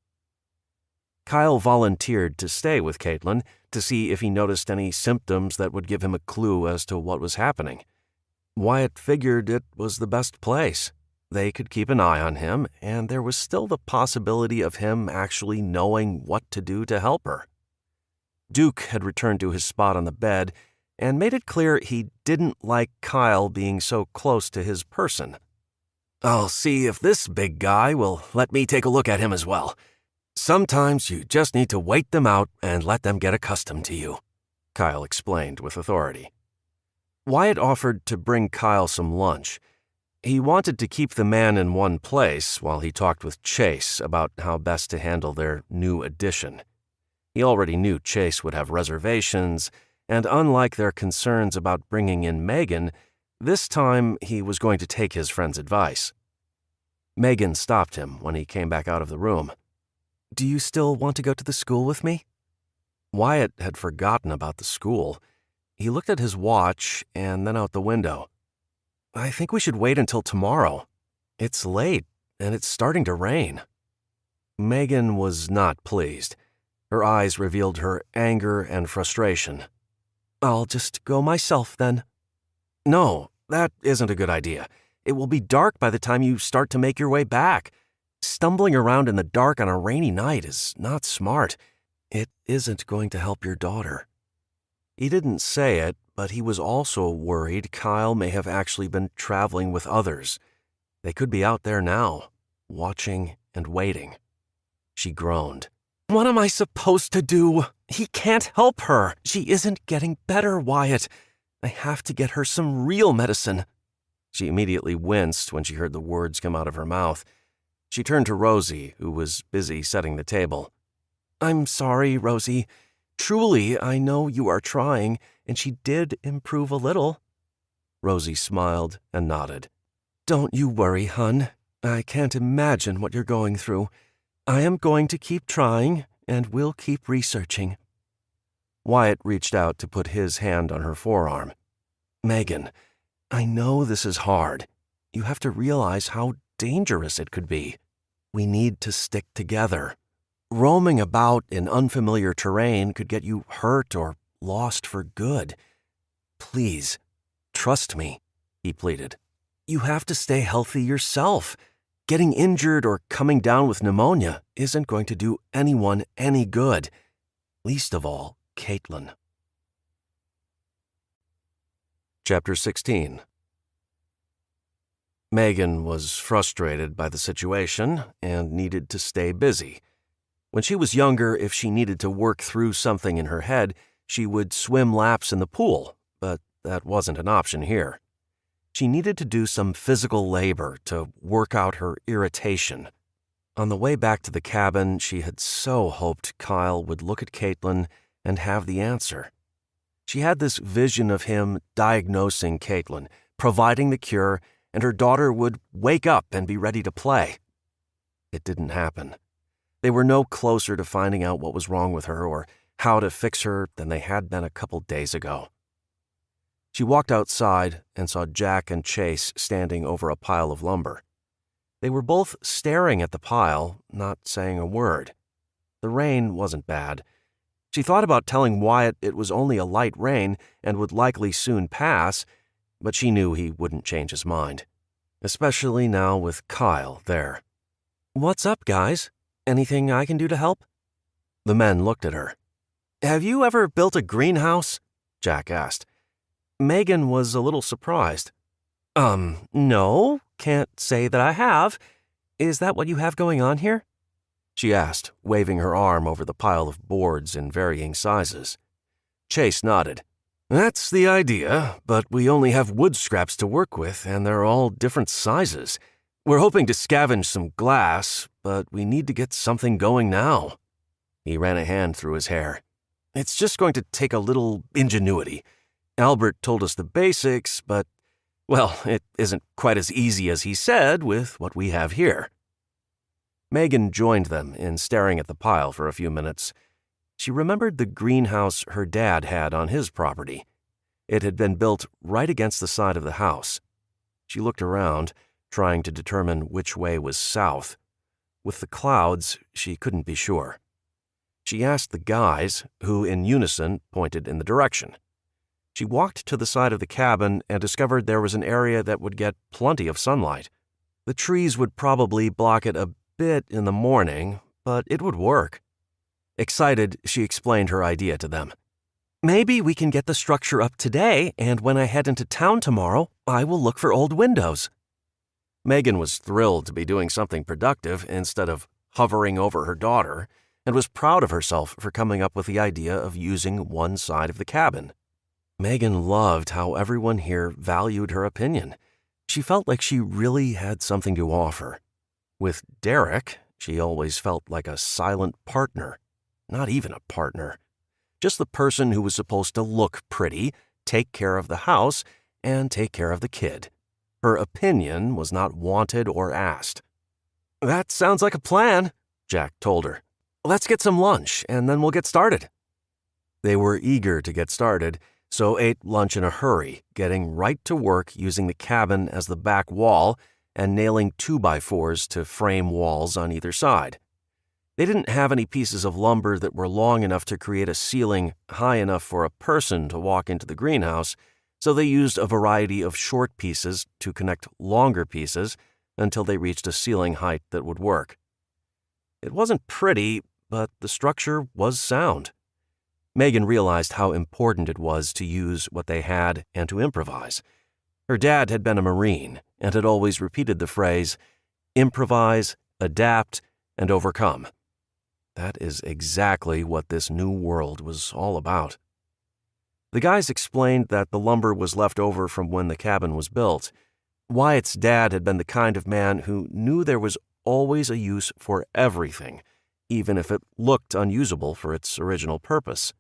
Kyle volunteered to stay with Caitlin to see if he noticed any symptoms that would give him a clue as to what was happening. Wyatt figured it was the best place. They could keep an eye on him, and there was still the possibility of him actually knowing what to do to help her. Duke had returned to his spot on the bed and made it clear he didn't like Kyle being so close to his person. "I'll see if this big guy will let me take a look at him as well. Sometimes you just need to wait them out and let them get accustomed to you," Kyle explained with authority. Wyatt offered to bring Kyle some lunch. He wanted to keep the man in one place while he talked with Chase about how best to handle their new addition. He already knew Chase would have reservations, and unlike their concerns about bringing in Megan, this time he was going to take his friend's advice. Megan stopped him when he came back out of the room. "Do you still want to go to the school with me?" Wyatt had forgotten about the school. He looked at his watch and then out the window. I think we should wait until tomorrow. It's late, and it's starting to rain. Megan was not pleased. Her eyes revealed her anger and frustration. I'll just go myself, then. No, that isn't a good idea. It will be dark by the time you start to make your way back. Stumbling around in the dark on a rainy night is not smart. It isn't going to help your daughter. He didn't say it, but he was also worried Kyle may have actually been traveling with others. They could be out there now, watching and waiting. She groaned. What am I supposed to do? He can't help her. She isn't getting better, Wyatt. I have to get her some real medicine. She immediately winced when she heard the words come out of her mouth. She turned to Rosie, who was busy setting the table. I'm sorry, Rosie. Truly, I know you are trying, and she did improve a little. Rosie smiled and nodded. Don't you worry, hun. I can't imagine what you're going through. I am going to keep trying, and we'll keep researching. Wyatt reached out to put his hand on her forearm. Megan, I know this is hard. You have to realize how dangerous it could be. We need to stick together. Roaming about in unfamiliar terrain could get you hurt or lost for good. Please, trust me, he pleaded. You have to stay healthy yourself. Getting injured or coming down with pneumonia isn't going to do anyone any good. Least of all, Caitlin. Chapter 16. Megan was frustrated by the situation and needed to stay busy. When she was younger, if she needed to work through something in her head, she would swim laps in the pool, but that wasn't an option here. She needed to do some physical labor to work out her irritation. On the way back to the cabin, she had so hoped Kyle would look at Caitlin and have the answer. She had this vision of him diagnosing Caitlin, providing the cure, and her daughter would wake up and be ready to play. It didn't happen. They were no closer to finding out what was wrong with her or how to fix her than they had been a couple days ago. She walked outside and saw Jack and Chase standing over a pile of lumber. They were both staring at the pile, not saying a word. The rain wasn't bad. She thought about telling Wyatt it was only a light rain and would likely soon pass, but she knew he wouldn't change his mind, especially now with Kyle there. What's up, guys? Anything I can do to help? The men looked at her. Have you ever built a greenhouse? Jack asked. Megan was a little surprised. No, can't say that I have. Is that what you have going on here? She asked, waving her arm over the pile of boards in varying sizes. Chase nodded. That's the idea, but we only have wood scraps to work with, and they're all different sizes. We're hoping to scavenge some glass, but we need to get something going now. He ran a hand through his hair. It's just going to take a little ingenuity. Albert told us the basics, but, well, it isn't quite as easy as he said with what we have here. Megan joined them in staring at the pile for a few minutes. She remembered the greenhouse her dad had on his property. It had been built right against the side of the house. She looked around, trying to determine which way was south. With the clouds, she couldn't be sure. She asked the guys, who in unison pointed in the direction. She walked to the side of the cabin and discovered there was an area that would get plenty of sunlight. The trees would probably block it a bit in the morning, but it would work. Excited, she explained her idea to them. Maybe we can get the structure up today, and when I head into town tomorrow, I will look for old windows. Megan was thrilled to be doing something productive instead of hovering over her daughter, and was proud of herself for coming up with the idea of using one side of the cabin. Megan loved how everyone here valued her opinion. She felt like she really had something to offer. With Derek, she always felt like a silent partner. Not even a partner. Just the person who was supposed to look pretty, take care of the house, and take care of the kid. Her opinion was not wanted or asked. That sounds like a plan, Jack told her. Let's get some lunch, and then we'll get started. They were eager to get started, so ate lunch in a hurry, getting right to work using the cabin as the back wall and nailing 2x4s to frame walls on either side. They didn't have any pieces of lumber that were long enough to create a ceiling high enough for a person to walk into the greenhouse, so they used a variety of short pieces to connect longer pieces until they reached a ceiling height that would work. It wasn't pretty, but the structure was sound. Megan realized how important it was to use what they had and to improvise. Her dad had been a Marine and had always repeated the phrase, improvise, adapt, and overcome. That is exactly what this new world was all about. The guys explained that the lumber was left over from when the cabin was built. Wyatt's dad had been the kind of man who knew there was always a use for everything, even if it looked unusable for its original purpose.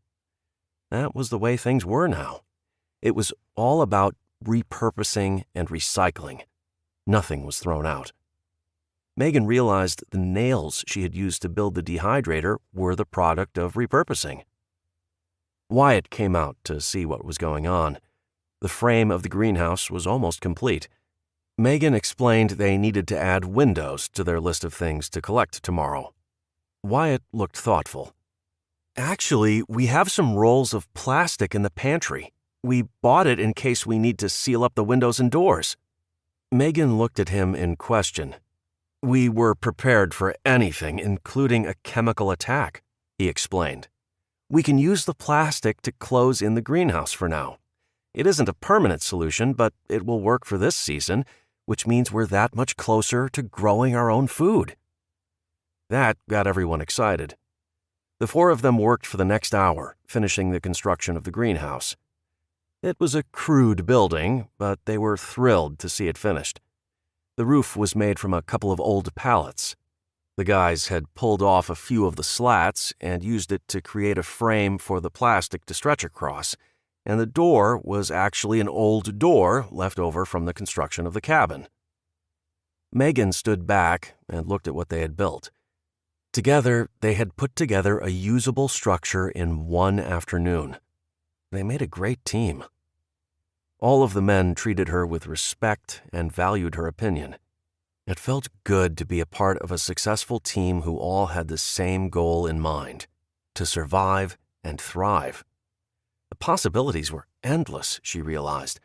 That was the way things were now. It was all about repurposing and recycling. Nothing was thrown out. Megan realized the nails she had used to build the dehydrator were the product of repurposing. Wyatt came out to see what was going on. The frame of the greenhouse was almost complete. Megan explained they needed to add windows to their list of things to collect tomorrow. Wyatt looked thoughtful. Actually, we have some rolls of plastic in the pantry. We bought it in case we need to seal up the windows and doors. Megan looked at him in question. We were prepared for anything, including a chemical attack, he explained. We can use the plastic to close in the greenhouse for now. It isn't a permanent solution, but it will work for this season, which means we're that much closer to growing our own food. That got everyone excited. The four of them worked for the next hour, finishing the construction of the greenhouse. It was a crude building, but they were thrilled to see it finished. The roof was made from a couple of old pallets. The guys had pulled off a few of the slats and used it to create a frame for the plastic to stretch across, and the door was actually an old door left over from the construction of the cabin. Megan stood back and looked at what they had built. Together, they had put together a usable structure in one afternoon. They made a great team. All of the men treated her with respect and valued her opinion. It felt good to be a part of a successful team who all had the same goal in mind, to survive and thrive. The possibilities were endless, she realized.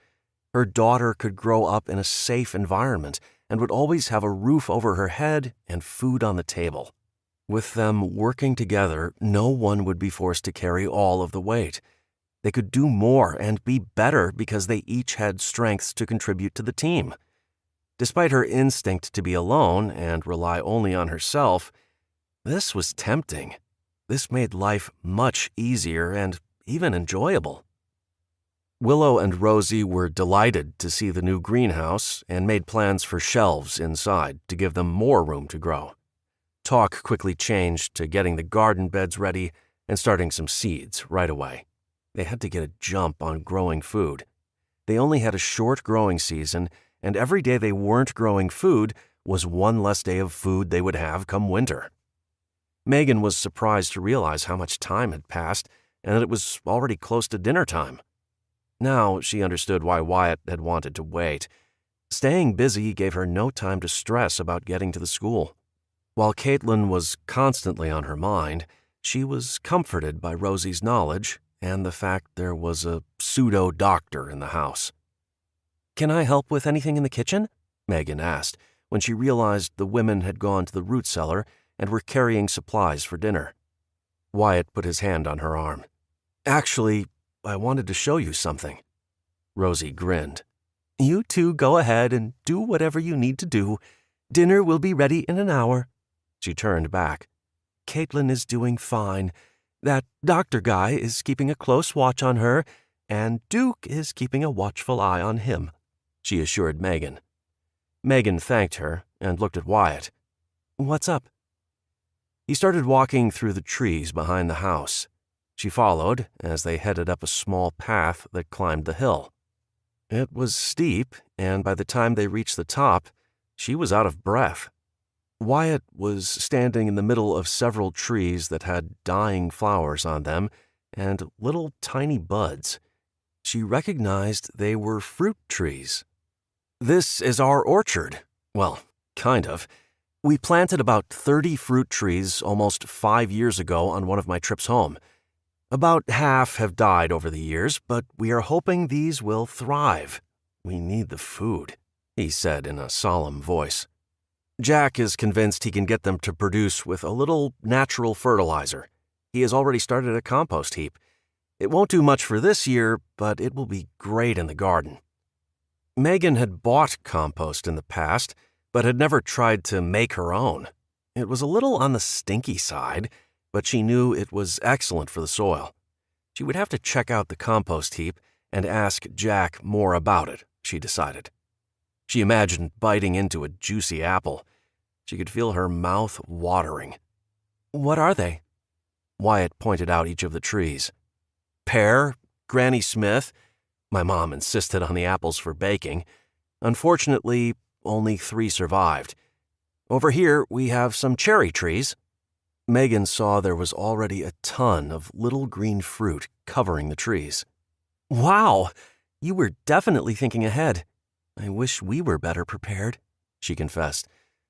Her daughter could grow up in a safe environment and would always have a roof over her head and food on the table. With them working together, no one would be forced to carry all of the weight. They could do more and be better because they each had strengths to contribute to the team. Despite her instinct to be alone and rely only on herself, this was tempting. This made life much easier and even enjoyable. Willow and Rosie were delighted to see the new greenhouse and made plans for shelves inside to give them more room to grow. Talk quickly changed to getting the garden beds ready and starting some seeds right away. They had to get a jump on growing food. They only had a short growing season, and every day they weren't growing food was one less day of food they would have come winter. Megan was surprised to realize how much time had passed and that it was already close to dinner time. Now she understood why Wyatt had wanted to wait. Staying busy gave her no time to stress about getting to the school. While Caitlin was constantly on her mind, she was comforted by Rosie's knowledge and the fact there was a pseudo-doctor in the house. "Can I help with anything in the kitchen?" Megan asked when she realized the women had gone to the root cellar and were carrying supplies for dinner. Wyatt put his hand on her arm. "Actually, I wanted to show you something." Rosie grinned. "You two go ahead and do whatever you need to do. Dinner will be ready in an hour." She turned back. "Caitlin is doing fine. That doctor guy is keeping a close watch on her, and Duke is keeping a watchful eye on him," she assured Megan. Megan thanked her and looked at Wyatt. "What's up?" He started walking through the trees behind the house. She followed as they headed up a small path that climbed the hill. It was steep, and by the time they reached the top, she was out of breath. Wyatt was standing in the middle of several trees that had dying flowers on them and little tiny buds. She recognized they were fruit trees. "This is our orchard. Well, kind of. We planted about 30 fruit trees almost 5 years ago on one of my trips home. About half have died over the years, but we are hoping these will thrive. We need the food," he said in a solemn voice. Jack is convinced he can get them to produce with a little natural fertilizer. He has already started a compost heap. It won't do much for this year, but it will be great in the garden. Megan had bought compost in the past, but had never tried to make her own. It was a little on the stinky side, but she knew it was excellent for the soil. She would have to check out the compost heap and ask Jack more about it, she decided. She imagined biting into a juicy apple. She could feel her mouth watering. "What are they?" Wyatt pointed out each of the trees. "Pear, Granny Smith." My mom insisted on the apples for baking. Unfortunately, only 3 survived. "Over here, we have some cherry trees." Megan saw there was already a ton of little green fruit covering the trees. "Wow, you were definitely thinking ahead. I wish we were better prepared," she confessed,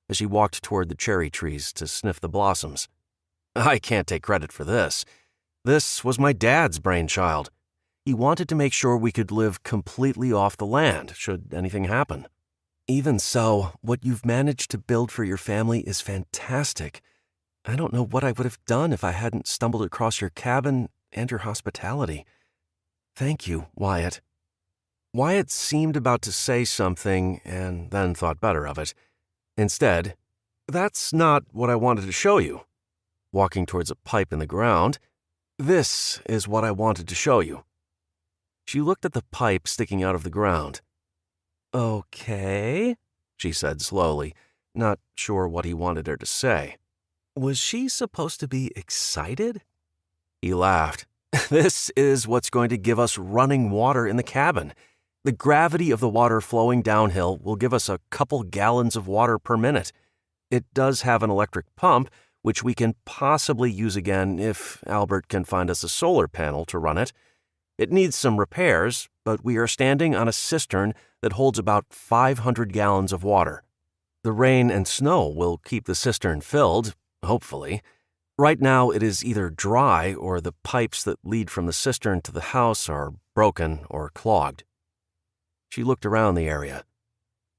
as she walked toward the cherry trees to sniff the blossoms. "I can't take credit for this. This was my dad's brainchild. He wanted to make sure we could live completely off the land, should anything happen." "Even so, what you've managed to build for your family is fantastic. I don't know what I would have done if I hadn't stumbled across your cabin and your hospitality. Thank you, Wyatt." Wyatt seemed about to say something and then thought better of it. Instead, "That's not what I wanted to show you." Walking towards a pipe in the ground, "This is what I wanted to show you." She looked at the pipe sticking out of the ground. "Okay," she said slowly, not sure what he wanted her to say. Was she supposed to be excited? He laughed. "This is what's going to give us running water in the cabin. The gravity of the water flowing downhill will give us a couple gallons of water per minute. It does have an electric pump, which we can possibly use again if Albert can find us a solar panel to run it. It needs some repairs, but we are standing on a cistern that holds about 500 gallons of water. The rain and snow will keep the cistern filled, hopefully. Right now it is either dry or the pipes that lead from the cistern to the house are broken or clogged." She looked around the area.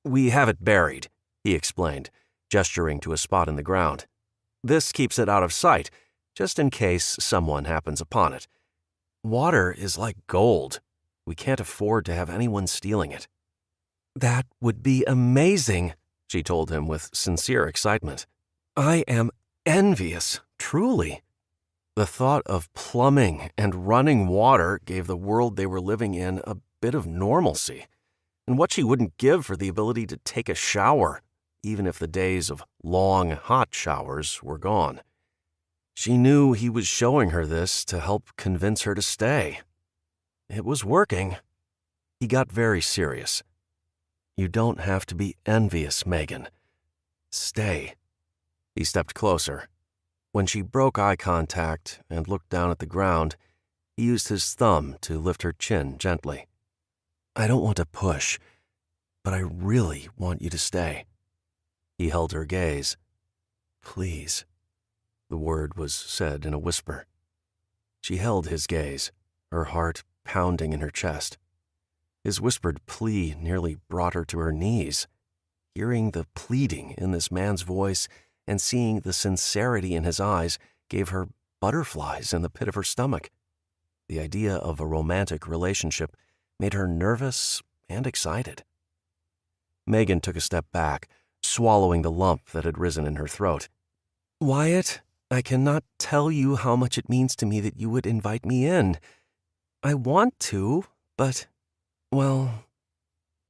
"We have it buried," he explained, gesturing to a spot in the ground. "This keeps it out of sight, just in case someone happens upon it. Water is like gold. We can't afford to have anyone stealing it." "That would be amazing," she told him with sincere excitement. "I am envious, truly." The thought of plumbing and running water gave the world they were living in a bit of normalcy, and what she wouldn't give for the ability to take a shower, even if the days of long, hot showers were gone. She knew he was showing her this to help convince her to stay. It was working. He got very serious. "You don't have to be envious, Megan. Stay." He stepped closer. When she broke eye contact and looked down at the ground, he used his thumb to lift her chin gently. "I don't want to push, but I really want you to stay." He held her gaze. "Please." The word was said in a whisper. She held his gaze, her heart pounding in her chest. His whispered plea nearly brought her to her knees. Hearing the pleading in this man's voice and seeing the sincerity in his eyes gave her butterflies in the pit of her stomach. The idea of a romantic relationship made her nervous and excited. Megan took a step back, swallowing the lump that had risen in her throat. "Wyatt, I cannot tell you how much it means to me that you would invite me in. I want to, but, well,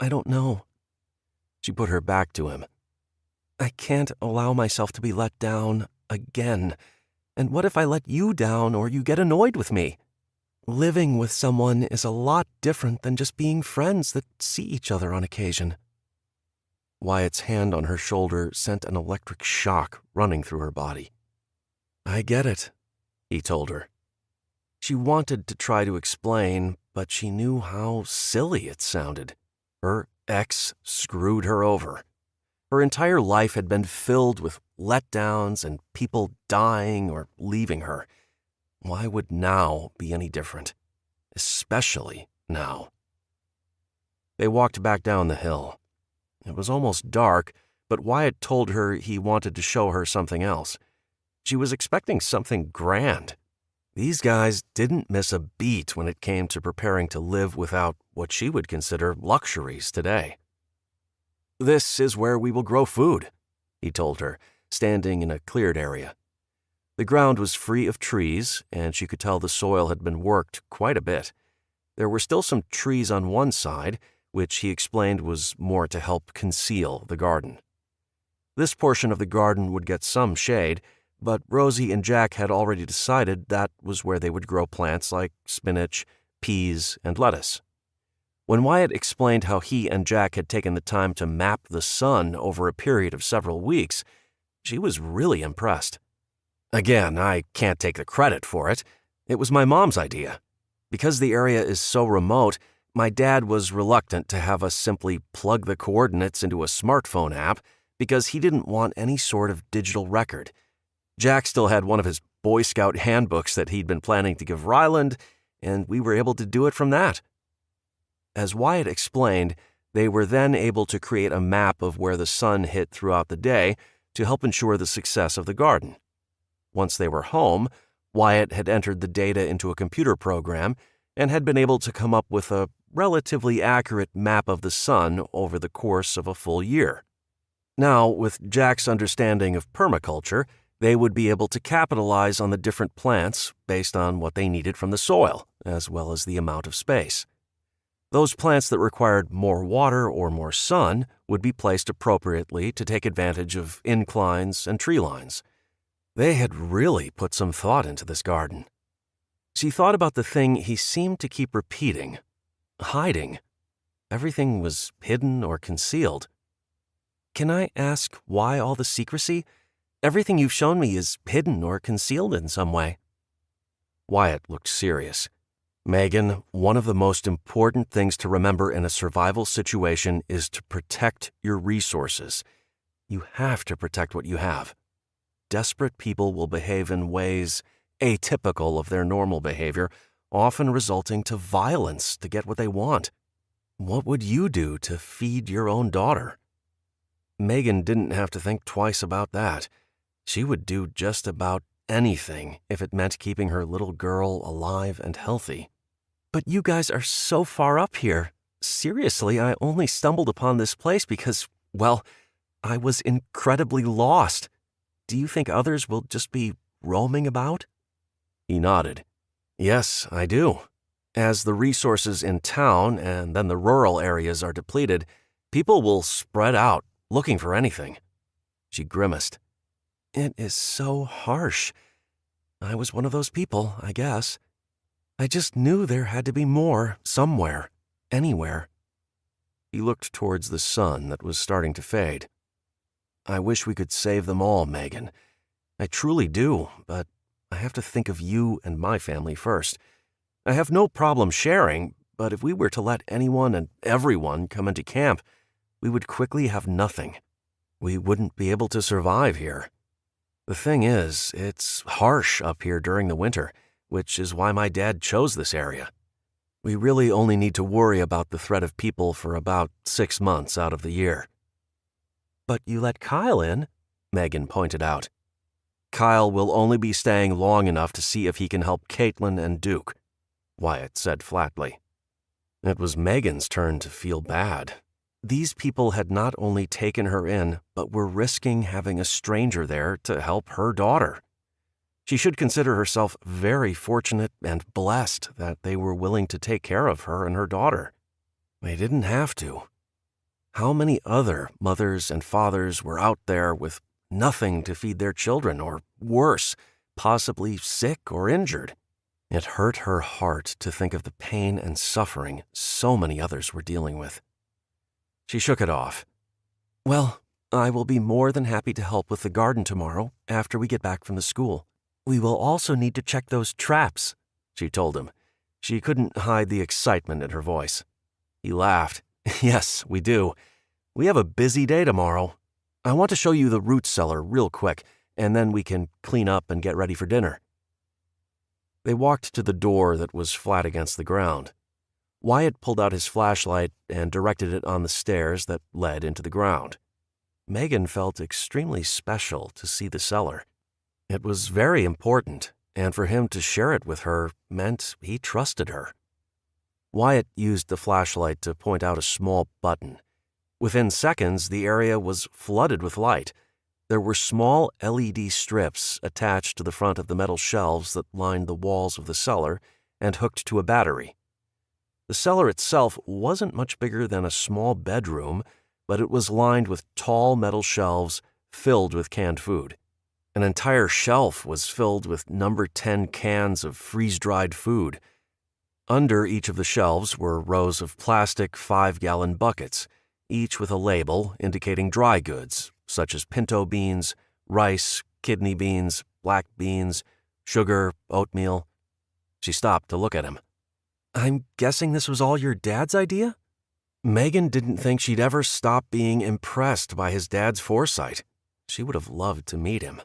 I don't know." She put her back to him. "I can't allow myself to be let down again. And what if I let you down or you get annoyed with me? Living with someone is a lot different than just being friends that see each other on occasion." Wyatt's hand on her shoulder sent an electric shock running through her body. "I get it," he told her. She wanted to try to explain, but she knew how silly it sounded. Her ex screwed her over. Her entire life had been filled with letdowns and people dying or leaving her. Why would now be any different? Especially now. They walked back down the hill. It was almost dark, but Wyatt told her he wanted to show her something else. She was expecting something grand. These guys didn't miss a beat when it came to preparing to live without what she would consider luxuries today. "This is where we will grow food," he told her, standing in a cleared area. The ground was free of trees, and she could tell the soil had been worked quite a bit. There were still some trees on one side, which he explained was more to help conceal the garden. This portion of the garden would get some shade, but Rosie and Jack had already decided that was where they would grow plants like spinach, peas, and lettuce. When Wyatt explained how he and Jack had taken the time to map the sun over a period of several weeks, she was really impressed. "Again, I can't take the credit for it. It was my mom's idea. Because the area is so remote, my dad was reluctant to have us simply plug the coordinates into a smartphone app because he didn't want any sort of digital record. Jack still had one of his Boy Scout handbooks that he'd been planning to give Ryland, and we were able to do it from that." As Wyatt explained, they were then able to create a map of where the sun hit throughout the day to help ensure the success of the garden. Once they were home, Wyatt had entered the data into a computer program and had been able to come up with a relatively accurate map of the sun over the course of a full year. Now, with Jack's understanding of permaculture, they would be able to capitalize on the different plants based on what they needed from the soil, as well as the amount of space. Those plants that required more water or more sun would be placed appropriately to take advantage of inclines and tree lines. They had really put some thought into this garden. She thought about the thing he seemed to keep repeating: hiding. Everything was hidden or concealed. "Can I ask why all the secrecy? Everything you've shown me is hidden or concealed in some way." Wyatt looked serious. "Megan, one of the most important things to remember in a survival situation is to protect your resources. You have to protect what you have. Desperate people will behave in ways atypical of their normal behavior, often resulting to violence to get what they want. What would you do to feed your own daughter?" Megan didn't have to think twice about that. She would do just about anything if it meant keeping her little girl alive and healthy. "But you guys are so far up here. Seriously, I only stumbled upon this place because, well, I was incredibly lost. Do you think others will just be roaming about?" He nodded. "Yes, I do. As the resources in town and then the rural areas are depleted, people will spread out looking for anything." She grimaced. "It is so harsh. I was one of those people, I guess. I just knew there had to be more somewhere, anywhere." He looked towards the sun that was starting to fade. "I wish we could save them all, Megan. I truly do, but I have to think of you and my family first. I have no problem sharing, but if we were to let anyone and everyone come into camp, we would quickly have nothing. We wouldn't be able to survive here. The thing is, it's harsh up here during the winter, which is why my dad chose this area. We really only need to worry about the threat of people for about 6 months out of the year." "But you let Kyle in," Megan pointed out. "Kyle will only be staying long enough to see if he can help Caitlin and Duke," Wyatt said flatly. It was Megan's turn to feel bad. These people had not only taken her in, but were risking having a stranger there to help her daughter. She should consider herself very fortunate and blessed that they were willing to take care of her and her daughter. They didn't have to. How many other mothers and fathers were out there with nothing to feed their children, or worse, possibly sick or injured? It hurt her heart to think of the pain and suffering so many others were dealing with. She shook it off. "Well, I will be more than happy to help with the garden tomorrow after we get back from the school. We will also need to check those traps," she told him. She couldn't hide the excitement in her voice. He laughed. Yes, we do. We have a busy day tomorrow. I want to show you the root cellar real quick, and then we can clean up and get ready for dinner. They walked to the door that was flat against the ground. Wyatt pulled out his flashlight and directed it on the stairs that led into the ground. Megan felt extremely special to see the cellar. It was very important, and for him to share it with her meant he trusted her. Wyatt used the flashlight to point out a small button. Within seconds, the area was flooded with light. There were small LED strips attached to the front of the metal shelves that lined the walls of the cellar and hooked to a battery. The cellar itself wasn't much bigger than a small bedroom, but it was lined with tall metal shelves filled with canned food. An entire shelf was filled with number 10 cans of freeze-dried food. Under each of the shelves were rows of plastic 5-gallon buckets, each with a label indicating dry goods, such as pinto beans, rice, kidney beans, black beans, sugar, oatmeal. She stopped to look at him. I'm guessing this was all your dad's idea? Megan didn't think she'd ever stop being impressed by his dad's foresight. She would have loved to meet him.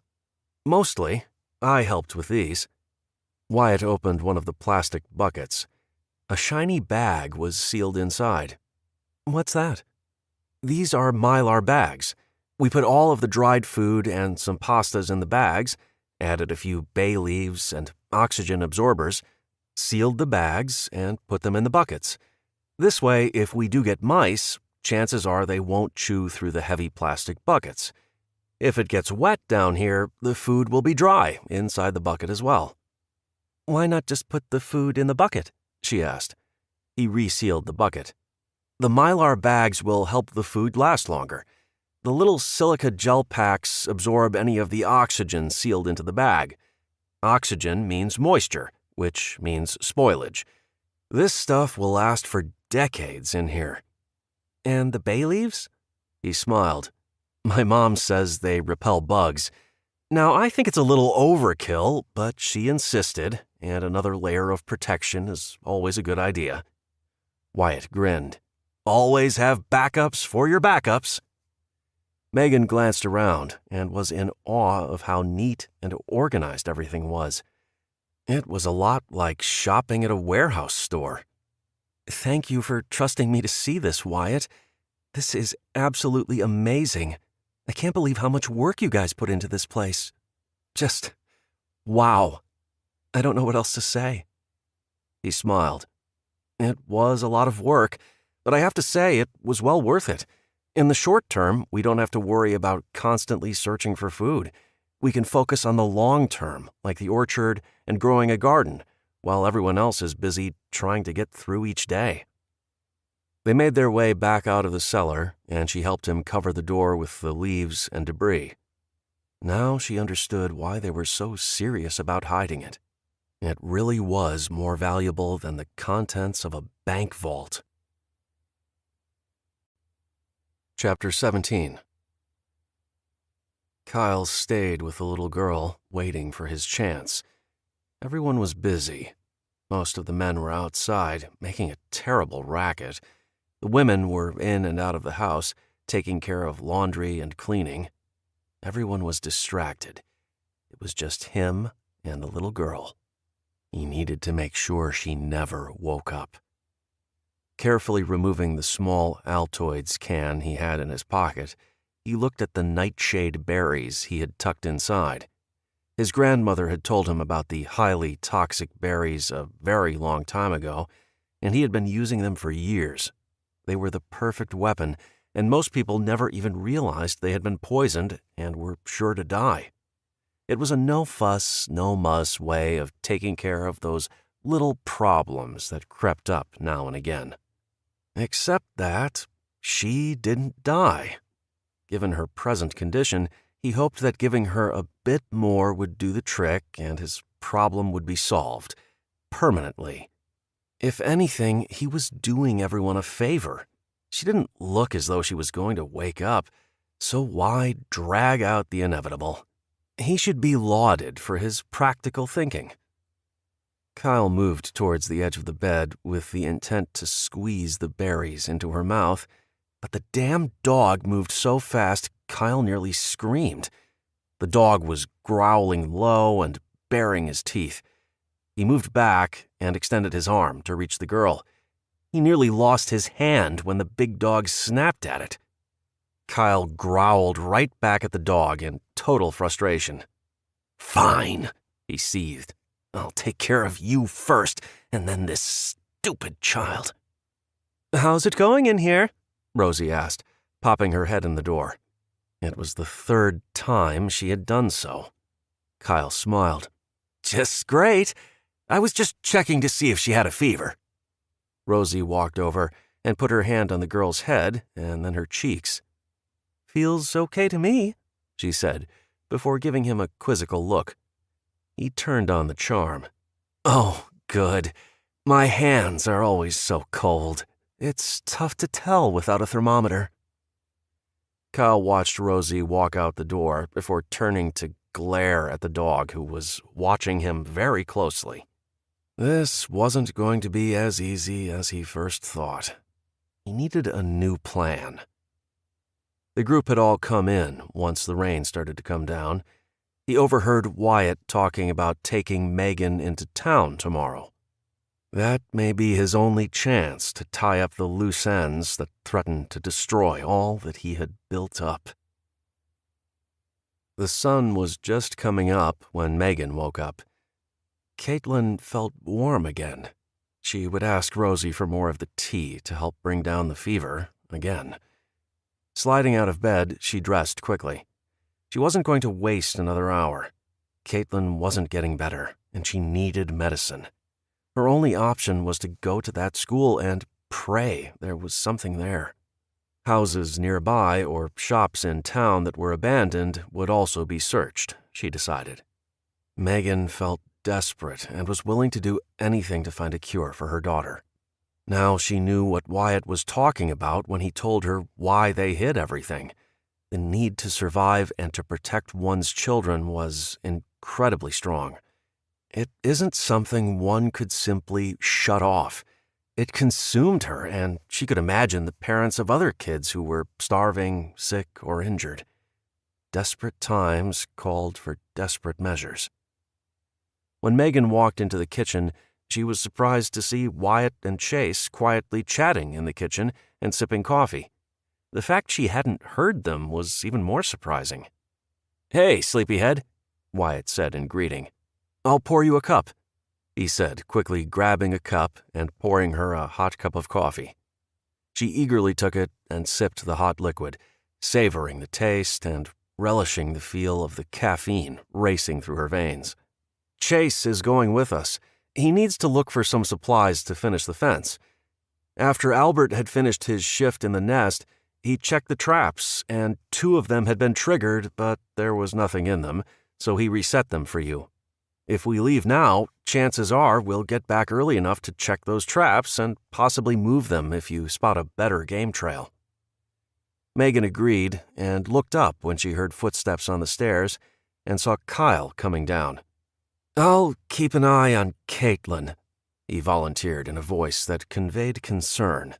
Mostly, I helped with these. Wyatt opened one of the plastic buckets. A shiny bag was sealed inside. What's that? These are Mylar bags. We put all of the dried food and some pastas in the bags, added a few bay leaves and oxygen absorbers, sealed the bags, and put them in the buckets. This way, if we do get mice, chances are they won't chew through the heavy plastic buckets. If it gets wet down here, the food will be dry inside the bucket as well. Why not just put the food in the bucket? She asked. He resealed the bucket. The Mylar bags will help the food last longer. The little silica gel packs absorb any of the oxygen sealed into the bag. Oxygen means moisture, which means spoilage. This stuff will last for decades in here. And the bay leaves? He smiled. My mom says they repel bugs. Now, I think it's a little overkill, but she insisted, and another layer of protection is always a good idea. Wyatt grinned. Always have backups for your backups. Megan glanced around and was in awe of how neat and organized everything was. It was a lot like shopping at a warehouse store. Thank you for trusting me to see this, Wyatt. This is absolutely amazing. I can't believe how much work you guys put into this place. Just, wow. I don't know what else to say. He smiled. It was a lot of work, but I have to say it was well worth it. In the short term, we don't have to worry about constantly searching for food. We can focus on the long term, like the orchard and growing a garden, while everyone else is busy trying to get through each day. They made their way back out of the cellar, and she helped him cover the door with the leaves and debris. Now she understood why they were so serious about hiding it. It really was more valuable than the contents of a bank vault. Chapter 17. Kyle stayed with the little girl, waiting for his chance. Everyone was busy. Most of the men were outside, making a terrible racket. The women were in and out of the house, taking care of laundry and cleaning. Everyone was distracted. It was just him and the little girl. He needed to make sure she never woke up. Carefully removing the small Altoids can he had in his pocket, he looked at the nightshade berries he had tucked inside. His grandmother had told him about the highly toxic berries a very long time ago, and he had been using them for years. They were the perfect weapon, and most people never even realized they had been poisoned and were sure to die. It was a no-fuss, no-muss way of taking care of those little problems that crept up now and again. Except that she didn't die. Given her present condition, he hoped that giving her a bit more would do the trick and his problem would be solved, permanently. If anything, he was doing everyone a favor. She didn't look as though she was going to wake up, so why drag out the inevitable? He should be lauded for his practical thinking. Kyle moved towards the edge of the bed with the intent to squeeze the berries into her mouth, but the damn dog moved so fast Kyle nearly screamed. The dog was growling low and baring his teeth. He moved back and extended his arm to reach the girl. He nearly lost his hand when the big dog snapped at it. Kyle growled right back at the dog in total frustration. "Fine," he seethed. "I'll take care of you first, and then this stupid child." "How's it going in here?" Rosie asked, popping her head in the door. It was the third time she had done so. Kyle smiled. "Just great. I was just checking to see if she had a fever." Rosie walked over and put her hand on the girl's head and then her cheeks. "Feels okay to me," she said, before giving him a quizzical look. He turned on the charm. "Oh, good. My hands are always so cold. It's tough to tell without a thermometer." Kyle watched Rosie walk out the door before turning to glare at the dog, who was watching him very closely. This wasn't going to be as easy as he first thought. He needed a new plan. The group had all come in once the rain started to come down. He overheard Wyatt talking about taking Megan into town tomorrow. That may be his only chance to tie up the loose ends that threatened to destroy all that he had built up. The sun was just coming up when Megan woke up. Caitlin felt warm again. She would ask Rosie for more of the tea to help bring down the fever again. Sliding out of bed, she dressed quickly. She wasn't going to waste another hour. Caitlin wasn't getting better, and she needed medicine. Her only option was to go to that school and pray there was something there. Houses nearby or shops in town that were abandoned would also be searched, she decided. Megan felt desperate and was willing to do anything to find a cure for her daughter. Now she knew what Wyatt was talking about when he told her why they hid everything. The need to survive and to protect one's children was incredibly strong. It isn't something one could simply shut off. It consumed her, and she could imagine the parents of other kids who were starving, sick, or injured. Desperate times called for desperate measures. When Megan walked into the kitchen, she was surprised to see Wyatt and Chase quietly chatting in the kitchen and sipping coffee. The fact she hadn't heard them was even more surprising. "Hey, sleepyhead," Wyatt said in greeting. "I'll pour you a cup," he said, quickly grabbing a cup and pouring her a hot cup of coffee. She eagerly took it and sipped the hot liquid, savoring the taste and relishing the feel of the caffeine racing through her veins. "Chase is going with us. He needs to look for some supplies to finish the fence. After Albert had finished his shift in the nest, he checked the traps, and 2 of them had been triggered, but there was nothing in them, so he reset them for you. If we leave now, chances are we'll get back early enough to check those traps and possibly move them if you spot a better game trail." Megan agreed and looked up when she heard footsteps on the stairs and saw Kyle coming down. "I'll keep an eye on Caitlin," he volunteered in a voice that conveyed concern.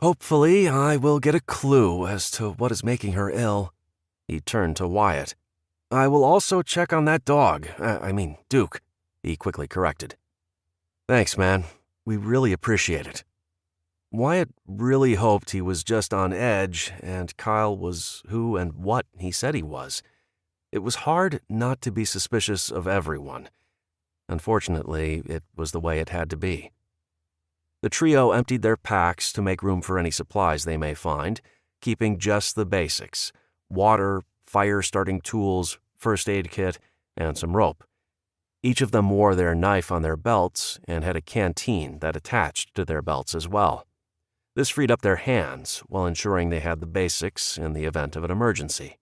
"Hopefully I will get a clue as to what is making her ill." He turned to Wyatt. "I will also check on that dog, Duke," he quickly corrected. "Thanks, man. We really appreciate it." Wyatt really hoped he was just on edge and Kyle was who and what he said he was. It was hard not to be suspicious of everyone. Unfortunately, it was the way it had to be. The trio emptied their packs to make room for any supplies they may find, keeping just the basics: water, fire-starting tools, first aid kit, and some rope. Each of them wore their knife on their belts and had a canteen that attached to their belts as well. This freed up their hands while ensuring they had the basics in the event of an emergency.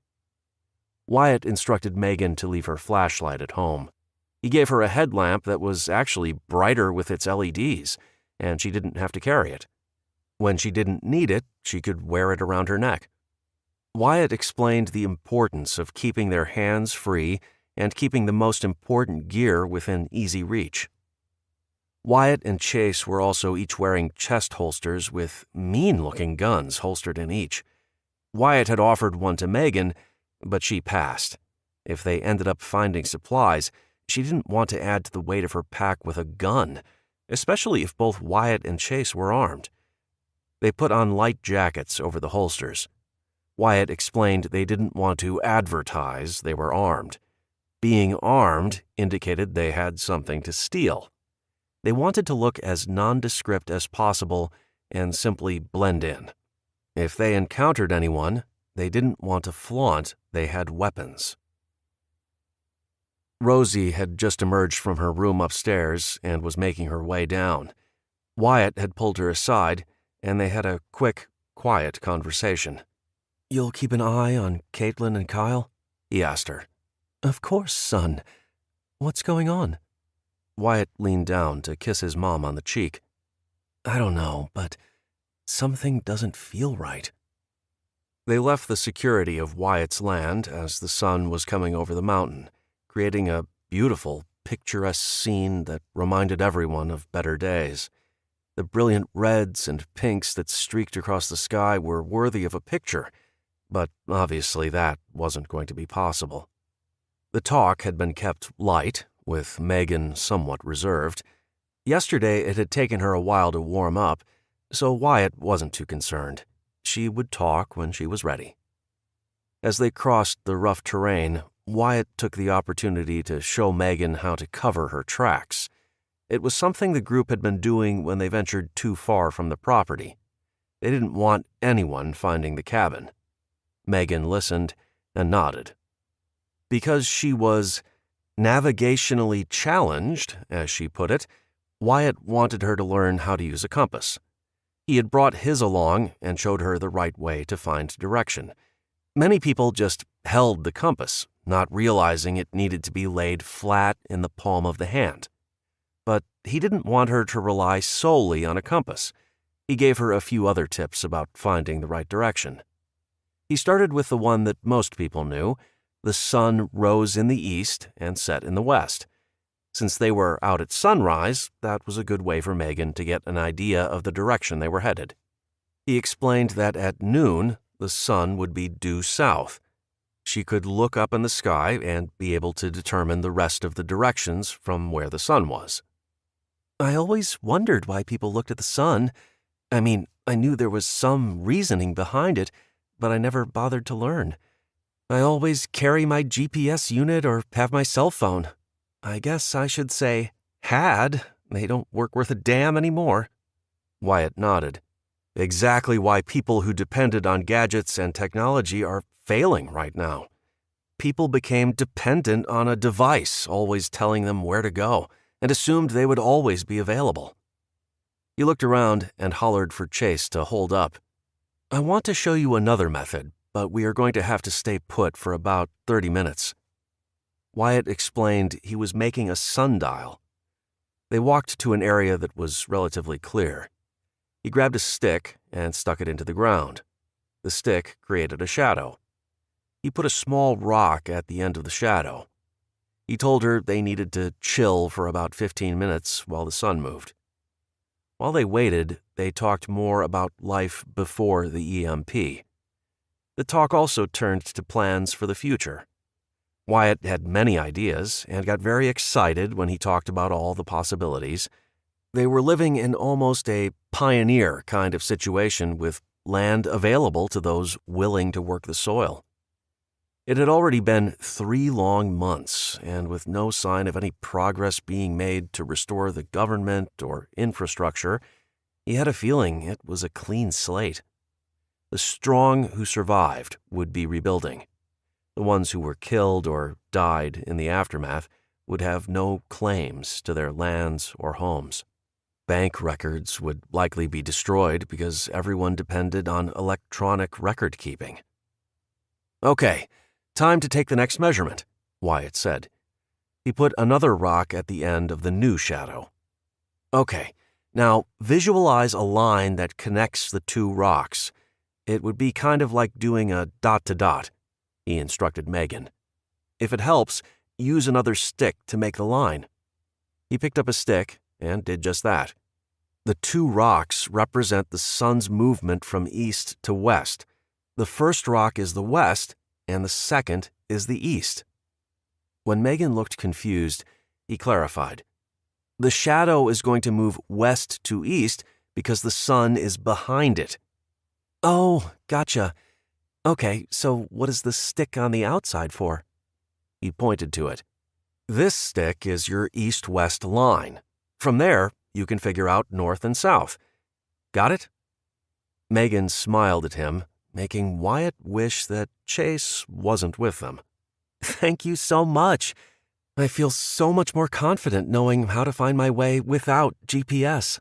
Wyatt instructed Megan to leave her flashlight at home. He gave her a headlamp that was actually brighter with its LEDs, and she didn't have to carry it. When she didn't need it, she could wear it around her neck. Wyatt explained the importance of keeping their hands free and keeping the most important gear within easy reach. Wyatt and Chase were also each wearing chest holsters with mean-looking guns holstered in each. Wyatt had offered one to Megan, but she passed. If they ended up finding supplies, she didn't want to add to the weight of her pack with a gun, especially if both Wyatt and Chase were armed. They put on light jackets over the holsters. Wyatt explained they didn't want to advertise they were armed. Being armed indicated they had something to steal. They wanted to look as nondescript as possible and simply blend in. If they encountered anyone, they didn't want to flaunt they had weapons. Rosie had just emerged from her room upstairs and was making her way down. Wyatt had pulled her aside, and they had a quick, quiet conversation. "You'll keep an eye on Caitlin and Kyle?" he asked her. "Of course, son. What's going on?" Wyatt leaned down to kiss his mom on the cheek. "I don't know, but something doesn't feel right." They left the security of Wyatt's land as the sun was coming over the mountain, creating a beautiful, picturesque scene that reminded everyone of better days. The brilliant reds and pinks that streaked across the sky were worthy of a picture, but obviously that wasn't going to be possible. The talk had been kept light, with Megan somewhat reserved. Yesterday it had taken her a while to warm up, so Wyatt wasn't too concerned. She would talk when she was ready. As they crossed the rough terrain, Wyatt took the opportunity to show Megan how to cover her tracks. It was something the group had been doing when they ventured too far from the property. They didn't want anyone finding the cabin. Megan listened and nodded. Because she was navigationally challenged, as she put it, Wyatt wanted her to learn how to use a compass. He had brought his along and showed her the right way to find direction. Many people just held the compass, not realizing it needed to be laid flat in the palm of the hand. But he didn't want her to rely solely on a compass. He gave her a few other tips about finding the right direction. He started with the one that most people knew. The sun rose in the east and set in the west. Since they were out at sunrise, that was a good way for Megan to get an idea of the direction they were headed. He explained that at noon, the sun would be due south. She could look up in the sky and be able to determine the rest of the directions from where the sun was. "I always wondered why people looked at the sun. I mean, I knew there was some reasoning behind it, but I never bothered to learn. I always carry my GPS unit or have my cell phone. I guess I should say had. They don't work worth a damn anymore." Wyatt nodded. Exactly why people who depended on gadgets and technology are failing right now. People became dependent on a device always telling them where to go and assumed they would always be available. He looked around and hollered for Chase to hold up. "I want to show you another method, but we are going to have to stay put for about 30 minutes. Wyatt explained he was making a sundial. They walked to an area that was relatively clear. He grabbed a stick and stuck it into the ground. The stick created a shadow. He put a small rock at the end of the shadow. He told her they needed to chill for about 15 minutes while the sun moved. While they waited, they talked more about life before the EMP. The talk also turned to plans for the future. Wyatt had many ideas and got very excited when he talked about all the possibilities. They were living in almost a pioneer kind of situation with land available to those willing to work the soil. It had already been 3 long months, and with no sign of any progress being made to restore the government or infrastructure, he had a feeling it was a clean slate. The strong who survived would be rebuilding. The ones who were killed or died in the aftermath would have no claims to their lands or homes. Bank records would likely be destroyed because everyone depended on electronic record keeping. "Okay, time to take the next measurement," Wyatt said. He put another rock at the end of the new shadow. "Okay, now visualize a line that connects the 2 rocks. It would be kind of like doing a dot-to-dot," he instructed Megan. "If it helps, use another stick to make the line." He picked up a stick and did just that. The two rocks represent the sun's movement from east to west. The first rock is the west, and the second is the east. When Megan looked confused, he clarified. The shadow is going to move west to east because the sun is behind it. Oh, gotcha. Okay, so what is the stick on the outside for? He pointed to it. This stick is your east-west line. From there, you can figure out north and south. Got it? Megan smiled at him, making Wyatt wish that Chase wasn't with them. Thank you so much. I feel so much more confident knowing how to find my way without GPS.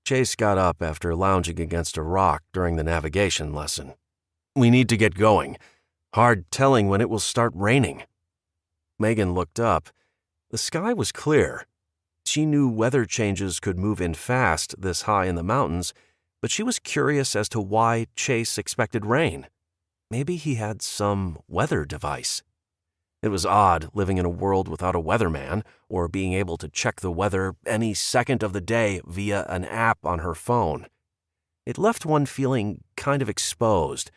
Chase got up after lounging against a rock during the navigation lesson. We need to get going. Hard telling when it will start raining. Megan looked up. The sky was clear. She knew weather changes could move in fast this high in the mountains, but she was curious as to why Chase expected rain. Maybe he had some weather device. It was odd living in a world without a weatherman or being able to check the weather any second of the day via an app on her phone. It left one feeling kind of exposed.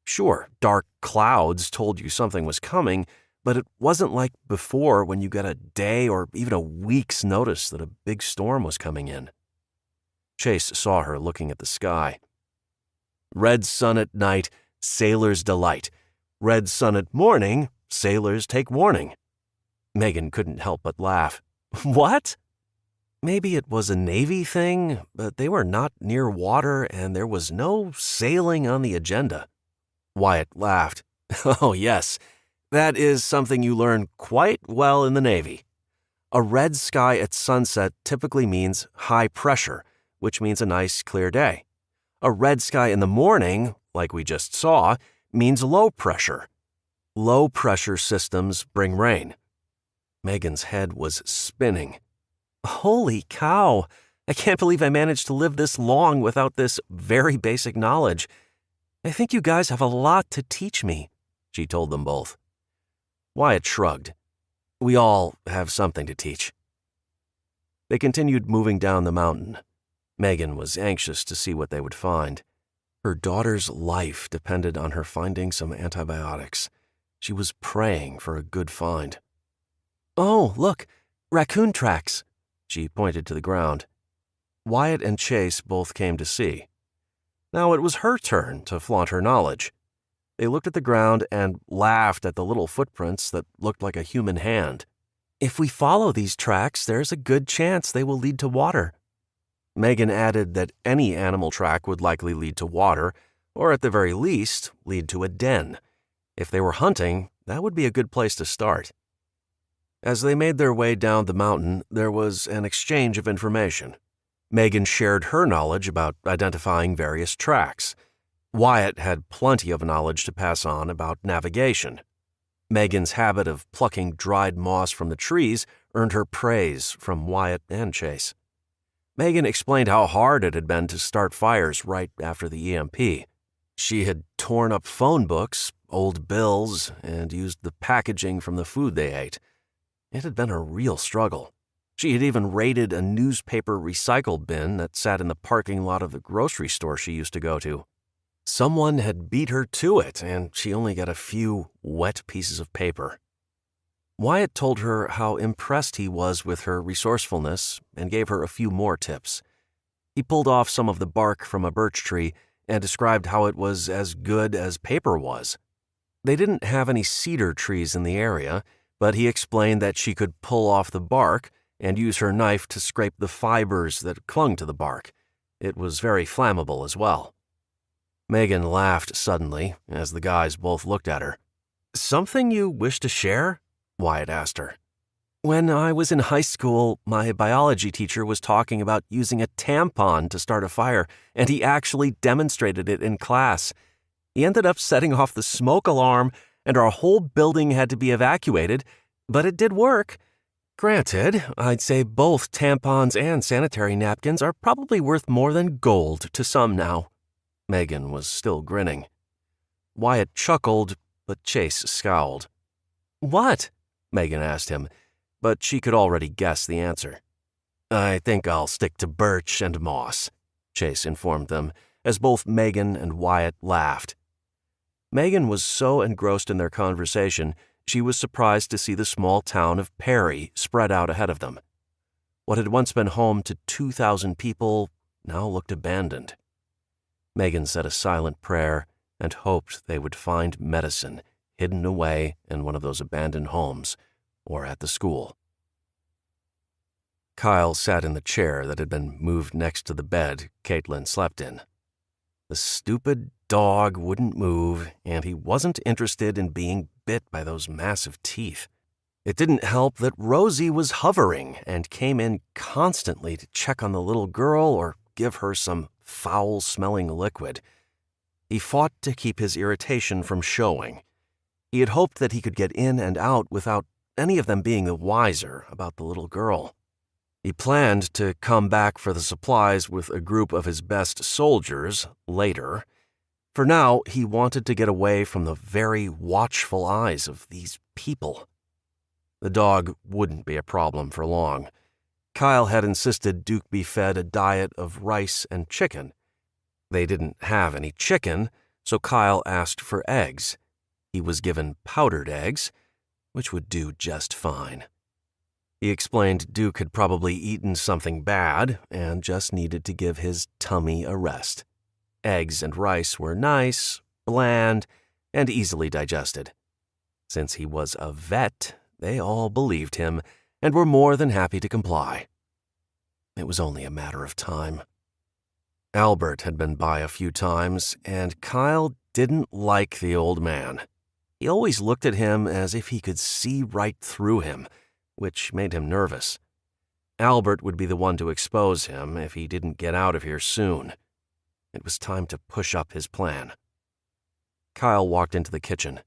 Sure, dark clouds told you something was coming, but it wasn't like before when you got a day or even a week's notice that a big storm was coming in. Chase saw her looking at the sky. Red sun at night, sailor's delight. Red sun at morning, sailors take warning. Megan couldn't help but laugh. What? Maybe it was a Navy thing, but they were not near water and there was no sailing on the agenda. Wyatt laughed. Oh, yes, that is something you learn quite well in the Navy. A red sky at sunset typically means high pressure, which means a nice, clear day. A red sky in the morning, like we just saw, means low pressure. Low-pressure systems bring rain. Megan's head was spinning. Holy cow! I can't believe I managed to live this long without this very basic knowledge. I think you guys have a lot to teach me, she told them both. Wyatt shrugged. We all have something to teach. They continued moving down the mountain. Megan was anxious to see what they would find. Her daughter's life depended on her finding some antibiotics. She was praying for a good find. Oh, look, raccoon tracks. She pointed to the ground. Wyatt and Chase both came to see. Now it was her turn to flaunt her knowledge. They looked at the ground and laughed at the little footprints that looked like a human hand. If we follow these tracks, there's a good chance they will lead to water. Megan added that any animal track would likely lead to water, or at the very least, lead to a den. If they were hunting, that would be a good place to start. As they made their way down the mountain, there was an exchange of information. Megan shared her knowledge about identifying various tracks. Wyatt had plenty of knowledge to pass on about navigation. Megan's habit of plucking dried moss from the trees earned her praise from Wyatt and Chase. Megan explained how hard it had been to start fires right after the EMP. She had torn up phone books, old bills, and used the packaging from the food they ate. It had been a real struggle. She had even raided a newspaper recycle bin that sat in the parking lot of the grocery store she used to go to. Someone had beat her to it, and she only got a few wet pieces of paper. Wyatt told her how impressed he was with her resourcefulness and gave her a few more tips. He pulled off some of the bark from a birch tree and described how it was as good as paper was. They didn't have any cedar trees in the area, but he explained that she could pull off the bark and use her knife to scrape the fibers that clung to the bark. It was very flammable as well. Megan laughed suddenly as the guys both looked at her. Something you wish to share? Wyatt asked her. When I was in high school, my biology teacher was talking about using a tampon to start a fire, and he actually demonstrated it in class. He ended up setting off the smoke alarm, and our whole building had to be evacuated, but it did work. Granted, I'd say both tampons and sanitary napkins are probably worth more than gold to some now. Megan was still grinning. Wyatt chuckled, but Chase scowled. What? Megan asked him, but she could already guess the answer. I think I'll stick to birch and moss, Chase informed them, as both Megan and Wyatt laughed. Megan was so engrossed in their conversation, she was surprised to see the small town of Perry spread out ahead of them. What had once been home to 2,000 people now looked abandoned. Megan said a silent prayer and hoped they would find medicine hidden away in one of those abandoned homes or at the school. Kyle sat in the chair that had been moved next to the bed Caitlin slept in. The stupid dog wouldn't move, and he wasn't interested in being bit by those massive teeth. It didn't help that Rosie was hovering and came in constantly to check on the little girl or give her some foul-smelling liquid. He fought to keep his irritation from showing. He had hoped that he could get in and out without any of them being the wiser about the little girl. He planned to come back for the supplies with a group of his best soldiers later. For now, he wanted to get away from the very watchful eyes of these people. The dog wouldn't be a problem for long. Kyle had insisted Duke be fed a diet of rice and chicken. They didn't have any chicken, so Kyle asked for eggs. He was given powdered eggs, which would do just fine. He explained Duke had probably eaten something bad and just needed to give his tummy a rest. Eggs and rice were nice, bland, and easily digested. Since he was a vet, they all believed him and were more than happy to comply. It was only a matter of time. Albert had been by a few times, and Kyle didn't like the old man. He always looked at him as if he could see right through him, which made him nervous. Albert would be the one to expose him if he didn't get out of here soon. It was time to push up his plan. Kyle walked into the kitchen.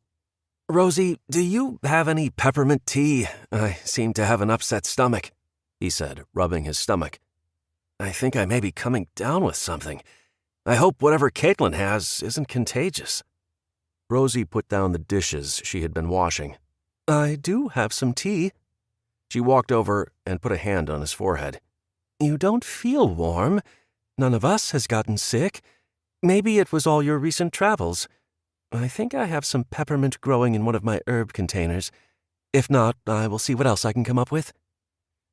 "Rosie, do you have any peppermint tea? I seem to have an upset stomach," he said, rubbing his stomach. "I think I may be coming down with something. I hope whatever Caitlin has isn't contagious." Rosie put down the dishes she had been washing. "I do have some tea." She walked over and put a hand on his forehead. "You don't feel warm. None of us has gotten sick. Maybe it was all your recent travels. I think I have some peppermint growing in one of my herb containers. If not, I will see what else I can come up with."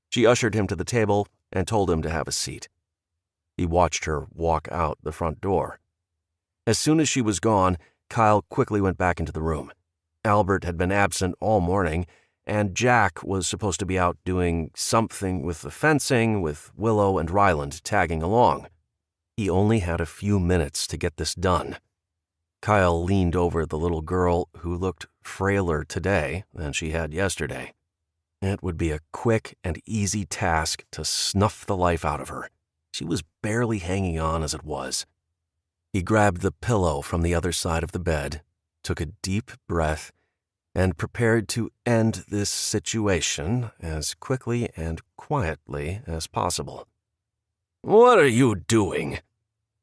She ushered him to the table and told him to have a seat. He watched her walk out the front door. As soon as she was gone, Kyle quickly went back into the room. Albert had been absent all morning, and Jack was supposed to be out doing something with the fencing, with Willow and Ryland tagging along. He only had a few minutes to get this done. Kyle leaned over the little girl, who looked frailer today than she had yesterday. It would be a quick and easy task to snuff the life out of her. She was barely hanging on as it was. He grabbed the pillow from the other side of the bed, took a deep breath, and prepared to end this situation as quickly and quietly as possible. "What are you doing?"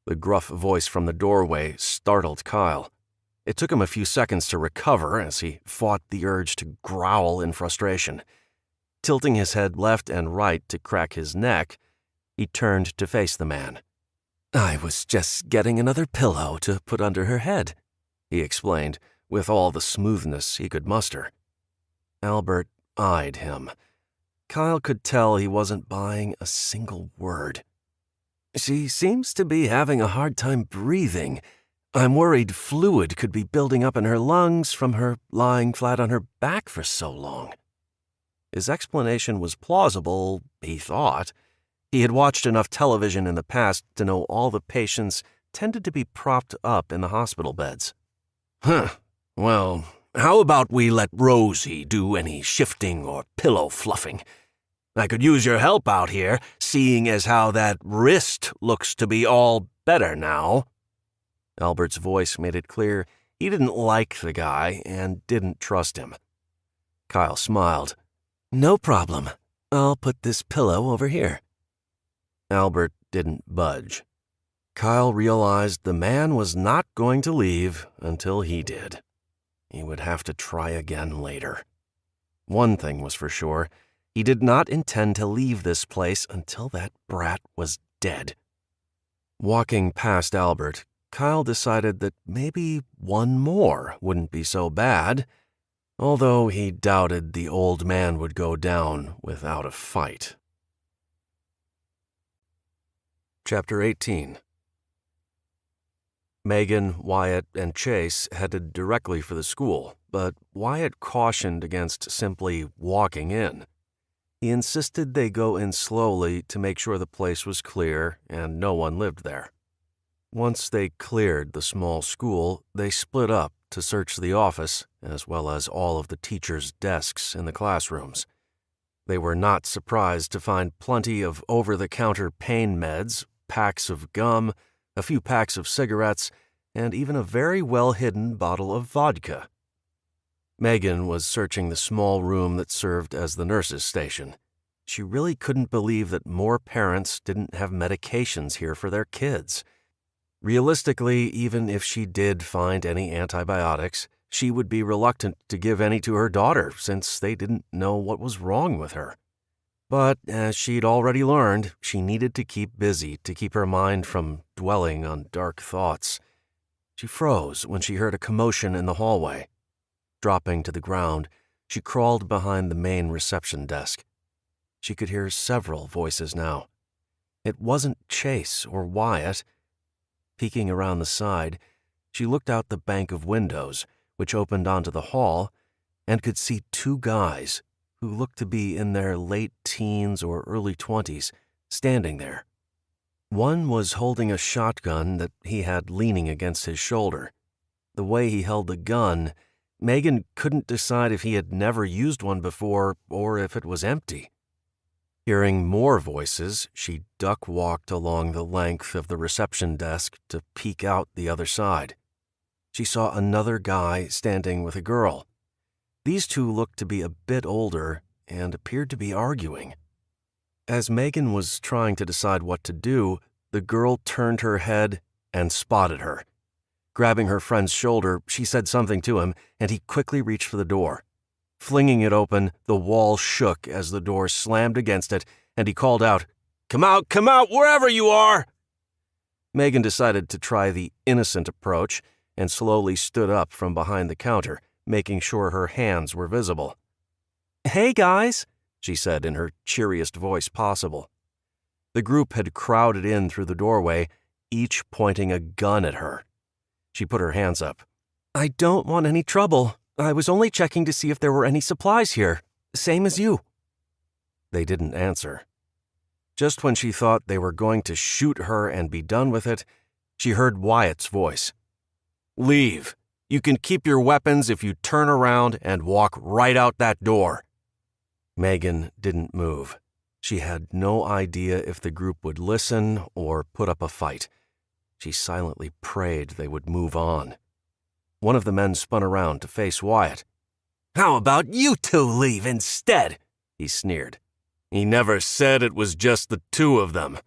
The gruff voice from the doorway startled Kyle. It took him a few seconds to recover as he fought the urge to growl in frustration. Tilting his head left and right to crack his neck, he turned to face the man. "I was just getting another pillow to put under her head," he explained, with all the smoothness he could muster. Albert eyed him. Kyle could tell he wasn't buying a single word. "She seems to be having a hard time breathing. I'm worried fluid could be building up in her lungs from her lying flat on her back for so long." His explanation was plausible, he thought. He had watched enough television in the past to know all the patients tended to be propped up in the hospital beds. Well, how about we let Rosie do any shifting or pillow fluffing? I could use your help out here, seeing as how that wrist looks to be all better now." Albert's voice made it clear he didn't like the guy and didn't trust him. Kyle smiled. "No problem. I'll put this pillow over here." Albert didn't budge. Kyle realized the man was not going to leave until he did. He would have to try again later. One thing was for sure. He did not intend to leave this place until that brat was dead. Walking past Albert, Kyle decided that maybe one more wouldn't be so bad, although he doubted the old man would go down without a fight. Chapter 18. Megan, Wyatt, and Chase headed directly for the school, but Wyatt cautioned against simply walking in. He insisted they go in slowly to make sure the place was clear and no one lived there. Once they cleared the small school, they split up to search the office, as well as all of the teachers' desks in the classrooms. They were not surprised to find plenty of over-the-counter pain meds, packs of gum, a few packs of cigarettes, and even a very well-hidden bottle of vodka. Megan was searching the small room that served as the nurse's station. She really couldn't believe that more parents didn't have medications here for their kids. Realistically, even if she did find any antibiotics, she would be reluctant to give any to her daughter since they didn't know what was wrong with her. But as she'd already learned, she needed to keep busy to keep her mind from dwelling on dark thoughts. She froze when she heard a commotion in the hallway. Dropping to the ground, she crawled behind the main reception desk. She could hear several voices now. It wasn't Chase or Wyatt. Peeking around the side, she looked out the bank of windows, which opened onto the hall, and could see two guys who looked to be in their late teens or early 20s, standing there. One was holding a shotgun that he had leaning against his shoulder. The way he held the gun, Megan couldn't decide if he had never used one before or if it was empty. Hearing more voices, she duck-walked along the length of the reception desk to peek out the other side. She saw another guy standing with a girl. These two looked to be a bit older and appeared to be arguing. As Megan was trying to decide what to do, the girl turned her head and spotted her. Grabbing her friend's shoulder, she said something to him, and he quickly reached for the door. Flinging it open, the wall shook as the door slammed against it, and he called out, come out, wherever you are!" Megan decided to try the innocent approach and slowly stood up from behind the counter, making sure her hands were visible. "Hey, guys," she said in her cheeriest voice possible. The group had crowded in through the doorway, each pointing a gun at her. She put her hands up. "I don't want any trouble. I was only checking to see if there were any supplies here. Same as you." They didn't answer. Just when she thought they were going to shoot her and be done with it, she heard Wyatt's voice. "Leave. You can keep your weapons if you turn around and walk right out that door." Megan didn't move. She had no idea if the group would listen or put up a fight. She silently prayed they would move on. One of the men spun around to face Wyatt. "How about you two leave instead?" he sneered. "He never said it was just the two of them."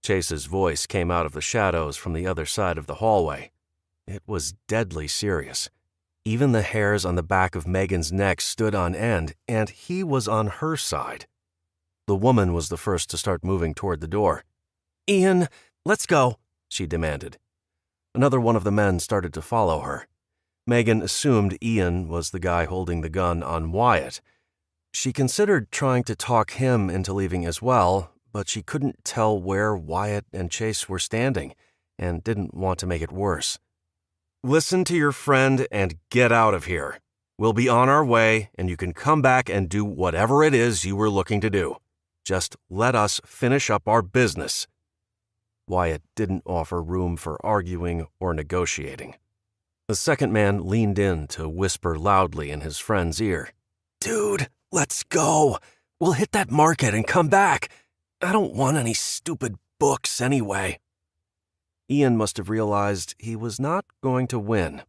Chase's voice came out of the shadows from the other side of the hallway. It was deadly serious. Even the hairs on the back of Megan's neck stood on end, and he was on her side. The woman was the first to start moving toward the door. "Ian, let's go," she demanded. Another one of the men started to follow her. Megan assumed Ian was the guy holding the gun on Wyatt. She considered trying to talk him into leaving as well, but she couldn't tell where Wyatt and Chase were standing and didn't want to make it worse. "Listen to your friend and get out of here. We'll be on our way, and you can come back and do whatever it is you were looking to do. Just let us finish up our business." Wyatt didn't offer room for arguing or negotiating. The second man leaned in to whisper loudly in his friend's ear. "Dude, let's go. We'll hit that market and come back. I don't want any stupid books anyway." Ian must have realized he was not going to win.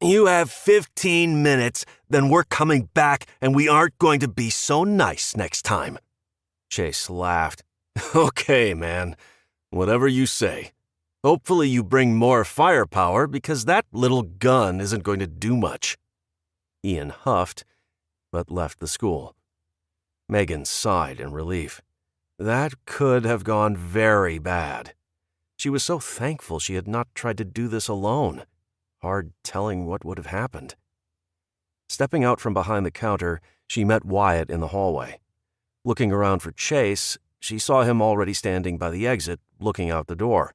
"You have 15 minutes, then we're coming back and we aren't going to be so nice next time." Chase laughed. "Okay, man. Whatever you say. Hopefully you bring more firepower because that little gun isn't going to do much." Ian huffed, but left the school. Megan sighed in relief. That could have gone very bad. She was so thankful she had not tried to do this alone. Hard telling what would have happened. Stepping out from behind the counter, she met Wyatt in the hallway. Looking around for Chase, she saw him already standing by the exit, looking out the door.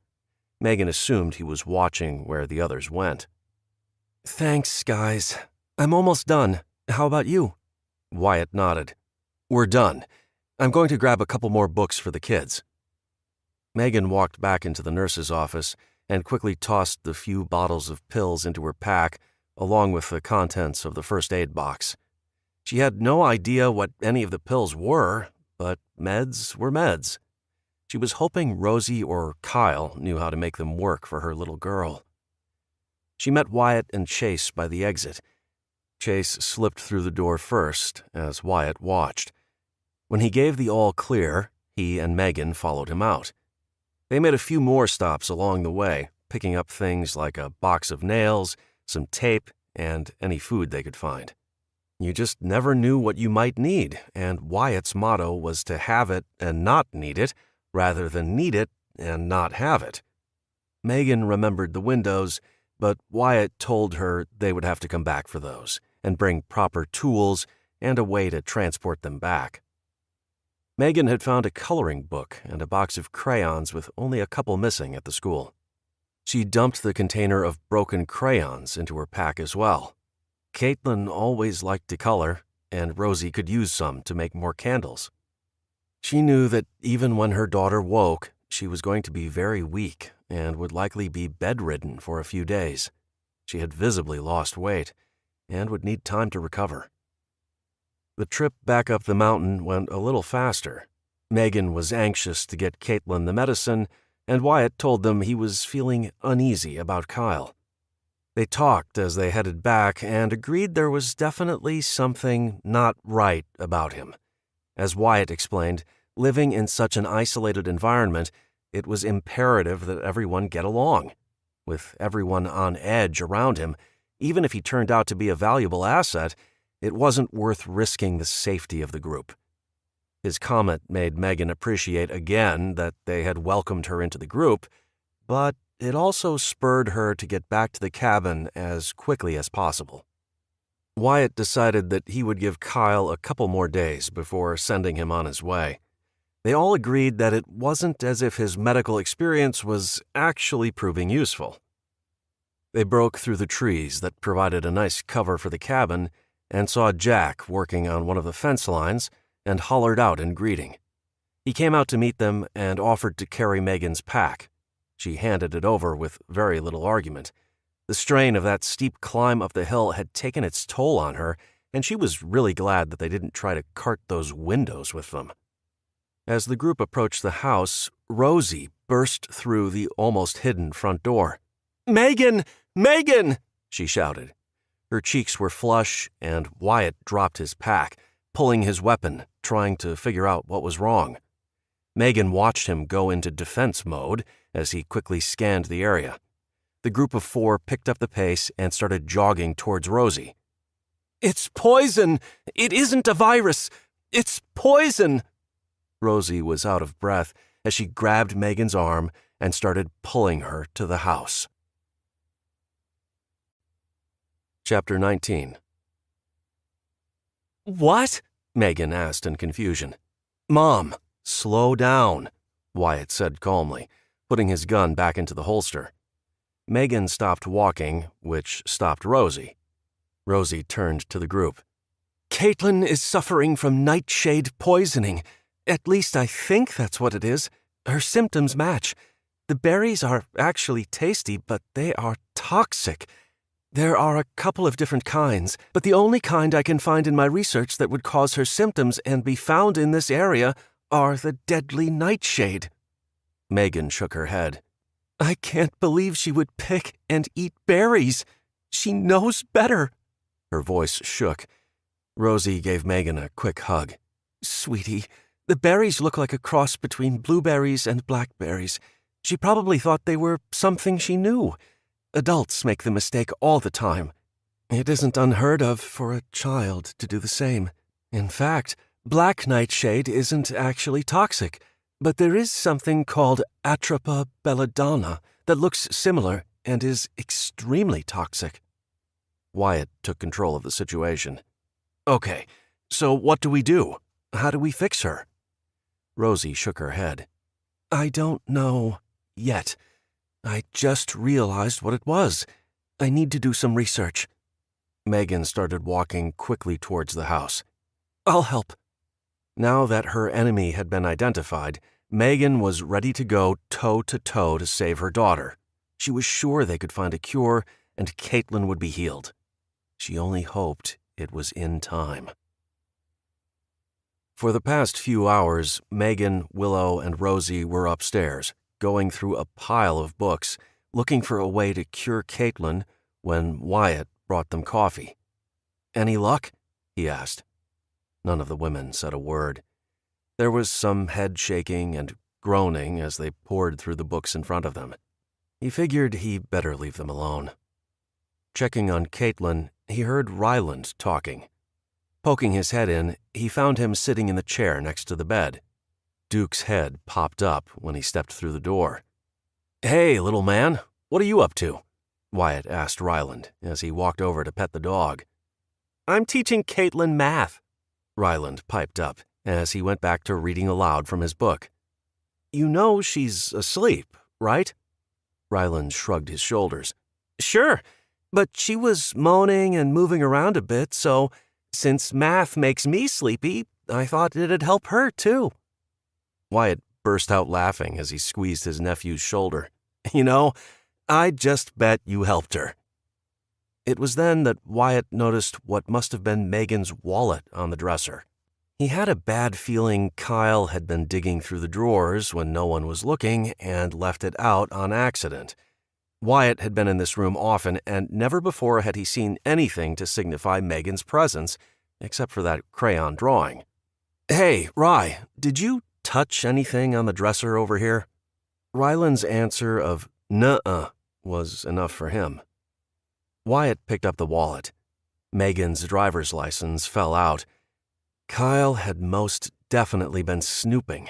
Megan assumed he was watching where the others went. Thanks, guys. I'm almost done. How about you? Wyatt nodded. We're done. I'm going to grab a couple more books for the kids. Megan walked back into the nurse's office and quickly tossed the few bottles of pills into her pack, along with the contents of the first aid box. She had no idea what any of the pills were, but meds were meds. She was hoping Rosie or Kyle knew how to make them work for her little girl. She met Wyatt and Chase by the exit. Chase slipped through the door first, as Wyatt watched. When he gave the all clear, he and Megan followed him out. They made a few more stops along the way, picking up things like a box of nails, some tape, and any food they could find. You just never knew what you might need, and Wyatt's motto was to have it and not need it, rather than need it and not have it. Megan remembered the windows, but Wyatt told her they would have to come back for those, and bring proper tools and a way to transport them back. Megan had found a coloring book and a box of crayons with only a couple missing at the school. She dumped the container of broken crayons into her pack as well. Caitlin always liked to color, and Rosie could use some to make more candles. She knew that even when her daughter woke, she was going to be very weak and would likely be bedridden for a few days. She had visibly lost weight and would need time to recover. The trip back up the mountain went a little faster. Megan was anxious to get Caitlin the medicine, and Wyatt told them he was feeling uneasy about Kyle. They talked as they headed back and agreed there was definitely something not right about him. As Wyatt explained, living in such an isolated environment, it was imperative that everyone get along. With everyone on edge around him, even if he turned out to be a valuable asset, it wasn't worth risking the safety of the group. His comment made Megan appreciate again that they had welcomed her into the group, but it also spurred her to get back to the cabin as quickly as possible. Wyatt decided that he would give Kyle a couple more days before sending him on his way. They all agreed that it wasn't as if his medical experience was actually proving useful. They broke through the trees that provided a nice cover for the cabin and saw Jack working on one of the fence lines and hollered out in greeting. He came out to meet them and offered to carry Megan's pack. She handed it over with very little argument. The strain of that steep climb up the hill had taken its toll on her, and she was really glad that they didn't try to cart those windows with them. As the group approached the house, Rosie burst through the almost hidden front door. "Megan! Megan!" she shouted. Her cheeks were flush, and Wyatt dropped his pack, pulling his weapon, trying to figure out what was wrong. Megan watched him go into defense mode as he quickly scanned the area. The group of four picked up the pace and started jogging towards Rosie. "It's poison! It isn't a virus! It's poison!" Rosie was out of breath as she grabbed Megan's arm and started pulling her to the house. Chapter 19. "What?" Megan asked in confusion. "Mom, slow down," Wyatt said calmly, putting his gun back into the holster. Megan stopped walking, which stopped Rosie. Rosie turned to the group. "Caitlin is suffering from nightshade poisoning. At least I think that's what it is. Her symptoms match. The berries are actually tasty, but they are toxic. There are a couple of different kinds, but the only kind I can find in my research that would cause her symptoms and be found in this area are the deadly nightshade." Megan shook her head. "I can't believe she would pick and eat berries. She knows better." Her voice shook. Rosie gave Megan a quick hug. "Sweetie, the berries look like a cross between blueberries and blackberries. She probably thought they were something she knew. Adults make the mistake all the time. It isn't unheard of for a child to do the same. In fact, Black nightshade isn't actually toxic, but there is something called Atropa belladonna that looks similar and is extremely toxic. Wyatt took control of the situation. Okay, so what do we do? How do we fix her? Rosie shook her head. I don't know yet. I just realized what it was. I need to do some research. Megan started walking quickly towards the house. I'll help. Now that her enemy had been identified, Megan was ready to go toe-to-toe to save her daughter. She was sure they could find a cure and Caitlin would be healed. She only hoped it was in time. For the past few hours, Megan, Willow, and Rosie were upstairs, going through a pile of books, looking for a way to cure Caitlin when Wyatt brought them coffee. "Any luck?" he asked. None of the women said a word. There was some head shaking and groaning as they pored through the books in front of them. He figured he better leave them alone. Checking on Caitlin, he heard Ryland talking. Poking his head in, he found him sitting in the chair next to the bed. Duke's head popped up when he stepped through the door. "Hey, little man, what are you up to?" Wyatt asked Ryland as he walked over to pet the dog. "I'm teaching Caitlin math," Ryland piped up as he went back to reading aloud from his book. "You know she's asleep, right?" Ryland shrugged his shoulders. "Sure, but she was moaning and moving around a bit, so since math makes me sleepy, I thought it'd help her, too." Wyatt burst out laughing as he squeezed his nephew's shoulder. "You know, I just bet you helped her." It was then that Wyatt noticed what must have been Megan's wallet on the dresser. He had a bad feeling Kyle had been digging through the drawers when no one was looking and left it out on accident. Wyatt had been in this room often, and never before had he seen anything to signify Megan's presence, except for that crayon drawing. "Hey, Rye, did you touch anything on the dresser over here?" Ryland's answer of "nuh-uh" was enough for him. Wyatt picked up the wallet. Megan's driver's license fell out. Kyle had most definitely been snooping.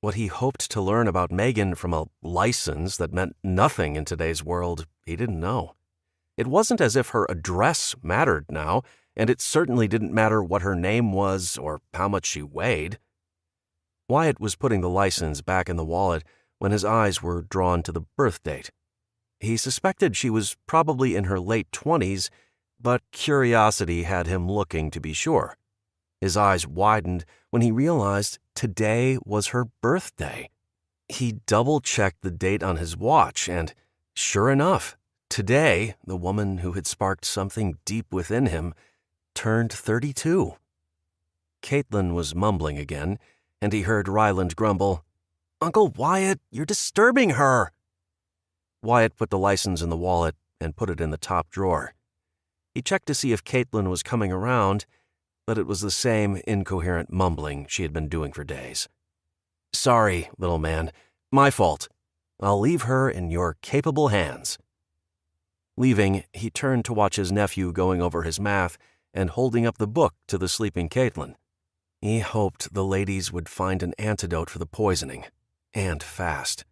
What he hoped to learn about Megan from a license that meant nothing in today's world, he didn't know. It wasn't as if her address mattered now, and it certainly didn't matter what her name was or how much she weighed. Wyatt was putting the license back in the wallet when his eyes were drawn to the birth date. He suspected she was probably in her late 20s, but curiosity had him looking to be sure. His eyes widened when he realized today was her birthday. He double-checked the date on his watch, and sure enough, today, the woman who had sparked something deep within him turned 32. Caitlin was mumbling again, and he heard Ryland grumble, "Uncle Wyatt, you're disturbing her." Wyatt put the license in the wallet and put it in the top drawer. He checked to see if Caitlin was coming around, but it was the same incoherent mumbling she had been doing for days. "Sorry, little man. My fault. I'll leave her in your capable hands." Leaving, he turned to watch his nephew going over his math and holding up the book to the sleeping Caitlin. He hoped the ladies would find an antidote for the poisoning, and fast.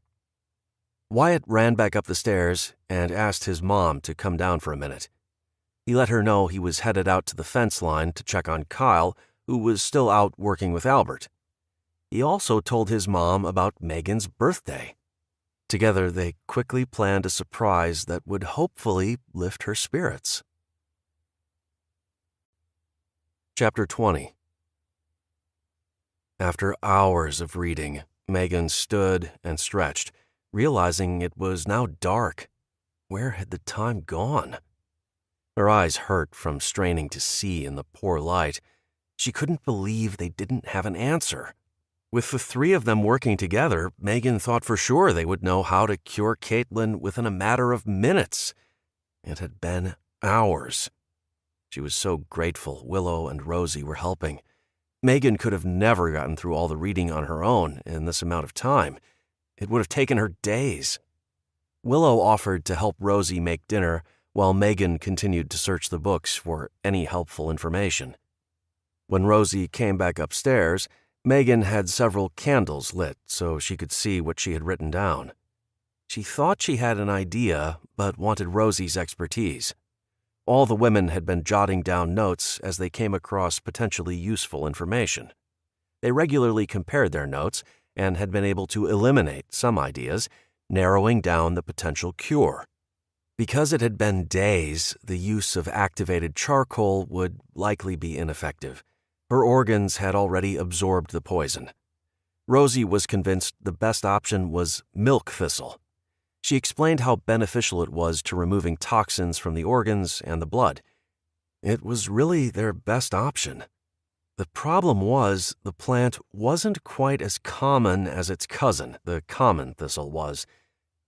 Wyatt ran back up the stairs and asked his mom to come down for a minute. He let her know he was headed out to the fence line to check on Kyle, who was still out working with Albert. He also told his mom about Megan's birthday. Together, they quickly planned a surprise that would hopefully lift her spirits. Chapter 20. After hours of reading, Megan stood and stretched, realizing it was now dark. Where had the time gone? Her eyes hurt from straining to see in the poor light. She couldn't believe they didn't have an answer. With the three of them working together, Megan thought for sure they would know how to cure Caitlin within a matter of minutes. It had been hours. She was so grateful Willow and Rosie were helping. Megan could have never gotten through all the reading on her own in this amount of time. It would have taken her days. Willow offered to help Rosie make dinner while Megan continued to search the books for any helpful information. When Rosie came back upstairs, Megan had several candles lit so she could see what she had written down. She thought she had an idea, but wanted Rosie's expertise. All the women had been jotting down notes as they came across potentially useful information. They regularly compared their notes and had been able to eliminate some ideas, narrowing down the potential cure. Because it had been days, the use of activated charcoal would likely be ineffective. Her organs had already absorbed the poison. Rosie was convinced the best option was milk thistle. She explained how beneficial it was to removing toxins from the organs and the blood. It was really their best option. The problem was the plant wasn't quite as common as its cousin, the common thistle, was.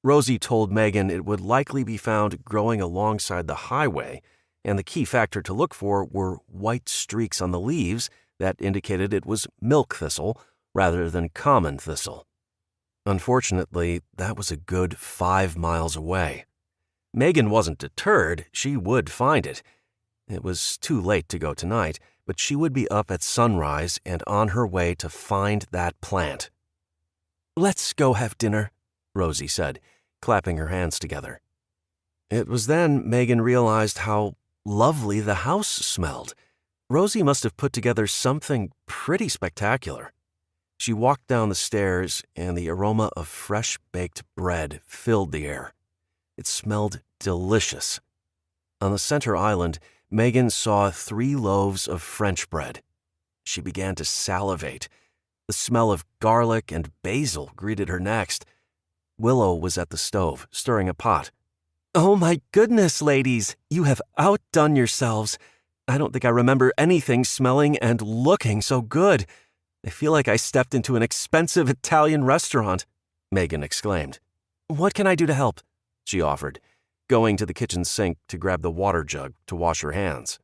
Rosie told Megan it would likely be found growing alongside the highway, and the key factor to look for were white streaks on the leaves that indicated it was milk thistle rather than common thistle. Unfortunately, that was a good 5 miles away. Megan wasn't deterred. She would find it. It was too late to go tonight, but she would be up at sunrise and on her way to find that plant. "Let's go have dinner," Rosie said, clapping her hands together. It was then Megan realized how lovely the house smelled. Rosie must have put together something pretty spectacular. She walked down the stairs, and the aroma of fresh baked bread filled the air. It smelled delicious. On the center island, Megan saw 3 loaves of French bread. She began to salivate. The smell of garlic and basil greeted her next. Willow was at the stove, stirring a pot. "Oh my goodness, ladies, you have outdone yourselves. I don't think I remember anything smelling and looking so good. I feel like I stepped into an expensive Italian restaurant," Megan exclaimed. "What can I do to help?" she offered, going to the kitchen sink to grab the water jug to wash her hands.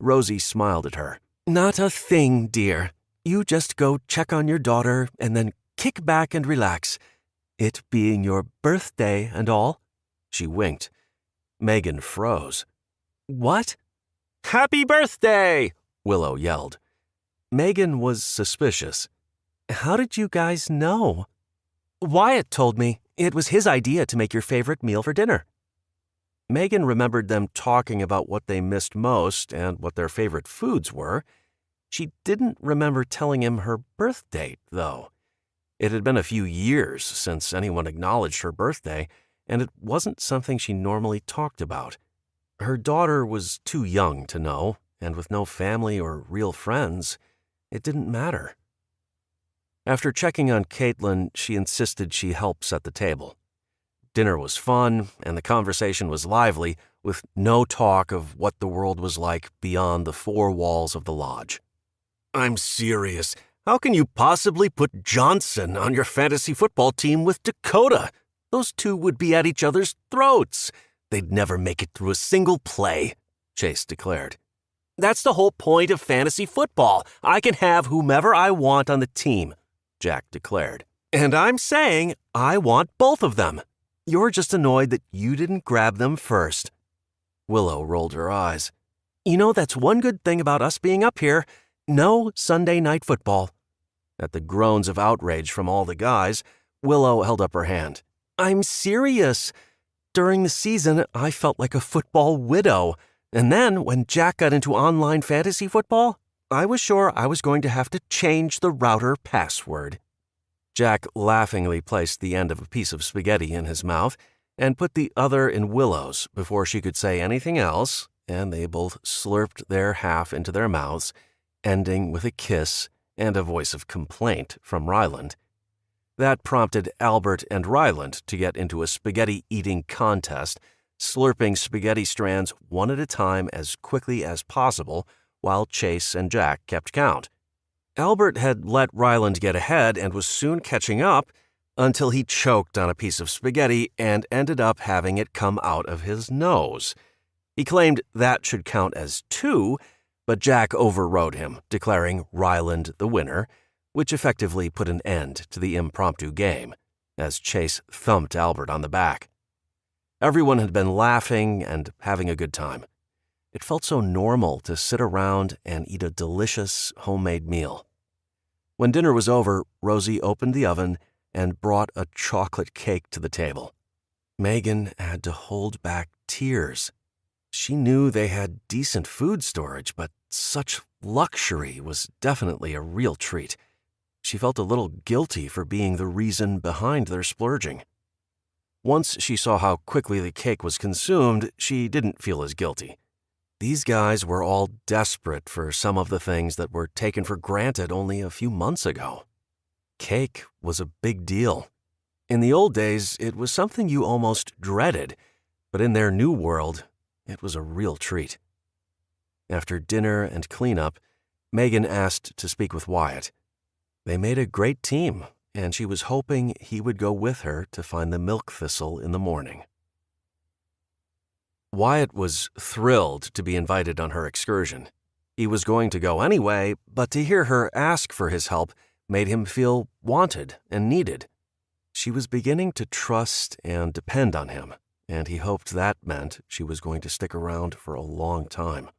Rosie smiled at her. "Not a thing, dear. You just go check on your daughter and then kick back and relax. It being your birthday and all." She winked. Megan froze. "What?" "Happy birthday!" Willow yelled. Megan was suspicious. "How did you guys know?" "Wyatt told me. It was his idea to make your favorite meal for dinner." Megan remembered them talking about what they missed most and what their favorite foods were. She didn't remember telling him her birth date, though. It had been a few years since anyone acknowledged her birthday, and it wasn't something she normally talked about. Her daughter was too young to know, and with no family or real friends, it didn't matter. After checking on Caitlin, she insisted she help set the table. Dinner was fun, and the conversation was lively, with no talk of what the world was like beyond the 4 walls of the lodge. "I'm serious. How can you possibly put Johnson on your fantasy football team with Dakota? Those 2 would be at each other's throats. They'd never make it through a single play," Chase declared. "That's the whole point of fantasy football. I can have whomever I want on the team," Jack declared. "And I'm saying I want both of them. You're just annoyed that you didn't grab them first." Willow rolled her eyes. "You know, that's one good thing about us being up here. No Sunday night football." At the groans of outrage from all the guys, Willow held up her hand. "I'm serious. During the season, I felt like a football widow. And then, when Jack got into online fantasy football, I was sure I was going to have to change the router password." Jack laughingly placed the end of a piece of spaghetti in his mouth and put the other in Willow's before she could say anything else, and they both slurped their half into their mouths, ending with a kiss and a voice of complaint from Ryland. That prompted Albert and Ryland to get into a spaghetti-eating contest, slurping spaghetti strands one at a time as quickly as possible while Chase and Jack kept count. Albert had let Ryland get ahead and was soon catching up until he choked on a piece of spaghetti and ended up having it come out of his nose. He claimed that should count as 2, but Jack overrode him, declaring Ryland the winner, which effectively put an end to the impromptu game, as Chase thumped Albert on the back. Everyone had been laughing and having a good time. It felt so normal to sit around and eat a delicious homemade meal. When dinner was over, Rosie opened the oven and brought a chocolate cake to the table. Megan had to hold back tears. She knew they had decent food storage, but such luxury was definitely a real treat. She felt a little guilty for being the reason behind their splurging. Once she saw how quickly the cake was consumed, she didn't feel as guilty. These guys were all desperate for some of the things that were taken for granted only a few months ago. Cake was a big deal. In the old days, it was something you almost dreaded, but in their new world, it was a real treat. After dinner and cleanup, Megan asked to speak with Wyatt. They made a great team, and she was hoping he would go with her to find the milk thistle in the morning. Wyatt was thrilled to be invited on her excursion. He was going to go anyway, but to hear her ask for his help made him feel wanted and needed. She was beginning to trust and depend on him, and he hoped that meant she was going to stick around for a long time.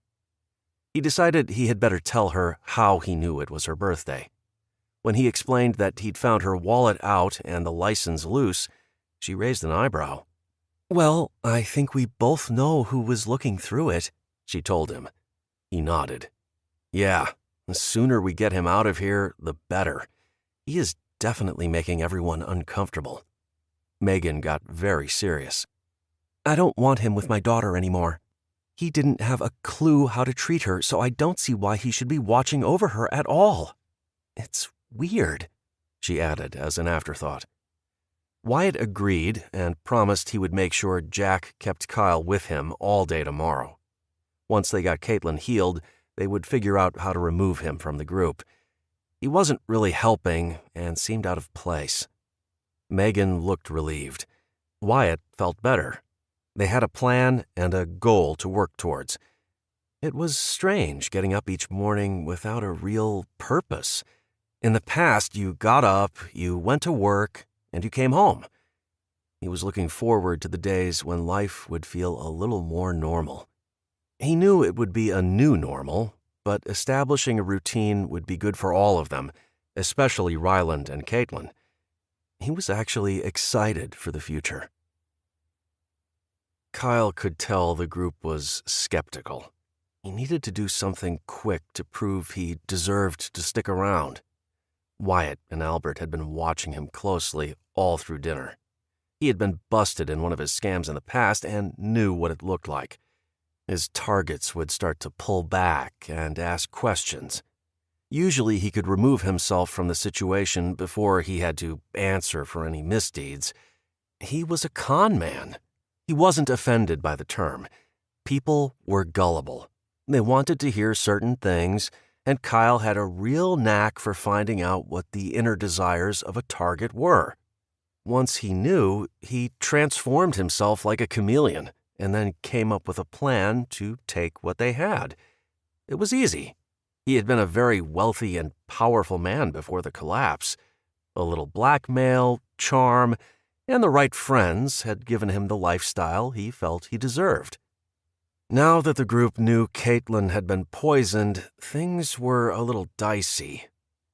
He decided he had better tell her how he knew it was her birthday. When he explained that he'd found her wallet out and the license loose, she raised an eyebrow. "Well, I think we both know who was looking through it," she told him. He nodded. "Yeah, the sooner we get him out of here, the better. He is definitely making everyone uncomfortable." Megan got very serious. "I don't want him with my daughter anymore. He didn't have a clue how to treat her, so I don't see why he should be watching over her at all. It's weird," she added as an afterthought. Wyatt agreed and promised he would make sure Jack kept Kyle with him all day tomorrow. Once they got Caitlin healed, they would figure out how to remove him from the group. He wasn't really helping and seemed out of place. Megan looked relieved. Wyatt felt better. They had a plan and a goal to work towards. It was strange getting up each morning without a real purpose. In the past, you got up, you went to work, and you came home. He was looking forward to the days when life would feel a little more normal. He knew it would be a new normal, but establishing a routine would be good for all of them, especially Ryland and Caitlin. He was actually excited for the future. Kyle could tell the group was skeptical. He needed to do something quick to prove he deserved to stick around. Wyatt and Albert had been watching him closely all through dinner. He had been busted in one of his scams in the past and knew what it looked like. His targets would start to pull back and ask questions. Usually he could remove himself from the situation before he had to answer for any misdeeds. He was a con man. He wasn't offended by the term. People were gullible. They wanted to hear certain things, and Kyle had a real knack for finding out what the inner desires of a target were. Once he knew, he transformed himself like a chameleon and then came up with a plan to take what they had. It was easy. He had been a very wealthy and powerful man before the collapse. A little blackmail, charm, and the right friends had given him the lifestyle he felt he deserved. Now that the group knew Caitlin had been poisoned, things were a little dicey.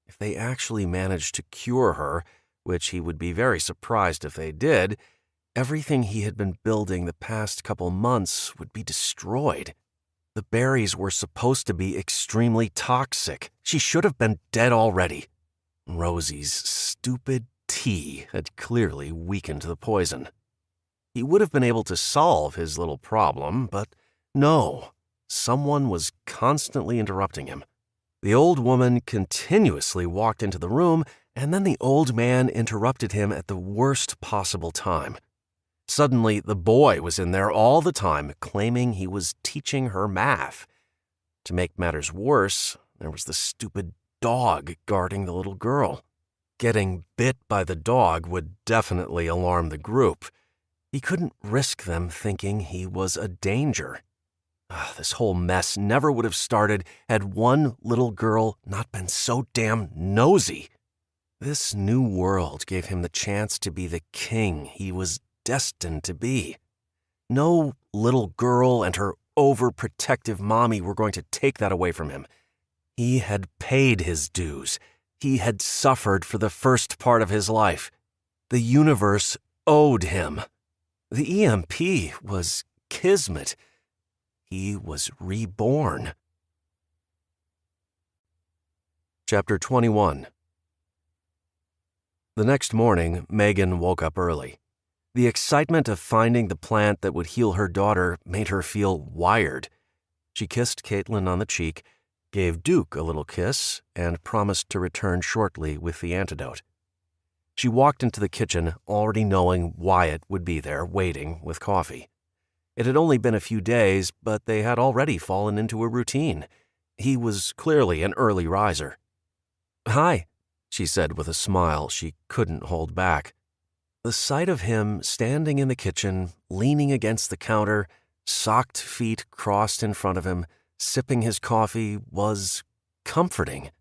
If they actually managed to cure her, which he would be very surprised if they did, everything he had been building the past couple months would be destroyed. The berries were supposed to be extremely toxic. She should have been dead already. Rosie's stupid tea had clearly weakened the poison. He would have been able to solve his little problem, but no, someone was constantly interrupting him. The old woman continuously walked into the room, and then the old man interrupted him at the worst possible time. Suddenly, the boy was in there all the time, claiming he was teaching her math. To make matters worse, there was the stupid dog guarding the little girl. Getting bit by the dog would definitely alarm the group. He couldn't risk them thinking he was a danger. This whole mess never would have started had one little girl not been so damn nosy. This new world gave him the chance to be the king he was destined to be. No little girl and her overprotective mommy were going to take that away from him. He had paid his dues. He had suffered for the first part of his life. The universe owed him. The EMP was kismet. He was reborn. Chapter 21. The next morning, Megan woke up early. The excitement of finding the plant that would heal her daughter made her feel wired. She kissed Caitlin on the cheek, gave Duke a little kiss, and promised to return shortly with the antidote. She walked into the kitchen, already knowing Wyatt would be there, waiting with coffee. It had only been a few days, but they had already fallen into a routine. He was clearly an early riser. "Hi," she said with a smile she couldn't hold back. The sight of him standing in the kitchen, leaning against the counter, socked feet crossed in front of him, sipping his coffee, was comforting.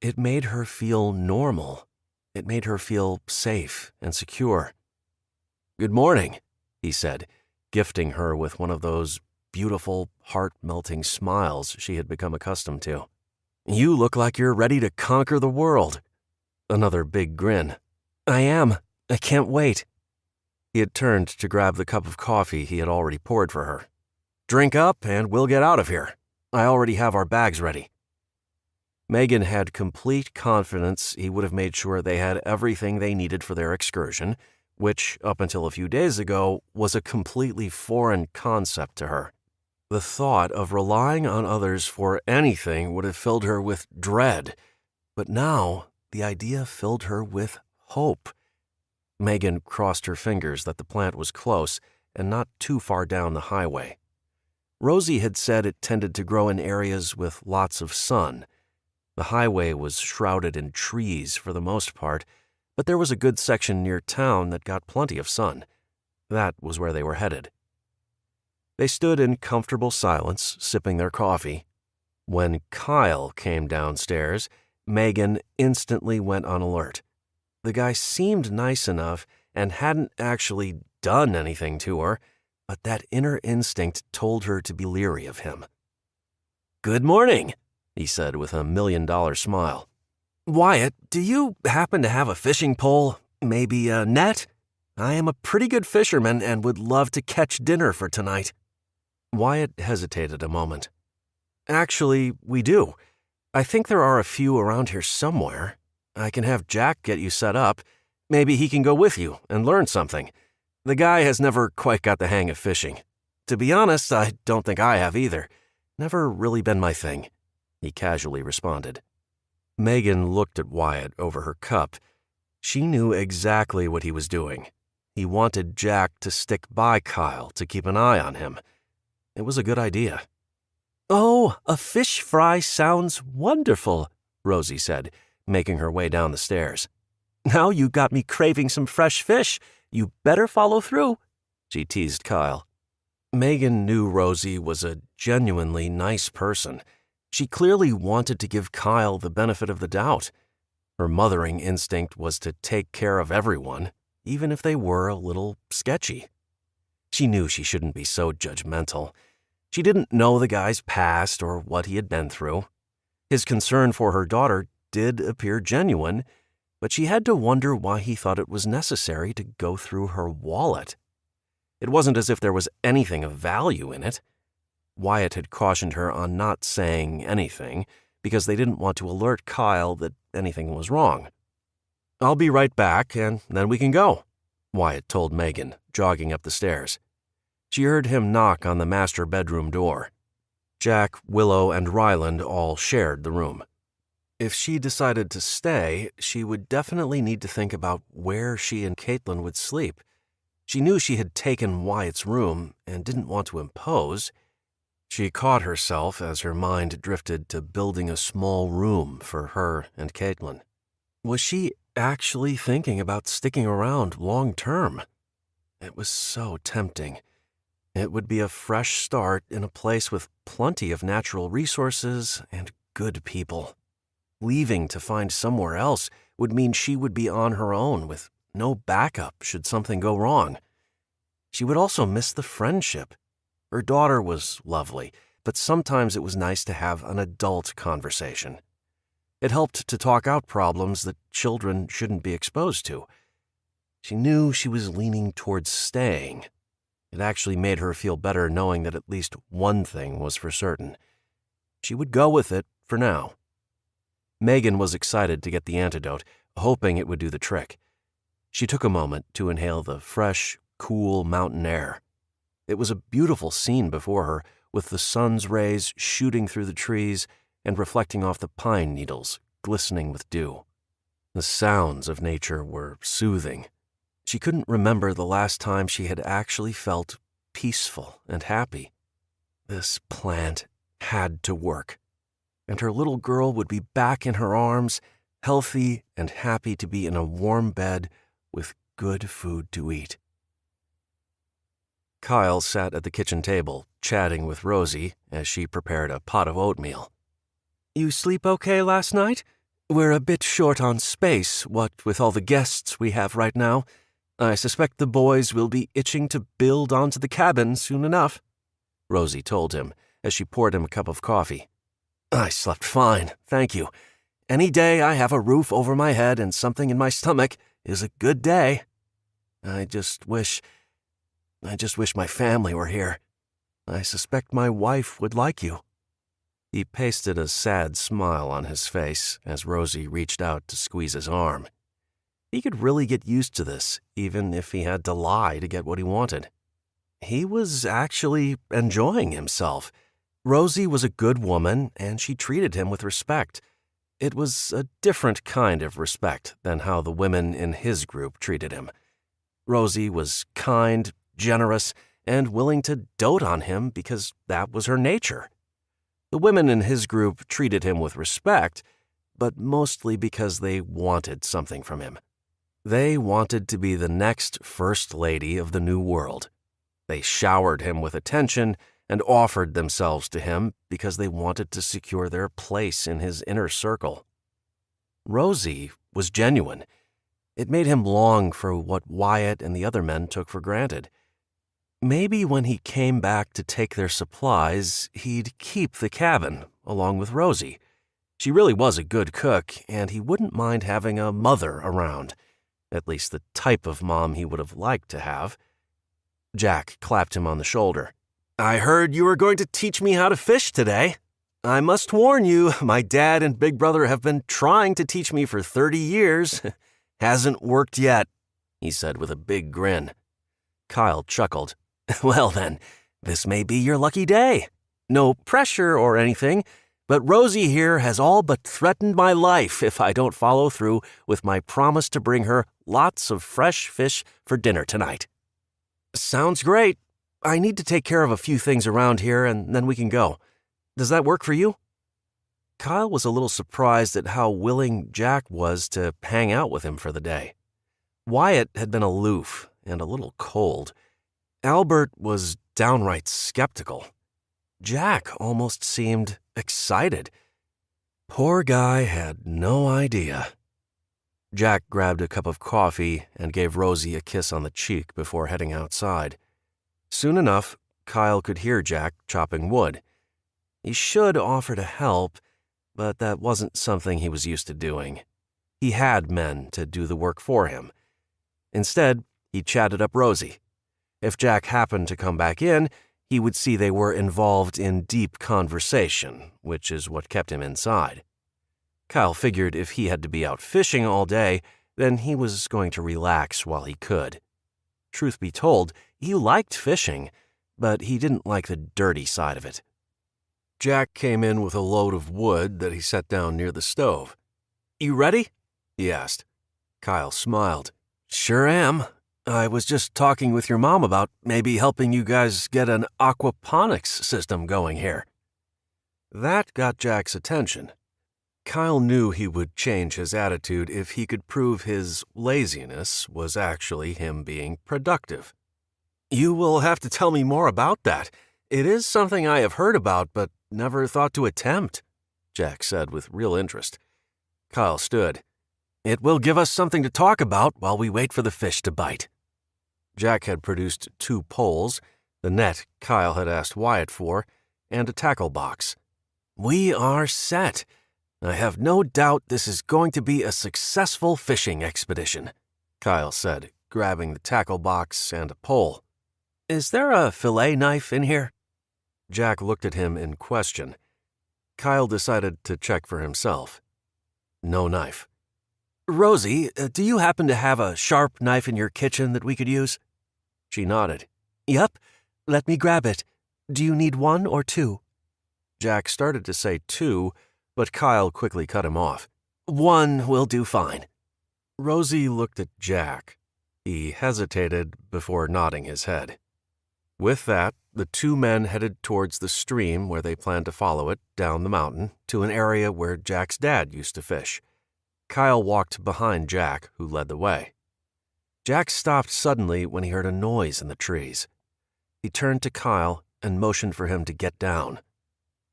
It made her feel normal. It made her feel safe and secure. "Good morning," he said, gifting her with one of those beautiful, heart-melting smiles she had become accustomed to. "You look like you're ready to conquer the world." Another big grin. "I am. I can't wait." He had turned to grab the cup of coffee he had already poured for her. "Drink up and we'll get out of here. I already have our bags ready." Megan had complete confidence he would have made sure they had everything they needed for their excursion, which, up until a few days ago, was a completely foreign concept to her. The thought of relying on others for anything would have filled her with dread, but now the idea filled her with hope. Megan crossed her fingers that the plant was close and not too far down the highway. Rosie had said it tended to grow in areas with lots of sun. The highway was shrouded in trees for the most part, but there was a good section near town that got plenty of sun. That was where they were headed. They stood in comfortable silence, sipping their coffee. When Kyle came downstairs, Megan instantly went on alert. The guy seemed nice enough and hadn't actually done anything to her, but that inner instinct told her to be leery of him. "Good morning," he said with a $1,000,000 smile. "Wyatt, do you happen to have a fishing pole? Maybe a net? I am a pretty good fisherman and would love to catch dinner for tonight." Wyatt hesitated a moment. "Actually, we do. I think there are a few around here somewhere. I can have Jack get you set up. Maybe he can go with you and learn something. The guy has never quite got the hang of fishing. To be honest, I don't think I have either. Never really been my thing," he casually responded. Megan looked at Wyatt over her cup. She knew exactly what he was doing. He wanted Jack to stick by Kyle to keep an eye on him. It was a good idea. "Oh, a fish fry sounds wonderful," Rosie said, making her way down the stairs. "Now you got me craving some fresh fish. You better follow through," she teased Kyle. Megan knew Rosie was a genuinely nice person. She clearly wanted to give Kyle the benefit of the doubt. Her mothering instinct was to take care of everyone, even if they were a little sketchy. She knew she shouldn't be so judgmental. She didn't know the guy's past or what he had been through. His concern for her daughter did appear genuine, but she had to wonder why he thought it was necessary to go through her wallet. It wasn't as if there was anything of value in it. Wyatt had cautioned her on not saying anything because they didn't want to alert Kyle that anything was wrong. "I'll be right back, and then we can go," Wyatt told Megan, jogging up the stairs. She heard him knock on the master bedroom door. Jack, Willow, and Ryland all shared the room. If she decided to stay, she would definitely need to think about where she and Caitlin would sleep. She knew she had taken Wyatt's room and didn't want to impose. She caught herself as her mind drifted to building a small room for her and Caitlin. Was she actually thinking about sticking around long term? It was so tempting. It would be a fresh start in a place with plenty of natural resources and good people. Leaving to find somewhere else would mean she would be on her own with no backup should something go wrong. She would also miss the friendship. Her daughter was lovely, but sometimes it was nice to have an adult conversation. It helped to talk out problems that children shouldn't be exposed to. She knew she was leaning towards staying. It actually made her feel better knowing that at least one thing was for certain. She would go with it for now. Megan was excited to get the antidote, hoping it would do the trick. She took a moment to inhale the fresh, cool mountain air. It was a beautiful scene before her, with the sun's rays shooting through the trees and reflecting off the pine needles, glistening with dew. The sounds of nature were soothing. She couldn't remember the last time she had actually felt peaceful and happy. This plant had to work, and her little girl would be back in her arms, healthy and happy to be in a warm bed with good food to eat. Kyle sat at the kitchen table, chatting with Rosie as she prepared a pot of oatmeal. "You sleep okay last night? We're a bit short on space, what with all the guests we have right now. I suspect the boys will be itching to build onto the cabin soon enough," Rosie told him as she poured him a cup of coffee. "I slept fine, thank you. Any day I have a roof over my head and something in my stomach is a good day. I just wish my family were here. I suspect my wife would like you." He pasted a sad smile on his face as Rosie reached out to squeeze his arm. He could really get used to this, even if he had to lie to get what he wanted. He was actually enjoying himself. Rosie was a good woman, and she treated him with respect. It was a different kind of respect than how the women in his group treated him. Rosie was kind, generous, and willing to dote on him because that was her nature. The women in his group treated him with respect, but mostly because they wanted something from him. They wanted to be the next First Lady of the New World. They showered him with attention and offered themselves to him because they wanted to secure their place in his inner circle. Rosie was genuine. It made him long for what Wyatt and the other men took for granted. Maybe when he came back to take their supplies, he'd keep the cabin, along with Rosie. She really was a good cook, and he wouldn't mind having a mother around, at least the type of mom he would have liked to have. Jack clapped him on the shoulder. "I heard you were going to teach me how to fish today. I must warn you, my dad and big brother have been trying to teach me for 30 years. Hasn't worked yet," he said with a big grin. Kyle chuckled. "Well then, this may be your lucky day. No pressure or anything, but Rosie here has all but threatened my life if I don't follow through with my promise to bring her lots of fresh fish for dinner tonight." "Sounds great. I need to take care of a few things around here and then we can go. Does that work for you?" Kyle was a little surprised at how willing Jack was to hang out with him for the day. Wyatt had been aloof and a little cold. Albert was downright skeptical. Jack almost seemed excited. Poor guy had no idea. Jack grabbed a cup of coffee and gave Rosie a kiss on the cheek before heading outside. Soon enough, Kyle could hear Jack chopping wood. He should offer to help, but that wasn't something he was used to doing. He had men to do the work for him. Instead, he chatted up Rosie. If Jack happened to come back in, he would see they were involved in deep conversation, which is what kept him inside. Kyle figured if he had to be out fishing all day, then he was going to relax while he could. Truth be told, he liked fishing, but he didn't like the dirty side of it. Jack came in with a load of wood that he set down near the stove. "You ready?" he asked. Kyle smiled. "Sure am. I was just talking with your mom about maybe helping you guys get an aquaponics system going here." That got Jack's attention. Kyle knew he would change his attitude if he could prove his laziness was actually him being productive. "You will have to tell me more about that. It is something I have heard about but never thought to attempt," Jack said with real interest. Kyle stood. "It will give us something to talk about while we wait for the fish to bite." Jack had produced 2 poles, the net Kyle had asked Wyatt for, and a tackle box. "We are set. I have no doubt this is going to be a successful fishing expedition," Kyle said, grabbing the tackle box and a pole. "Is there a fillet knife in here?" Jack looked at him in question. Kyle decided to check for himself. No knife. "Rosie, do you happen to have a sharp knife in your kitchen that we could use?" She nodded. Yep, let me grab it. Do you need 1 or 2? Jack started to say 2, but Kyle quickly cut him off. 1 will do fine. Rosie looked at Jack. He hesitated before nodding his head. With that, the 2 men headed towards the stream where they planned to follow it down the mountain to an area where Jack's dad used to fish. Kyle walked behind Jack, who led the way. Jack stopped suddenly when he heard a noise in the trees. He turned to Kyle and motioned for him to get down.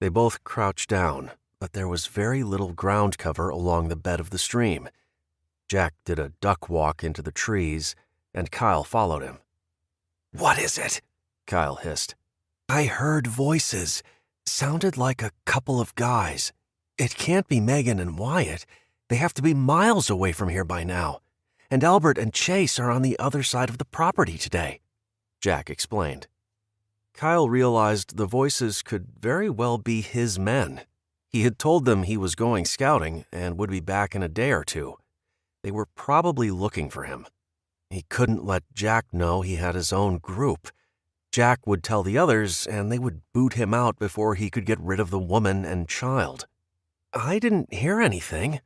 They both crouched down, but there was very little ground cover along the bed of the stream. Jack did a duck walk into the trees, and Kyle followed him. "What is it?" Kyle hissed. I heard voices. Sounded like a couple of guys. It can't be Megan and Wyatt. They have to be miles away from here by now. And Albert and Chase are on the other side of the property today," Jack explained. Kyle realized the voices could very well be his men. He had told them he was going scouting and would be back in a day or 2. They were probably looking for him. He couldn't let Jack know he had his own group. Jack would tell the others, and they would boot him out before he could get rid of the woman and child. I didn't hear anything.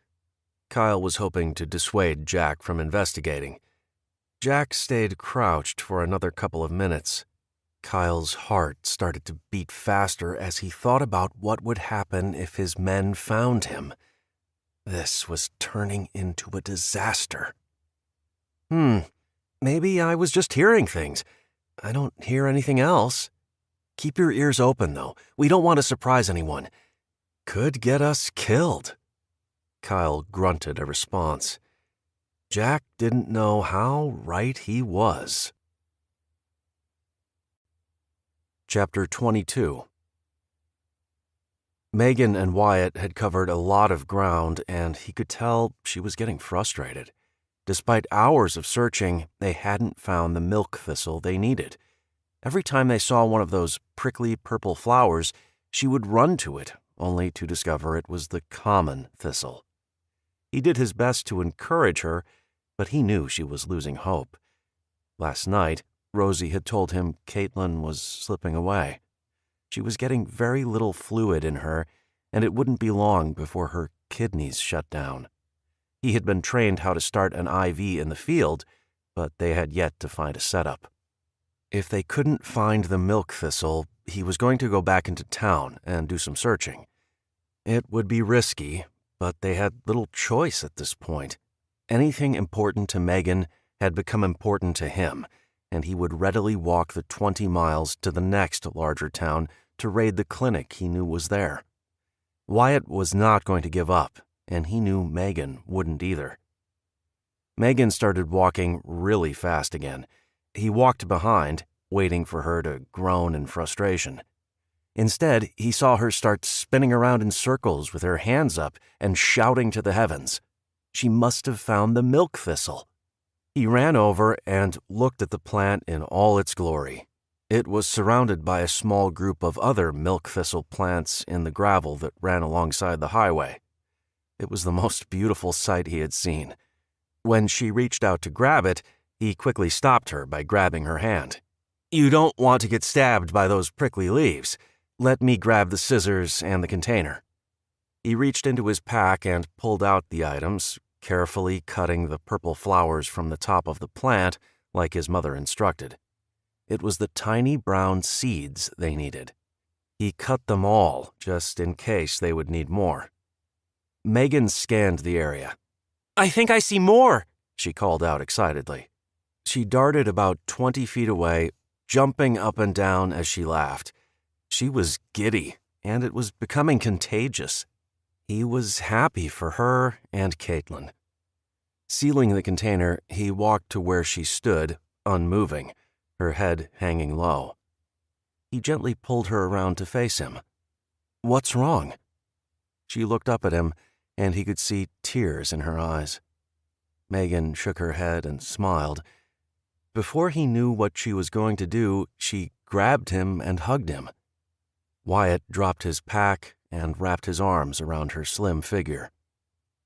Kyle was hoping to dissuade Jack from investigating. Jack stayed crouched for another couple of minutes. Kyle's heart started to beat faster as he thought about what would happen if his men found him. This was turning into a disaster. Maybe I was just hearing things. I don't hear anything else. Keep your ears open, though. We don't want to surprise anyone. Could get us killed. Kyle grunted a response. Jack didn't know how right he was. Chapter 22. Megan and Wyatt had covered a lot of ground, and he could tell she was getting frustrated. Despite hours of searching, they hadn't found the milk thistle they needed. Every time they saw one of those prickly purple flowers, she would run to it, only to discover it was the common thistle. He did his best to encourage her, but he knew she was losing hope. Last night, Rosie had told him Caitlin was slipping away. She was getting very little fluid in her, and it wouldn't be long before her kidneys shut down. He had been trained how to start an IV in the field, but they had yet to find a setup. If they couldn't find the milk thistle, he was going to go back into town and do some searching. It would be risky, but they had little choice at this point. Anything important to Megan had become important to him, and he would readily walk the 20 miles to the next larger town to raid the clinic he knew was there. Wyatt was not going to give up, and he knew Megan wouldn't either. Megan started walking really fast again. He walked behind, waiting for her to groan in frustration. Instead, he saw her start spinning around in circles with her hands up and shouting to the heavens. She must have found the milk thistle. He ran over and looked at the plant in all its glory. It was surrounded by a small group of other milk thistle plants in the gravel that ran alongside the highway. It was the most beautiful sight he had seen. When she reached out to grab it, he quickly stopped her by grabbing her hand. "You don't want to get stabbed by those prickly leaves. Let me grab the scissors and the container." He reached into his pack and pulled out the items, carefully cutting the purple flowers from the top of the plant like his mother instructed. It was the tiny brown seeds they needed. He cut them all, just in case they would need more. Megan scanned the area. "I think I see more," she called out excitedly. She darted about 20 feet away, jumping up and down as she laughed. She was giddy, and it was becoming contagious. He was happy for her and Caitlin. Sealing the container, he walked to where she stood, unmoving, her head hanging low. He gently pulled her around to face him. "What's wrong?" She looked up at him, and he could see tears in her eyes. Megan shook her head and smiled. Before he knew what she was going to do, she grabbed him and hugged him. Wyatt dropped his pack and wrapped his arms around her slim figure.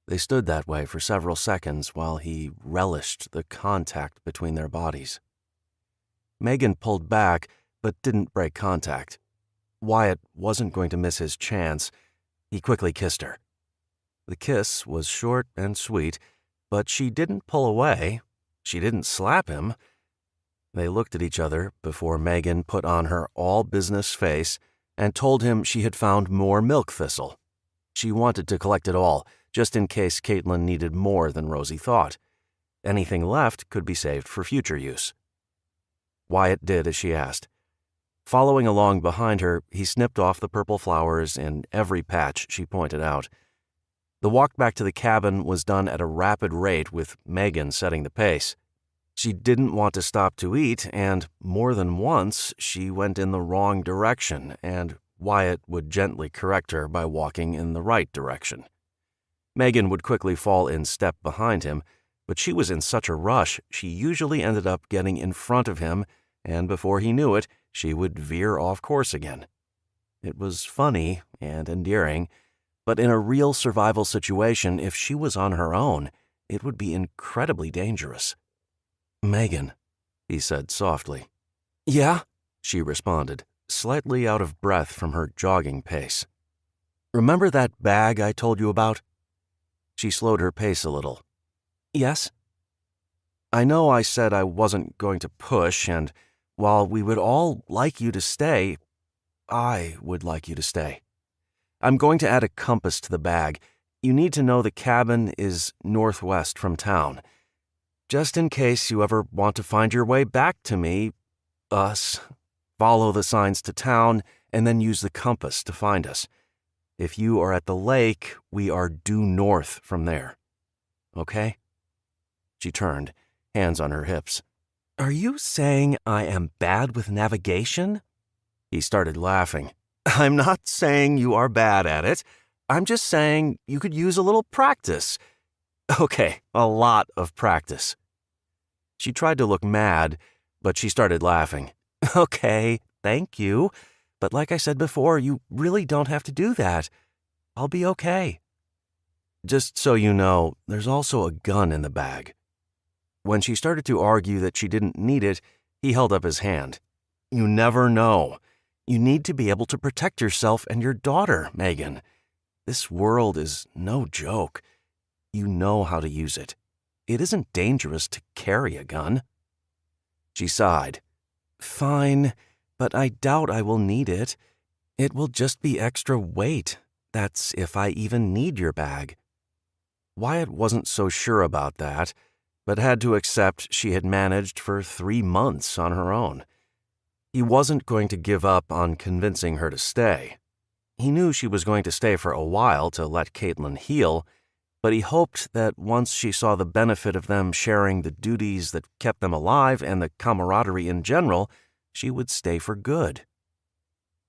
They stood that way for several seconds while he relished the contact between their bodies. Megan pulled back, but didn't break contact. Wyatt wasn't going to miss his chance. He quickly kissed her. The kiss was short and sweet, but she didn't pull away. She didn't slap him. They looked at each other before Megan put on her all-business face and told him she had found more milk thistle. She wanted to collect it all, just in case Caitlin needed more than Rosie thought. Anything left could be saved for future use. Wyatt did as she asked. Following along behind her, he snipped off the purple flowers in every patch she pointed out. The walk back to the cabin was done at a rapid rate, with Megan setting the pace. She didn't want to stop to eat, and more than once she went in the wrong direction, and Wyatt would gently correct her by walking in the right direction. Megan would quickly fall in step behind him, but she was in such a rush she usually ended up getting in front of him, and before he knew it, she would veer off course again. It was funny and endearing, but in a real survival situation, if she was on her own, it would be incredibly dangerous. "Megan," he said softly. "Yeah?" she responded, slightly out of breath from her jogging pace. "Remember that bag I told you about?" She slowed her pace a little. "Yes?" "I know I said I wasn't going to push, and while we would all like you to stay, I would like you to stay. I'm going to add a compass to the bag. You need to know the cabin is northwest from town. Just in case you ever want to find your way back to me, us, follow the signs to town and then use the compass to find us. If you are at the lake, we are due north from there. Okay?" She turned, hands on her hips. "Are you saying I am bad with navigation?" He started laughing. "I'm not saying you are bad at it. I'm just saying you could use a little practice. Okay, a lot of practice." She tried to look mad, but she started laughing. "Okay, thank you. But like I said before, you really don't have to do that. I'll be okay." "Just so you know, there's also a gun in the bag." When she started to argue that she didn't need it, he held up his hand. "You never know. You need to be able to protect yourself and your daughter, Megan. This world is no joke. You know how to use it. It isn't dangerous to carry a gun." She sighed. "Fine, but I doubt I will need it. It will just be extra weight. That's if I even need your bag." Wyatt wasn't so sure about that, but had to accept she had managed for 3 months on her own. He wasn't going to give up on convincing her to stay. He knew she was going to stay for a while to let Caitlin heal, but he hoped that once she saw the benefit of them sharing the duties that kept them alive and the camaraderie in general, she would stay for good.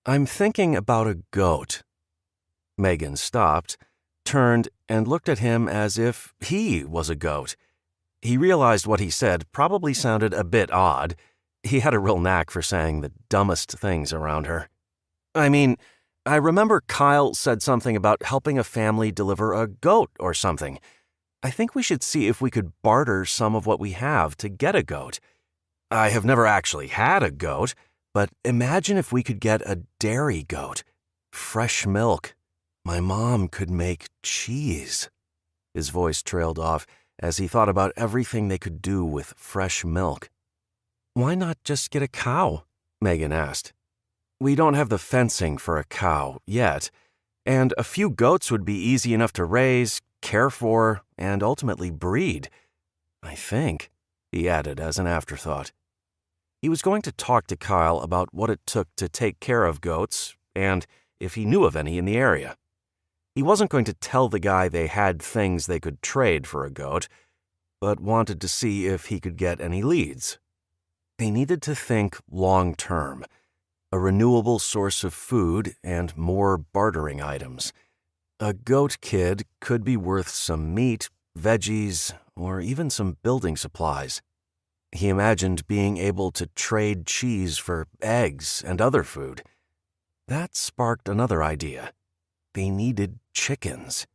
"I'm thinking about a goat." Megan stopped, turned, and looked at him as if he was a goat. He realized what he said probably sounded a bit odd. He had a real knack for saying the dumbest things around her. "I mean, I remember Kyle said something about helping a family deliver a goat or something. I think we should see if we could barter some of what we have to get a goat. I have never actually had a goat, but imagine if we could get a dairy goat. Fresh milk. My mom could make cheese." His voice trailed off as he thought about everything they could do with fresh milk. "Why not just get a cow?" Megan asked. "We don't have the fencing for a cow yet, and a few goats would be easy enough to raise, care for, and ultimately breed. I think," he added as an afterthought. He was going to talk to Kyle about what it took to take care of goats and if he knew of any in the area. He wasn't going to tell the guy they had things they could trade for a goat, but wanted to see if he could get any leads. They needed to think long-term. a renewable source of food, and more bartering items. A goat kid could be worth some meat, veggies, or even some building supplies. He imagined being able to trade cheese for eggs and other food. That sparked another idea. They needed chickens.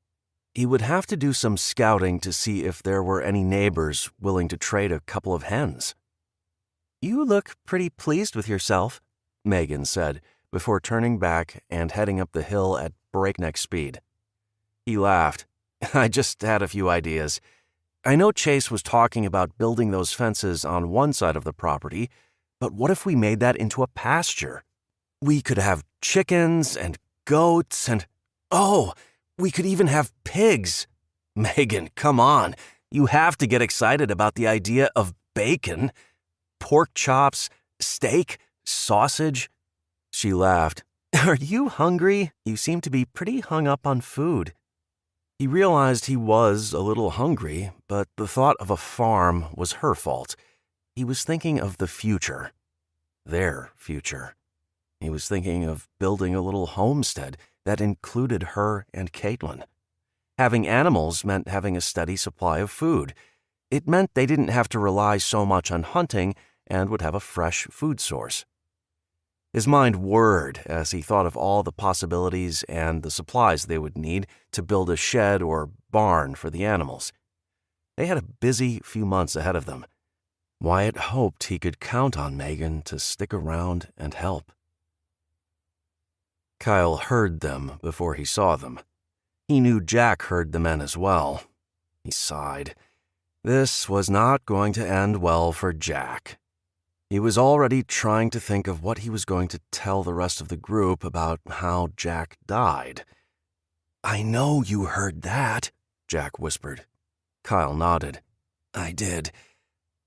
He would have to do some scouting to see if there were any neighbors willing to trade a couple of hens. "You look pretty pleased with yourself," Megan said, before turning back and heading up the hill at breakneck speed. He laughed. "I just had a few ideas. I know Chase was talking about building those fences on one side of the property, but what if we made that into a pasture? We could have chickens and goats and, oh, we could even have pigs. Megan, come on. You have to get excited about the idea of bacon, pork chops, steak, sausage." She laughed. "Are you hungry? You seem to be pretty hung up on food." He realized he was a little hungry, but the thought of a farm was her fault. He was thinking of the future. Their future. He was thinking of building a little homestead that included her and Caitlin. Having animals meant having a steady supply of food. It meant they didn't have to rely so much on hunting and would have a fresh food source. His mind whirred as he thought of all the possibilities and the supplies they would need to build a shed or barn for the animals. They had a busy few months ahead of them. Wyatt hoped he could count on Megan to stick around and help. Kyle heard them before he saw them. He knew Jack heard the men as well. He sighed. This was not going to end well for Jack. He was already trying to think of what he was going to tell the rest of the group about how Jack died. "I know you heard that," Jack whispered. Kyle nodded. "I did.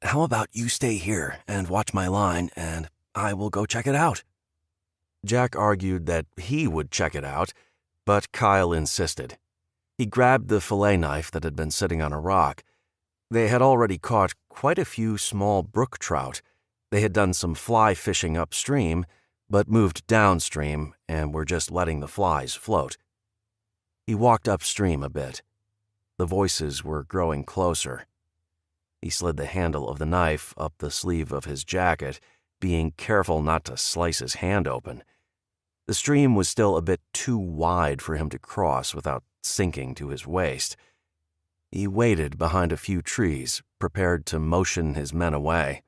How about you stay here and watch my line, and I will go check it out?" Jack argued that he would check it out, but Kyle insisted. He grabbed the fillet knife that had been sitting on a rock. They had already caught quite a few small brook trout. They had done some fly fishing upstream, but moved downstream and were just letting the flies float. He walked upstream a bit. The voices were growing closer. He slid the handle of the knife up the sleeve of his jacket, being careful not to slice his hand open. The stream was still a bit too wide for him to cross without sinking to his waist. He waited behind a few trees, prepared to motion his men away.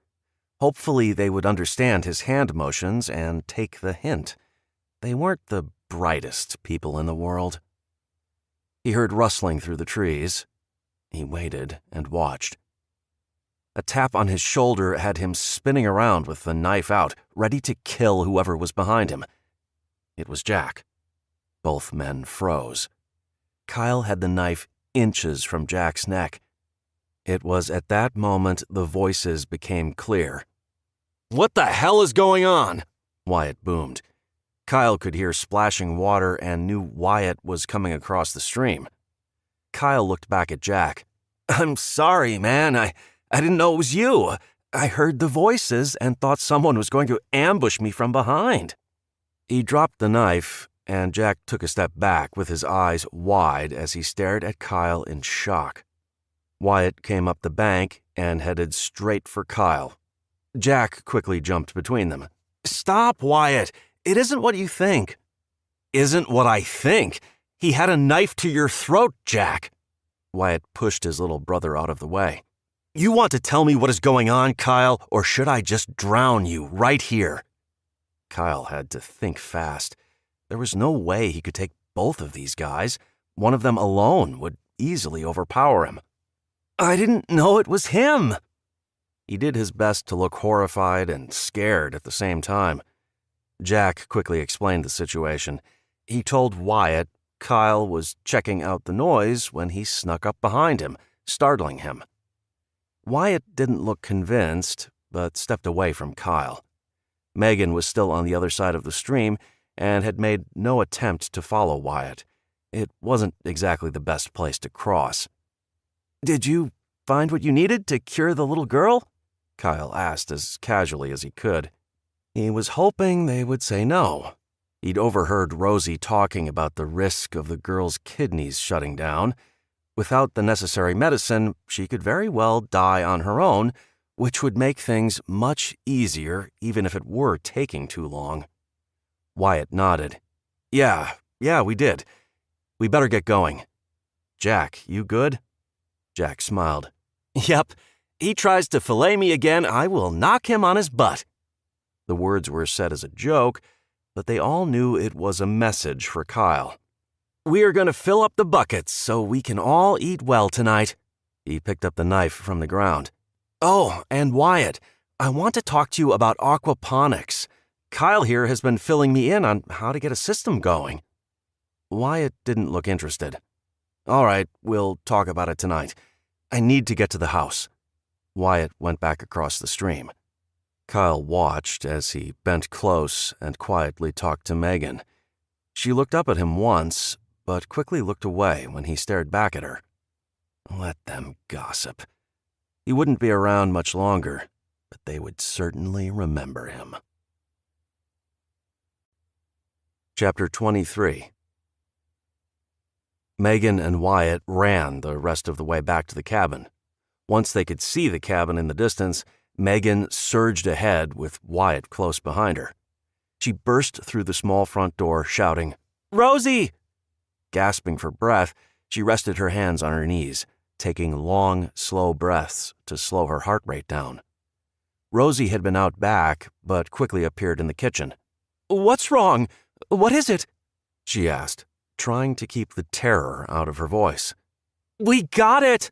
Hopefully they would understand his hand motions and take the hint. They weren't the brightest people in the world. He heard rustling through the trees. He waited and watched. A tap on his shoulder had him spinning around with the knife out, ready to kill whoever was behind him. It was Jack. Both men froze. Kyle had the knife inches from Jack's neck. It was at that moment the voices became clear. "What the hell is going on?" Wyatt boomed. Kyle could hear splashing water and knew Wyatt was coming across the stream. Kyle looked back at Jack. "I'm sorry, man. I didn't know it was you. I heard the voices and thought someone was going to ambush me from behind." He dropped the knife, and Jack took a step back with his eyes wide as he stared at Kyle in shock. Wyatt came up the bank and headed straight for Kyle. Jack quickly jumped between them. "Stop, Wyatt! It isn't what you think." "Isn't what I think? He had a knife to your throat, Jack." Wyatt pushed his little brother out of the way. "You want to tell me what is going on, Kyle, or should I just drown you right here?" Kyle had to think fast. There was no way he could take both of these guys. One of them alone would easily overpower him. "I didn't know it was him." He did his best to look horrified and scared at the same time. Jack quickly explained the situation. He told Wyatt Kyle was checking out the noise when he snuck up behind him, startling him. Wyatt didn't look convinced, but stepped away from Kyle. Megan was still on the other side of the stream and had made no attempt to follow Wyatt. It wasn't exactly the best place to cross. "Did you find what you needed to cure the little girl?" Kyle asked as casually as he could. He was hoping they would say no. He'd overheard Rosie talking about the risk of the girl's kidneys shutting down. Without the necessary medicine, she could very well die on her own, which would make things much easier even if it were taking too long. Wyatt nodded. Yeah, we did. We better get going. Jack, you good? Jack smiled. Yep. He tries to fillet me again, I will knock him on his butt. The words were said as a joke, but they all knew it was a message for Kyle. We are going to fill up the buckets so we can all eat well tonight. He picked up the knife from the ground. Oh, and Wyatt, I want to talk to you about aquaponics. Kyle here has been filling me in on how to get a system going. Wyatt didn't look interested. All right, we'll talk about it tonight. I need to get to the house. Wyatt went back across the stream. Kyle watched as he bent close and quietly talked to Megan. She looked up at him once, but quickly looked away when he stared back at her. Let them gossip. He wouldn't be around much longer, but they would certainly remember him. Chapter 23. Megan and Wyatt ran the rest of the way back to the cabin. Once they could see the cabin in the distance, Megan surged ahead with Wyatt close behind her. She burst through the small front door, shouting, "Rosie!" Gasping for breath, she rested her hands on her knees, taking long, slow breaths to slow her heart rate down. Rosie had been out back, but quickly appeared in the kitchen. "What's wrong? What is it?" she asked, trying to keep the terror out of her voice. "We got it!"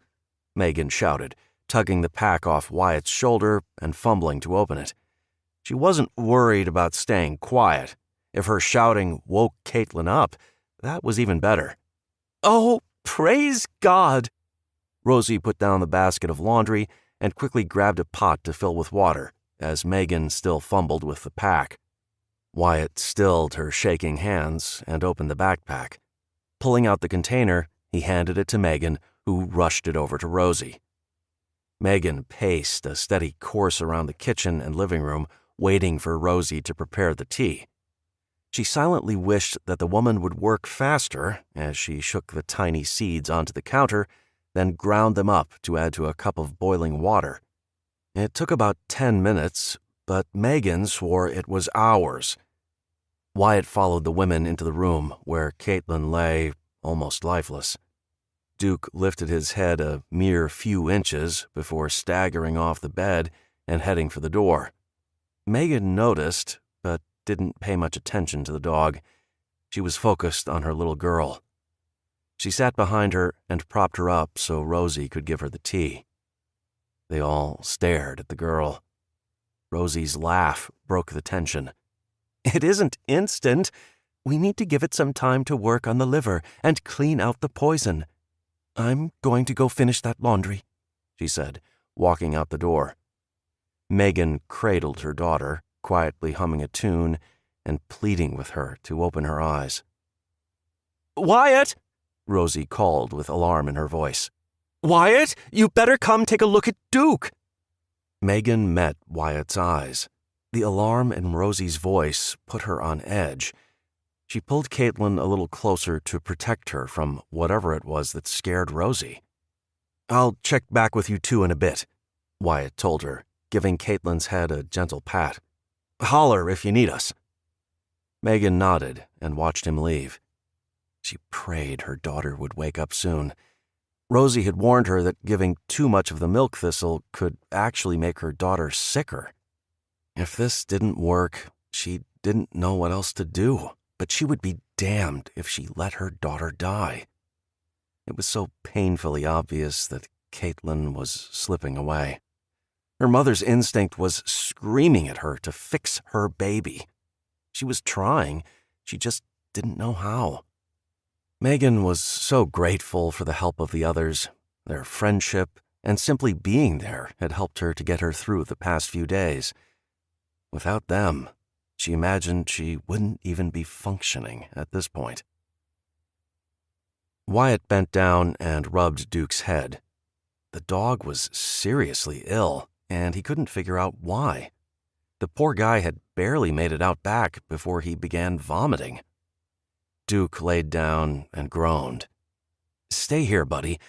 Megan shouted, tugging the pack off Wyatt's shoulder and fumbling to open it. She wasn't worried about staying quiet. If her shouting woke Caitlin up, that was even better. "Oh, praise God!" Rosie put down the basket of laundry and quickly grabbed a pot to fill with water, as Megan still fumbled with the pack. Wyatt stilled her shaking hands and opened the backpack. Pulling out the container, he handed it to Megan, who rushed it over to Rosie. Megan paced a steady course around the kitchen and living room, waiting for Rosie to prepare the tea. She silently wished that the woman would work faster as she shook the tiny seeds onto the counter, then ground them up to add to a cup of boiling water. It took about 10 minutes, but Megan swore it was hours. Wyatt followed the women into the room where Caitlin lay, almost lifeless. Duke lifted his head a mere few inches before staggering off the bed and heading for the door. Megan noticed, but didn't pay much attention to the dog. She was focused on her little girl. She sat behind her and propped her up so Rosie could give her the tea. They all stared at the girl. Rosie's laugh broke the tension. "It isn't instant. We need to give it some time to work on the liver and clean out the poison. I'm going to go finish that laundry," she said, walking out the door. Megan cradled her daughter, quietly humming a tune and pleading with her to open her eyes. "Wyatt!" Rosie called with alarm in her voice. "Wyatt, you better come take a look at Duke!" Megan met Wyatt's eyes. The alarm in Rosie's voice put her on edge. She pulled Caitlin a little closer to protect her from whatever it was that scared Rosie. "I'll check back with you two in a bit," Wyatt told her, giving Caitlin's head a gentle pat. "Holler if you need us." Megan nodded and watched him leave. She prayed her daughter would wake up soon. Rosie had warned her that giving too much of the milk thistle could actually make her daughter sicker. If this didn't work, she didn't know what else to do, but she would be damned if she let her daughter die. It was so painfully obvious that Caitlin was slipping away. Her mother's instinct was screaming at her to fix her baby. She was trying, she just didn't know how. Megan was so grateful for the help of the others. Their friendship and simply being there had helped her to get her through the past few days. Without them, she imagined she wouldn't even be functioning at this point. Wyatt bent down and rubbed Duke's head. The dog was seriously ill, and he couldn't figure out why. The poor guy had barely made it out back before he began vomiting. Duke laid down and groaned. "Stay here, buddy.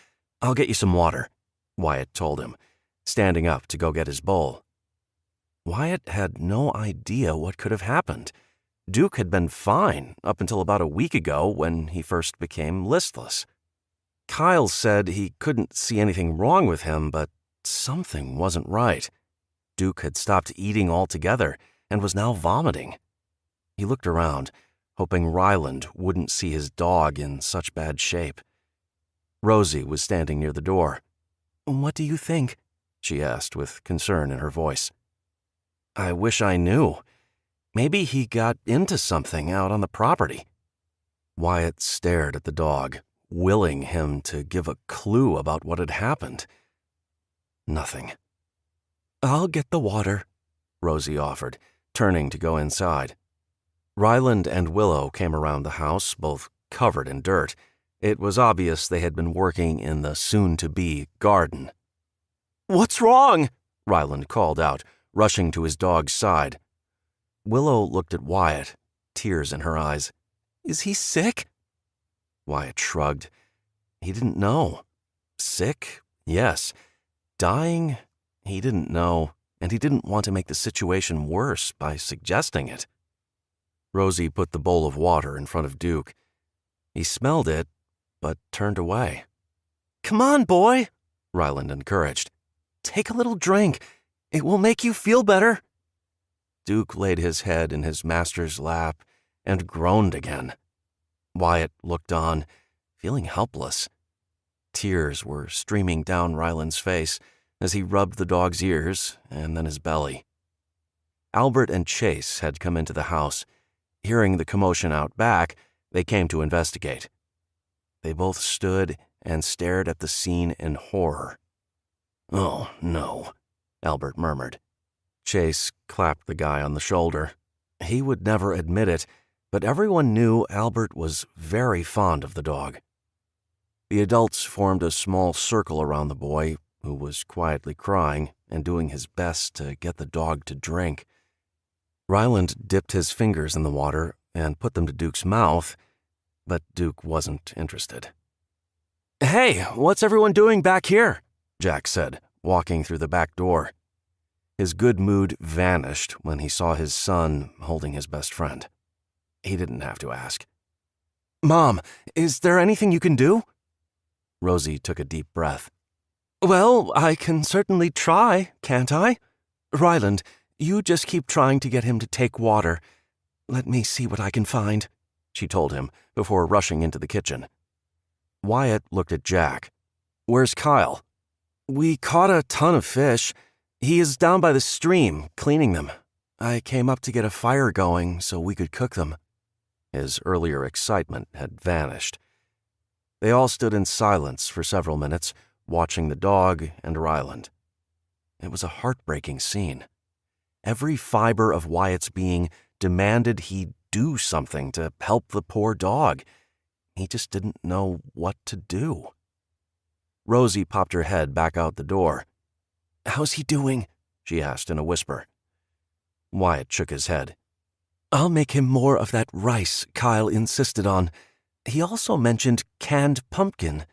I'll get you some water," Wyatt told him, standing up to go get his bowl. Wyatt had no idea what could have happened. Duke had been fine up until about a week ago when he first became listless. Kyle said he couldn't see anything wrong with him, but something wasn't right. Duke had stopped eating altogether and was now vomiting. He looked around, hoping Ryland wouldn't see his dog in such bad shape. Rosie was standing near the door. "What do you think?" she asked with concern in her voice. "I wish I knew. Maybe he got into something out on the property." Wyatt stared at the dog, willing him to give a clue about what had happened. Nothing. "I'll get the water," Rosie offered, turning to go inside. Ryland and Willow came around the house, both covered in dirt. It was obvious they had been working in the soon-to-be garden. "What's wrong?" Ryland called out, rushing to his dog's side. Willow looked at Wyatt, tears in her eyes. "Is he sick?" Wyatt shrugged. He didn't know. Sick? Yes. Dying? He didn't know, and he didn't want to make the situation worse by suggesting it. Rosie put the bowl of water in front of Duke. He smelled it, but turned away. "Come on, boy," Ryland encouraged. "Take a little drink. It will make you feel better." Duke laid his head in his master's lap and groaned again. Wyatt looked on, feeling helpless. Tears were streaming down Ryland's face as he rubbed the dog's ears and then his belly. Albert and Chase had come into the house. Hearing the commotion out back, they came to investigate. They both stood and stared at the scene in horror. "Oh, no," Albert murmured. Chase clapped the guy on the shoulder. He would never admit it, but everyone knew Albert was very fond of the dog. The adults formed a small circle around the boy, who was quietly crying and doing his best to get the dog to drink. Ryland dipped his fingers in the water and put them to Duke's mouth, but Duke wasn't interested. "Hey, what's everyone doing back here?" Jack said, walking through the back door. His good mood vanished when he saw his son holding his best friend. He didn't have to ask. "Mom, is there anything you can do?" Rosie took a deep breath. "Well, I can certainly try, can't I? Ryland, you just keep trying to get him to take water. Let me see what I can find," she told him before rushing into the kitchen. Wyatt looked at Jack. "Where's Kyle?" "We caught a ton of fish. He is down by the stream, cleaning them. I came up to get a fire going so we could cook them." His earlier excitement had vanished. They all stood in silence for several minutes, watching the dog and Ryland. It was a heartbreaking scene. Every fiber of Wyatt's being demanded he do something to help the poor dog. He just didn't know what to do. Rosie popped her head back out the door. "How's he doing?" she asked in a whisper. Wyatt shook his head. "I'll make him more of that rice Kyle insisted on. He also mentioned canned pumpkin.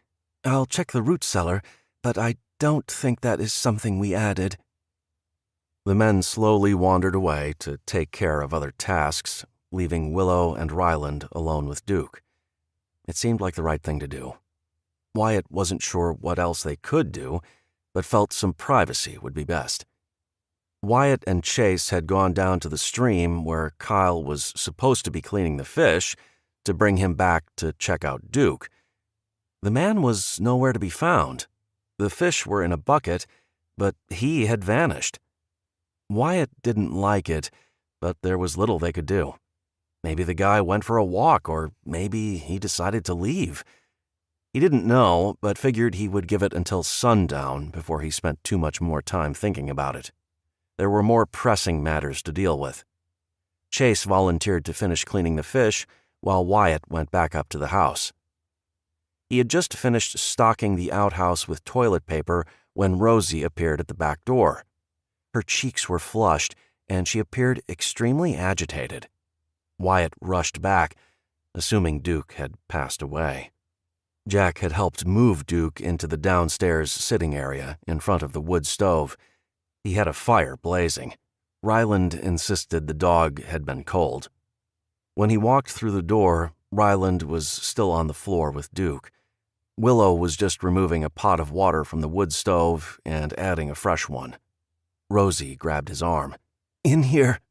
I'll check the root cellar, but I don't think that is something we added." The men slowly wandered away to take care of other tasks, leaving Willow and Ryland alone with Duke. It seemed like the right thing to do. Wyatt wasn't sure what else they could do, but felt some privacy would be best. Wyatt and Chase had gone down to the stream where Kyle was supposed to be cleaning the fish to bring him back to check out Duke. The man was nowhere to be found. The fish were in a bucket, but he had vanished. Wyatt didn't like it, but there was little they could do. Maybe the guy went for a walk, or maybe he decided to leave. He didn't know, but figured he would give it until sundown before he spent too much more time thinking about it. There were more pressing matters to deal with. Chase volunteered to finish cleaning the fish, while Wyatt went back up to the house. He had just finished stocking the outhouse with toilet paper when Rosie appeared at the back door. Her cheeks were flushed, and she appeared extremely agitated. Wyatt rushed back, assuming Duke had passed away. Jack had helped move Duke into the downstairs sitting area in front of the wood stove. He had a fire blazing. Ryland insisted the dog had been cold. When he walked through the door, Ryland was still on the floor with Duke. Willow was just removing a pot of water from the wood stove and adding a fresh one. Rosie grabbed his arm. "In here."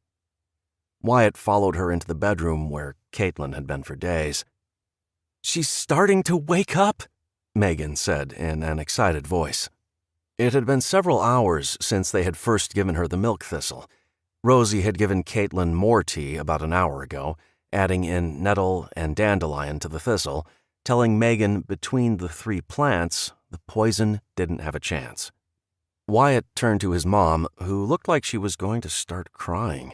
Wyatt followed her into the bedroom where Caitlin had been for days. "She's starting to wake up," Megan said in an excited voice. It had been several hours since they had first given her the milk thistle. Rosie had given Caitlin more tea about an hour ago, adding in nettle and dandelion to the thistle, telling Megan between the 3 plants the poison didn't have a chance. Wyatt turned to his mom, who looked like she was going to start crying.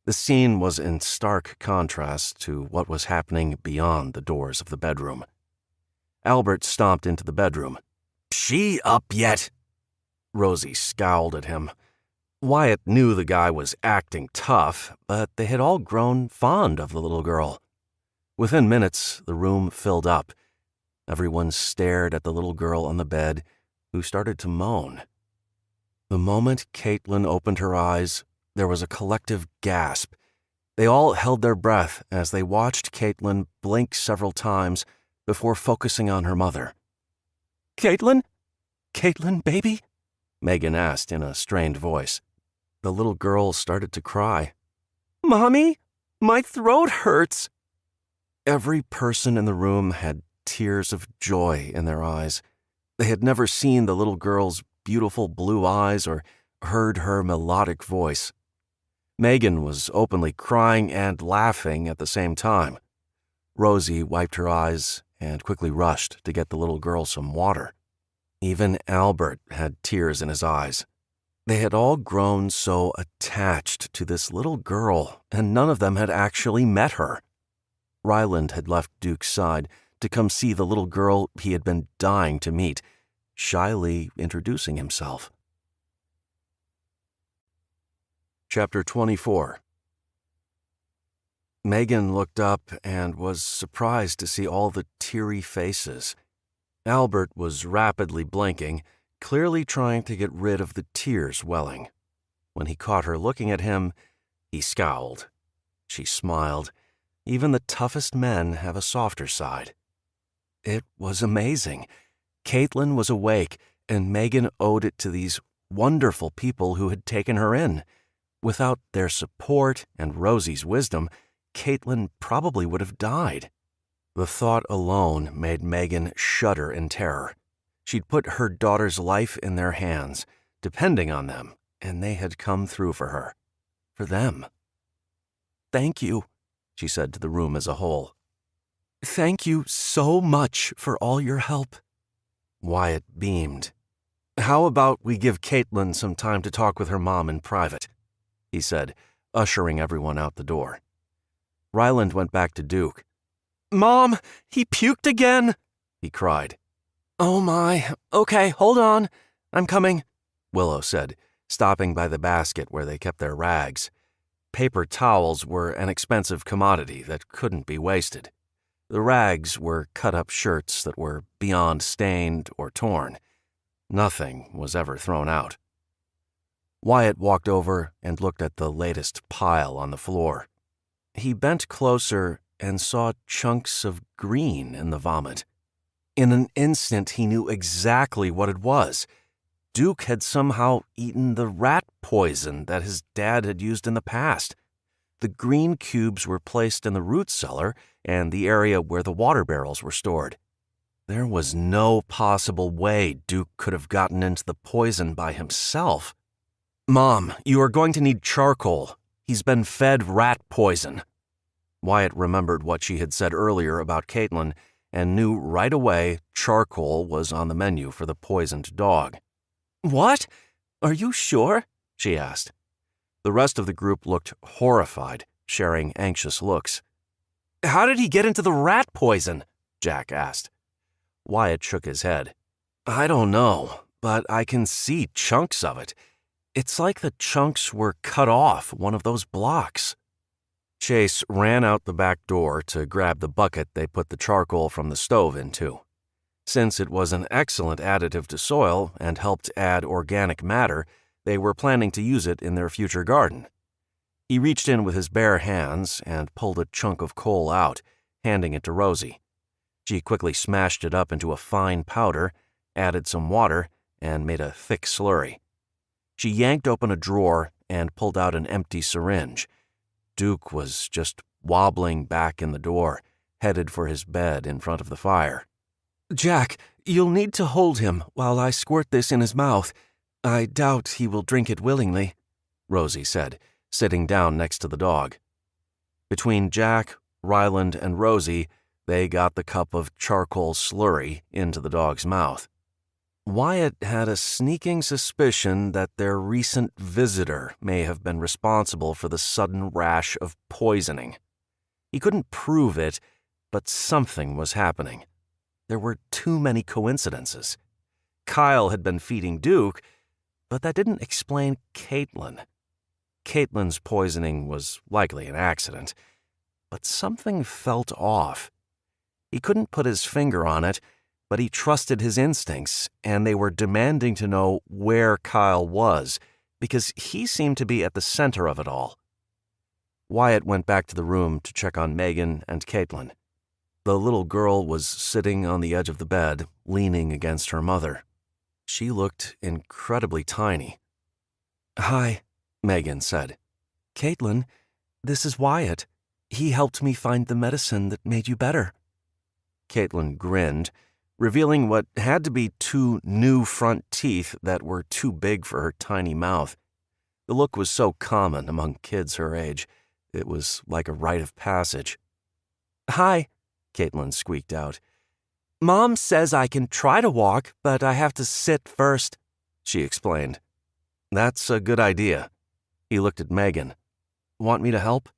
The scene was in stark contrast to what was happening beyond the doors of the bedroom. Albert stomped into the bedroom. "She up yet?" Rosie scowled at him. Wyatt knew the guy was acting tough, but they had all grown fond of the little girl. Within minutes, the room filled up. Everyone stared at the little girl on the bed, who started to moan. The moment Caitlin opened her eyes, there was a collective gasp. They all held their breath as they watched Caitlin blink several times before focusing on her mother. "Caitlin? Caitlin, baby?" Megan asked in a strained voice. The little girl started to cry. "Mommy, my throat hurts." Every person in the room had tears of joy in their eyes. They had never seen the little girl's beautiful blue eyes or heard her melodic voice. Megan was openly crying and laughing at the same time. Rosie wiped her eyes and quickly rushed to get the little girl some water. Even Albert had tears in his eyes. They had all grown so attached to this little girl, and none of them had actually met her. Ryland had left Duke's side to come see the little girl he had been dying to meet, shyly introducing himself. Chapter 24. Megan looked up and was surprised to see all the teary faces. Albert was rapidly blinking, clearly trying to get rid of the tears welling. When he caught her looking at him, he scowled. She smiled. Even the toughest men have a softer side. It was amazing. Caitlin was awake, and Megan owed it to these wonderful people who had taken her in. Without their support and Rosie's wisdom, Caitlin probably would have died. The thought alone made Megan shudder in terror. She'd put her daughter's life in their hands, depending on them, and they had come through for her. For them. "Thank you," she said to the room as a whole. "Thank you so much for all your help." Wyatt beamed. "How about we give Caitlin some time to talk with her mom in private?" he said, ushering everyone out the door. Ryland went back to Duke. "Mom, he puked again!" he cried. "Oh my, okay, hold on. I'm coming," Willow said, stopping by the basket where they kept their rags. Paper towels were an expensive commodity that couldn't be wasted. The rags were cut-up shirts that were beyond stained or torn. Nothing was ever thrown out. Wyatt walked over and looked at the latest pile on the floor. He bent closer and saw chunks of green in the vomit. In an instant, he knew exactly what it was. Duke had somehow eaten the rat poison that his dad had used in the past. The green cubes were placed in the root cellar and the area where the water barrels were stored. There was no possible way Duke could have gotten into the poison by himself. "Mom, you are going to need charcoal. He's been fed rat poison." Wyatt remembered what she had said earlier about Caitlin and knew right away charcoal was on the menu for the poisoned dog. "What? Are you sure?" she asked. The rest of the group looked horrified, sharing anxious looks. "How did he get into the rat poison?" Jack asked. Wyatt shook his head. "I don't know, but I can see chunks of it. It's like the chunks were cut off one of those blocks. Chase ran out the back door to grab the bucket they put the charcoal from the stove into. Since it was an excellent additive to soil and helped add organic matter, they were planning to use it in their future garden. He reached in with his bare hands and pulled a chunk of coal out, handing it to Rosie. She quickly smashed it up into a fine powder, added some water, and made a thick slurry. She yanked open a drawer and pulled out an empty syringe. Duke was just wobbling back in the door, headed for his bed in front of the fire. "Jack, you'll need to hold him while I squirt this in his mouth. I doubt he will drink it willingly," Rosie said, sitting down next to the dog. Between Jack, Ryland, and Rosie, they got the cup of charcoal slurry into the dog's mouth. Wyatt had a sneaking suspicion that their recent visitor may have been responsible for the sudden rash of poisoning. He couldn't prove it, but something was happening. There were too many coincidences. Kyle had been feeding Duke, but that didn't explain Caitlin. Caitlin's poisoning was likely an accident, but something felt off. He couldn't put his finger on it, but he trusted his instincts, and they were demanding to know where Kyle was, because he seemed to be at the center of it all. Wyatt went back to the room to check on Megan and Caitlin. The little girl was sitting on the edge of the bed, leaning against her mother. She looked incredibly tiny. "Hi," Megan said. "Caitlin, this is Wyatt. He helped me find the medicine that made you better." Caitlin grinned, revealing what had to be 2 new front teeth that were too big for her tiny mouth. The look was so common among kids her age, it was like a rite of passage. "Hi," Caitlin squeaked out. "Mom says I can try to walk, but I have to sit first," she explained. "That's a good idea." He looked at Megan. "Want me to help?"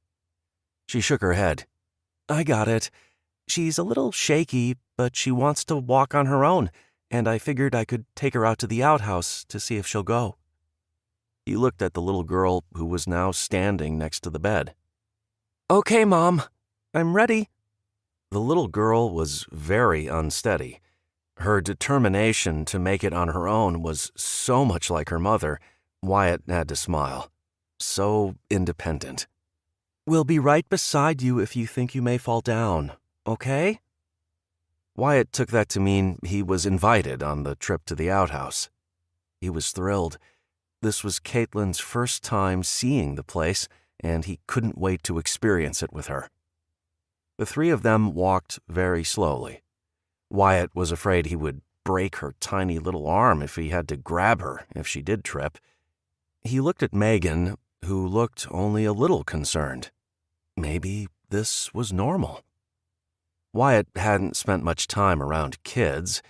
She shook her head. "I got it. She's a little shaky, but she wants to walk on her own, and I figured I could take her out to the outhouse to see if she'll go." He looked at the little girl who was now standing next to the bed. "Okay, Mom. I'm ready." The little girl was very unsteady. Her determination to make it on her own was so much like her mother, Wyatt had to smile. So independent. "We'll be right beside you if you think you may fall down, okay?" Wyatt took that to mean he was invited on the trip to the outhouse. He was thrilled. This was Caitlin's first time seeing the place, and he couldn't wait to experience it with her. The 3 of them walked very slowly. Wyatt was afraid he would break her tiny little arm if he had to grab her if she did trip. He looked at Megan, who looked only a little concerned. Maybe this was normal. Wyatt hadn't spent much time around kids.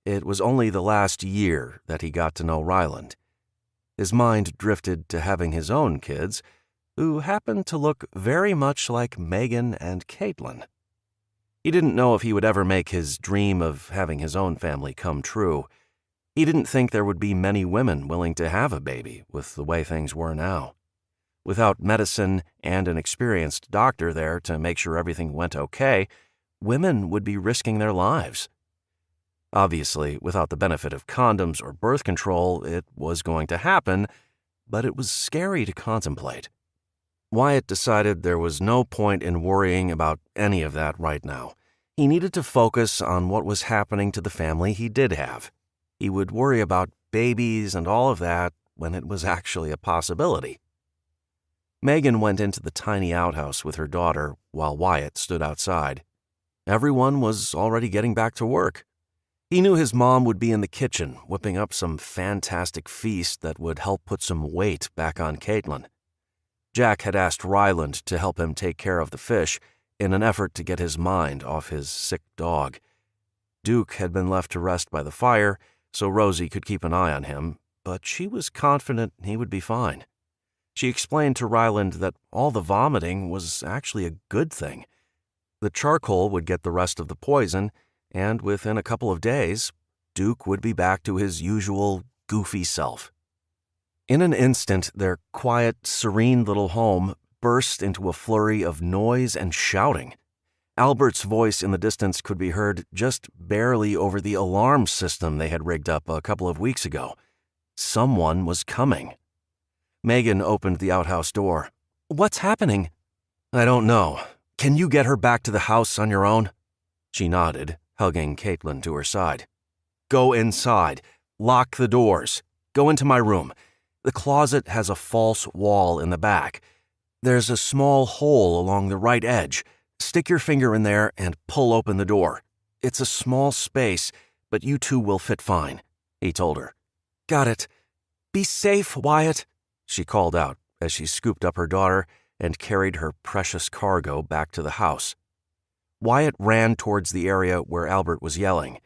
It was only the last year that he got to know Ryland. His mind drifted to having his own kids, who happened to look very much like Megan and Caitlin. He didn't know if he would ever make his dream of having his own family come true. He didn't think there would be many women willing to have a baby with the way things were now. Without medicine and an experienced doctor there to make sure everything went okay, women would be risking their lives. Obviously, without the benefit of condoms or birth control, it was going to happen, but it was scary to contemplate. Wyatt decided there was no point in worrying about any of that right now. He needed to focus on what was happening to the family he did have. He would worry about babies and all of that when it was actually a possibility. Megan went into the tiny outhouse with her daughter while Wyatt stood outside. Everyone was already getting back to work. He knew his mom would be in the kitchen whipping up some fantastic feast that would help put some weight back on Caitlin. Jack had asked Ryland to help him take care of the fish in an effort to get his mind off his sick dog. Duke had been left to rest by the fire so Rosie could keep an eye on him, but she was confident he would be fine. She explained to Ryland that all the vomiting was actually a good thing. The charcoal would get the rest of the poison, and within a couple of days, Duke would be back to his usual goofy self. In an instant, their quiet, serene little home burst into a flurry of noise and shouting. Albert's voice in the distance could be heard just barely over the alarm system they had rigged up a couple of weeks ago. Someone was coming. Megan opened the outhouse door. "What's happening?" "I don't know. Can you get her back to the house on your own?" She nodded, hugging Caitlin to her side. "Go inside. Lock the doors. Go into my room. The closet has a false wall in the back. There's a small hole along the right edge. Stick your finger in there and pull open the door. It's a small space, but you two will fit fine," he told her. "Got it. Be safe, Wyatt," she called out as she scooped up her daughter and carried her precious cargo back to the house. Wyatt ran towards the area where Albert was yelling.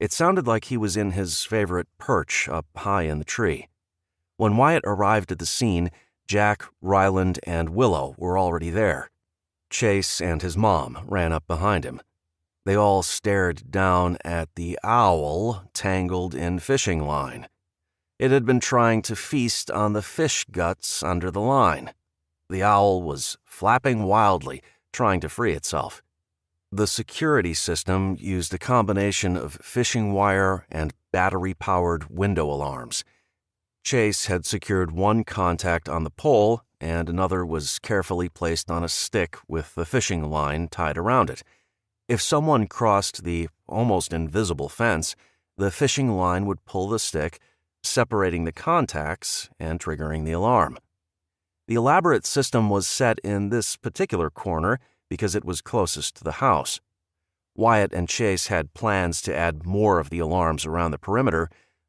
It sounded like he was in his favorite perch up high in the tree. When Wyatt arrived at the scene, Jack, Ryland, and Willow were already there. Chase and his mom ran up behind him. They all stared down at the owl tangled in fishing line. It had been trying to feast on the fish guts under the line. The owl was flapping wildly, trying to free itself. The security system used a combination of fishing wire and battery-powered window alarms. Chase had secured one contact on the pole, and another was carefully placed on a stick with the fishing line tied around it. If someone crossed the almost invisible fence, the fishing line would pull the stick, separating the contacts and triggering the alarm. The elaborate system was set in this particular corner because it was closest to the house. Wyatt and Chase had plans to add more of the alarms around the perimeter,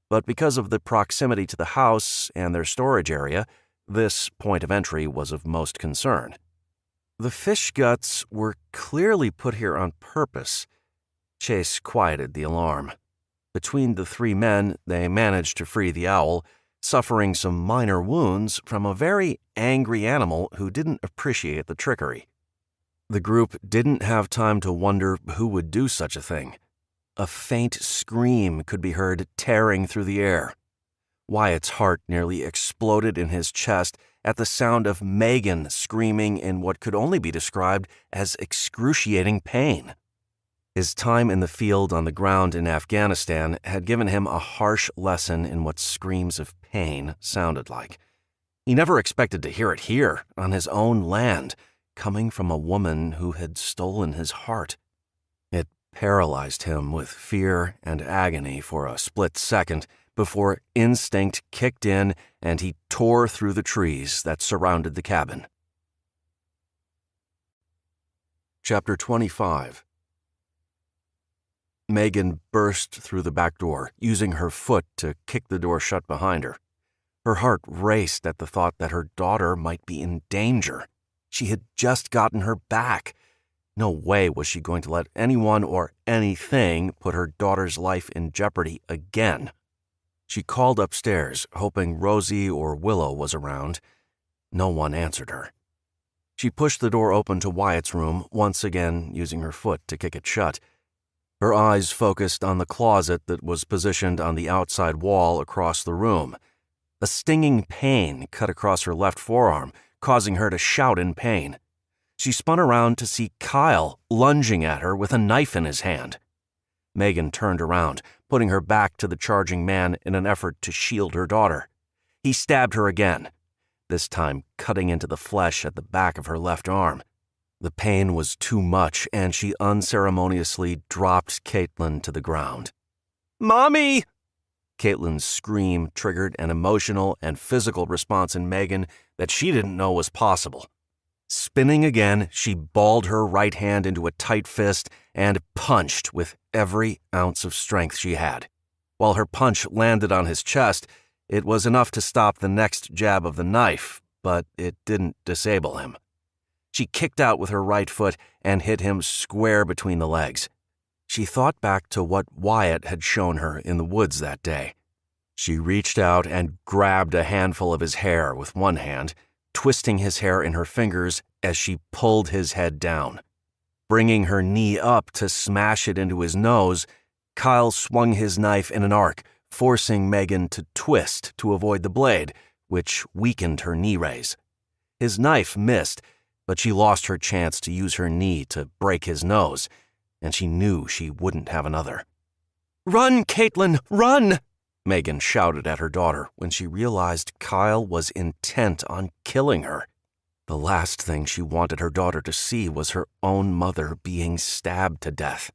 but because of the proximity to the house and their storage area, this point of entry was of most concern. The fish guts were clearly put here on purpose. Chase quieted the alarm. Between the three men, they managed to free the owl, suffering some minor wounds from a very angry animal who didn't appreciate the trickery. The group didn't have time to wonder who would do such a thing. A faint scream could be heard tearing through the air. Wyatt's heart nearly exploded in his chest at the sound of Megan screaming in what could only be described as excruciating pain. His time in the field on the ground in Afghanistan had given him a harsh lesson in what screams of pain sounded like. He never expected to hear it here, on his own land, coming from a woman who had stolen his heart. It paralyzed him with fear and agony for a split second before instinct kicked in and he tore through the trees that surrounded the cabin. Chapter 25. Megan burst through the back door, using her foot to kick the door shut behind her. Her heart raced at the thought that her daughter might be in danger. She had just gotten her back. No way was she going to let anyone or anything put her daughter's life in jeopardy again. She called upstairs, hoping Rosie or Willow was around. No one answered her. She pushed the door open to Wyatt's room, once again using her foot to kick it shut. Her eyes focused on the closet that was positioned on the outside wall across the room. A stinging pain cut across her left forearm, causing her to shout in pain. She spun around to see Kyle lunging at her with a knife in his hand. Megan turned around, putting her back to the charging man in an effort to shield her daughter. He stabbed her again, this time cutting into the flesh at the back of her left arm. The pain was too much, and she unceremoniously dropped Caitlin to the ground. "Mommy!" Caitlin's scream triggered an emotional and physical response in Megan that she didn't know was possible. Spinning again, she balled her right hand into a tight fist and punched with every ounce of strength she had. While her punch landed on his chest, it was enough to stop the next jab of the knife, but it didn't disable him. She kicked out with her right foot and hit him square between the legs. She thought back to what Wyatt had shown her in the woods that day. She reached out and grabbed a handful of his hair with one hand, twisting his hair in her fingers as she pulled his head down. Bringing her knee up to smash it into his nose, Kyle swung his knife in an arc, forcing Megan to twist to avoid the blade, which weakened her knee raise. His knife missed, but she lost her chance to use her knee to break his nose, and she knew she wouldn't have another. "Run, Caitlin, run!" Megan shouted at her daughter when she realized Kyle was intent on killing her. The last thing she wanted her daughter to see was her own mother being stabbed to death.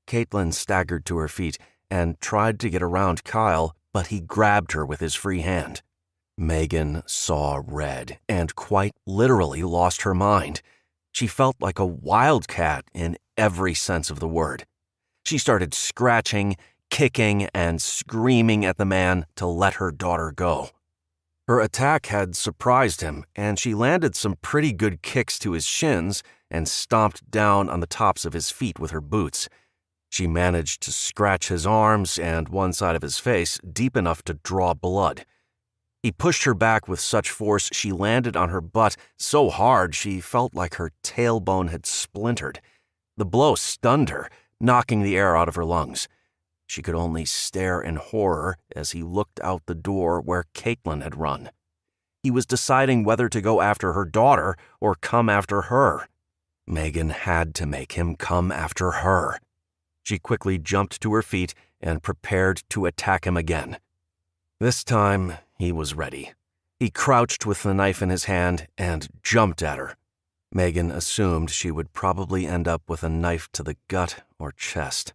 Caitlin staggered to her feet and tried to get around Kyle, but he grabbed her with his free hand. Megan saw red and quite literally lost her mind. She felt like a wildcat in every sense of the word. She started scratching, kicking, and screaming at the man to let her daughter go. Her attack had surprised him, and she landed some pretty good kicks to his shins and stomped down on the tops of his feet with her boots. She managed to scratch his arms and one side of his face deep enough to draw blood. He pushed her back with such force she landed on her butt so hard she felt like her tailbone had splintered. The blow stunned her, knocking the air out of her lungs. She could only stare in horror as he looked out the door where Caitlin had run. He was deciding whether to go after her daughter or come after her. Megan had to make him come after her. She quickly jumped to her feet and prepared to attack him again. This time, he was ready. He crouched with the knife in his hand and jumped at her. Megan assumed she would probably end up with a knife to the gut or chest.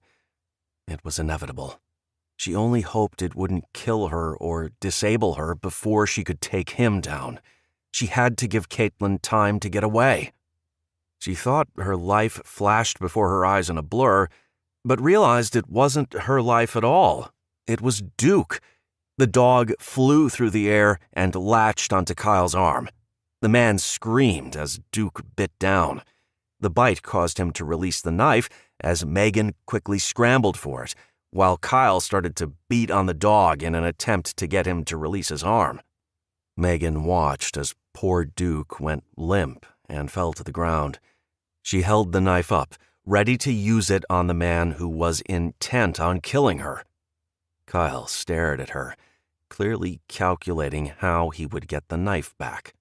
It was inevitable. She only hoped it wouldn't kill her or disable her before she could take him down. She had to give Caitlin time to get away. She thought her life flashed before her eyes in a blur, but realized it wasn't her life at all. It was Duke. The dog flew through the air and latched onto Kyle's arm. The man screamed as Duke bit down. The bite caused him to release the knife as Megan quickly scrambled for it, while Kyle started to beat on the dog in an attempt to get him to release his arm. Megan watched as poor Duke went limp and fell to the ground. She held the knife up, ready to use it on the man who was intent on killing her. Kyle stared at her, clearly calculating how he would get the knife back.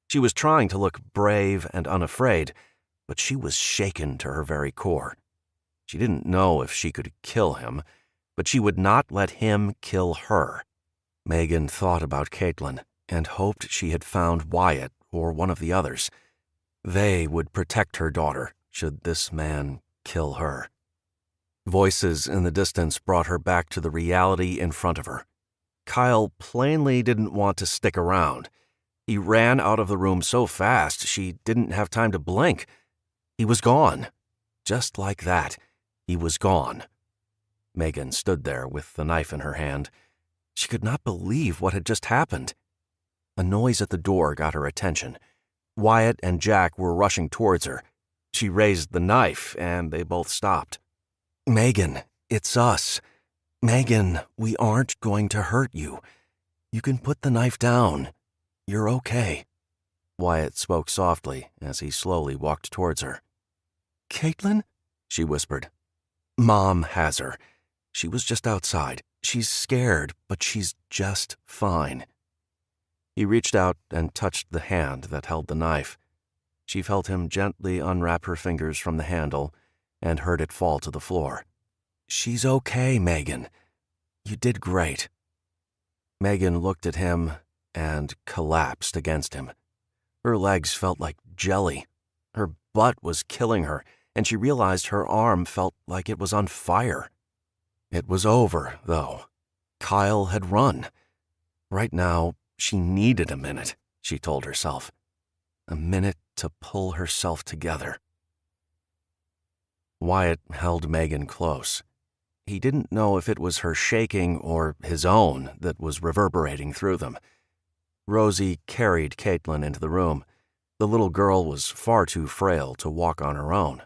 She was trying to look brave and unafraid, but she was shaken to her very core. She didn't know if she could kill him, but she would not let him kill her. Megan thought about Caitlin and hoped she had found Wyatt or one of the others. They would protect her daughter should this man kill her. Voices in the distance brought her back to the reality in front of her. Kyle plainly didn't want to stick around. He ran out of the room so fast she didn't have time to blink. He was gone. Just like that, he was gone. Megan stood there with the knife in her hand. She could not believe what had just happened. A noise at the door got her attention. Wyatt and Jack were rushing towards her. She raised the knife, and they both stopped. "Megan, it's us. Megan, we aren't going to hurt you. You can put the knife down. You're okay." Wyatt spoke softly as he slowly walked towards her. "Caitlin?" she whispered. "Mom has her. She was just outside. She's scared, but she's just fine." He reached out and touched the hand that held the knife. She felt him gently unwrap her fingers from the handle and heard it fall to the floor. "She's okay, Megan. You did great." Megan looked at him and collapsed against him. Her legs felt like jelly. Her butt was killing her, and she realized her arm felt like it was on fire. It was over, though. Kyle had run. Right now, she needed a minute, she told herself. A minute to pull herself together. Wyatt held Megan close. He didn't know if it was her shaking or his own that was reverberating through them. Rosie carried Caitlin into the room. The little girl was far too frail to walk on her own.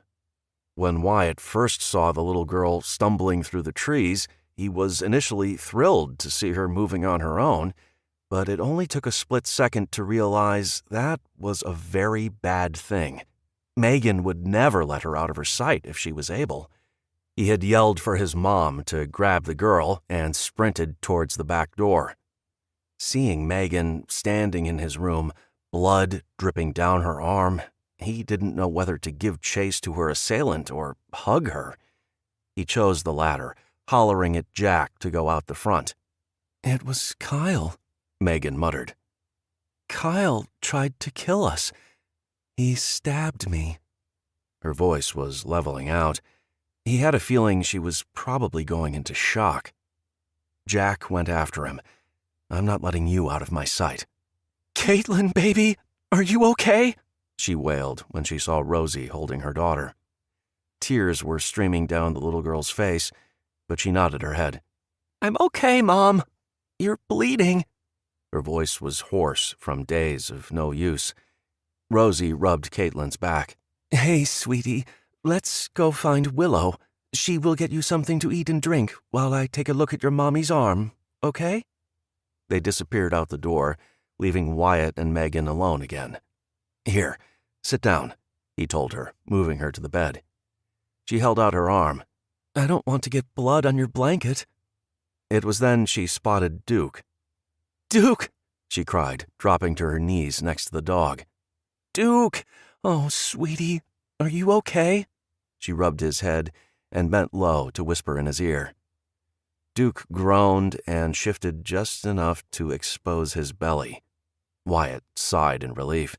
When Wyatt first saw the little girl stumbling through the trees, he was initially thrilled to see her moving on her own, but it only took a split second to realize that was a very bad thing. Megan would never let her out of her sight if she was able. He had yelled for his mom to grab the girl and sprinted towards the back door. Seeing Megan standing in his room, blood dripping down her arm, he didn't know whether to give chase to her assailant or hug her. He chose the latter, hollering at Jack to go out the front. "It was Kyle," Megan muttered. "Kyle tried to kill us. He stabbed me." Her voice was leveling out. He had a feeling she was probably going into shock. Jack went after him. "I'm not letting you out of my sight." "Caitlin, baby, are you okay?" she wailed when she saw Rosie holding her daughter. Tears were streaming down the little girl's face, but she nodded her head. "I'm okay, Mom. You're bleeding." Her voice was hoarse from days of no use. Rosie rubbed Caitlin's back. "Hey, sweetie, let's go find Willow. She will get you something to eat and drink while I take a look at your mommy's arm, okay?" They disappeared out the door, leaving Wyatt and Megan alone again. "Here, sit down," he told her, moving her to the bed. She held out her arm. "I don't want to get blood on your blanket." It was then she spotted Duke. "Duke!" she cried, dropping to her knees next to the dog. "Duke! Oh, sweetie, are you okay?" She rubbed his head and bent low to whisper in his ear. Duke groaned and shifted just enough to expose his belly. Wyatt sighed in relief.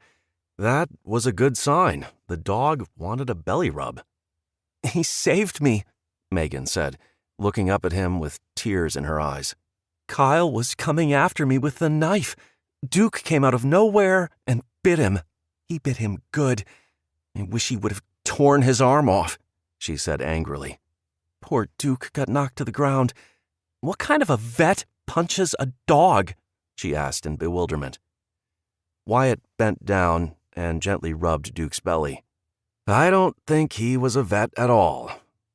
That was a good sign. The dog wanted a belly rub. "He saved me," Megan said, looking up at him with tears in her eyes. "Kyle was coming after me with the knife. Duke came out of nowhere and bit him. He bit him good. I wish he would have torn his arm off," she said angrily. "Poor Duke got knocked to the ground. What kind of a vet punches a dog?" she asked in bewilderment. Wyatt bent down and gently rubbed Duke's belly. "I don't think he was a vet at all.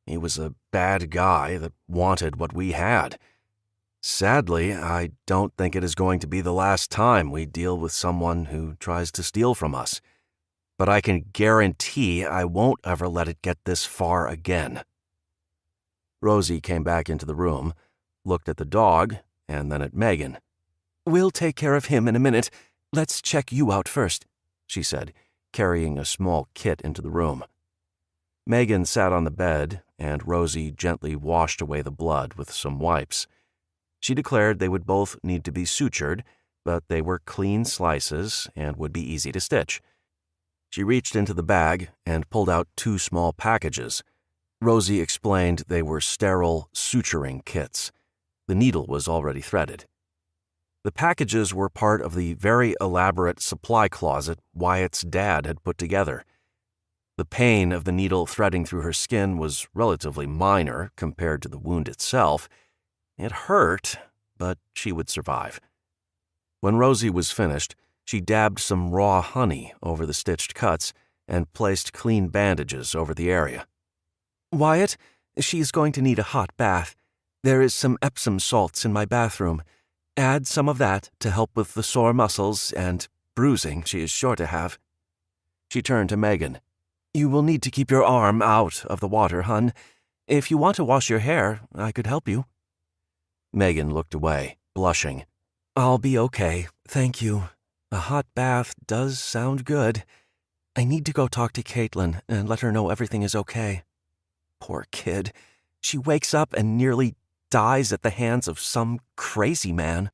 He was a bad guy that wanted what we had. Sadly, I don't think it is going to be the last time we deal with someone who tries to steal from us. But I can guarantee I won't ever let it get this far again." Rosie came back into the room, looked at the dog, and then at Megan. "We'll take care of him in a minute. Let's check you out first," she said, carrying a small kit into the room. Megan sat on the bed, and Rosie gently washed away the blood with some wipes. She declared they would both need to be sutured, but they were clean slices and would be easy to stitch. She reached into the bag and pulled out 2 small packages. Rosie explained they were sterile suturing kits. The needle was already threaded. The packages were part of the very elaborate supply closet Wyatt's dad had put together. The pain of the needle threading through her skin was relatively minor compared to the wound itself. It hurt, but she would survive. When Rosie was finished, she dabbed some raw honey over the stitched cuts and placed clean bandages over the area. "Wyatt, she's going to need a hot bath. There is some Epsom salts in my bathroom. Add some of that to help with the sore muscles and bruising she is sure to have." She turned to Megan. "You will need to keep your arm out of the water, hun. If you want to wash your hair, I could help you." Megan looked away, blushing. "I'll be okay, thank you. A hot bath does sound good. I need to go talk to Caitlin and let her know everything is okay. Poor kid. She wakes up and nearly dies at the hands of some crazy man."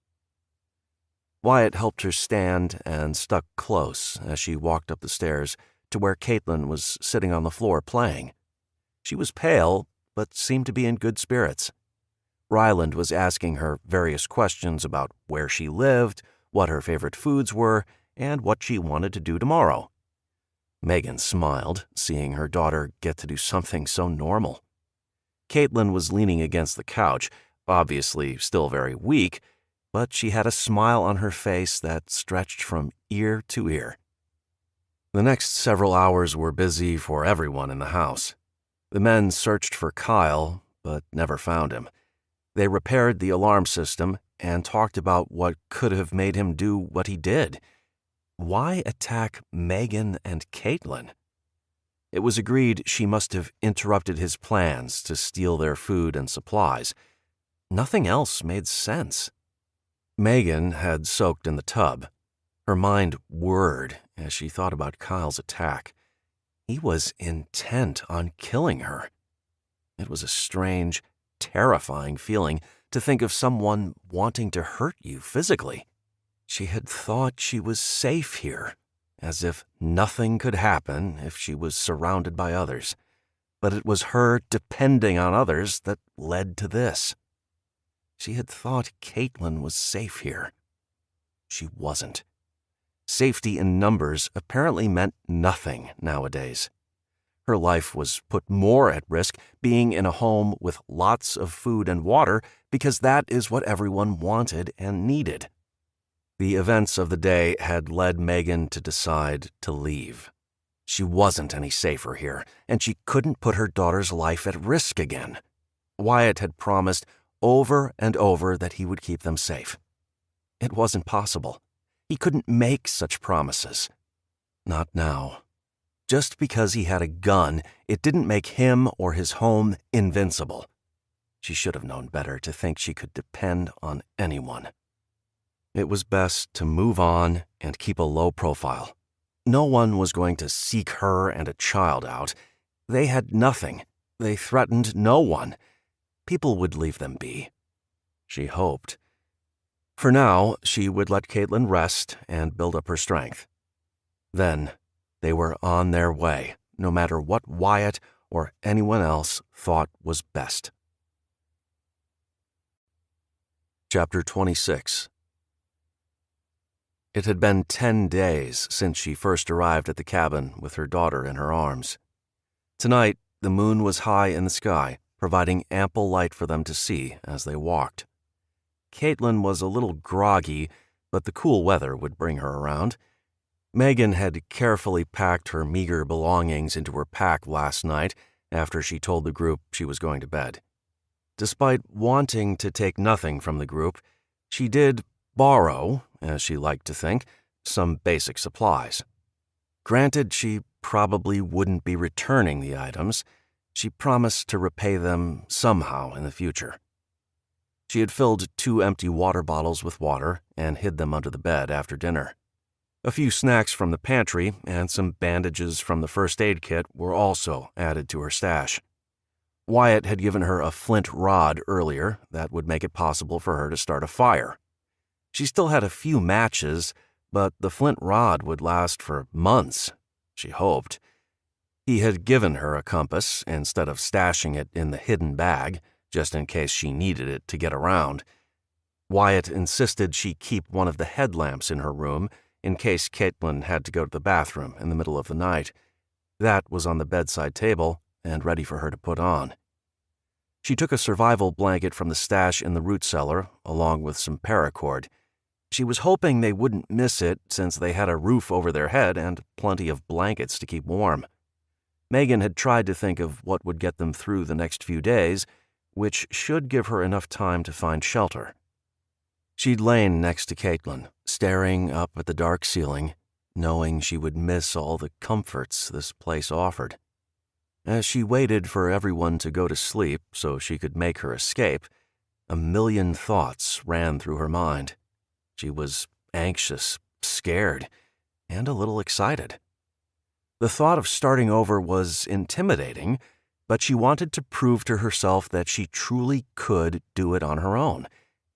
Wyatt helped her stand and stuck close as she walked up the stairs to where Caitlin was sitting on the floor playing. She was pale, but seemed to be in good spirits. Ryland was asking her various questions about where she lived, what her favorite foods were, and what she wanted to do tomorrow. Megan smiled, seeing her daughter get to do something so normal. Caitlin was leaning against the couch, obviously still very weak, but she had a smile on her face that stretched from ear to ear. The next several hours were busy for everyone in the house. The men searched for Kyle, but never found him. They repaired the alarm system and talked about what could have made him do what he did. Why attack Megan and Caitlin? It was agreed she must have interrupted his plans to steal their food and supplies. Nothing else made sense. Megan had soaked in the tub. Her mind whirred as she thought about Kyle's attack. He was intent on killing her. It was a strange, terrifying feeling to think of someone wanting to hurt you physically. She had thought she was safe here, as if nothing could happen if she was surrounded by others. But it was her depending on others that led to this. She had thought Caitlin was safe here. She wasn't. Safety in numbers apparently meant nothing nowadays. Her life was put more at risk being in a home with lots of food and water because that is what everyone wanted and needed. The events of the day had led Megan to decide to leave. She wasn't any safer here, and she couldn't put her daughter's life at risk again. Wyatt had promised over and over that he would keep them safe. It wasn't possible. He couldn't make such promises. Not now. Just because he had a gun, it didn't make him or his home invincible. She should have known better to think she could depend on anyone. It was best to move on and keep a low profile. No one was going to seek her and a child out. They had nothing. They threatened no one. People would leave them be. She hoped. For now, she would let Caitlin rest and build up her strength. Then, they were on their way, no matter what Wyatt or anyone else thought was best. Chapter 26. It had been 10 days since she first arrived at the cabin with her daughter in her arms. Tonight, the moon was high in the sky, providing ample light for them to see as they walked. Caitlin was a little groggy, but the cool weather would bring her around. Megan had carefully packed her meager belongings into her pack last night after she told the group she was going to bed. Despite wanting to take nothing from the group, she did borrow, as she liked to think, some basic supplies. Granted, she probably wouldn't be returning the items. She promised to repay them somehow in the future. She had filled 2 empty water bottles with water and hid them under the bed after dinner. A few snacks from the pantry and some bandages from the first aid kit were also added to her stash. Wyatt had given her a flint rod earlier that would make it possible for her to start a fire. She still had a few matches, but the flint rod would last for months, she hoped. He had given her a compass instead of stashing it in the hidden bag, just in case she needed it to get around. Wyatt insisted she keep one of the headlamps in her room in case Caitlin had to go to the bathroom in the middle of the night. That was on the bedside table and ready for her to put on. She took a survival blanket from the stash in the root cellar, along with some paracord. She was hoping they wouldn't miss it since they had a roof over their head and plenty of blankets to keep warm. Megan had tried to think of what would get them through the next few days, which should give her enough time to find shelter. She'd lain next to Caitlin, staring up at the dark ceiling, knowing she would miss all the comforts this place offered. As she waited for everyone to go to sleep so she could make her escape, a million thoughts ran through her mind. She was anxious, scared, and a little excited. The thought of starting over was intimidating, but she wanted to prove to herself that she truly could do it on her own.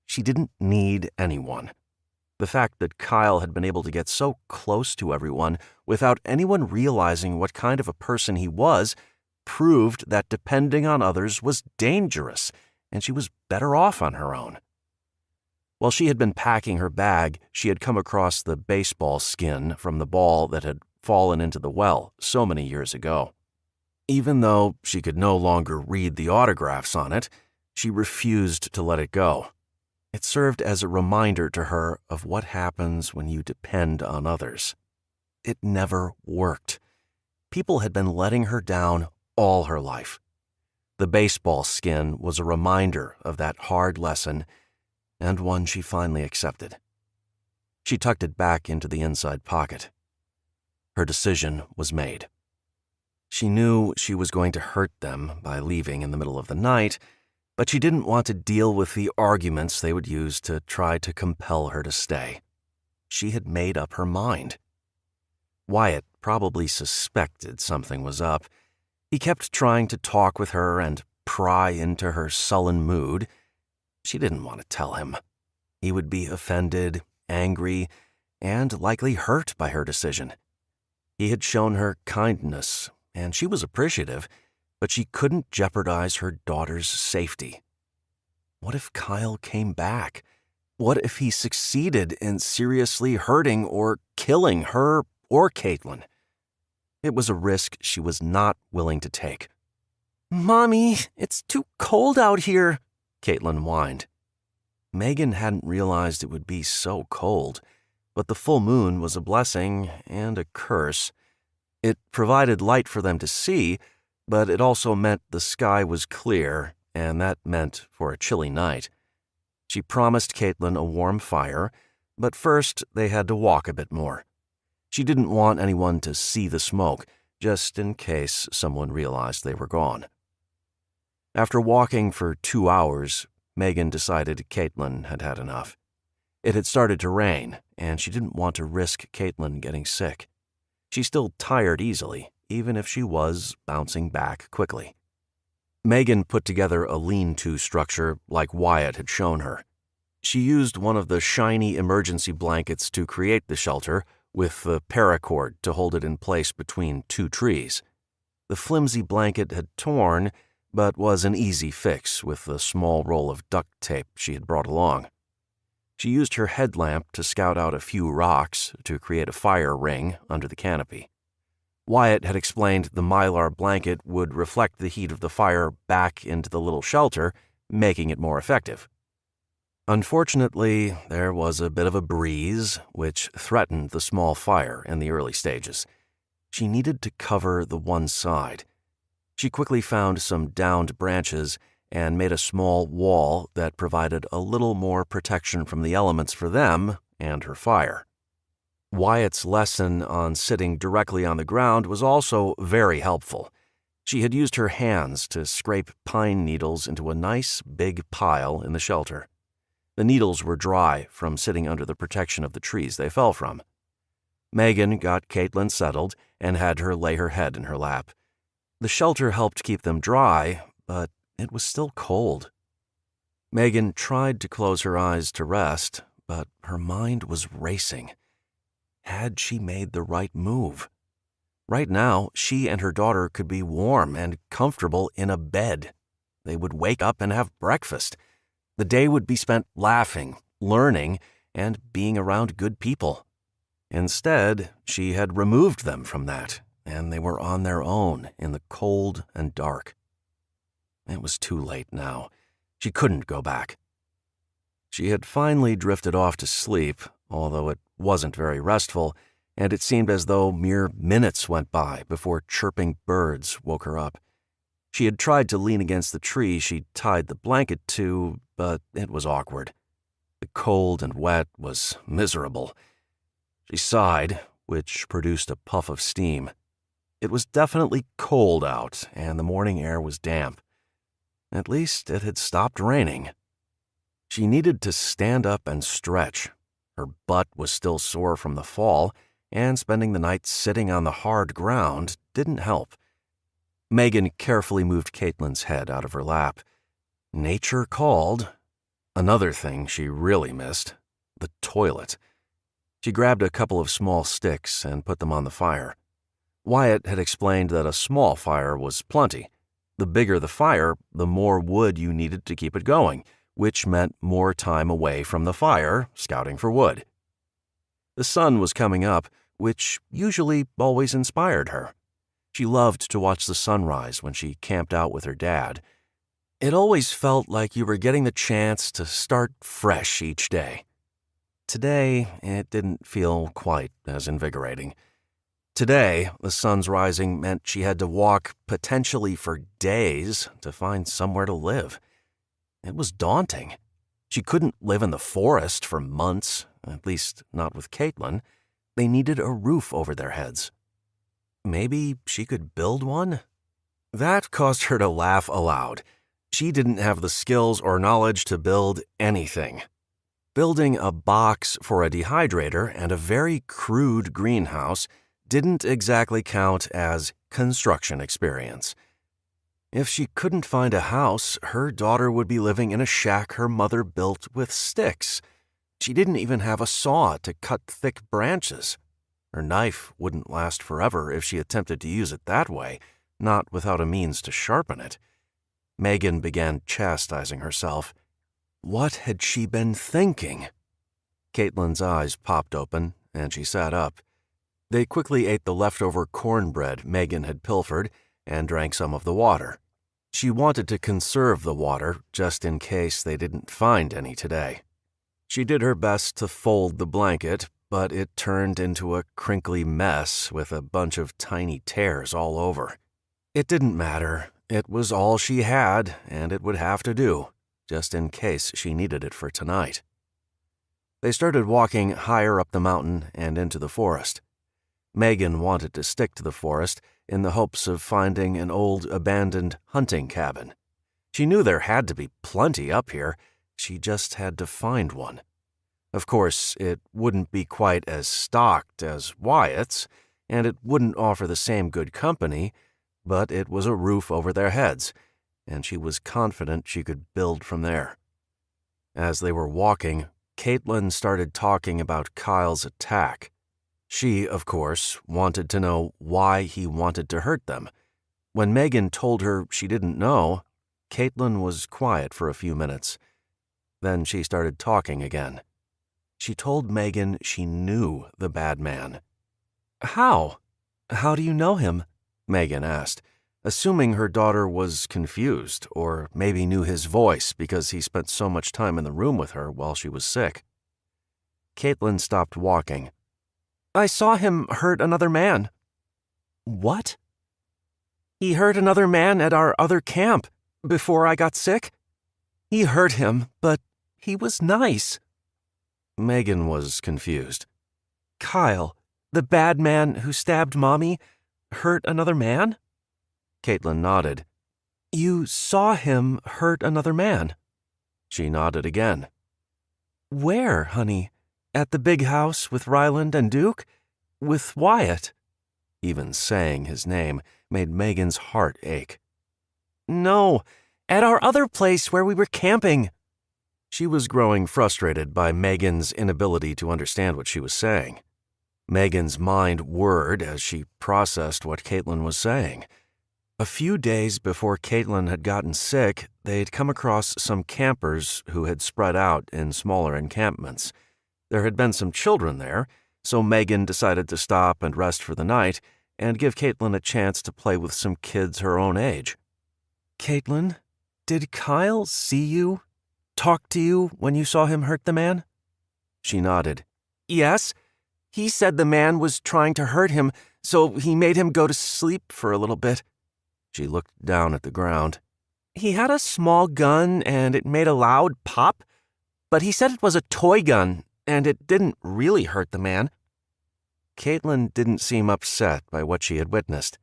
She didn't need anyone. The fact that Kyle had been able to get so close to everyone without anyone realizing what kind of a person he was proved that depending on others was dangerous, and she was better off on her own. While she had been packing her bag, she had come across the baseball skin from the ball that had fallen into the well so many years ago. Even though she could no longer read the autographs on it, she refused to let it go. It served as a reminder to her of what happens when you depend on others. It never worked. People had been letting her down all her life. The baseball skin was a reminder of that hard lesson, and one she finally accepted. She tucked it back into the inside pocket. Her decision was made. She knew she was going to hurt them by leaving in the middle of the night, But she didn't want to deal with the arguments they would use to try to compel her to stay. She had made up her mind. Wyatt probably suspected something was up. He kept trying to talk with her and pry into her sullen mood. She didn't want to tell him. He would be offended, angry, and likely hurt by her decision. He had shown her kindness, and she was appreciative, but she couldn't jeopardize her daughter's safety. What if Kyle came back? What if he succeeded in seriously hurting or killing her or Caitlin? It was a risk she was not willing to take. "Mommy, it's too cold out here," Caitlin whined. Megan hadn't realized it would be so cold, but the full moon was a blessing and a curse. It provided light for them to see, but it also meant the sky was clear, and that meant for a chilly night. She promised Caitlin a warm fire, but first they had to walk a bit more. She didn't want anyone to see the smoke, just in case someone realized they were gone. After walking for 2 hours, Megan decided Caitlin had had enough. It had started to rain, and she didn't want to risk Caitlin getting sick. She still tired easily, even if she was bouncing back quickly. Megan put together a lean-to structure like Wyatt had shown her. She used one of the shiny emergency blankets to create the shelter, with the paracord to hold it in place between 2 trees. The flimsy blanket had torn, but was an easy fix with the small roll of duct tape she had brought along. She used her headlamp to scout out a few rocks to create a fire ring under the canopy. Wyatt had explained the mylar blanket would reflect the heat of the fire back into the little shelter, making it more effective. Unfortunately, there was a bit of a breeze, which threatened the small fire in the early stages. She needed to cover the one side. She quickly found some downed branches and made a small wall that provided a little more protection from the elements for them and her fire. Wyatt's lesson on sitting directly on the ground was also very helpful. She had used her hands to scrape pine needles into a nice big pile in the shelter. The needles were dry from sitting under the protection of the trees they fell from. Megan got Caitlin settled and had her lay her head in her lap. The shelter helped keep them dry, but it was still cold. Megan tried to close her eyes to rest, but her mind was racing. Had she made the right move? Right now, she and her daughter could be warm and comfortable in a bed. They would wake up and have breakfast. The day would be spent laughing, learning, and being around good people. Instead, she had removed them from that, and they were on their own in the cold and dark. It was too late now. She couldn't go back. She had finally drifted off to sleep, although it wasn't very restful, and it seemed as though mere minutes went by before chirping birds woke her up. She had tried to lean against the tree she'd tied the blanket to, but it was awkward. The cold and wet was miserable. She sighed, which produced a puff of steam. It was definitely cold out, and the morning air was damp. At least it had stopped raining. She needed to stand up and stretch. Her butt was still sore from the fall, and spending the night sitting on the hard ground didn't help. Megan carefully moved Caitlin's head out of her lap. Nature called. Another thing she really missed, the toilet. She grabbed a couple of small sticks and put them on the fire. Wyatt had explained that a small fire was plenty. The bigger the fire, the more wood you needed to keep it going, which meant more time away from the fire, scouting for wood. The sun was coming up, which usually always inspired her. She loved to watch the sunrise when she camped out with her dad. It always felt like you were getting the chance to start fresh each day. Today, it didn't feel quite as invigorating. Today, the sun's rising meant she had to walk potentially for days to find somewhere to live. It was daunting. She couldn't live in the forest for months, at least not with Caitlin. They needed a roof over their heads. Maybe she could build one? That caused her to laugh aloud. She didn't have the skills or knowledge to build anything. Building a box for a dehydrator and a very crude greenhouse didn't exactly count as construction experience. If she couldn't find a house, her daughter would be living in a shack her mother built with sticks. She didn't even have a saw to cut thick branches. Her knife wouldn't last forever if she attempted to use it that way, not without a means to sharpen it. Megan began chastising herself. What had she been thinking? Caitlin's eyes popped open, and she sat up. They quickly ate the leftover cornbread Megan had pilfered and drank some of the water. She wanted to conserve the water just in case they didn't find any today. She did her best to fold the blanket, but it turned into a crinkly mess with a bunch of tiny tears all over. It didn't matter. It was all she had, and it would have to do, just in case she needed it for tonight. They started walking higher up the mountain and into the forest. Megan wanted to stick to the forest in the hopes of finding an old abandoned hunting cabin. She knew there had to be plenty up here. She just had to find one. Of course, it wouldn't be quite as stocked as Wyatt's, and it wouldn't offer the same good company, but it was a roof over their heads, and she was confident she could build from there. As they were walking, Caitlin started talking about Kyle's attack. She, of course, wanted to know why he wanted to hurt them. When Megan told her she didn't know, Caitlin was quiet for a few minutes. Then she started talking again. She told Megan she knew the bad man. How? How do you know him? Megan asked, assuming her daughter was confused or maybe knew his voice because he spent so much time in the room with her while she was sick. Caitlin stopped walking. I saw him hurt another man. What? He hurt another man at our other camp before I got sick. He hurt him, but he was nice. Megan was confused. Kyle, the bad man who stabbed Mommy, hurt another man? Caitlin nodded. You saw him hurt another man? She nodded again. Where, honey? At the big house with Ryland and Duke? With Wyatt? Even saying his name made Megan's heart ache. No, at our other place where we were camping. She was growing frustrated by Megan's inability to understand what she was saying. Megan's mind whirred as she processed what Caitlin was saying. A few days before Caitlin had gotten sick, they'd come across some campers who had spread out in smaller encampments. There had been some children there, so Megan decided to stop and rest for the night and give Caitlin a chance to play with some kids her own age. Caitlin, did Kyle see you? Talk to you when you saw him hurt the man? She nodded. Yes. He said the man was trying to hurt him, so he made him go to sleep for a little bit. She looked down at the ground. He had a small gun and it made a loud pop, but he said it was a toy gun and it didn't really hurt the man. Caitlin didn't seem upset by what she had witnessed.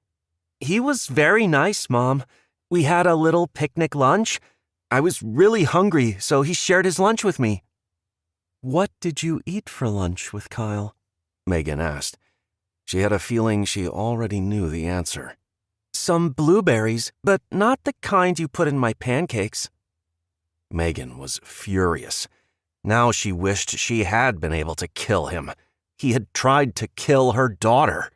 He was very nice, Mom. We had a little picnic lunch. I was really hungry, so he shared his lunch with me. What did you eat for lunch with Kyle? Megan asked. She had a feeling she already knew the answer. Some blueberries, but not the kind you put in my pancakes. Megan was furious. Now she wished she had been able to kill him. He had tried to kill her daughter.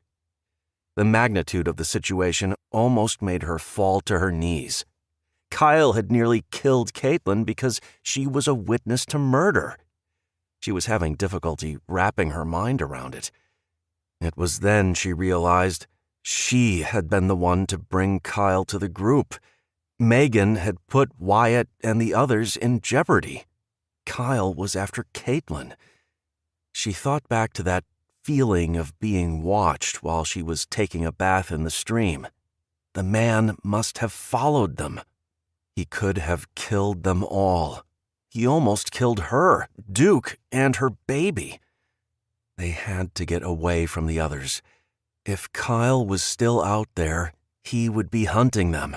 The magnitude of the situation almost made her fall to her knees. Kyle had nearly killed Caitlin because she was a witness to murder. She was having difficulty wrapping her mind around it. It was then she realized she had been the one to bring Kyle to the group. Megan had put Wyatt and the others in jeopardy. Kyle was after Caitlin. She thought back to that feeling of being watched while she was taking a bath in the stream. The man must have followed them. He could have killed them all. He almost killed her, Duke, and her baby. They had to get away from the others. If Kyle was still out there, he would be hunting them.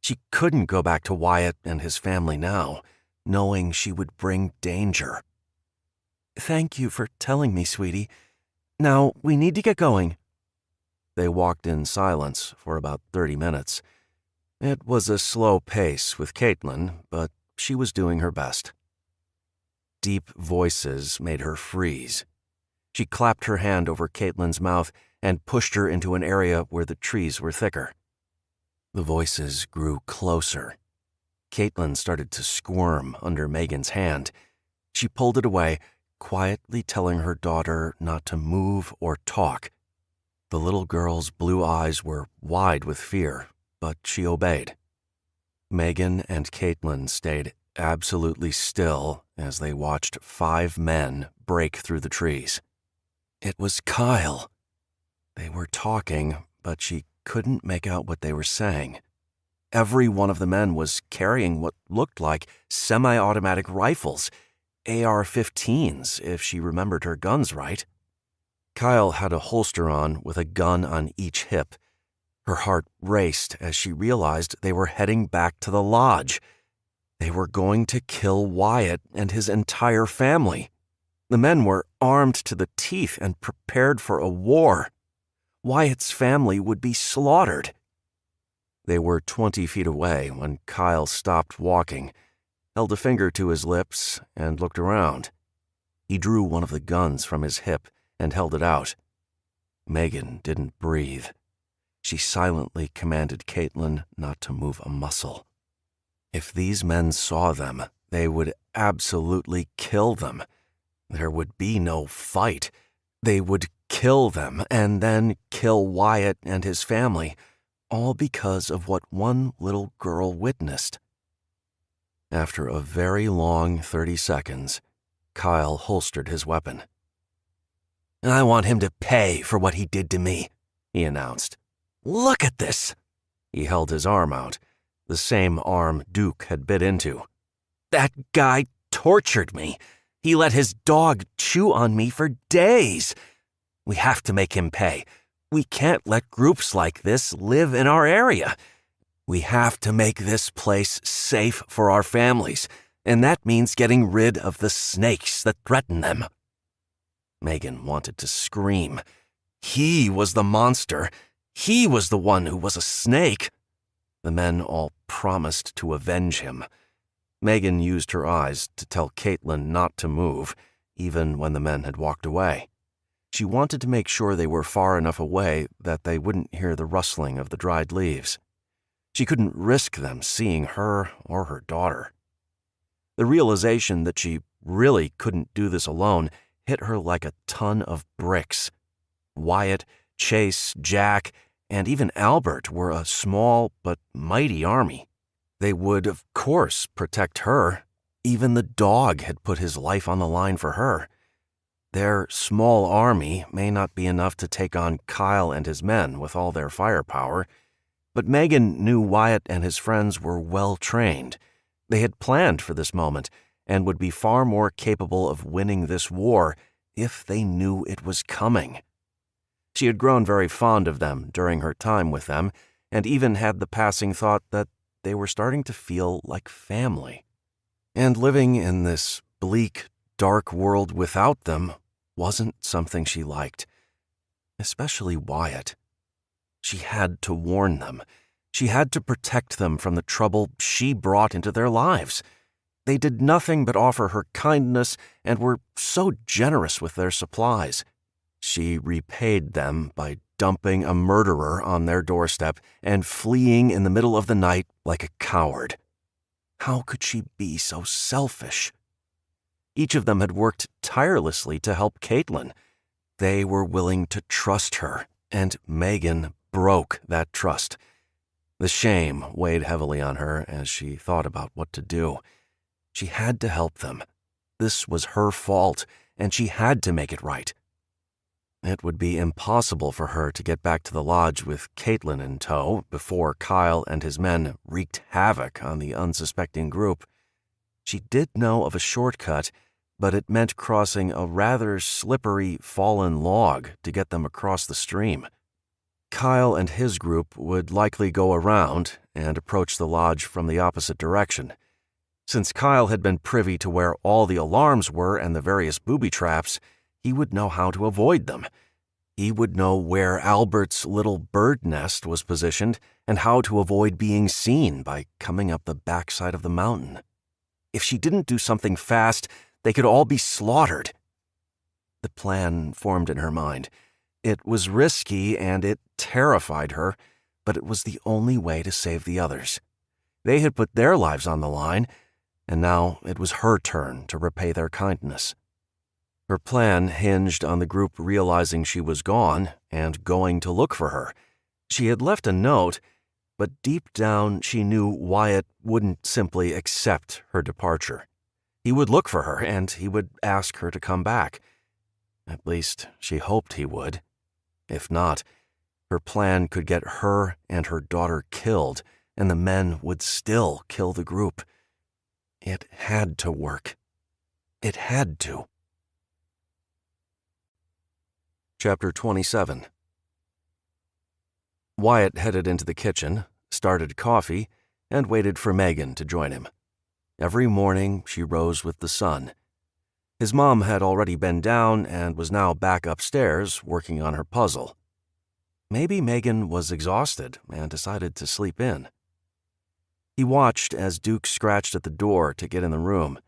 She couldn't go back to Wyatt and his family now, knowing she would bring danger. "Thank you for telling me, sweetie. Now, we need to get going." They walked in silence for about 30 minutes. It was a slow pace with Caitlin, but she was doing her best. Deep voices made her freeze. She clapped her hand over Caitlin's mouth and pushed her into an area where the trees were thicker. The voices grew closer. Caitlin started to squirm under Megan's hand. She pulled it away, quietly telling her daughter not to move or talk. The little girl's blue eyes were wide with fear, but she obeyed. Megan and Caitlin stayed absolutely still as they watched 5 men break through the trees. It was Kyle. They were talking, but she couldn't make out what they were saying. Every one of the men was carrying what looked like semi-automatic rifles, AR-15s if she remembered her guns right. Kyle had a holster on with a gun on each hip. Her heart raced as she realized they were heading back to the lodge. They were going to kill Wyatt and his entire family. The men were armed to the teeth and prepared for a war. Wyatt's family would be slaughtered. They were 20 feet away when Kyle stopped walking, held a finger to his lips, and looked around. He drew one of the guns from his hip and held it out. Megan didn't breathe. She silently commanded Caitlin not to move a muscle. If these men saw them, they would absolutely kill them. There would be no fight. They would kill them and then kill Wyatt and his family, all because of what one little girl witnessed. After a very long 30 seconds, Kyle holstered his weapon. "I want him to pay for what he did to me," he announced. "Look at this!" He held his arm out, the same arm Duke had bit into. "That guy tortured me. He let his dog chew on me for days. We have to make him pay. We can't let groups like this live in our area. We have to make this place safe for our families, and that means getting rid of the snakes that threaten them." Megan wanted to scream. He was the monster. He was the one who was a snake. The men all promised to avenge him. Megan used her eyes to tell Caitlin not to move, even when the men had walked away. She wanted to make sure they were far enough away that they wouldn't hear the rustling of the dried leaves. She couldn't risk them seeing her or her daughter. The realization that she really couldn't do this alone hit her like a ton of bricks. Wyatt, Chase, Jack, and even Albert were a small but mighty army. They would, of course, protect her. Even the dog had put his life on the line for her. Their small army may not be enough to take on Kyle and his men with all their firepower, but Megan knew Wyatt and his friends were well trained. They had planned for this moment and would be far more capable of winning this war if they knew it was coming. She had grown very fond of them during her time with them, and even had the passing thought that they were starting to feel like family. And living in this bleak, dark world without them wasn't something she liked, especially Wyatt. She had to warn them. She had to protect them from the trouble she brought into their lives. They did nothing but offer her kindness and were so generous with their supplies. She repaid them by dumping a murderer on their doorstep and fleeing in the middle of the night like a coward. How could she be so selfish? Each of them had worked tirelessly to help Caitlin. They were willing to trust her, and Megan broke that trust. The shame weighed heavily on her as she thought about what to do. She had to help them. This was her fault, and she had to make it right. It would be impossible for her to get back to the lodge with Caitlin in tow before Kyle and his men wreaked havoc on the unsuspecting group. She did know of a shortcut, but it meant crossing a rather slippery fallen log to get them across the stream. Kyle and his group would likely go around and approach the lodge from the opposite direction. Since Kyle had been privy to where all the alarms were and the various booby traps, he would know how to avoid them. He would know where Albert's little bird nest was positioned and how to avoid being seen by coming up the backside of the mountain. If she didn't do something fast, they could all be slaughtered. The plan formed in her mind. It was risky and it terrified her, but it was the only way to save the others. They had put their lives on the line, and now it was her turn to repay their kindness. Her plan hinged on the group realizing she was gone and going to look for her. She had left a note, but deep down she knew Wyatt wouldn't simply accept her departure. He would look for her and he would ask her to come back. At least she hoped he would. If not, her plan could get her and her daughter killed, and the men would still kill the group. It had to work. It had to. Chapter 27. Wyatt headed into the kitchen, started coffee, and waited for Megan to join him. Every morning she rose with the sun. His mom had already been down and was now back upstairs working on her puzzle. Maybe Megan was exhausted and decided to sleep in. He watched as Duke scratched at the door to get in the room.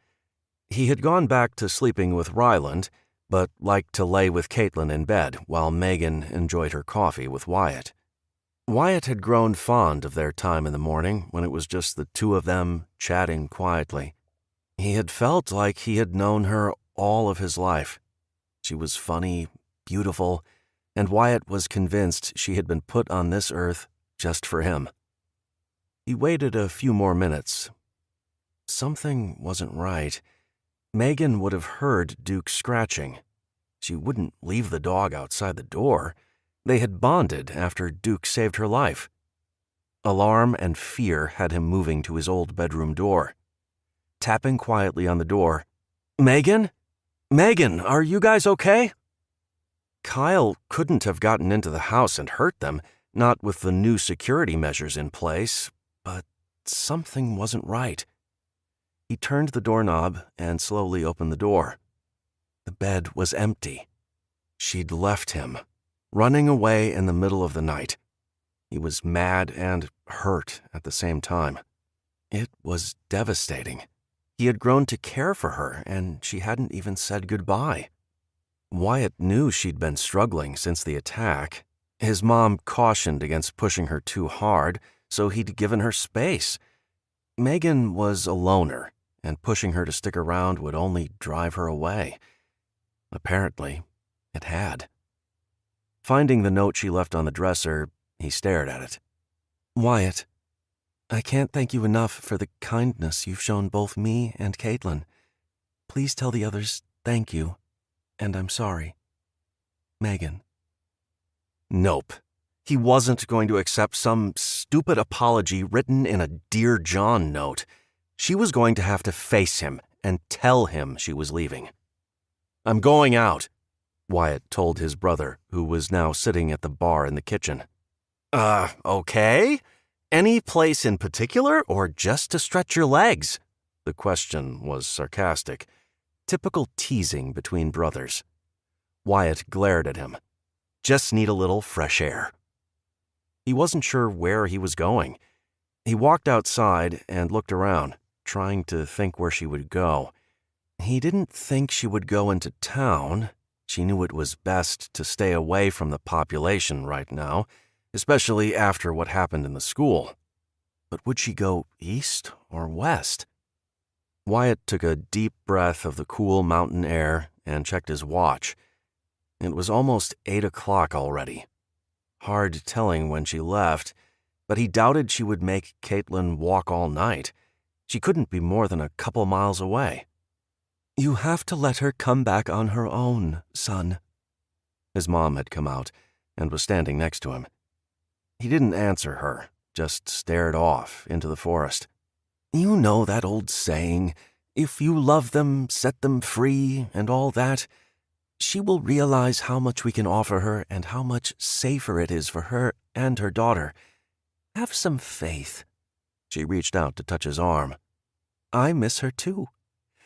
He had gone back to sleeping with Ryland, but liked to lay with Caitlin in bed while Megan enjoyed her coffee with Wyatt. Wyatt had grown fond of their time in the morning when it was just the two of them chatting quietly. He had felt like he had known her all of his life. She was funny, beautiful, and Wyatt was convinced she had been put on this earth just for him. He waited a few more minutes. Something wasn't right. Megan would have heard Duke scratching. She wouldn't leave the dog outside the door. They had bonded after Duke saved her life. Alarm and fear had him moving to his old bedroom door. Tapping quietly on the door. "Megan? Megan, are you guys okay?" Kyle couldn't have gotten into the house and hurt them, not with the new security measures in place, but something wasn't right. He turned the doorknob and slowly opened the door. The bed was empty. She'd left him, running away in the middle of the night. He was mad and hurt at the same time. It was devastating. He had grown to care for her, and she hadn't even said goodbye. Wyatt knew she'd been struggling since the attack. His mom cautioned against pushing her too hard, so he'd given her space. Megan was a loner, and pushing her to stick around would only drive her away. Apparently, it had. Finding the note she left on the dresser, he stared at it. "Wyatt, I can't thank you enough for the kindness you've shown both me and Caitlin. Please tell the others thank you, and I'm sorry. Megan." Nope. He wasn't going to accept some stupid apology written in a Dear John note. She was going to have to face him and tell him she was leaving. "I'm going out," Wyatt told his brother, who was now sitting at the bar in the kitchen. Okay? Any place in particular, or just to stretch your legs?" The question was sarcastic. Typical teasing between brothers. Wyatt glared at him. "Just need a little fresh air." He wasn't sure where he was going. He walked outside and looked around, trying to think where she would go. He didn't think she would go into town. She knew it was best to stay away from the population right now, especially after what happened in the school. But would she go east or west? Wyatt took a deep breath of the cool mountain air and checked his watch. It was almost 8 o'clock already. Hard telling when she left, but he doubted she would make Caitlin walk all night. She couldn't be more than a couple miles away. "You have to let her come back on her own, son." His mom had come out and was standing next to him. He didn't answer her, just stared off into the forest. "You know that old saying, if you love them, set them free, and all that. She will realize how much we can offer her and how much safer it is for her and her daughter. Have some faith." She reached out to touch his arm. "I miss her too,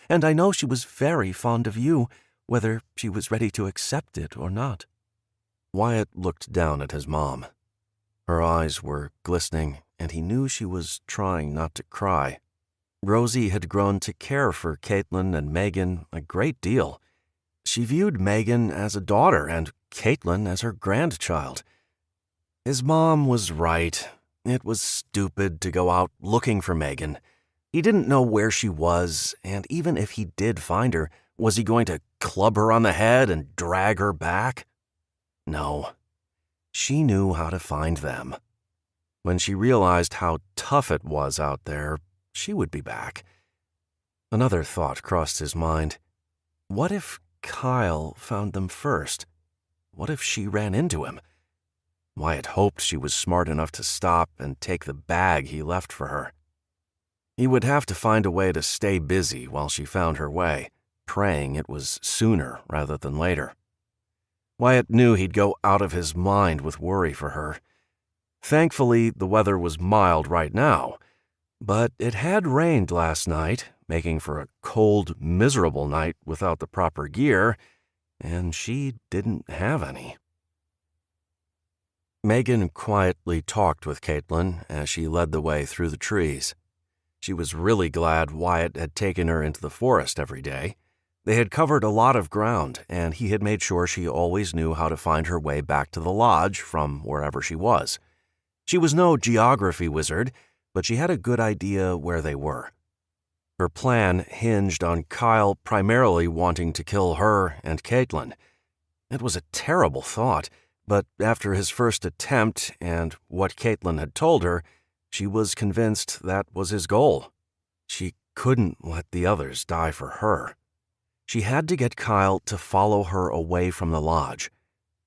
and I know she was very fond of you, whether she was ready to accept it or not." Wyatt looked down at his mom. Her eyes were glistening, and he knew she was trying not to cry. Rosie had grown to care for Caitlin and Megan a great deal. She viewed Megan as a daughter and Caitlin as her grandchild. His mom was right. It was stupid to go out looking for Megan. He didn't know where she was, and even if he did find her, was he going to club her on the head and drag her back? No. She knew how to find them. When she realized how tough it was out there, she would be back. Another thought crossed his mind. What if Kyle found them first? What if she ran into him? Wyatt hoped she was smart enough to stop and take the bag he left for her. He would have to find a way to stay busy while she found her way, praying it was sooner rather than later. Wyatt knew he'd go out of his mind with worry for her. Thankfully, the weather was mild right now, but it had rained last night, making for a cold, miserable night without the proper gear, and she didn't have any. Megan quietly talked with Caitlin as she led the way through the trees. She was really glad Wyatt had taken her into the forest every day. They had covered a lot of ground, and he had made sure she always knew how to find her way back to the lodge from wherever she was. She was no geography wizard, but she had a good idea where they were. Her plan hinged on Kyle primarily wanting to kill her and Caitlin. It was a terrible thought, but after his first attempt and what Caitlin had told her, she was convinced that was his goal. She couldn't let the others die for her. She had to get Kyle to follow her away from the lodge.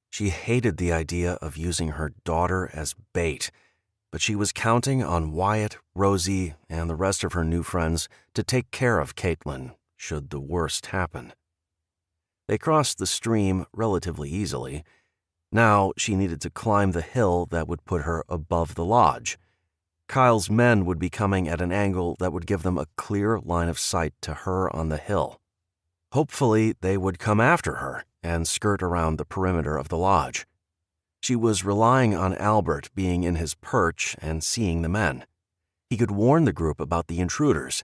She hated the idea of using her daughter as bait, but she was counting on Wyatt, Rosie, and the rest of her new friends to take care of Caitlin should the worst happen. They crossed the stream relatively easily. Now she needed to climb the hill that would put her above the lodge. Kyle's men would be coming at an angle that would give them a clear line of sight to her on the hill. Hopefully, they would come after her and skirt around the perimeter of the lodge. She was relying on Albert being in his perch and seeing the men. He could warn the group about the intruders.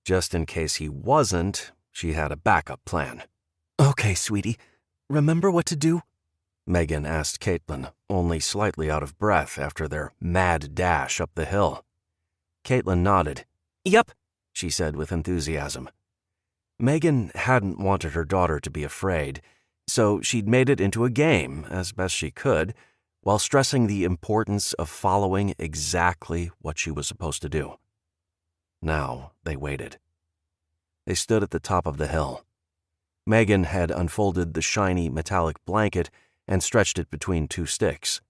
Just in case he wasn't, she had a backup plan. "Okay, sweetie, remember what to do?" Megan asked Caitlin, only slightly out of breath after their mad dash up the hill. Caitlin nodded. "Yep," she said with enthusiasm. Megan hadn't wanted her daughter to be afraid, so she'd made it into a game as best she could, while stressing the importance of following exactly what she was supposed to do. Now they waited. They stood at the top of the hill. Megan had unfolded the shiny metallic blanket and stretched it between two sticks.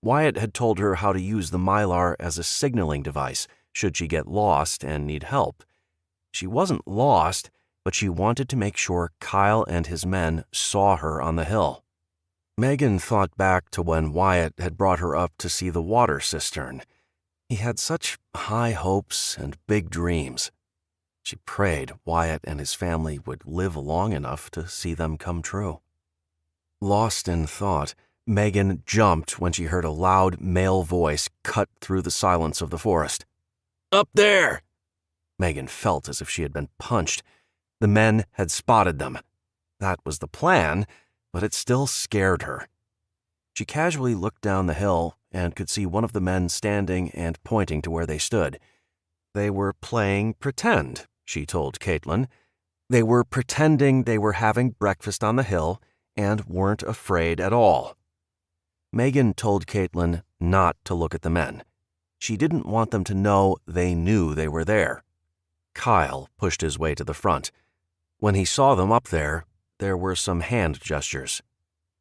Wyatt had told her how to use the mylar as a signaling device should she get lost and need help. She wasn't lost, but she wanted to make sure Kyle and his men saw her on the hill. Megan thought back to when Wyatt had brought her up to see the water cistern. He had such high hopes and big dreams. She prayed Wyatt and his family would live long enough to see them come true. Lost in thought, Megan jumped when she heard a loud male voice cut through the silence of the forest. Up there! Megan felt as if she had been punched. The men had spotted them. That was the plan, but it still scared her. She casually looked down the hill and could see one of the men standing and pointing to where they stood. They were playing pretend, she told Caitlin. They were pretending they were having breakfast on the hill and weren't afraid at all. Megan told Caitlin not to look at the men. She didn't want them to know they knew they were there. Kyle pushed his way to the front. When he saw them up there were some hand gestures.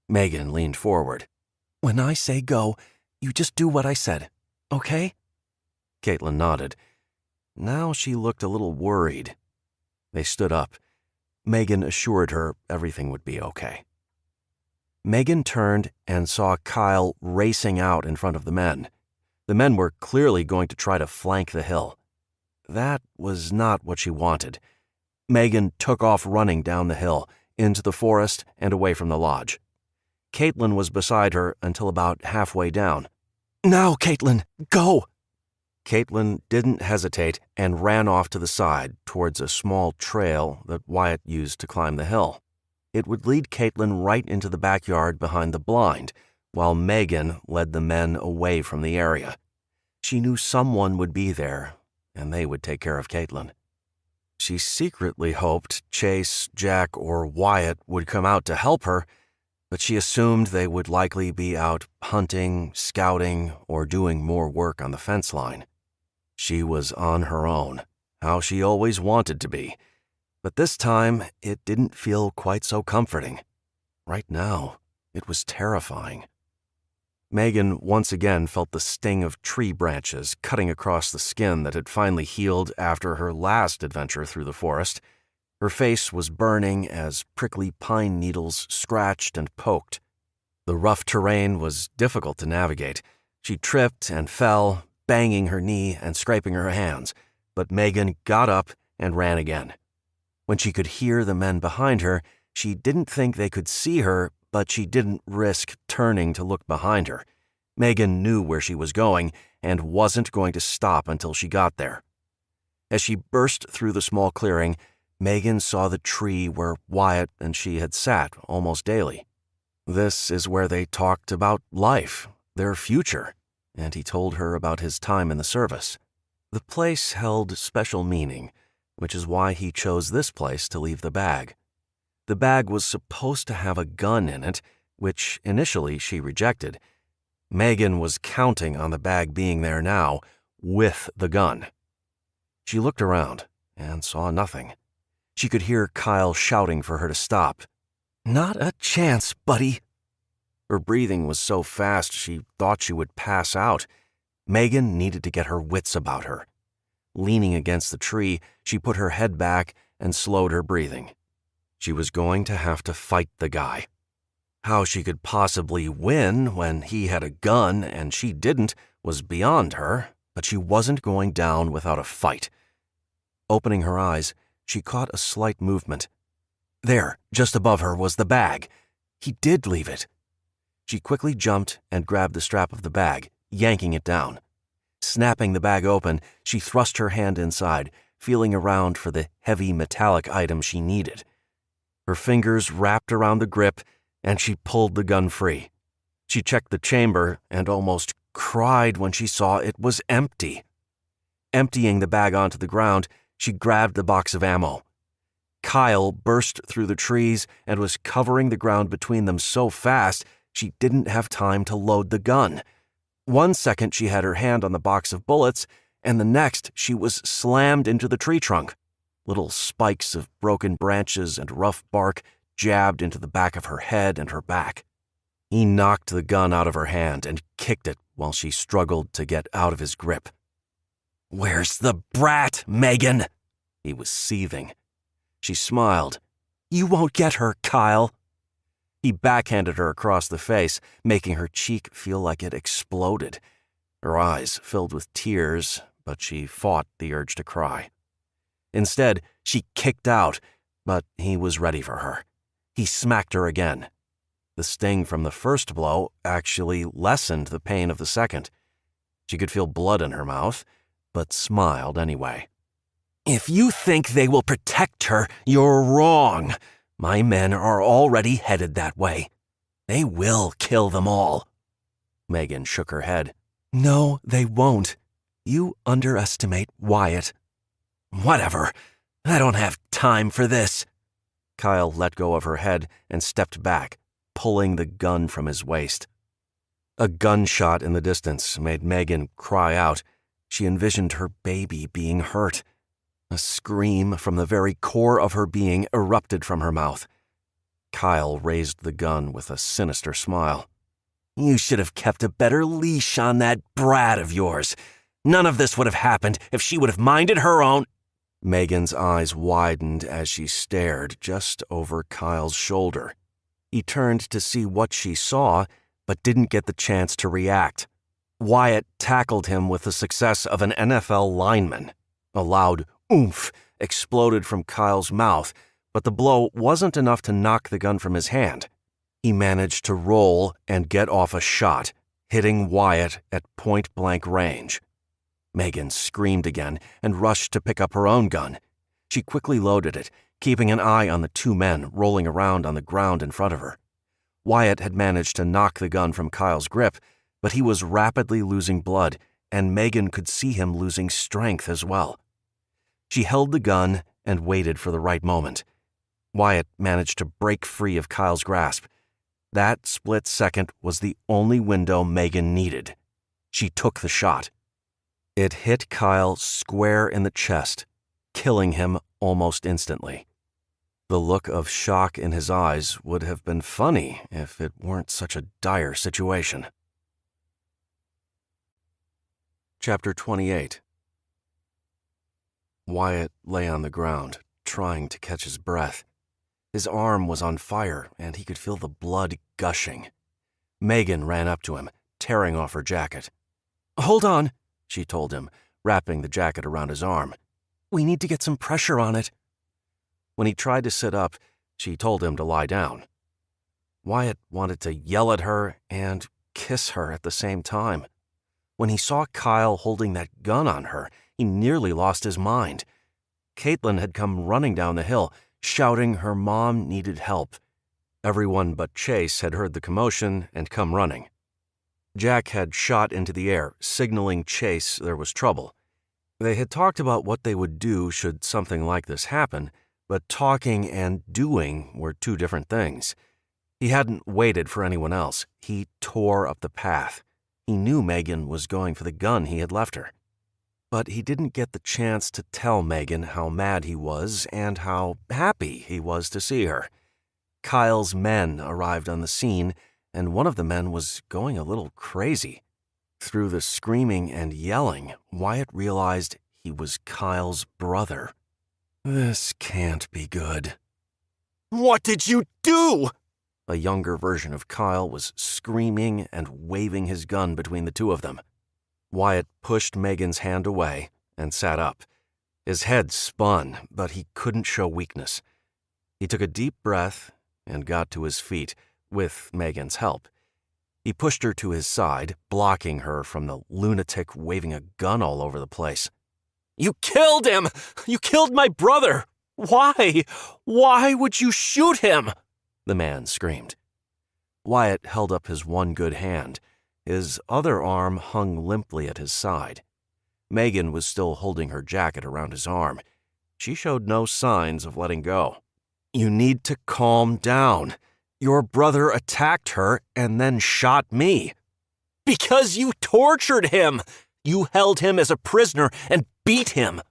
Megan leaned forward. "When I say go, you just do what I said, okay?" Caitlin nodded. Now she looked a little worried. They stood up. Megan assured her everything would be okay. Megan turned and saw Kyle racing out in front of the men. The men were clearly going to try to flank the hill. That was not what she wanted. Megan took off running down the hill, into the forest and away from the lodge. Caitlin was beside her until about halfway down. "Now, Caitlin, go!" Caitlin didn't hesitate and ran off to the side towards a small trail that Wyatt used to climb the hill. It would lead Caitlin right into the backyard behind the blind, while Megan led the men away from the area. She knew someone would be there, and they would take care of Caitlin. She secretly hoped Chase, Jack, or Wyatt would come out to help her, but she assumed they would likely be out hunting, scouting, or doing more work on the fence line. She was on her own, how she always wanted to be, but this time it didn't feel quite so comforting. Right now, it was terrifying. Megan once again felt the sting of tree branches cutting across the skin that had finally healed after her last adventure through the forest. Her face was burning as prickly pine needles scratched and poked. The rough terrain was difficult to navigate. She tripped and fell, banging her knee and scraping her hands, but Megan got up and ran again. When she could hear the men behind her, she didn't think they could see her, but she didn't risk turning to look behind her. Megan knew where she was going and wasn't going to stop until she got there. As she burst through the small clearing, Megan saw the tree where Wyatt and she had sat almost daily. This is where they talked about life, their future, and he told her about his time in the service. The place held special meaning, which is why he chose this place to leave the bag. The bag was supposed to have a gun in it, which initially she rejected. Megan was counting on the bag being there now, with the gun. She looked around and saw nothing. She could hear Kyle shouting for her to stop. "Not a chance, buddy." Her breathing was so fast she thought she would pass out. Megan needed to get her wits about her. Leaning against the tree, she put her head back and slowed her breathing. She was going to have to fight the guy. How she could possibly win when he had a gun and she didn't was beyond her, but she wasn't going down without a fight. Opening her eyes, she caught a slight movement. There, just above her, was the bag. He did leave it. She quickly jumped and grabbed the strap of the bag, yanking it down. Snapping the bag open, she thrust her hand inside, feeling around for the heavy metallic item she needed. Her fingers wrapped around the grip, and she pulled the gun free. She checked the chamber and almost cried when she saw it was empty. Emptying the bag onto the ground, she grabbed the box of ammo. Kyle burst through the trees and was covering the ground between them so fast she didn't have time to load the gun. 1 second she had her hand on the box of bullets, and the next she was slammed into the tree trunk. Little spikes of broken branches and rough bark jabbed into the back of her head and her back. He knocked the gun out of her hand and kicked it while she struggled to get out of his grip. "Where's the brat, Megan?" He was seething. She smiled. "You won't get her, Kyle." He backhanded her across the face, making her cheek feel like it exploded. Her eyes filled with tears, but she fought the urge to cry. Instead, she kicked out, but he was ready for her. He smacked her again. The sting from the first blow actually lessened the pain of the second. She could feel blood in her mouth, but smiled anyway. "If you think they will protect her, you're wrong. My men are already headed that way. They will kill them all." Megan shook her head. "No, they won't. You underestimate Wyatt." "Whatever. I don't have time for this." Kyle let go of her head and stepped back, pulling the gun from his waist. A gunshot in the distance made Megan cry out. She envisioned her baby being hurt. A scream from the very core of her being erupted from her mouth. Kyle raised the gun with a sinister smile. "You should have kept a better leash on that brat of yours. None of this would have happened if she would have minded her own—" Megan's eyes widened as she stared just over Kyle's shoulder. He turned to see what she saw, but didn't get the chance to react. Wyatt tackled him with the success of an NFL lineman. A loud oomph exploded from Kyle's mouth, but the blow wasn't enough to knock the gun from his hand. He managed to roll and get off a shot, hitting Wyatt at point-blank range. Megan screamed again and rushed to pick up her own gun. She quickly loaded it, keeping an eye on the two men rolling around on the ground in front of her. Wyatt had managed to knock the gun from Kyle's grip, but he was rapidly losing blood, and Megan could see him losing strength as well. She held the gun and waited for the right moment. Wyatt managed to break free of Kyle's grasp. That split second was the only window Megan needed. She took the shot. It hit Kyle square in the chest, killing him almost instantly. The look of shock in his eyes would have been funny if it weren't such a dire situation. Chapter 28. Wyatt lay on the ground, trying to catch his breath. His arm was on fire, and he could feel the blood gushing. Megan ran up to him, tearing off her jacket. "Hold on," she told him, wrapping the jacket around his arm. "We need to get some pressure on it." When he tried to sit up, she told him to lie down. Wyatt wanted to yell at her and kiss her at the same time. When he saw Kyle holding that gun on her, he nearly lost his mind. Caitlin had come running down the hill, shouting her mom needed help. Everyone but Chase had heard the commotion and come running. Jack had shot into the air, signaling Chase there was trouble. They had talked about what they would do should something like this happen, but talking and doing were two different things. He hadn't waited for anyone else. He tore up the path. He knew Megan was going for the gun he had left her. But he didn't get the chance to tell Megan how mad he was and how happy he was to see her. Kyle's men arrived on the scene, and one of the men was going a little crazy. Through the screaming and yelling, Wyatt realized he was Kyle's brother. This can't be good. What did you do? A younger version of Kyle was screaming and waving his gun between the two of them. Wyatt pushed Megan's hand away and sat up. His head spun, but he couldn't show weakness. He took a deep breath and got to his feet, with Megan's help. He pushed her to his side, blocking her from the lunatic waving a gun all over the place. You killed him! You killed my brother! Why? Why would you shoot him? The man screamed. Wyatt held up his one good hand. His other arm hung limply at his side. Megan was still holding her jacket around his arm. She showed no signs of letting go. You need to calm down. Your brother attacked her and then shot me. Because you tortured him! You held him as a prisoner and beat him!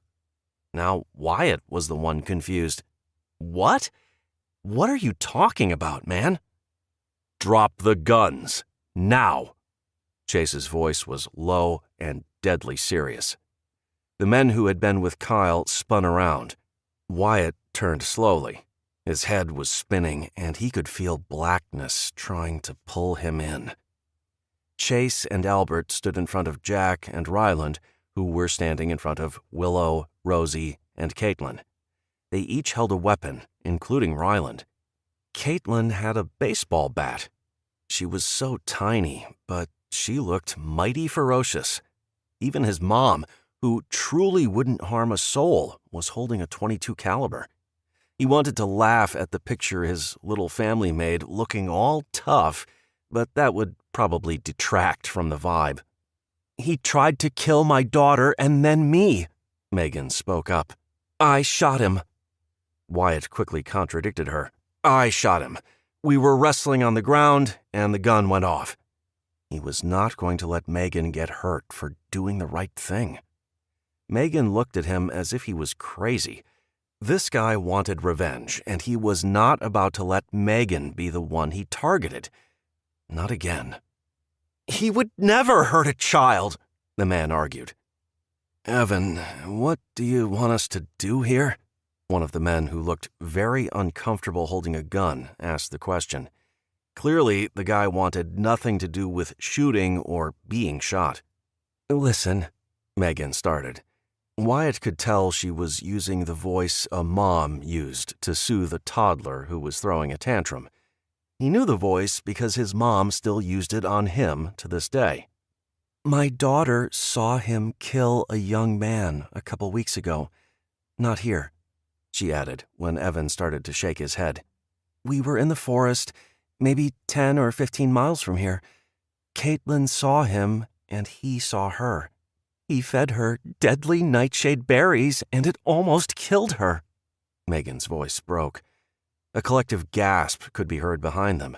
Now Wyatt was the one confused. What? What are you talking about, man? Drop the guns. Now! Chase's voice was low and deadly serious. The men who had been with Kyle spun around. Wyatt turned slowly. His head was spinning, and he could feel blackness trying to pull him in. Chase and Albert stood in front of Jack and Ryland, who were standing in front of Willow, Rosie, and Caitlin. They each held a weapon, including Ryland. Caitlin had a baseball bat. She was so tiny, but she looked mighty ferocious. Even his mom, who truly wouldn't harm a soul, was holding a .22 caliber. He wanted to laugh at the picture his little family made looking all tough, but that would probably detract from the vibe. "He tried to kill my daughter and then me," Megan spoke up. "I shot him." Wyatt quickly contradicted her. "I shot him. We were wrestling on the ground, and the gun went off." He was not going to let Megan get hurt for doing the right thing. Megan looked at him as if he was crazy. This guy wanted revenge, and he was not about to let Megan be the one he targeted. Not again. "He would never hurt a child," the man argued. Evan, what do you want us to do here? One of the men who looked very uncomfortable holding a gun asked the question. Clearly, the guy wanted nothing to do with shooting or being shot. Listen, Megan started. Wyatt could tell she was using the voice a mom used to soothe a toddler who was throwing a tantrum. He knew the voice because his mom still used it on him to this day. My daughter saw him kill a young man a couple weeks ago. Not here, she added when Evan started to shake his head. We were in the forest, maybe 10 or 15 miles from here. Caitlin saw him and he saw her. He fed her deadly nightshade berries and it almost killed her. Megan's voice broke. A collective gasp could be heard behind them.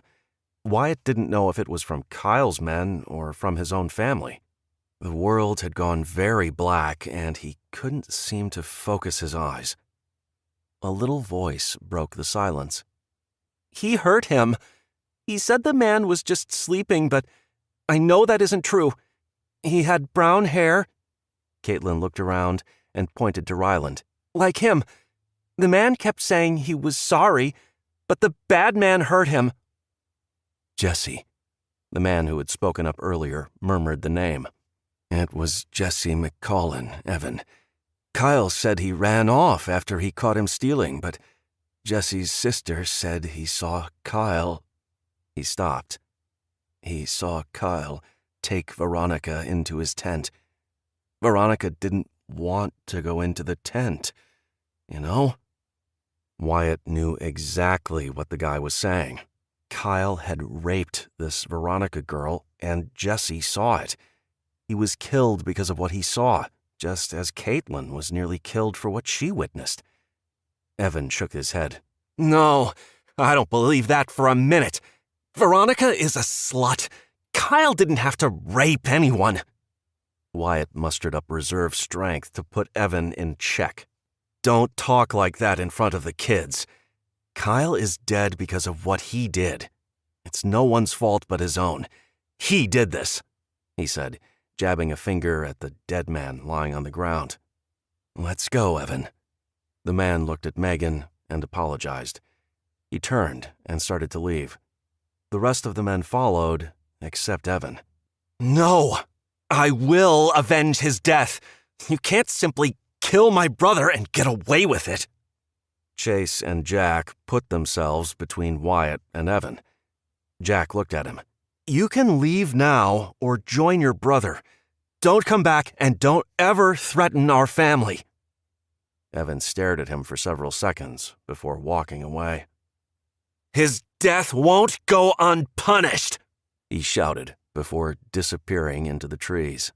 Wyatt didn't know if it was from Kyle's men or from his own family. The world had gone very black, and he couldn't seem to focus his eyes. A little voice broke the silence. He hurt him. He said the man was just sleeping, but I know that isn't true. He had brown hair. Caitlin looked around and pointed to Ryland. Like him. The man kept saying he was sorry, but the bad man hurt him. Jesse. The man who had spoken up earlier murmured the name. It was Jesse McCollin, Evan. Kyle said he ran off after he caught him stealing, but Jesse's sister said he saw Kyle. He stopped. He saw Kyle take Veronica into his tent. Veronica didn't want to go into the tent, you know? Wyatt knew exactly what the guy was saying. Kyle had raped this Veronica girl, and Jesse saw it. He was killed because of what he saw, just as Caitlin was nearly killed for what she witnessed. Evan shook his head. No, I don't believe that for a minute. Veronica is a slut. Kyle didn't have to rape anyone. Wyatt mustered up reserve strength to put Evan in check. Don't talk like that in front of the kids. Kyle is dead because of what he did. It's no one's fault but his own. He did this, he said, jabbing a finger at the dead man lying on the ground. Let's go, Evan. The man looked at Megan and apologized. He turned and started to leave. The rest of the men followed, except Evan. No, I will avenge his death. You can't simply kill my brother and get away with it. Chase and Jack put themselves between Wyatt and Evan. Jack looked at him. You can leave now or join your brother. Don't come back and don't ever threaten our family. Evan stared at him for several seconds before walking away. His death won't go unpunished, he shouted before disappearing into the trees.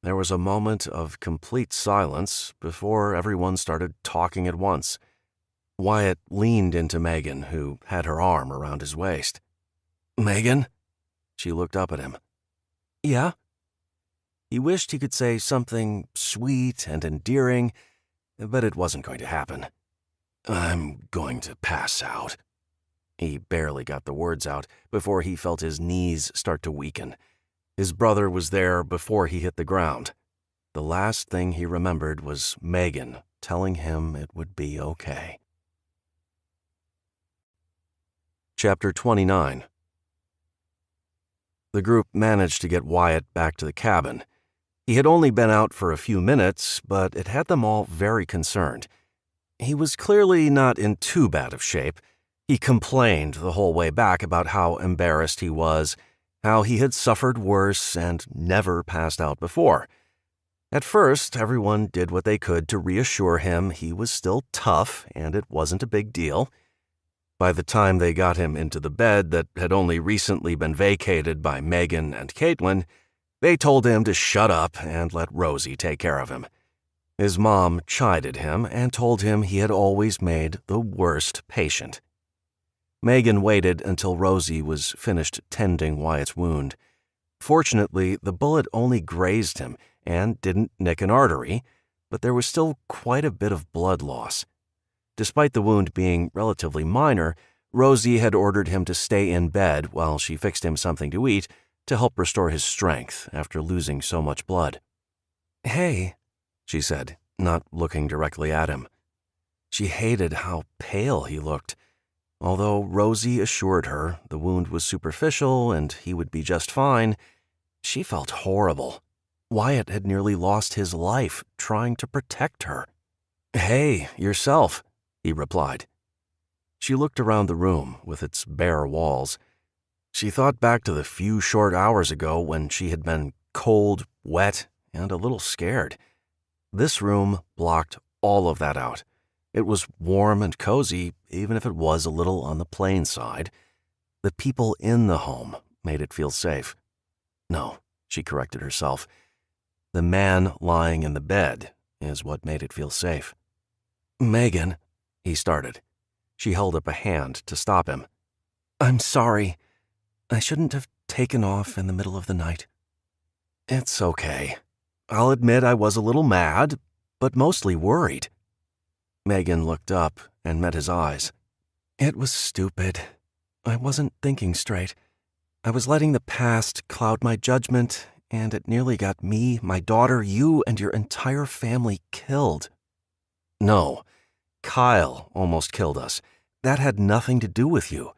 There was a moment of complete silence before everyone started talking at once. Wyatt leaned into Megan, who had her arm around his waist. Megan? She looked up at him. Yeah? He wished he could say something sweet and endearing, but it wasn't going to happen. I'm going to pass out. He barely got the words out before he felt his knees start to weaken. His brother was there before he hit the ground. The last thing he remembered was Megan telling him it would be okay. Chapter 29. The group managed to get Wyatt back to the cabin. He had only been out for a few minutes, but it had them all very concerned. He was clearly not in too bad of shape. He complained the whole way back about how embarrassed he was, how he had suffered worse and never passed out before. At first, everyone did what they could to reassure him he was still tough and it wasn't a big deal. By the time they got him into the bed that had only recently been vacated by Megan and Caitlin, they told him to shut up and let Rosie take care of him. His mom chided him and told him he had always made the worst patient. Megan waited until Rosie was finished tending Wyatt's wound. Fortunately, the bullet only grazed him and didn't nick an artery, but there was still quite a bit of blood loss. Despite the wound being relatively minor, Rosie had ordered him to stay in bed while she fixed him something to eat to help restore his strength after losing so much blood. Hey, she said, not looking directly at him. She hated how pale he looked. Although Rosie assured her the wound was superficial and he would be just fine, she felt horrible. Wyatt had nearly lost his life trying to protect her. "Hey, yourself," he replied. She looked around the room with its bare walls. She thought back to the few short hours ago when she had been cold, wet, and a little scared. This room blocked all of that out. It was warm and cozy, even if it was a little on the plain side. The people in the home made it feel safe. No, she corrected herself. The man lying in the bed is what made it feel safe. "Megan," he started. She held up a hand to stop him. "I'm sorry. I shouldn't have taken off in the middle of the night." "It's okay. I'll admit I was a little mad, but mostly worried." Megan looked up and met his eyes. "It was stupid. I wasn't thinking straight. I was letting the past cloud my judgment, and it nearly got me, my daughter, you, and your entire family killed." "No, Kyle almost killed us. That had nothing to do with you.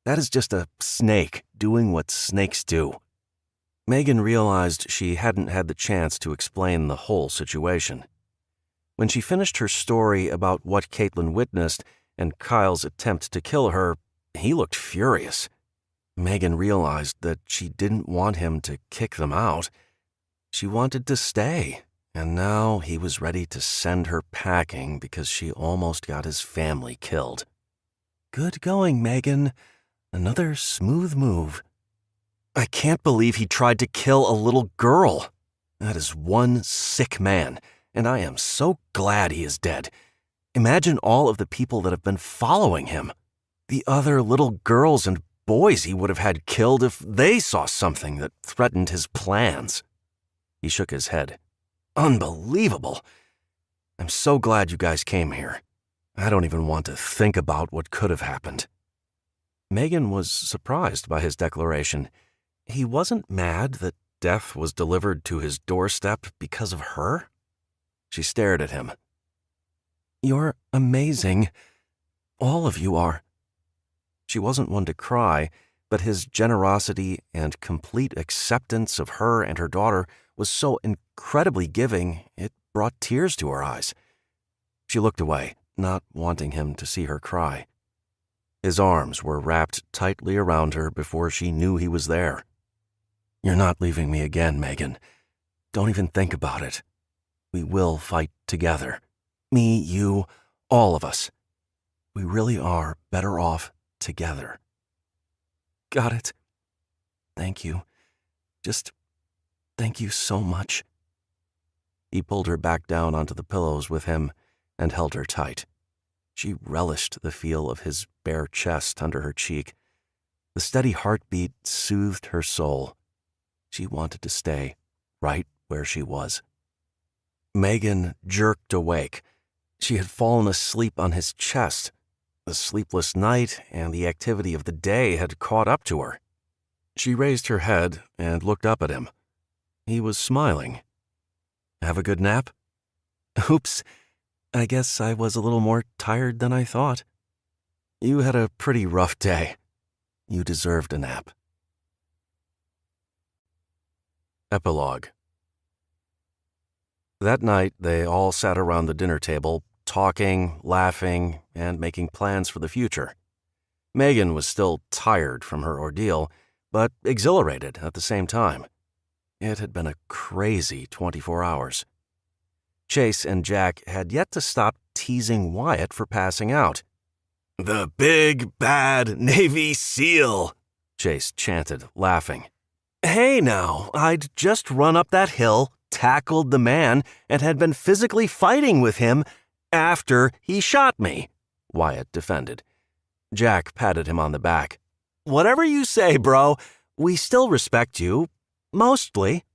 That is just a snake doing what snakes do." Megan realized she hadn't had the chance to explain the whole situation. When she finished her story about what Caitlin witnessed and Kyle's attempt to kill her, he looked furious. Megan realized that she didn't want him to kick them out. She wanted to stay, and now he was ready to send her packing because she almost got his family killed. "Good going, Megan. Another smooth move." "I can't believe he tried to kill a little girl. That is one sick man, and I am so glad he is dead. Imagine all of the people that have been following him. The other little girls and boys he would have had killed if they saw something that threatened his plans." He shook his head. "Unbelievable. I'm so glad you guys came here. I don't even want to think about what could have happened." Megan was surprised by his declaration. He wasn't mad that death was delivered to his doorstep because of her. She stared at him. "You're amazing. All of you are." She wasn't one to cry, but his generosity and complete acceptance of her and her daughter was so incredibly giving it brought tears to her eyes. She looked away, not wanting him to see her cry. His arms were wrapped tightly around her before she knew he was there. "You're not leaving me again, Megan. Don't even think about it. We will fight together. Me, you, all of us. We really are better off together." "Got it. Thank you. Just thank you so much." He pulled her back down onto the pillows with him and held her tight. She relished the feel of his bare chest under her cheek. The steady heartbeat soothed her soul. She wanted to stay right where she was. Megan jerked awake. She had fallen asleep on his chest. The sleepless night and the activity of the day had caught up to her. She raised her head and looked up at him. He was smiling. "Have a good nap?" "Oops. I guess I was a little more tired than I thought." "You had a pretty rough day. You deserved a nap." Epilogue. That night, they all sat around the dinner table, talking, laughing, and making plans for the future. Megan was still tired from her ordeal, but exhilarated at the same time. It had been a crazy 24 hours. Chase and Jack had yet to stop teasing Wyatt for passing out. "The big, bad Navy SEAL," Chase chanted, laughing. "Hey now, I'd just run up that hill, tackled the man, and had been physically fighting with him after he shot me," Wyatt defended. Jack patted him on the back. "Whatever you say, bro. We still respect you. Mostly."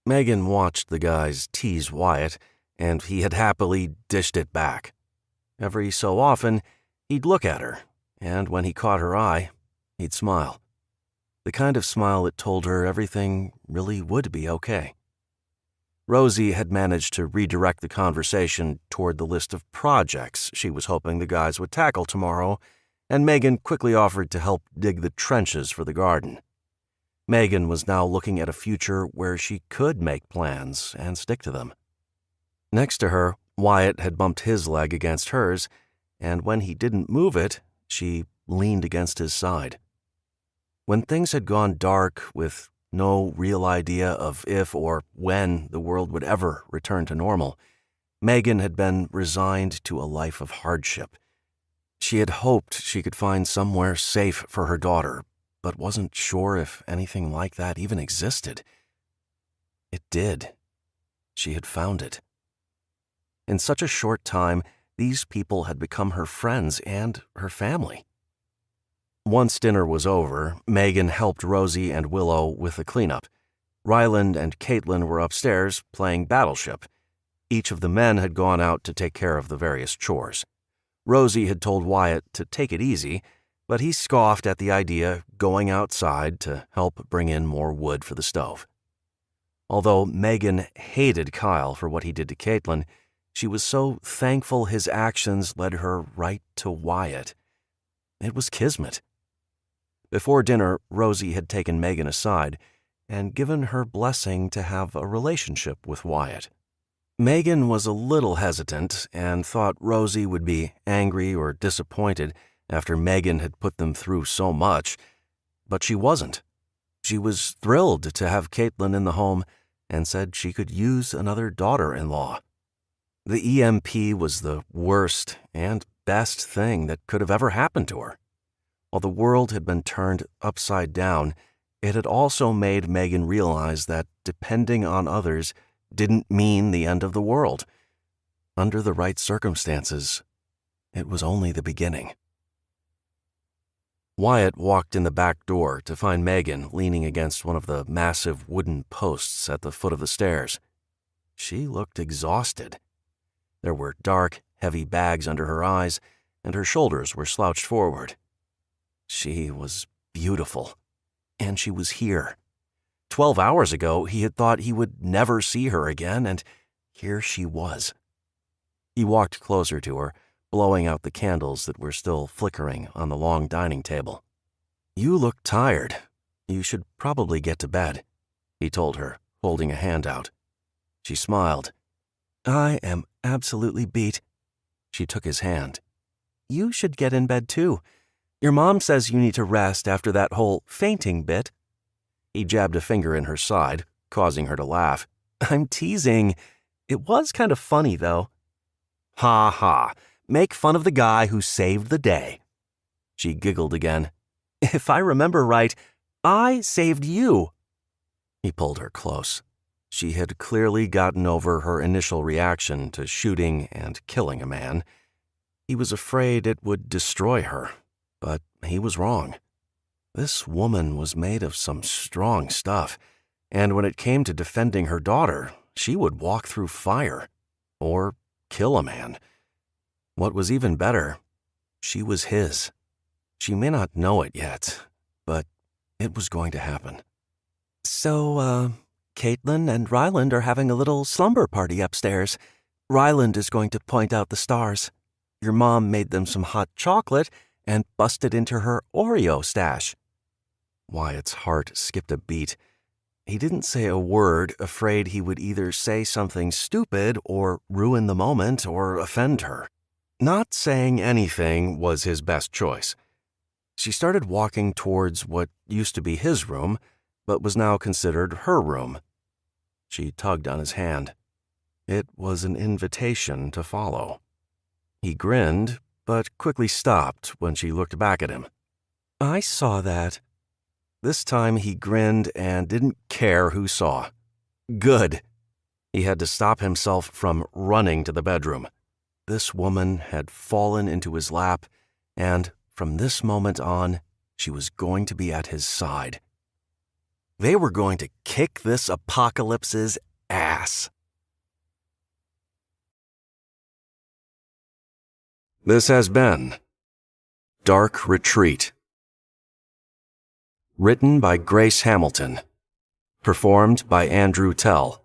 Megan watched the guys tease Wyatt, and he had happily dished it back. Every so often, he'd look at her, and when he caught her eye, he'd smile. The kind of smile that told her everything really would be okay. Rosie had managed to redirect the conversation toward the list of projects she was hoping the guys would tackle tomorrow, and Megan quickly offered to help dig the trenches for the garden. Megan was now looking at a future where she could make plans and stick to them. Next to her, Wyatt had bumped his leg against hers, and when he didn't move it, she leaned against his side. When things had gone dark with no real idea of if or when the world would ever return to normal, Megan had been resigned to a life of hardship. She had hoped she could find somewhere safe for her daughter, but wasn't sure if anything like that even existed. It did. She had found it. In such a short time, these people had become her friends and her family. Once dinner was over, Megan helped Rosie and Willow with the cleanup. Ryland and Caitlin were upstairs playing Battleship. Each of the men had gone out to take care of the various chores. Rosie had told Wyatt to take it easy, but he scoffed at the idea going outside to help bring in more wood for the stove. Although Megan hated Kyle for what he did to Caitlin, she was so thankful his actions led her right to Wyatt. It was kismet. Before dinner, Rosie had taken Megan aside and given her blessing to have a relationship with Wyatt. Megan was a little hesitant and thought Rosie would be angry or disappointed after Megan had put them through so much, but she wasn't. She was thrilled to have Caitlin in the home and said she could use another daughter-in-law. The EMP was the worst and best thing that could have ever happened to her. While the world had been turned upside down, it had also made Megan realize that depending on others didn't mean the end of the world. Under the right circumstances, it was only the beginning. Wyatt walked in the back door to find Megan leaning against one of the massive wooden posts at the foot of the stairs. She looked exhausted. There were dark, heavy bags under her eyes, and her shoulders were slouched forward. She was beautiful, and she was here. 12 hours ago, he had thought he would never see her again, and here she was. He walked closer to her, blowing out the candles that were still flickering on the long dining table. "You look tired. You should probably get to bed," he told her, holding a hand out. She smiled. "I am absolutely beat." She took his hand. "You should get in bed too. Your mom says you need to rest after that whole fainting bit." He jabbed a finger in her side, causing her to laugh. "I'm teasing. It was kind of funny, though." "Ha ha. Make fun of the guy who saved the day." She giggled again. "If I remember right, I saved you." He pulled her close. She had clearly gotten over her initial reaction to shooting and killing a man. He was afraid it would destroy her, but he was wrong. This woman was made of some strong stuff, and when it came to defending her daughter, she would walk through fire or kill a man. What was even better, she was his. She may not know it yet, but it was going to happen. "So, Caitlin and Ryland are having a little slumber party upstairs. Ryland is going to point out the stars. Your mom made them some hot chocolate and busted into her Oreo stash." Wyatt's heart skipped a beat. He didn't say a word, afraid he would either say something stupid or ruin the moment or offend her. Not saying anything was his best choice. She started walking towards what used to be his room, but was now considered her room. She tugged on his hand. It was an invitation to follow. He grinned, but quickly stopped when she looked back at him. "I saw that." This time he grinned and didn't care who saw. Good. He had to stop himself from running to the bedroom. This woman had fallen into his lap, and from this moment on, she was going to be at his side. They were going to kick this apocalypse's ass. This has been Dark Retreat. Written by Grace Hamilton. Performed by Andrew Tell.